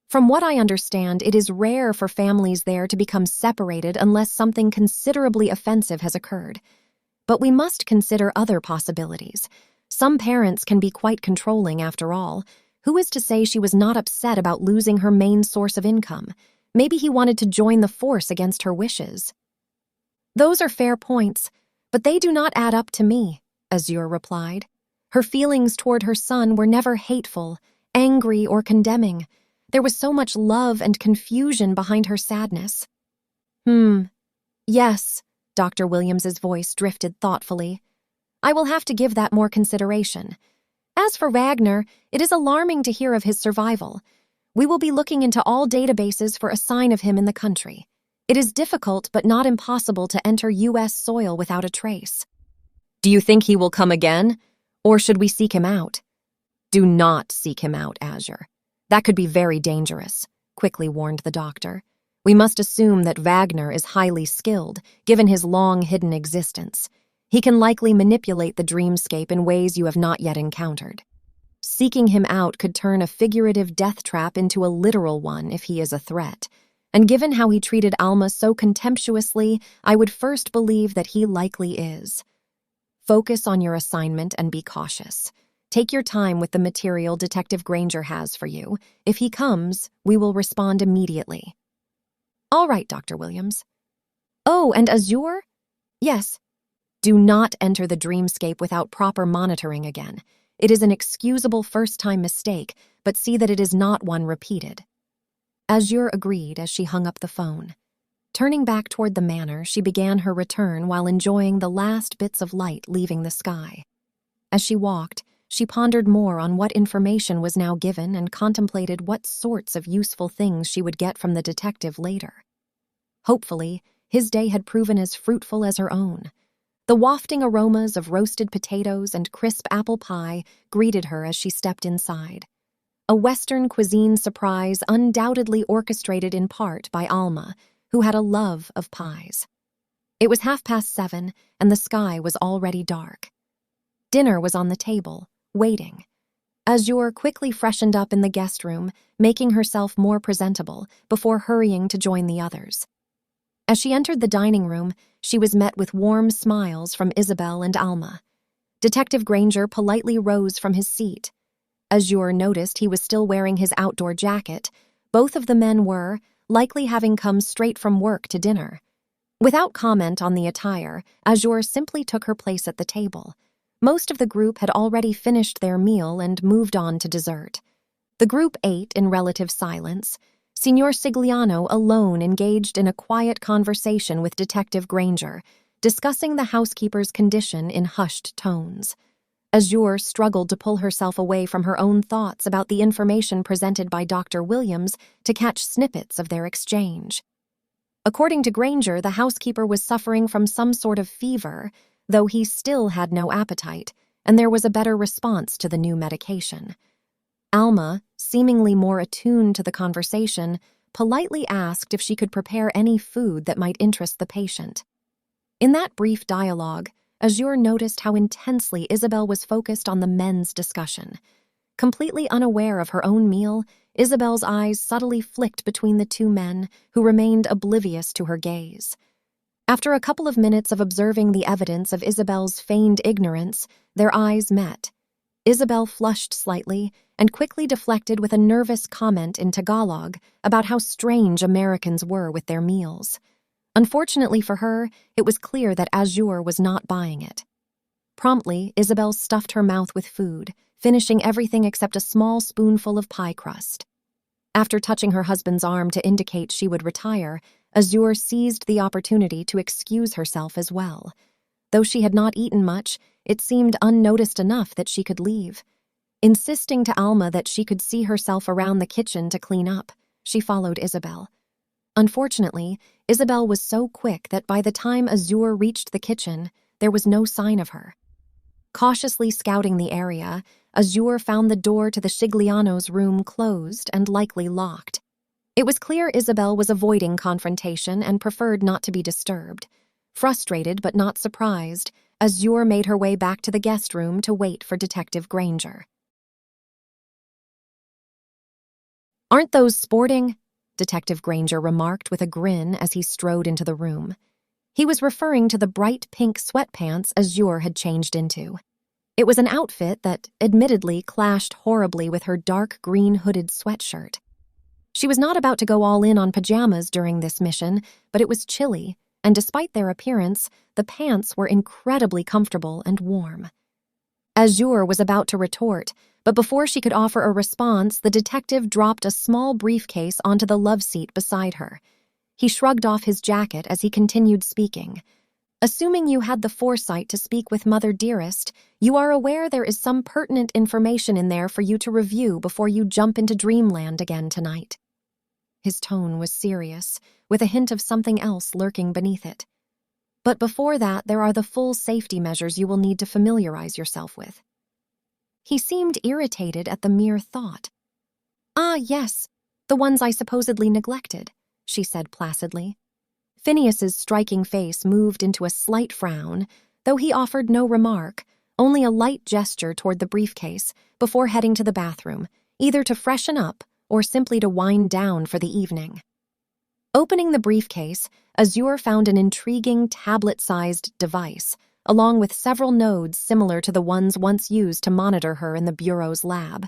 S1: From what I understand, it is rare for families there to become separated unless something considerably offensive has occurred. But we must consider other possibilities. Some parents can be quite controlling after all. Who is to say she was not upset about losing her main source of income? Maybe he wanted to join the force against her wishes. Those are fair points, but they do not add up to me, Azure replied. Her feelings toward her son were never hateful, angry, or condemning. There was so much love and confusion behind her sadness. Yes, Dr. Williams's voice drifted thoughtfully. I will have to give that more consideration. As for Wagner, it is alarming to hear of his survival. We will be looking into all databases for a sign of him in the country. It is difficult but not impossible to enter U.S. soil without a trace. Do you think he will come again? Or should we seek him out? Do not seek him out, Azure. That could be very dangerous, quickly warned the doctor. We must assume that Wagner is highly skilled, given his long-hidden existence. He can likely manipulate the dreamscape in ways you have not yet encountered. Seeking him out could turn a figurative death trap into a literal one if he is a threat. And given how he treated Alma so contemptuously, I would first believe that he likely is. Focus on your assignment and be cautious. Take your time with the material Detective Granger has for you. If he comes, we will respond immediately. All right, Dr. Williams. Oh, and Azure? Yes. Do not enter the dreamscape without proper monitoring again. It is an excusable first-time mistake, but see that it is not one repeated. Azure agreed as she hung up the phone. Turning back toward the manor, she began her return while enjoying the last bits of light leaving the sky. As she walked, she pondered more on what information was now given and contemplated what sorts of useful things she would get from the detective later. Hopefully, his day had proven as fruitful as her own. The wafting aromas of roasted potatoes and crisp apple pie greeted her as she stepped inside. A Western cuisine surprise undoubtedly orchestrated in part by Alma, who had a love of pies. It was 7:30, and the sky was already dark. Dinner was on the table, waiting. Azure quickly freshened up in the guest room, making herself more presentable before hurrying to join the others. As she entered the dining room, she was met with warm smiles from Isabel and Alma. Detective Granger politely rose from his seat. Azure noticed he was still wearing his outdoor jacket. Both of the men were, likely having come straight from work to dinner. Without comment on the attire, Azure simply took her place at the table. Most of the group had already finished their meal and moved on to dessert. The group ate in relative silence. Signor Sigliano alone engaged in a quiet conversation with Detective Granger, discussing the housekeeper's condition in hushed tones. Azure struggled to pull herself away from her own thoughts about the information presented by Dr. Williams to catch snippets of their exchange. According to Granger, the housekeeper was suffering from some sort of fever, though he still had no appetite, and there was a better response to the new medication. Alma, seemingly more attuned to the conversation, politely asked if she could prepare any food that might interest the patient. In that brief dialogue, Azure noticed how intensely Isabel was focused on the men's discussion. Completely unaware of her own meal, Isabel's eyes subtly flicked between the two men, who remained oblivious to her gaze. After a couple of minutes of observing the evidence of Isabel's feigned ignorance, their eyes met. Isabel flushed slightly and quickly deflected with a nervous comment in Tagalog about how strange Americans were with their meals. Unfortunately for her, it was clear that Azure was not buying it. Promptly, Isabel stuffed her mouth with food, finishing everything except a small spoonful of pie crust. After touching her husband's arm to indicate she would retire, Azure seized the opportunity to excuse herself as well. Though she had not eaten much, it seemed unnoticed enough that she could leave. Insisting to Alma that she could see herself around the kitchen to clean up, she followed Isabel. Unfortunately, Isabel was so quick that by the time Azure reached the kitchen, there was no sign of her. Cautiously scouting the area, Azure found the door to the Shigliano's room closed and likely locked. It was clear Isabel was avoiding confrontation and preferred not to be disturbed. Frustrated but not surprised, Azure made her way back to the guest room to wait for Detective Granger. "Aren't those sporting?" Detective Granger remarked with a grin as he strode into the room. He was referring to the bright pink sweatpants Azure had changed into. It was an outfit that, admittedly, clashed horribly with her dark green hooded sweatshirt. She was not about to go all in on pajamas during this mission, but it was chilly, and despite their appearance, the pants were incredibly comfortable and warm. Azure was about to retort, but before she could offer a response, the detective dropped a small briefcase onto the love seat beside her. He shrugged off his jacket as he continued speaking. "Assuming you had the foresight to speak with Mother Dearest, you are aware there is some pertinent information in there for you to review before you jump into dreamland again tonight." His tone was serious, with a hint of something else lurking beneath it. "But before that, there are the full safety measures you will need to familiarize yourself with." He seemed irritated at the mere thought. "Ah, yes, the ones I supposedly neglected," she said placidly. Phineas's striking face moved into a slight frown, though he offered no remark, only a light gesture toward the briefcase before heading to the bathroom, either to freshen up or simply to wind down for the evening. Opening the briefcase, Azure found an intriguing tablet-sized device, along with several nodes similar to the ones once used to monitor her in the Bureau's lab.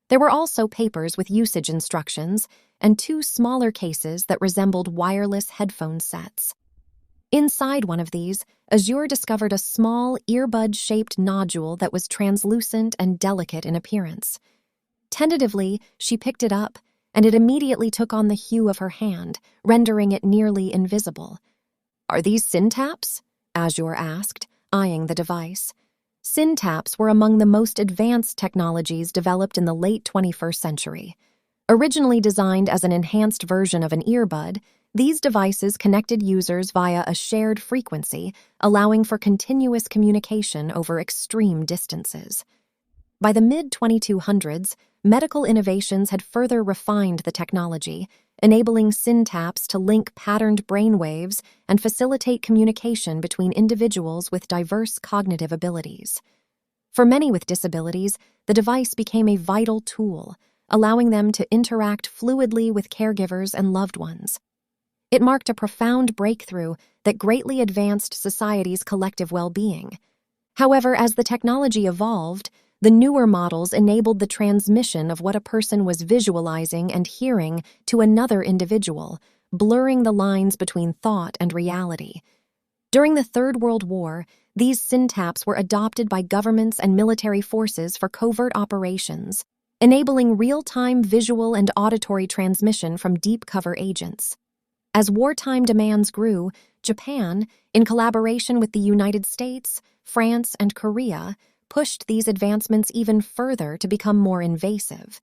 S1: There were also papers with usage instructions and two smaller cases that resembled wireless headphone sets. Inside one of these, Azure discovered a small, earbud-shaped nodule that was translucent and delicate in appearance. Tentatively, she picked it up, and it immediately took on the hue of her hand, rendering it nearly invisible. "Are these syntaps?" Azure asked, eyeing the device. Syntaps were among the most advanced technologies developed in the late 21st century. Originally designed as an enhanced version of an earbud, these devices connected users via a shared frequency, allowing for continuous communication over extreme distances. By the mid-2200s, medical innovations had further refined the technology, enabling syntaps to link patterned brainwaves and facilitate communication between individuals with diverse cognitive abilities. For many with disabilities, the device became a vital tool, allowing them to interact fluidly with caregivers and loved ones. It marked a profound breakthrough that greatly advanced society's collective well-being. However, as the technology evolved, the newer models enabled the transmission of what a person was visualizing and hearing to another individual, blurring the lines between thought and reality. During the Third World War, these syntaps were adopted by governments and military forces for covert operations, enabling real-time visual and auditory transmission from deep-cover agents. As wartime demands grew, Japan, in collaboration with the United States, France, and Korea, pushed these advancements even further to become more invasive.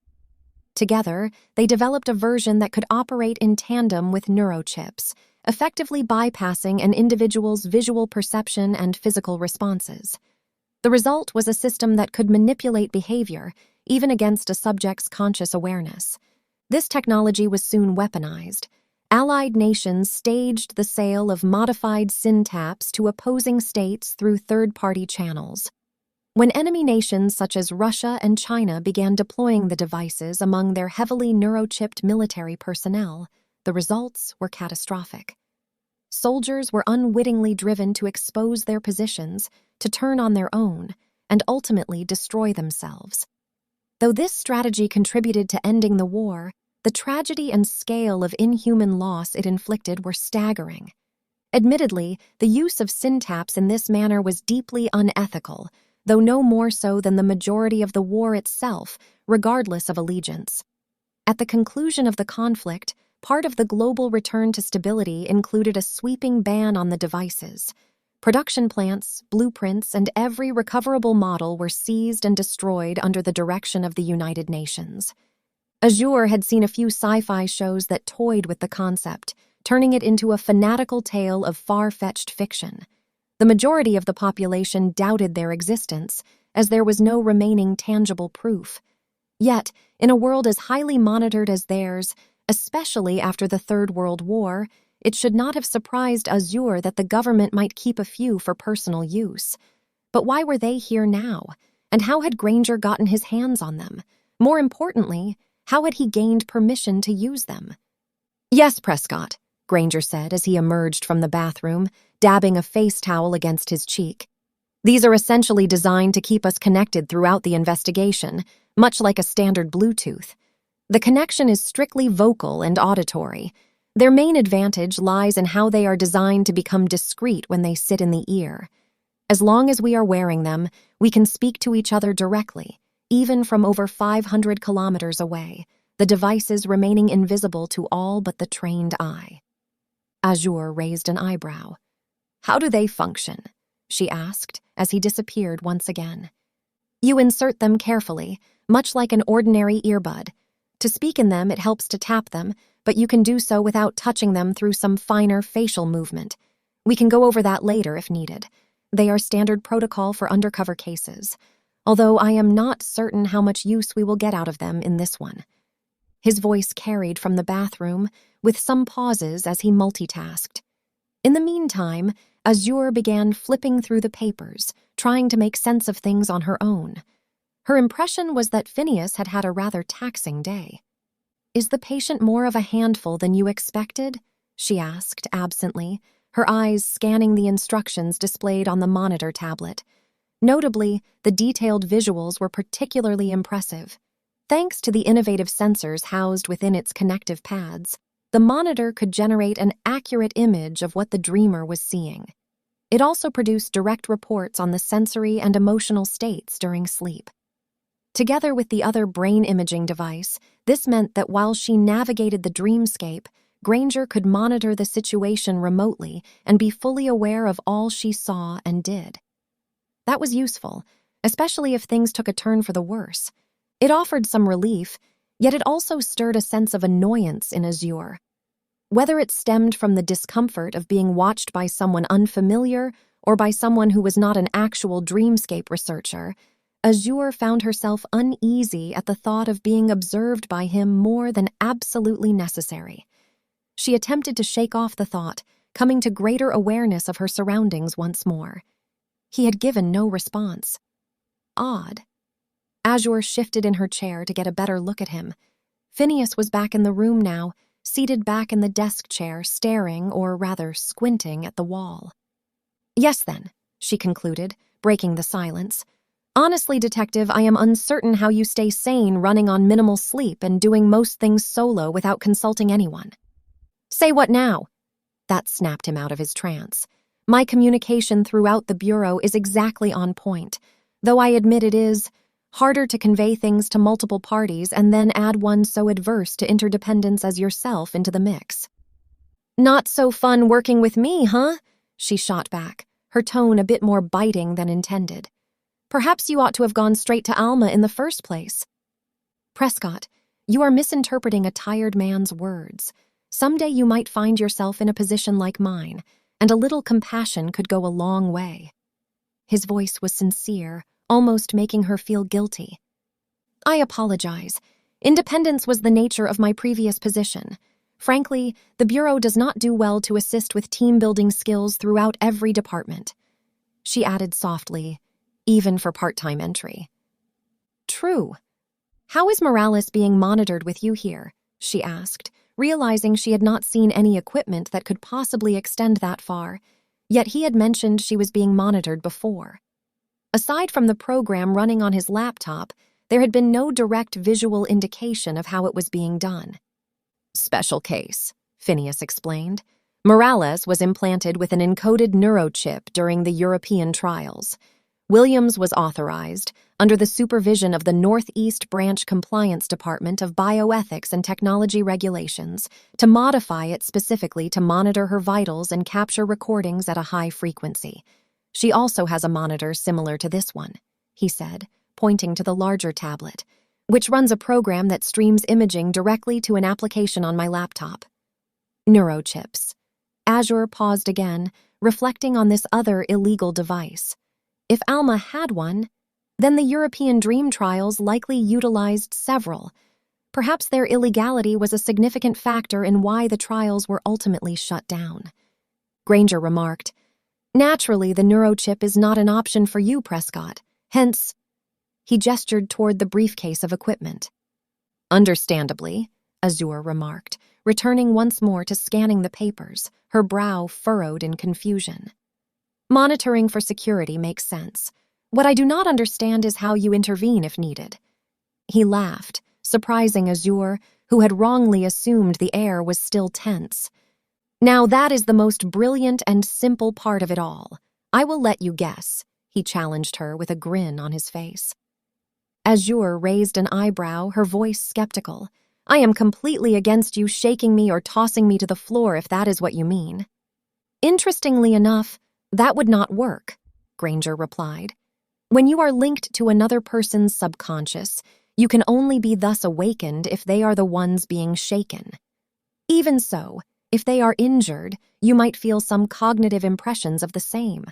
S1: Together, they developed a version that could operate in tandem with neurochips, effectively bypassing an individual's visual perception and physical responses. The result was a system that could manipulate behavior, even against a subject's conscious awareness. This technology was soon weaponized. Allied nations staged the sale of modified syntaps to opposing states through third-party channels. When enemy nations such as Russia and China began deploying the devices among their heavily neurochipped military personnel, the results were catastrophic. Soldiers were unwittingly driven to expose their positions, to turn on their own, and ultimately destroy themselves. Though this strategy contributed to ending the war, the tragedy and scale of inhuman loss it inflicted were staggering. Admittedly, the use of syntaps in this manner was deeply unethical, though no more so than the majority of the war itself, regardless of allegiance. At the conclusion of the conflict, part of the global return to stability included a sweeping ban on the devices. Production plants, blueprints, and every recoverable model were seized and destroyed under the direction of the United Nations. Azure had seen a few sci-fi shows that toyed with the concept, turning it into a fanatical tale of far-fetched fiction. The majority of the population doubted their existence, as there was no remaining tangible proof. Yet, in a world as highly monitored as theirs, especially after the Third World War, it should not have surprised Azure that the government might keep a few for personal use. But why were they here now? And how had Granger gotten his hands on them? More importantly, how had he gained permission to use them? "Yes, Prescott," Granger said as he emerged from the bathroom, dabbing a face towel against his cheek. "These are essentially designed to keep us connected throughout the investigation, much like a standard Bluetooth. The connection is strictly vocal and auditory. Their main advantage lies in how they are designed to become discreet when they sit in the ear. As long as we are wearing them, we can speak to each other directly, even from over 500 kilometers away, the devices remaining invisible to all but the trained eye." Azure raised an eyebrow. "How do they function?" she asked as he disappeared once again. "You insert them carefully, much like an ordinary earbud. To speak in them, it helps to tap them, but you can do so without touching them through some finer facial movement. We can go over that later if needed. They are standard protocol for undercover cases, although I am not certain how much use we will get out of them in this one." His voice carried from the bathroom, with some pauses as he multitasked. In the meantime, Azure began flipping through the papers, trying to make sense of things on her own. Her impression was that Phineas had had a rather taxing day. "Is the patient more of a handful than you expected?" she asked absently, her eyes scanning the instructions displayed on the monitor tablet. Notably, the detailed visuals were particularly impressive. Thanks to the innovative sensors housed within its connective pads, the monitor could generate an accurate image of what the dreamer was seeing. It also produced direct reports on the sensory and emotional states during sleep. Together with the other brain imaging device, this meant that while she navigated the dreamscape, Granger could monitor the situation remotely and be fully aware of all she saw and did. That was useful, especially if things took a turn for the worse. It offered some relief, yet it also stirred a sense of annoyance in Azure. Whether it stemmed from the discomfort of being watched by someone unfamiliar or by someone who was not an actual dreamscape researcher, Azure found herself uneasy at the thought of being observed by him more than absolutely necessary. She attempted to shake off the thought, coming to greater awareness of her surroundings once more. He had given no response. Odd. Azure shifted in her chair to get a better look at him. Phineas was back in the room now, seated back in the desk chair, staring, or rather squinting, at the wall. "Yes, then," she concluded, breaking the silence. "Honestly, Detective, I am uncertain how you stay sane running on minimal sleep and doing most things solo without consulting anyone." "Say what now?" That snapped him out of his trance. "My communication throughout the Bureau is exactly on point, though I admit it is harder to convey things to multiple parties and then add one so adverse to interdependence as yourself into the mix." "Not so fun working with me, huh?" she shot back, her tone a bit more biting than intended. "Perhaps you ought to have gone straight to Alma in the first place." "Prescott, you are misinterpreting a tired man's words. Someday you might find yourself in a position like mine, and a little compassion could go a long way." His voice was sincere, almost making her feel guilty. "I apologize. Independence was the nature of my previous position. Frankly, the Bureau does not do well to assist with team-building skills throughout every department." She added softly, "Even for part-time entry." "True. How is Morales being monitored with you here?" she asked, realizing she had not seen any equipment that could possibly extend that far, yet he had mentioned she was being monitored before. Aside from the program running on his laptop, there had been no direct visual indication of how it was being done. "Special case," Phineas explained. "Morales was implanted with an encoded neurochip during the European trials. Williams was authorized, under the supervision of the Northeast Branch Compliance Department of Bioethics and Technology Regulations, to modify it specifically to monitor her vitals and capture recordings at a high frequency. She also has a monitor similar to this one," he said, pointing to the larger tablet, "which runs a program that streams imaging directly to an application on my laptop." Neurochips. Azure paused again, reflecting on this other illegal device. If Alma had one, then the European Dream trials likely utilized several. Perhaps their illegality was a significant factor in why the trials were ultimately shut down. Granger remarked, "Naturally, the neurochip is not an option for you, Prescott. Hence," he gestured toward the briefcase of equipment. "Understandably," Azure remarked, returning once more to scanning the papers, her brow furrowed in confusion. "Monitoring for security makes sense. What I do not understand is how you intervene if needed." He laughed, surprising Azure, who had wrongly assumed the air was still tense. "Now that is the most brilliant and simple part of it all. I will let you guess," he challenged her with a grin on his face. Azure raised an eyebrow, her voice skeptical. "I am completely against you shaking me or tossing me to the floor if that is what you mean." "Interestingly enough, that would not work," Granger replied. "When you are linked to another person's subconscious, you can only be thus awakened if they are the ones being shaken. Even so, if they are injured, you might feel some cognitive impressions of the same."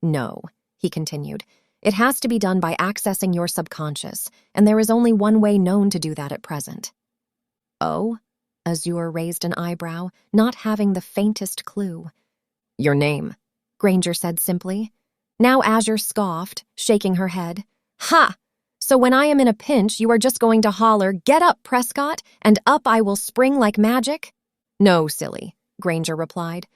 S1: "No," he continued, "it has to be done by accessing your subconscious, and there is only one way known to do that at present." "Oh?" Azure raised an eyebrow, not having the faintest clue. "Your name," Granger said simply. Now Azure scoffed, shaking her head. "Ha! So when I am in a pinch, you are just going to holler, 'Get up, Prescott,' and up I will spring like magic?" "No, silly," Granger replied.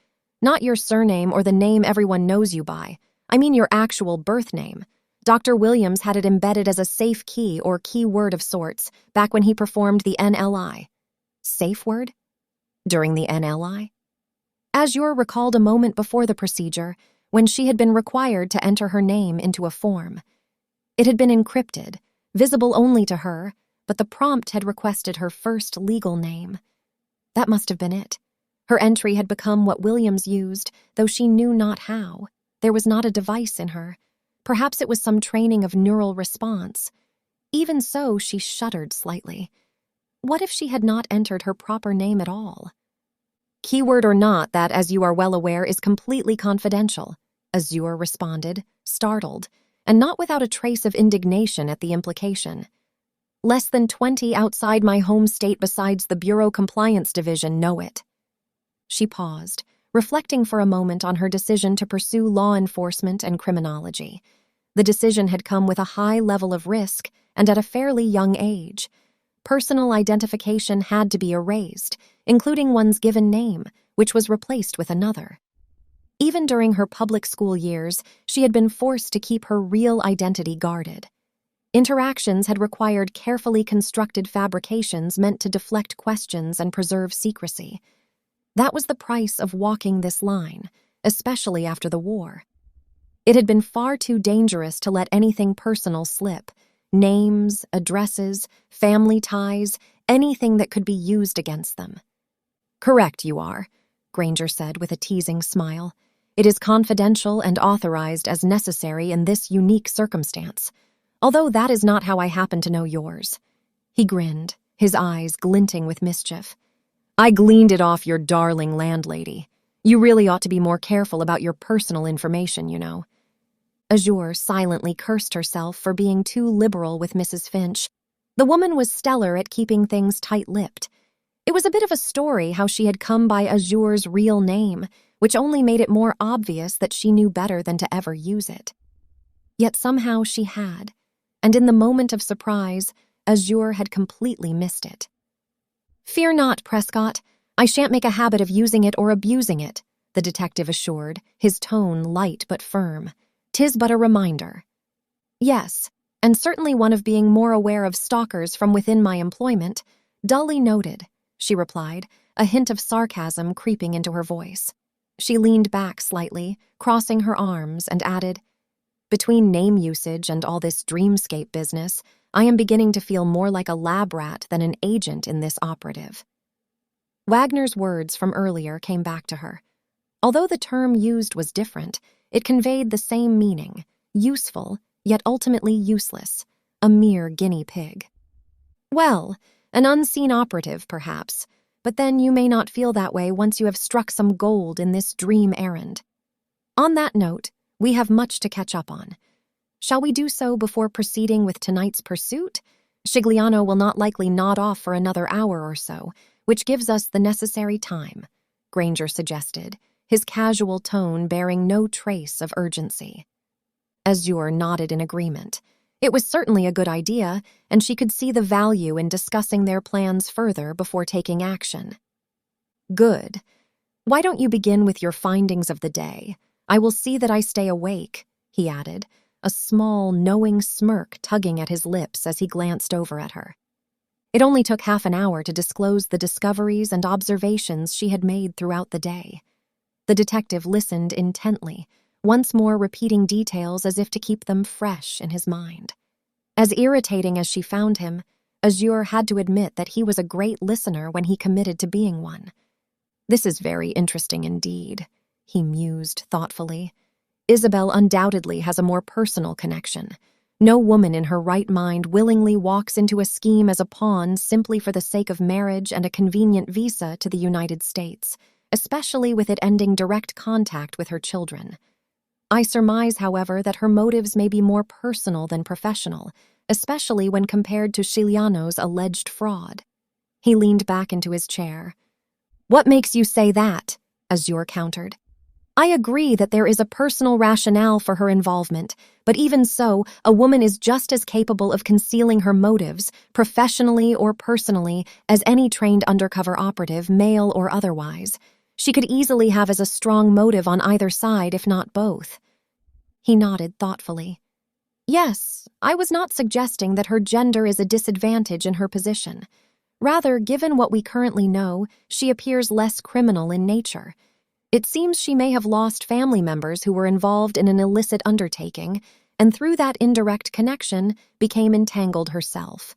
S1: "Not your surname or the name everyone knows you by. I mean your actual birth name. Dr. Williams had it embedded as a safe key or keyword of sorts back when he performed the NLI. Safe word? During the NLI? Azure recalled a moment before the procedure when she had been required to enter her name into a form. It had been encrypted, visible only to her, but the prompt had requested her first legal name. That must have been it. Her entry had become what Williams used, though she knew not how. There was not a device in her. Perhaps it was some training of neural response. Even so, she shuddered slightly. What if she had not entered her proper name at all? "Keyword or not, that, as you are well aware, is completely confidential," Azure responded, startled. and not without a trace of indignation at the implication. Less than 20 outside my home state besides the Bureau Compliance Division know it. She paused, reflecting for a moment on her decision to pursue law enforcement and criminology. The decision had come with a high level of risk and at a fairly young age. Personal identification had to be erased, including one's given name, which was replaced with another. Even during her public school years, she had been forced to keep her real identity guarded. Interactions had required carefully constructed fabrications meant to deflect questions and preserve secrecy. That was the price of walking this line, especially after the war. It had been far too dangerous to let anything personal slip. Names, addresses, family ties, anything that could be used against them. "Correct you are," Granger said with a teasing smile. "It is confidential and authorized as necessary in this unique circumstance, although that is not how I happen to know yours." He grinned, his eyes glinting with mischief. "I gleaned it off your darling landlady. You really ought to be more careful about your personal information, you know." Azure silently cursed herself for being too liberal with Mrs. Finch. The woman was stellar at keeping things tight-lipped. It was a bit of a story how she had come by Azure's real name, which only made it more obvious that she knew better than to ever use it. Yet somehow she had, and in the moment of surprise, Azure had completely missed it. "Fear not, Prescott. I shan't make a habit of using it or abusing it," the detective assured, his tone light but firm. "'Tis but a reminder." "Yes, and certainly one of being more aware of stalkers from within my employment. Dully noted," she replied, a hint of sarcasm creeping into her voice. She leaned back slightly, crossing her arms, and added, "Between name usage and all this dreamscape business, I am beginning to feel more like a lab rat than an agent in this operative." Wagner's words from earlier came back to her. Although the term used was different, it conveyed the same meaning, useful, yet ultimately useless, a mere guinea pig. "Well, an unseen operative, perhaps, but then you may not feel that way once you have struck some gold in this dream errand. On that note, we have much to catch up on. Shall we do so before proceeding with tonight's pursuit? Scigliano will not likely nod off for another hour or so, which gives us the necessary time," Granger suggested, his casual tone bearing no trace of urgency. Azure nodded in agreement. It was certainly a good idea, and she could see the value in discussing their plans further before taking action. "Good. Why don't you begin with your findings of the day? I will see that I stay awake," he added, a small, knowing smirk tugging at his lips as he glanced over at her. It only took half an hour to disclose the discoveries and observations she had made throughout the day. The detective listened intently, once more repeating details as if to keep them fresh in his mind. As irritating as she found him, Azure had to admit that he was a great listener when he committed to being one. "This is very interesting indeed," he mused thoughtfully. "Isabel undoubtedly has a more personal connection. No woman in her right mind willingly walks into a scheme as a pawn simply for the sake of marriage and a convenient visa to the United States, especially with it ending direct contact with her children. I surmise, however, that her motives may be more personal than professional, especially when compared to Scigliano's alleged fraud." He leaned back into his chair. "What makes you say that?" Azure countered. "I agree that there is a personal rationale for her involvement, but even so, a woman is just as capable of concealing her motives, professionally or personally, as any trained undercover operative, male or otherwise. She could easily have as a strong motive on either side, if not both." He nodded thoughtfully. "Yes, I was not suggesting that her gender is a disadvantage in her position. Rather, given what we currently know, she appears less criminal in nature. It seems she may have lost family members who were involved in an illicit undertaking, and through that indirect connection, became entangled herself.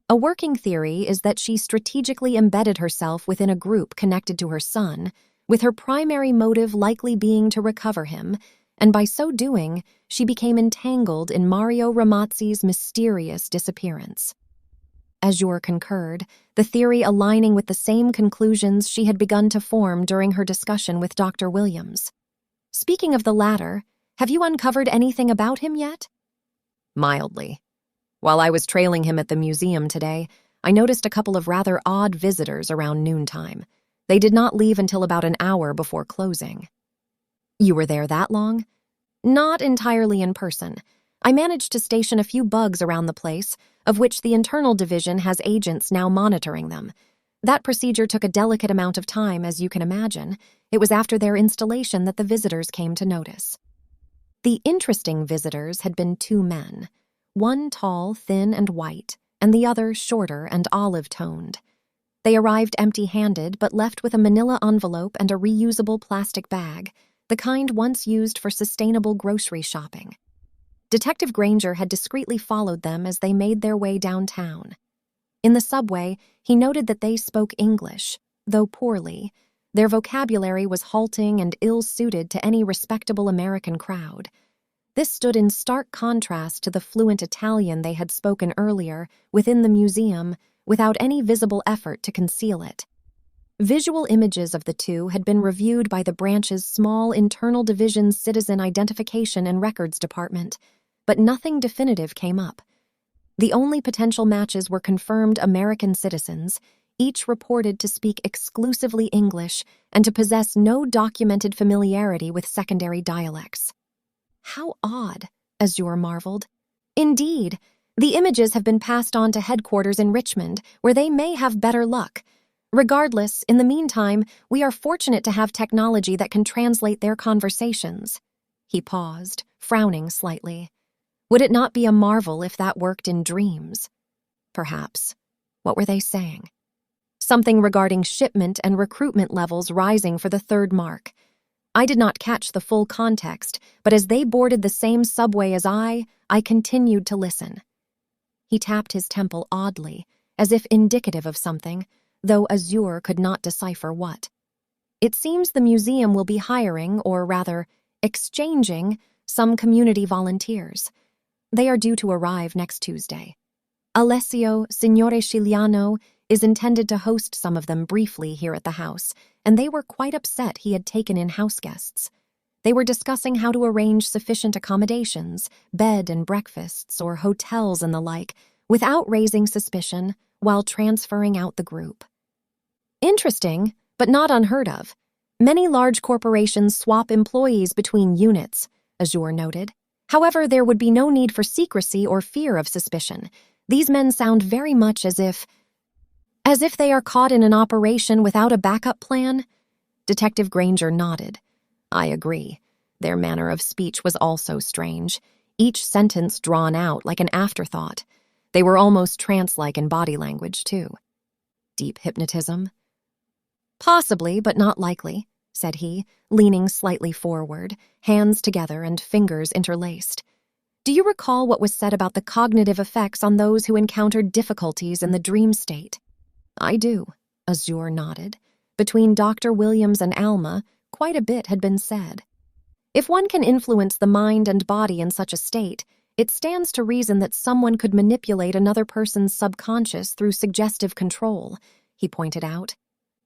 S1: A working theory is that she strategically embedded herself within a group connected to her son, with her primary motive likely being to recover him, and by so doing, she became entangled in Mario Ramazzi's mysterious disappearance." Azure concurred, the theory aligning with the same conclusions she had begun to form during her discussion with Dr. Williams. Speaking of the latter, Have you uncovered anything about him yet?
S2: Mildly. While I was trailing him at the museum today, I noticed a couple of rather odd visitors around noontime. They did not leave until about an hour before closing.
S1: You were there that long?
S2: Not entirely in person. I managed to station a few bugs around the place, of which the internal division has agents now monitoring them. That procedure took a delicate amount of time, as you can imagine. It was after their installation that the visitors came to notice. The interesting visitors had been two men, one tall, thin, and white, and the other shorter and olive-toned. They arrived empty-handed but left with a manila envelope and a reusable plastic bag, the kind once used for sustainable grocery shopping. Detective Granger had discreetly followed them as they made their way downtown. In the subway, he noted that they spoke English, though poorly. Their vocabulary was halting and ill-suited to any respectable American crowd. This stood in stark contrast to the fluent Italian they had spoken earlier within the museum without any visible effort to conceal it. Visual images of the two had been reviewed by the branch's small internal division's Citizen Identification and Records Department, but nothing definitive came up. The only potential matches were confirmed American citizens, each reported to speak exclusively English and to possess no documented familiarity with secondary dialects.
S1: How odd, Azure marveled.
S2: Indeed, the images have been passed on to headquarters in Richmond, where they may have better luck. Regardless, in the meantime, we are fortunate to have technology that can translate their conversations. He paused, frowning slightly. Would it not be a marvel if that worked in dreams? Perhaps. What were they saying? Something regarding shipment and recruitment levels rising for the third mark. I did not catch the full context, but as they boarded the same subway as I continued to listen. He tapped his temple oddly, as if indicative of something, though Azure could not decipher what. It seems the museum will be hiring, or rather, exchanging, some community volunteers. They are due to arrive next Tuesday. Alessio, Signore Sciliano, is intended to host some of them briefly here at the house, and they were quite upset he had taken in house guests. They were discussing how to arrange sufficient accommodations, bed and breakfasts, or hotels and the like, without raising suspicion, while transferring out the group. Interesting, but not unheard of. Many large corporations swap employees between units, Azure noted. However, there would be no need for secrecy or fear of suspicion. These men sound very much as if they are caught in an operation without a backup plan? Detective Granger nodded. I agree. Their manner of speech was also strange, each sentence drawn out like an afterthought. They were almost trance-like in body language, too. Deep hypnotism? Possibly, but not likely, said he, leaning slightly forward, hands together and fingers interlaced. Do you recall what was said about the cognitive effects on those who encountered difficulties in the dream state? I do, Azure nodded. Between Dr. Williams and Alma, quite a bit had been said. If one can influence the mind and body in such a state, it stands to reason that someone could manipulate another person's subconscious through suggestive control, he pointed out.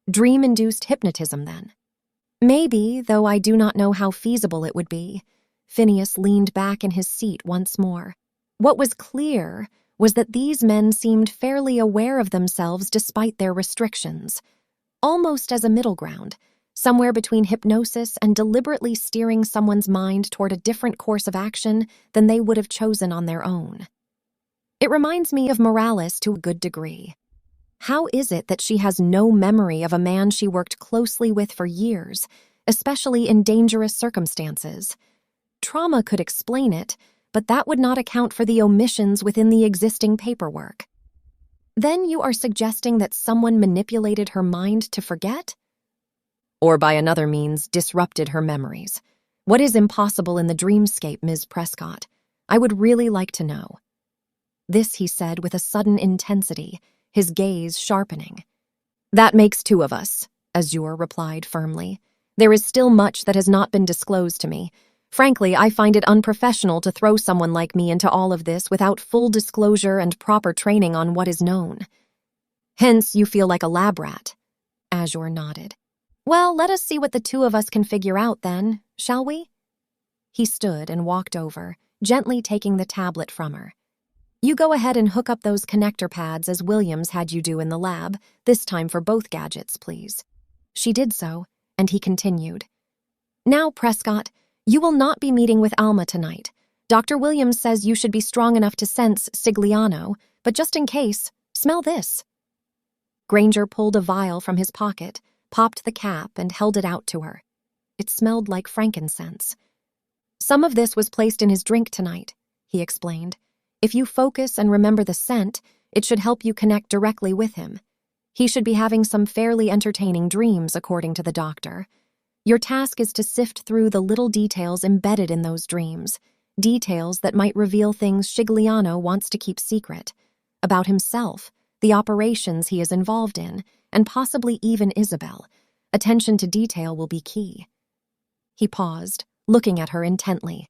S2: Dream-induced hypnotism, then. Maybe, though I do not know how feasible it would be. Phineas leaned back in his seat once more. What was clear was that these men seemed fairly aware of themselves despite their restrictions, almost as a middle ground, somewhere between hypnosis and deliberately steering someone's mind toward a different course of action than they would have chosen on their own. It reminds me of Morales to a good degree. How is it that she has no memory of a man she worked closely with for years, especially in dangerous circumstances? Trauma could explain it, but that would not account for the omissions within the existing paperwork. Then you are suggesting that someone manipulated her mind to forget? Or by another means disrupted her memories. What is impossible in the dreamscape, Ms. Prescott? I would really like to know. This he said with a sudden intensity, his gaze sharpening. That makes two of us, Azure replied firmly. There is still much that has not been disclosed to me. Frankly, I find it unprofessional to throw someone like me into all of this without full disclosure and proper training on what is known. Hence, you feel like a lab rat. Azure nodded. Well, let us see what the two of us can figure out then, shall we? He stood and walked over, gently taking the tablet from her. You go ahead and hook up those connector pads as Williams had you do in the lab, this time for both gadgets, please. She did so, and he continued. Now, Prescott, you will not be meeting with Alma tonight. Dr. Williams says you should be strong enough to sense Sigliano, but just in case, smell this. Granger pulled a vial from his pocket, popped the cap, and held it out to her. It smelled like frankincense. Some of this was placed in his drink tonight, he explained. If you focus and remember the scent, it should help you connect directly with him. He should be having some fairly entertaining dreams, according to the doctor. Your task is to sift through the little details embedded in those dreams, details that might reveal things Sigliano wants to keep secret, about himself, the operations he is involved in, and possibly even Isabel. Attention to detail will be key. He paused, looking at her intently.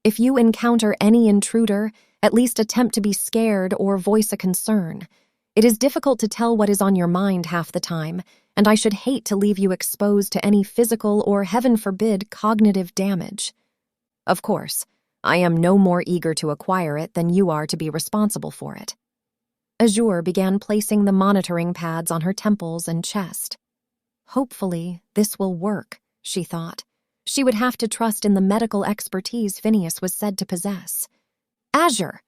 S2: If you encounter any intruder, at least attempt to be scared or voice a concern. It is difficult to tell what is on your mind half the time, and I should hate to leave you exposed to any physical or, heaven forbid, cognitive damage. Of course, I am no more eager to acquire it than you are to be responsible for it. Azure began placing the monitoring pads on her temples and chest. Hopefully, this will work, she thought. She would have to trust in the medical expertise Phineas was said to possess. Azure!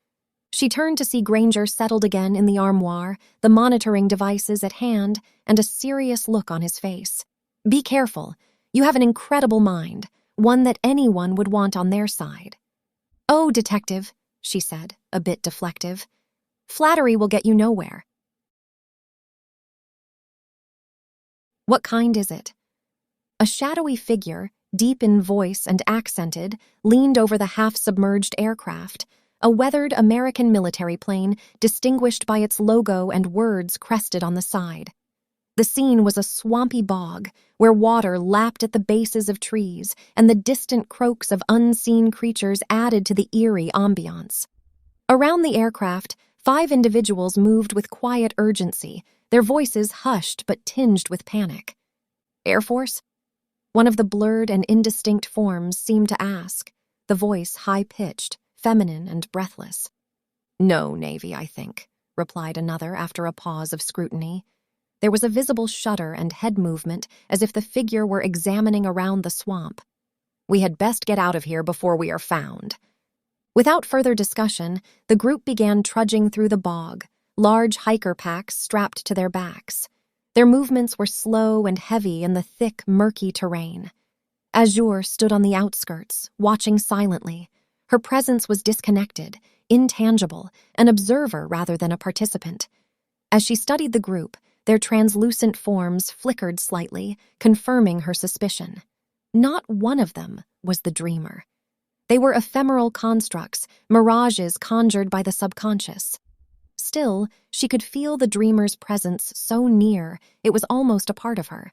S2: She turned to see Granger settled again in the armoire, the monitoring devices at hand, and a serious look on his face. Be careful. You have an incredible mind, one that anyone would want on their side. Oh, Detective, she said, a bit deflective. Flattery will get you nowhere. What kind is it? A shadowy figure, deep in voice and accented, leaned over the half-submerged aircraft, a weathered American military plane distinguished by its logo and words crested on the side. The scene was a swampy bog, where water lapped at the bases of trees, and the distant croaks of unseen creatures added to the eerie ambiance. Around the aircraft, 5 individuals moved with quiet urgency, their voices hushed but tinged with panic. Air Force? One of the blurred and indistinct forms seemed to ask, the voice high-pitched, feminine and breathless. No, Navy, I think, replied another after a pause of scrutiny. There was a visible shudder and head movement as if the figure were examining around the swamp. We had best get out of here before we are found. Without further discussion, the group began trudging through the bog, large hiker packs strapped to their backs. Their movements were slow and heavy in the thick, murky terrain. Azure stood on the outskirts, watching silently. Her presence was disconnected, intangible, an observer rather than a participant. As she studied the group, their translucent forms flickered slightly, confirming her suspicion. Not one of them was the dreamer. They were ephemeral constructs, mirages conjured by the subconscious. Still, she could feel the dreamer's presence so near, it was almost a part of her.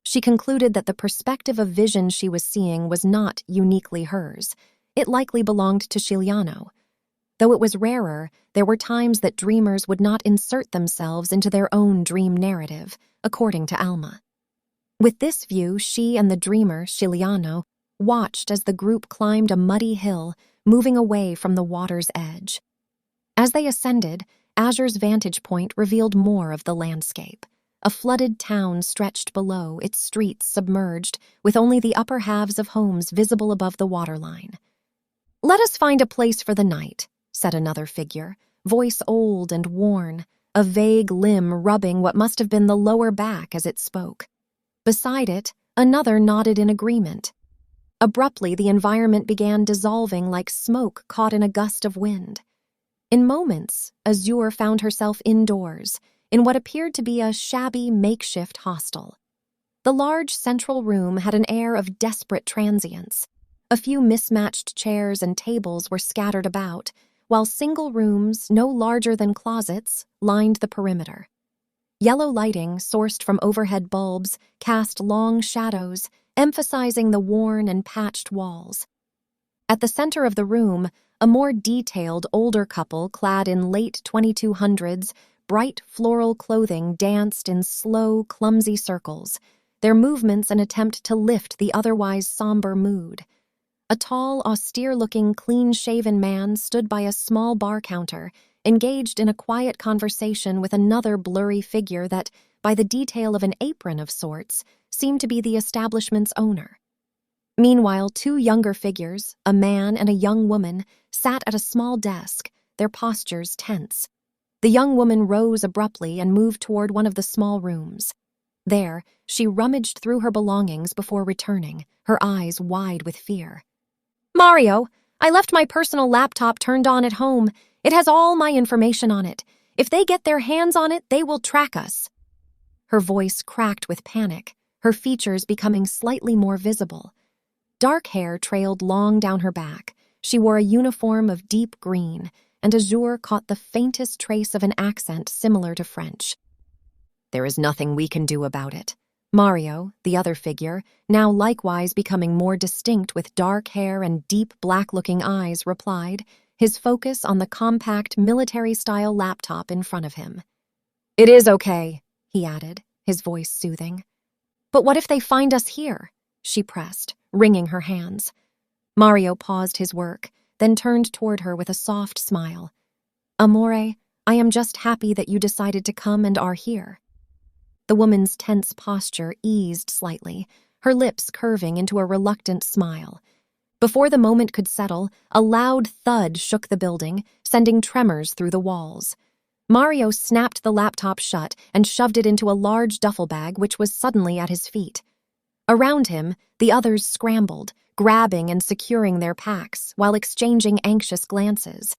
S2: She concluded that the perspective of vision she was seeing was not uniquely hers. It likely belonged to Sigliano. Though it was rarer, there were times that dreamers would not insert themselves into their own dream narrative, according to Alma. With this view, she and the dreamer, Sigliano, watched as the group climbed a muddy hill, moving away from the water's edge. As they ascended, Azure's vantage point revealed more of the landscape. A flooded town stretched below, its streets submerged, with only the upper halves of homes visible above the waterline. "Let us find a place for the night," said another figure, voice old and worn, a vague limb rubbing what must have been the lower back as it spoke. Beside it, another nodded in agreement. Abruptly, the environment began dissolving like smoke caught in a gust of wind. In moments, Azure found herself indoors, in what appeared to be a shabby makeshift hostel. The large central room had an air of desperate transience. A few mismatched chairs and tables were scattered about, while single rooms, no larger than closets, lined the perimeter. Yellow lighting, sourced from overhead bulbs, cast long shadows, emphasizing the worn and patched walls. At the center of the room, a more detailed older couple clad in late 2200s, bright floral clothing danced in slow, clumsy circles, their movements an attempt to lift the otherwise somber mood. A tall, austere-looking, clean-shaven man stood by a small bar counter, engaged in a quiet conversation with another blurry figure that, by the detail of an apron of sorts, seemed to be the establishment's owner. Meanwhile, two younger figures, a man and a young woman, sat at a small desk, their postures tense. The young woman rose abruptly and moved toward one of the small rooms. There, she rummaged through her belongings before returning, her eyes wide with fear. "Mario, I left my personal laptop turned on at home. It has all my information on it. If they get their hands on it, they will track us." Her voice cracked with panic, her features becoming slightly more visible. Dark hair trailed long down her back. She wore a uniform of deep green, and Azure caught the faintest trace of an accent similar to French. "There is nothing we can do about it." Mario, the other figure, now likewise becoming more distinct with dark hair and deep black-looking eyes, replied, his focus on the compact military-style laptop in front of him. "It is okay," he added, his voice soothing. "But what if they find us here?" she pressed, wringing her hands. Mario paused his work, then turned toward her with a soft smile. "Amore, I am just happy that you decided to come and are here." The woman's tense posture eased slightly, her lips curving into a reluctant smile. Before the moment could settle, a loud thud shook the building, sending tremors through the walls. Mario snapped the laptop shut and shoved it into a large duffel bag which was suddenly at his feet. Around him, the others scrambled, grabbing and securing their packs while exchanging anxious glances.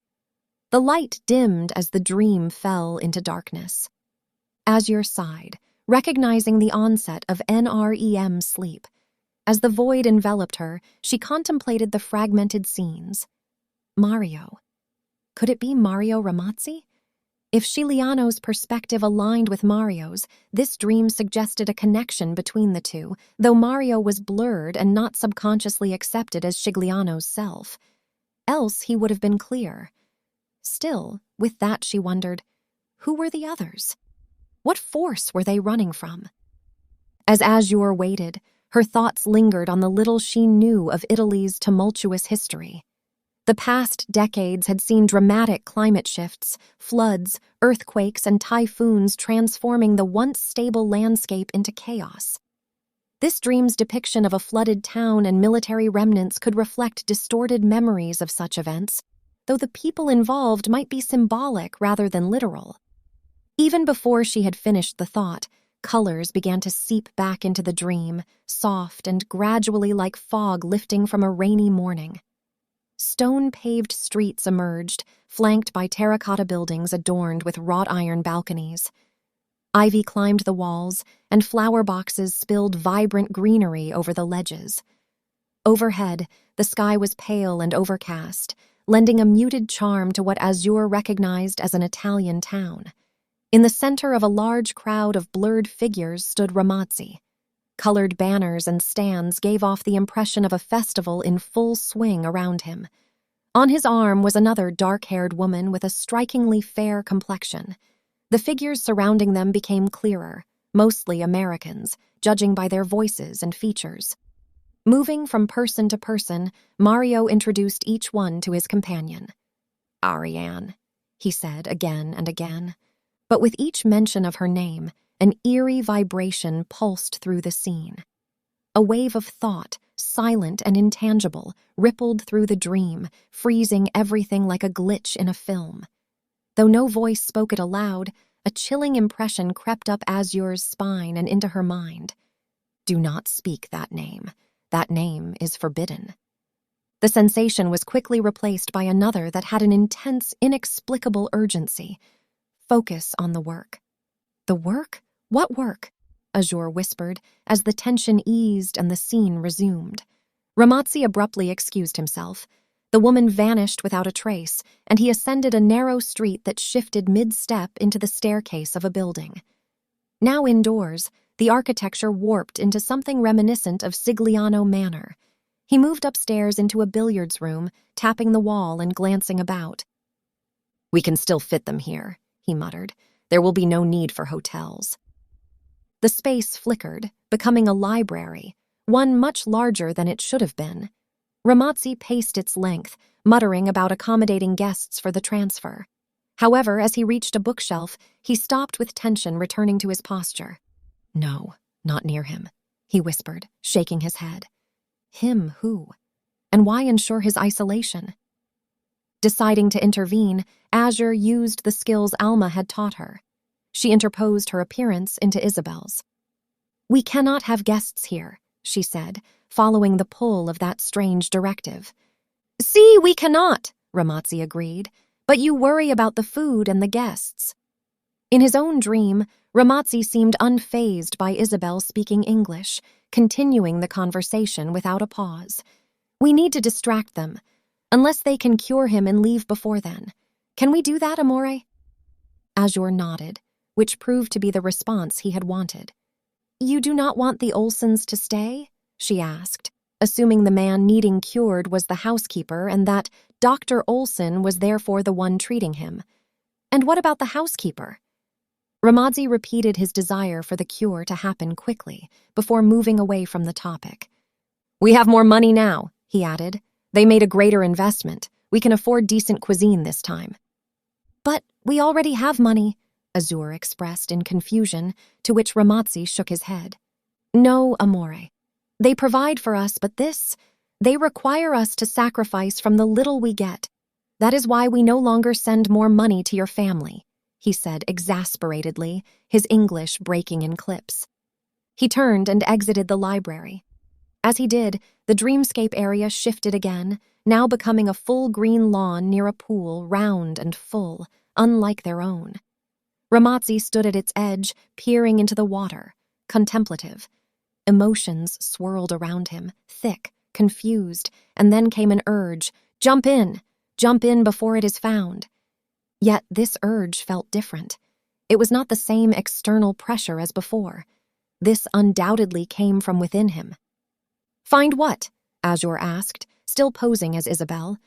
S2: The light dimmed as the dream fell into darkness. Azure sighed, recognizing the onset of NREM sleep. As the void enveloped her, she contemplated the fragmented scenes. Mario. Could it be Mario Ramazzi? If Sciliano's perspective aligned with Mario's, this dream suggested a connection between the two, though Mario was blurred and not subconsciously accepted as Sciliano's self. Else he would have been clear. Still, with that she wondered, who were the others? What force were they running from? As Azure waited, her thoughts lingered on the little she knew of Italy's tumultuous history. The past decades had seen dramatic climate shifts, floods, earthquakes, and typhoons transforming the once stable landscape into chaos. This dream's depiction of a flooded town and military remnants could reflect distorted memories of such events, though the people involved might be symbolic rather than literal. Even before she had finished the thought, colors began to seep back into the dream, soft and gradually like fog lifting from a rainy morning. Stone-paved streets emerged, flanked by terracotta buildings adorned with wrought-iron balconies. Ivy climbed the walls, and flower boxes spilled vibrant greenery over the ledges. Overhead, the sky was pale and overcast, lending a muted charm to what Azure recognized as an Italian town. In the center of a large crowd of blurred figures stood Ramazzi. Colored banners and stands gave off the impression of a festival in full swing around him. On his arm was another dark-haired woman with a strikingly fair complexion. The figures surrounding them became clearer, mostly Americans, judging by their voices and features. Moving from person to person, Mario introduced each one to his companion. "Ariane," he said again and again. But with each mention of her name, an eerie vibration pulsed through the scene. A wave of thought, silent and intangible, rippled through the dream, freezing everything like a glitch in a film. Though no voice spoke it aloud, a chilling impression crept up Azure's spine and into her mind. "Do not speak that name. That name is forbidden." The sensation was quickly replaced by another that had an intense, inexplicable urgency. Focus on the work. "The work? What work?" Azure whispered, as the tension eased and the scene resumed. Ramazzi abruptly excused himself. The woman vanished without a trace, and he ascended a narrow street that shifted mid-step into the staircase of a building. Now indoors, the architecture warped into something reminiscent of Sigliano Manor. He moved upstairs into a billiards room, tapping the wall and glancing about. "We can still fit them here," he muttered. "There will be no need for hotels." The space flickered, becoming a library, one much larger than it should have been. Ramazzi paced its length, muttering about accommodating guests for the transfer. However, as he reached a bookshelf, he stopped with tension, returning to his posture. "No, not near him," he whispered, shaking his head. Him who? And why ensure his isolation? Deciding to intervene, Azure used the skills Alma had taught her. She interposed her appearance into Isabel's. "We cannot have guests here," she said, following the pull of that strange directive. "See, we cannot," Ramazzi agreed, "but you worry about the food and the guests." In his own dream, Ramazzi seemed unfazed by Isabel speaking English, continuing the conversation without a pause. "We need to distract them, unless they can cure him and leave before then. Can we do that, Amore?" Azure nodded, which proved to be the response he had wanted. "You do not want the Olsons to stay?" she asked, assuming the man needing cured was the housekeeper and that Dr. Olson was therefore the one treating him. "And what about the housekeeper?" Ramazzi repeated his desire for the cure to happen quickly before moving away from the topic. "We have more money now," he added. "They made a greater investment. We can afford decent cuisine this time." "But we already have money," Azure expressed in confusion, to which Ramazzi shook his head. "No, Amore. They provide for us, but they require us to sacrifice from the little we get. That is why we no longer send more money to your family," he said exasperatedly, his English breaking in clips. He turned and exited the library. As he did, the dreamscape area shifted again, now becoming a full green lawn near a pool, round and full, unlike their own. Ramazzi stood at its edge, peering into the water, contemplative. Emotions swirled around him, thick, confused, and then came an urge, jump in before it is found. Yet this urge felt different. It was not the same external pressure as before. This undoubtedly came from within him. "Find what?" Azure asked, still posing as Isabel.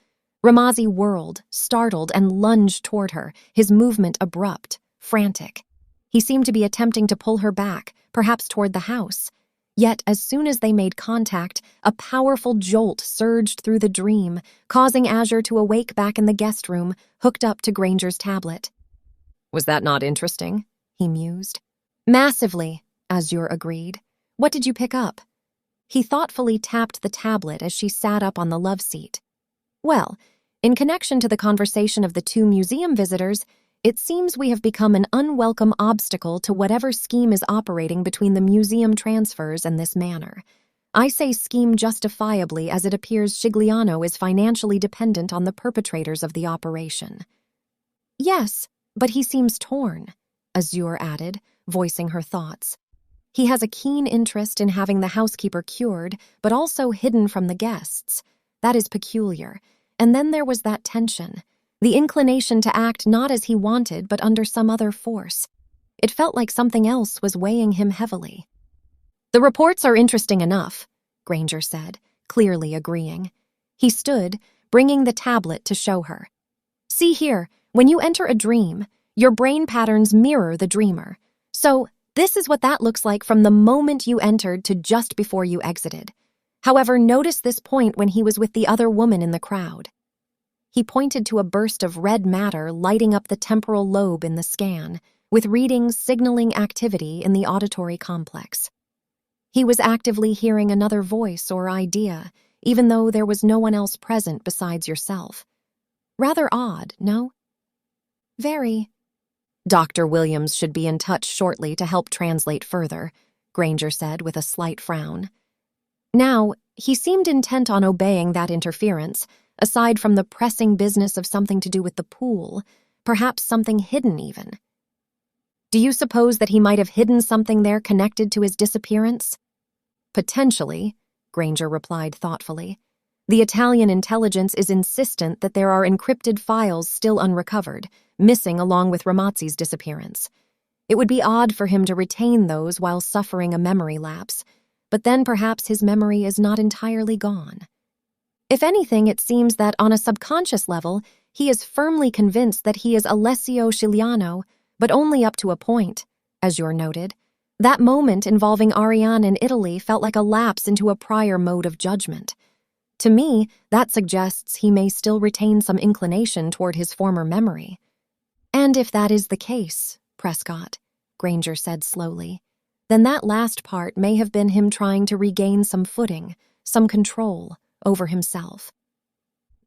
S2: Ramazzi whirled, startled, and lunged toward her, his movement abrupt, frantic. He seemed to be attempting to pull her back, perhaps toward the house. Yet, as soon as they made contact, a powerful jolt surged through the dream, causing Azure to awake back in the guest room, hooked up to Granger's tablet. "Was that not interesting?" he mused. "Massively," Azure agreed. "What did you pick up?" He thoughtfully tapped the tablet as she sat up on the love seat. "Well, in connection to the conversation of the two museum visitors, it seems we have become an unwelcome obstacle to whatever scheme is operating between the museum transfers and this manor. I say scheme justifiably as it appears Scigliano is financially dependent on the perpetrators of the operation." "Yes, but he seems torn," Azure added, voicing her thoughts. "He has a keen interest in having the housekeeper cured, but also hidden from the guests. That is peculiar. And then there was that tension. The inclination to act not as he wanted, but under some other force. It felt like something else was weighing him heavily." "The reports are interesting enough," Granger said, clearly agreeing. He stood, bringing the tablet to show her. "See here, when you enter a dream, your brain patterns mirror the dreamer. So, this is what that looks like from the moment you entered to just before you exited. However, notice this point when he was with the other woman in the crowd." He pointed to a burst of red matter lighting up the temporal lobe in the scan, with readings signaling activity in the auditory complex. He was actively hearing another voice or idea, even though there was no one else present besides yourself. Rather odd, no? "Very." "Dr. Williams should be in touch shortly to help translate further," Granger said with a slight frown. Now, he seemed intent on obeying that interference, aside from the pressing business of something to do with the pool, perhaps something hidden even. "Do you suppose that he might have hidden something there connected to his disappearance?" "Potentially," Granger replied thoughtfully. "The Italian intelligence is insistent that there are encrypted files still unrecovered, missing along with Ramazzi's disappearance. It would be odd for him to retain those while suffering a memory lapse, but then perhaps his memory is not entirely gone. If anything, it seems that on a subconscious level, he is firmly convinced that he is Alessio Scigliano, but only up to a point, Azure noted. That moment involving Ariane in Italy felt like a lapse into a prior mode of judgment. To me, that suggests he may still retain some inclination toward his former memory. And if that is the case, Prescott, Granger said slowly, then that last part may have been him trying to regain some footing, some control over himself.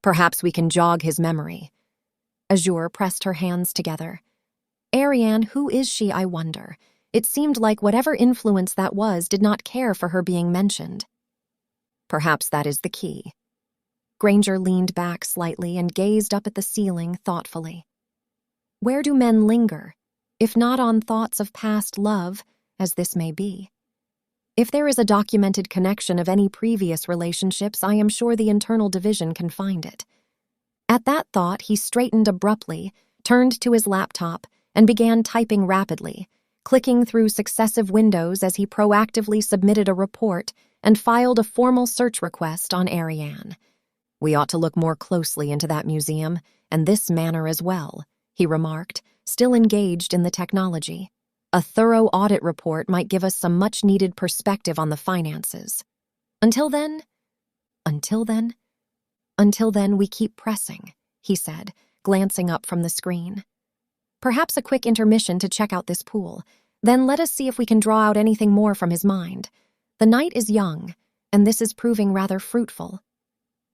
S2: Perhaps we can jog his memory. Azure pressed her hands together. Ariane, who is she, I wonder? It seemed like whatever influence that was did not care for her being mentioned. Perhaps that is the key. Granger leaned back slightly and gazed up at the ceiling thoughtfully. Where do men linger, if not on thoughts of past love, as this may be? If there is a documented connection of any previous relationships, I am sure the internal division can find it. At that thought, he straightened abruptly, turned to his laptop, and began typing rapidly, clicking through successive windows as he proactively submitted a report and filed a formal search request on Ariane. We ought to look more closely into that museum, and this manor as well, he remarked, still engaged in the technology. A thorough audit report might give us some much-needed perspective on the finances. Until then, we keep pressing, he said, glancing up from the screen. Perhaps a quick intermission to check out this pool. Then let us see if we can draw out anything more from his mind. The night is young, and this is proving rather fruitful.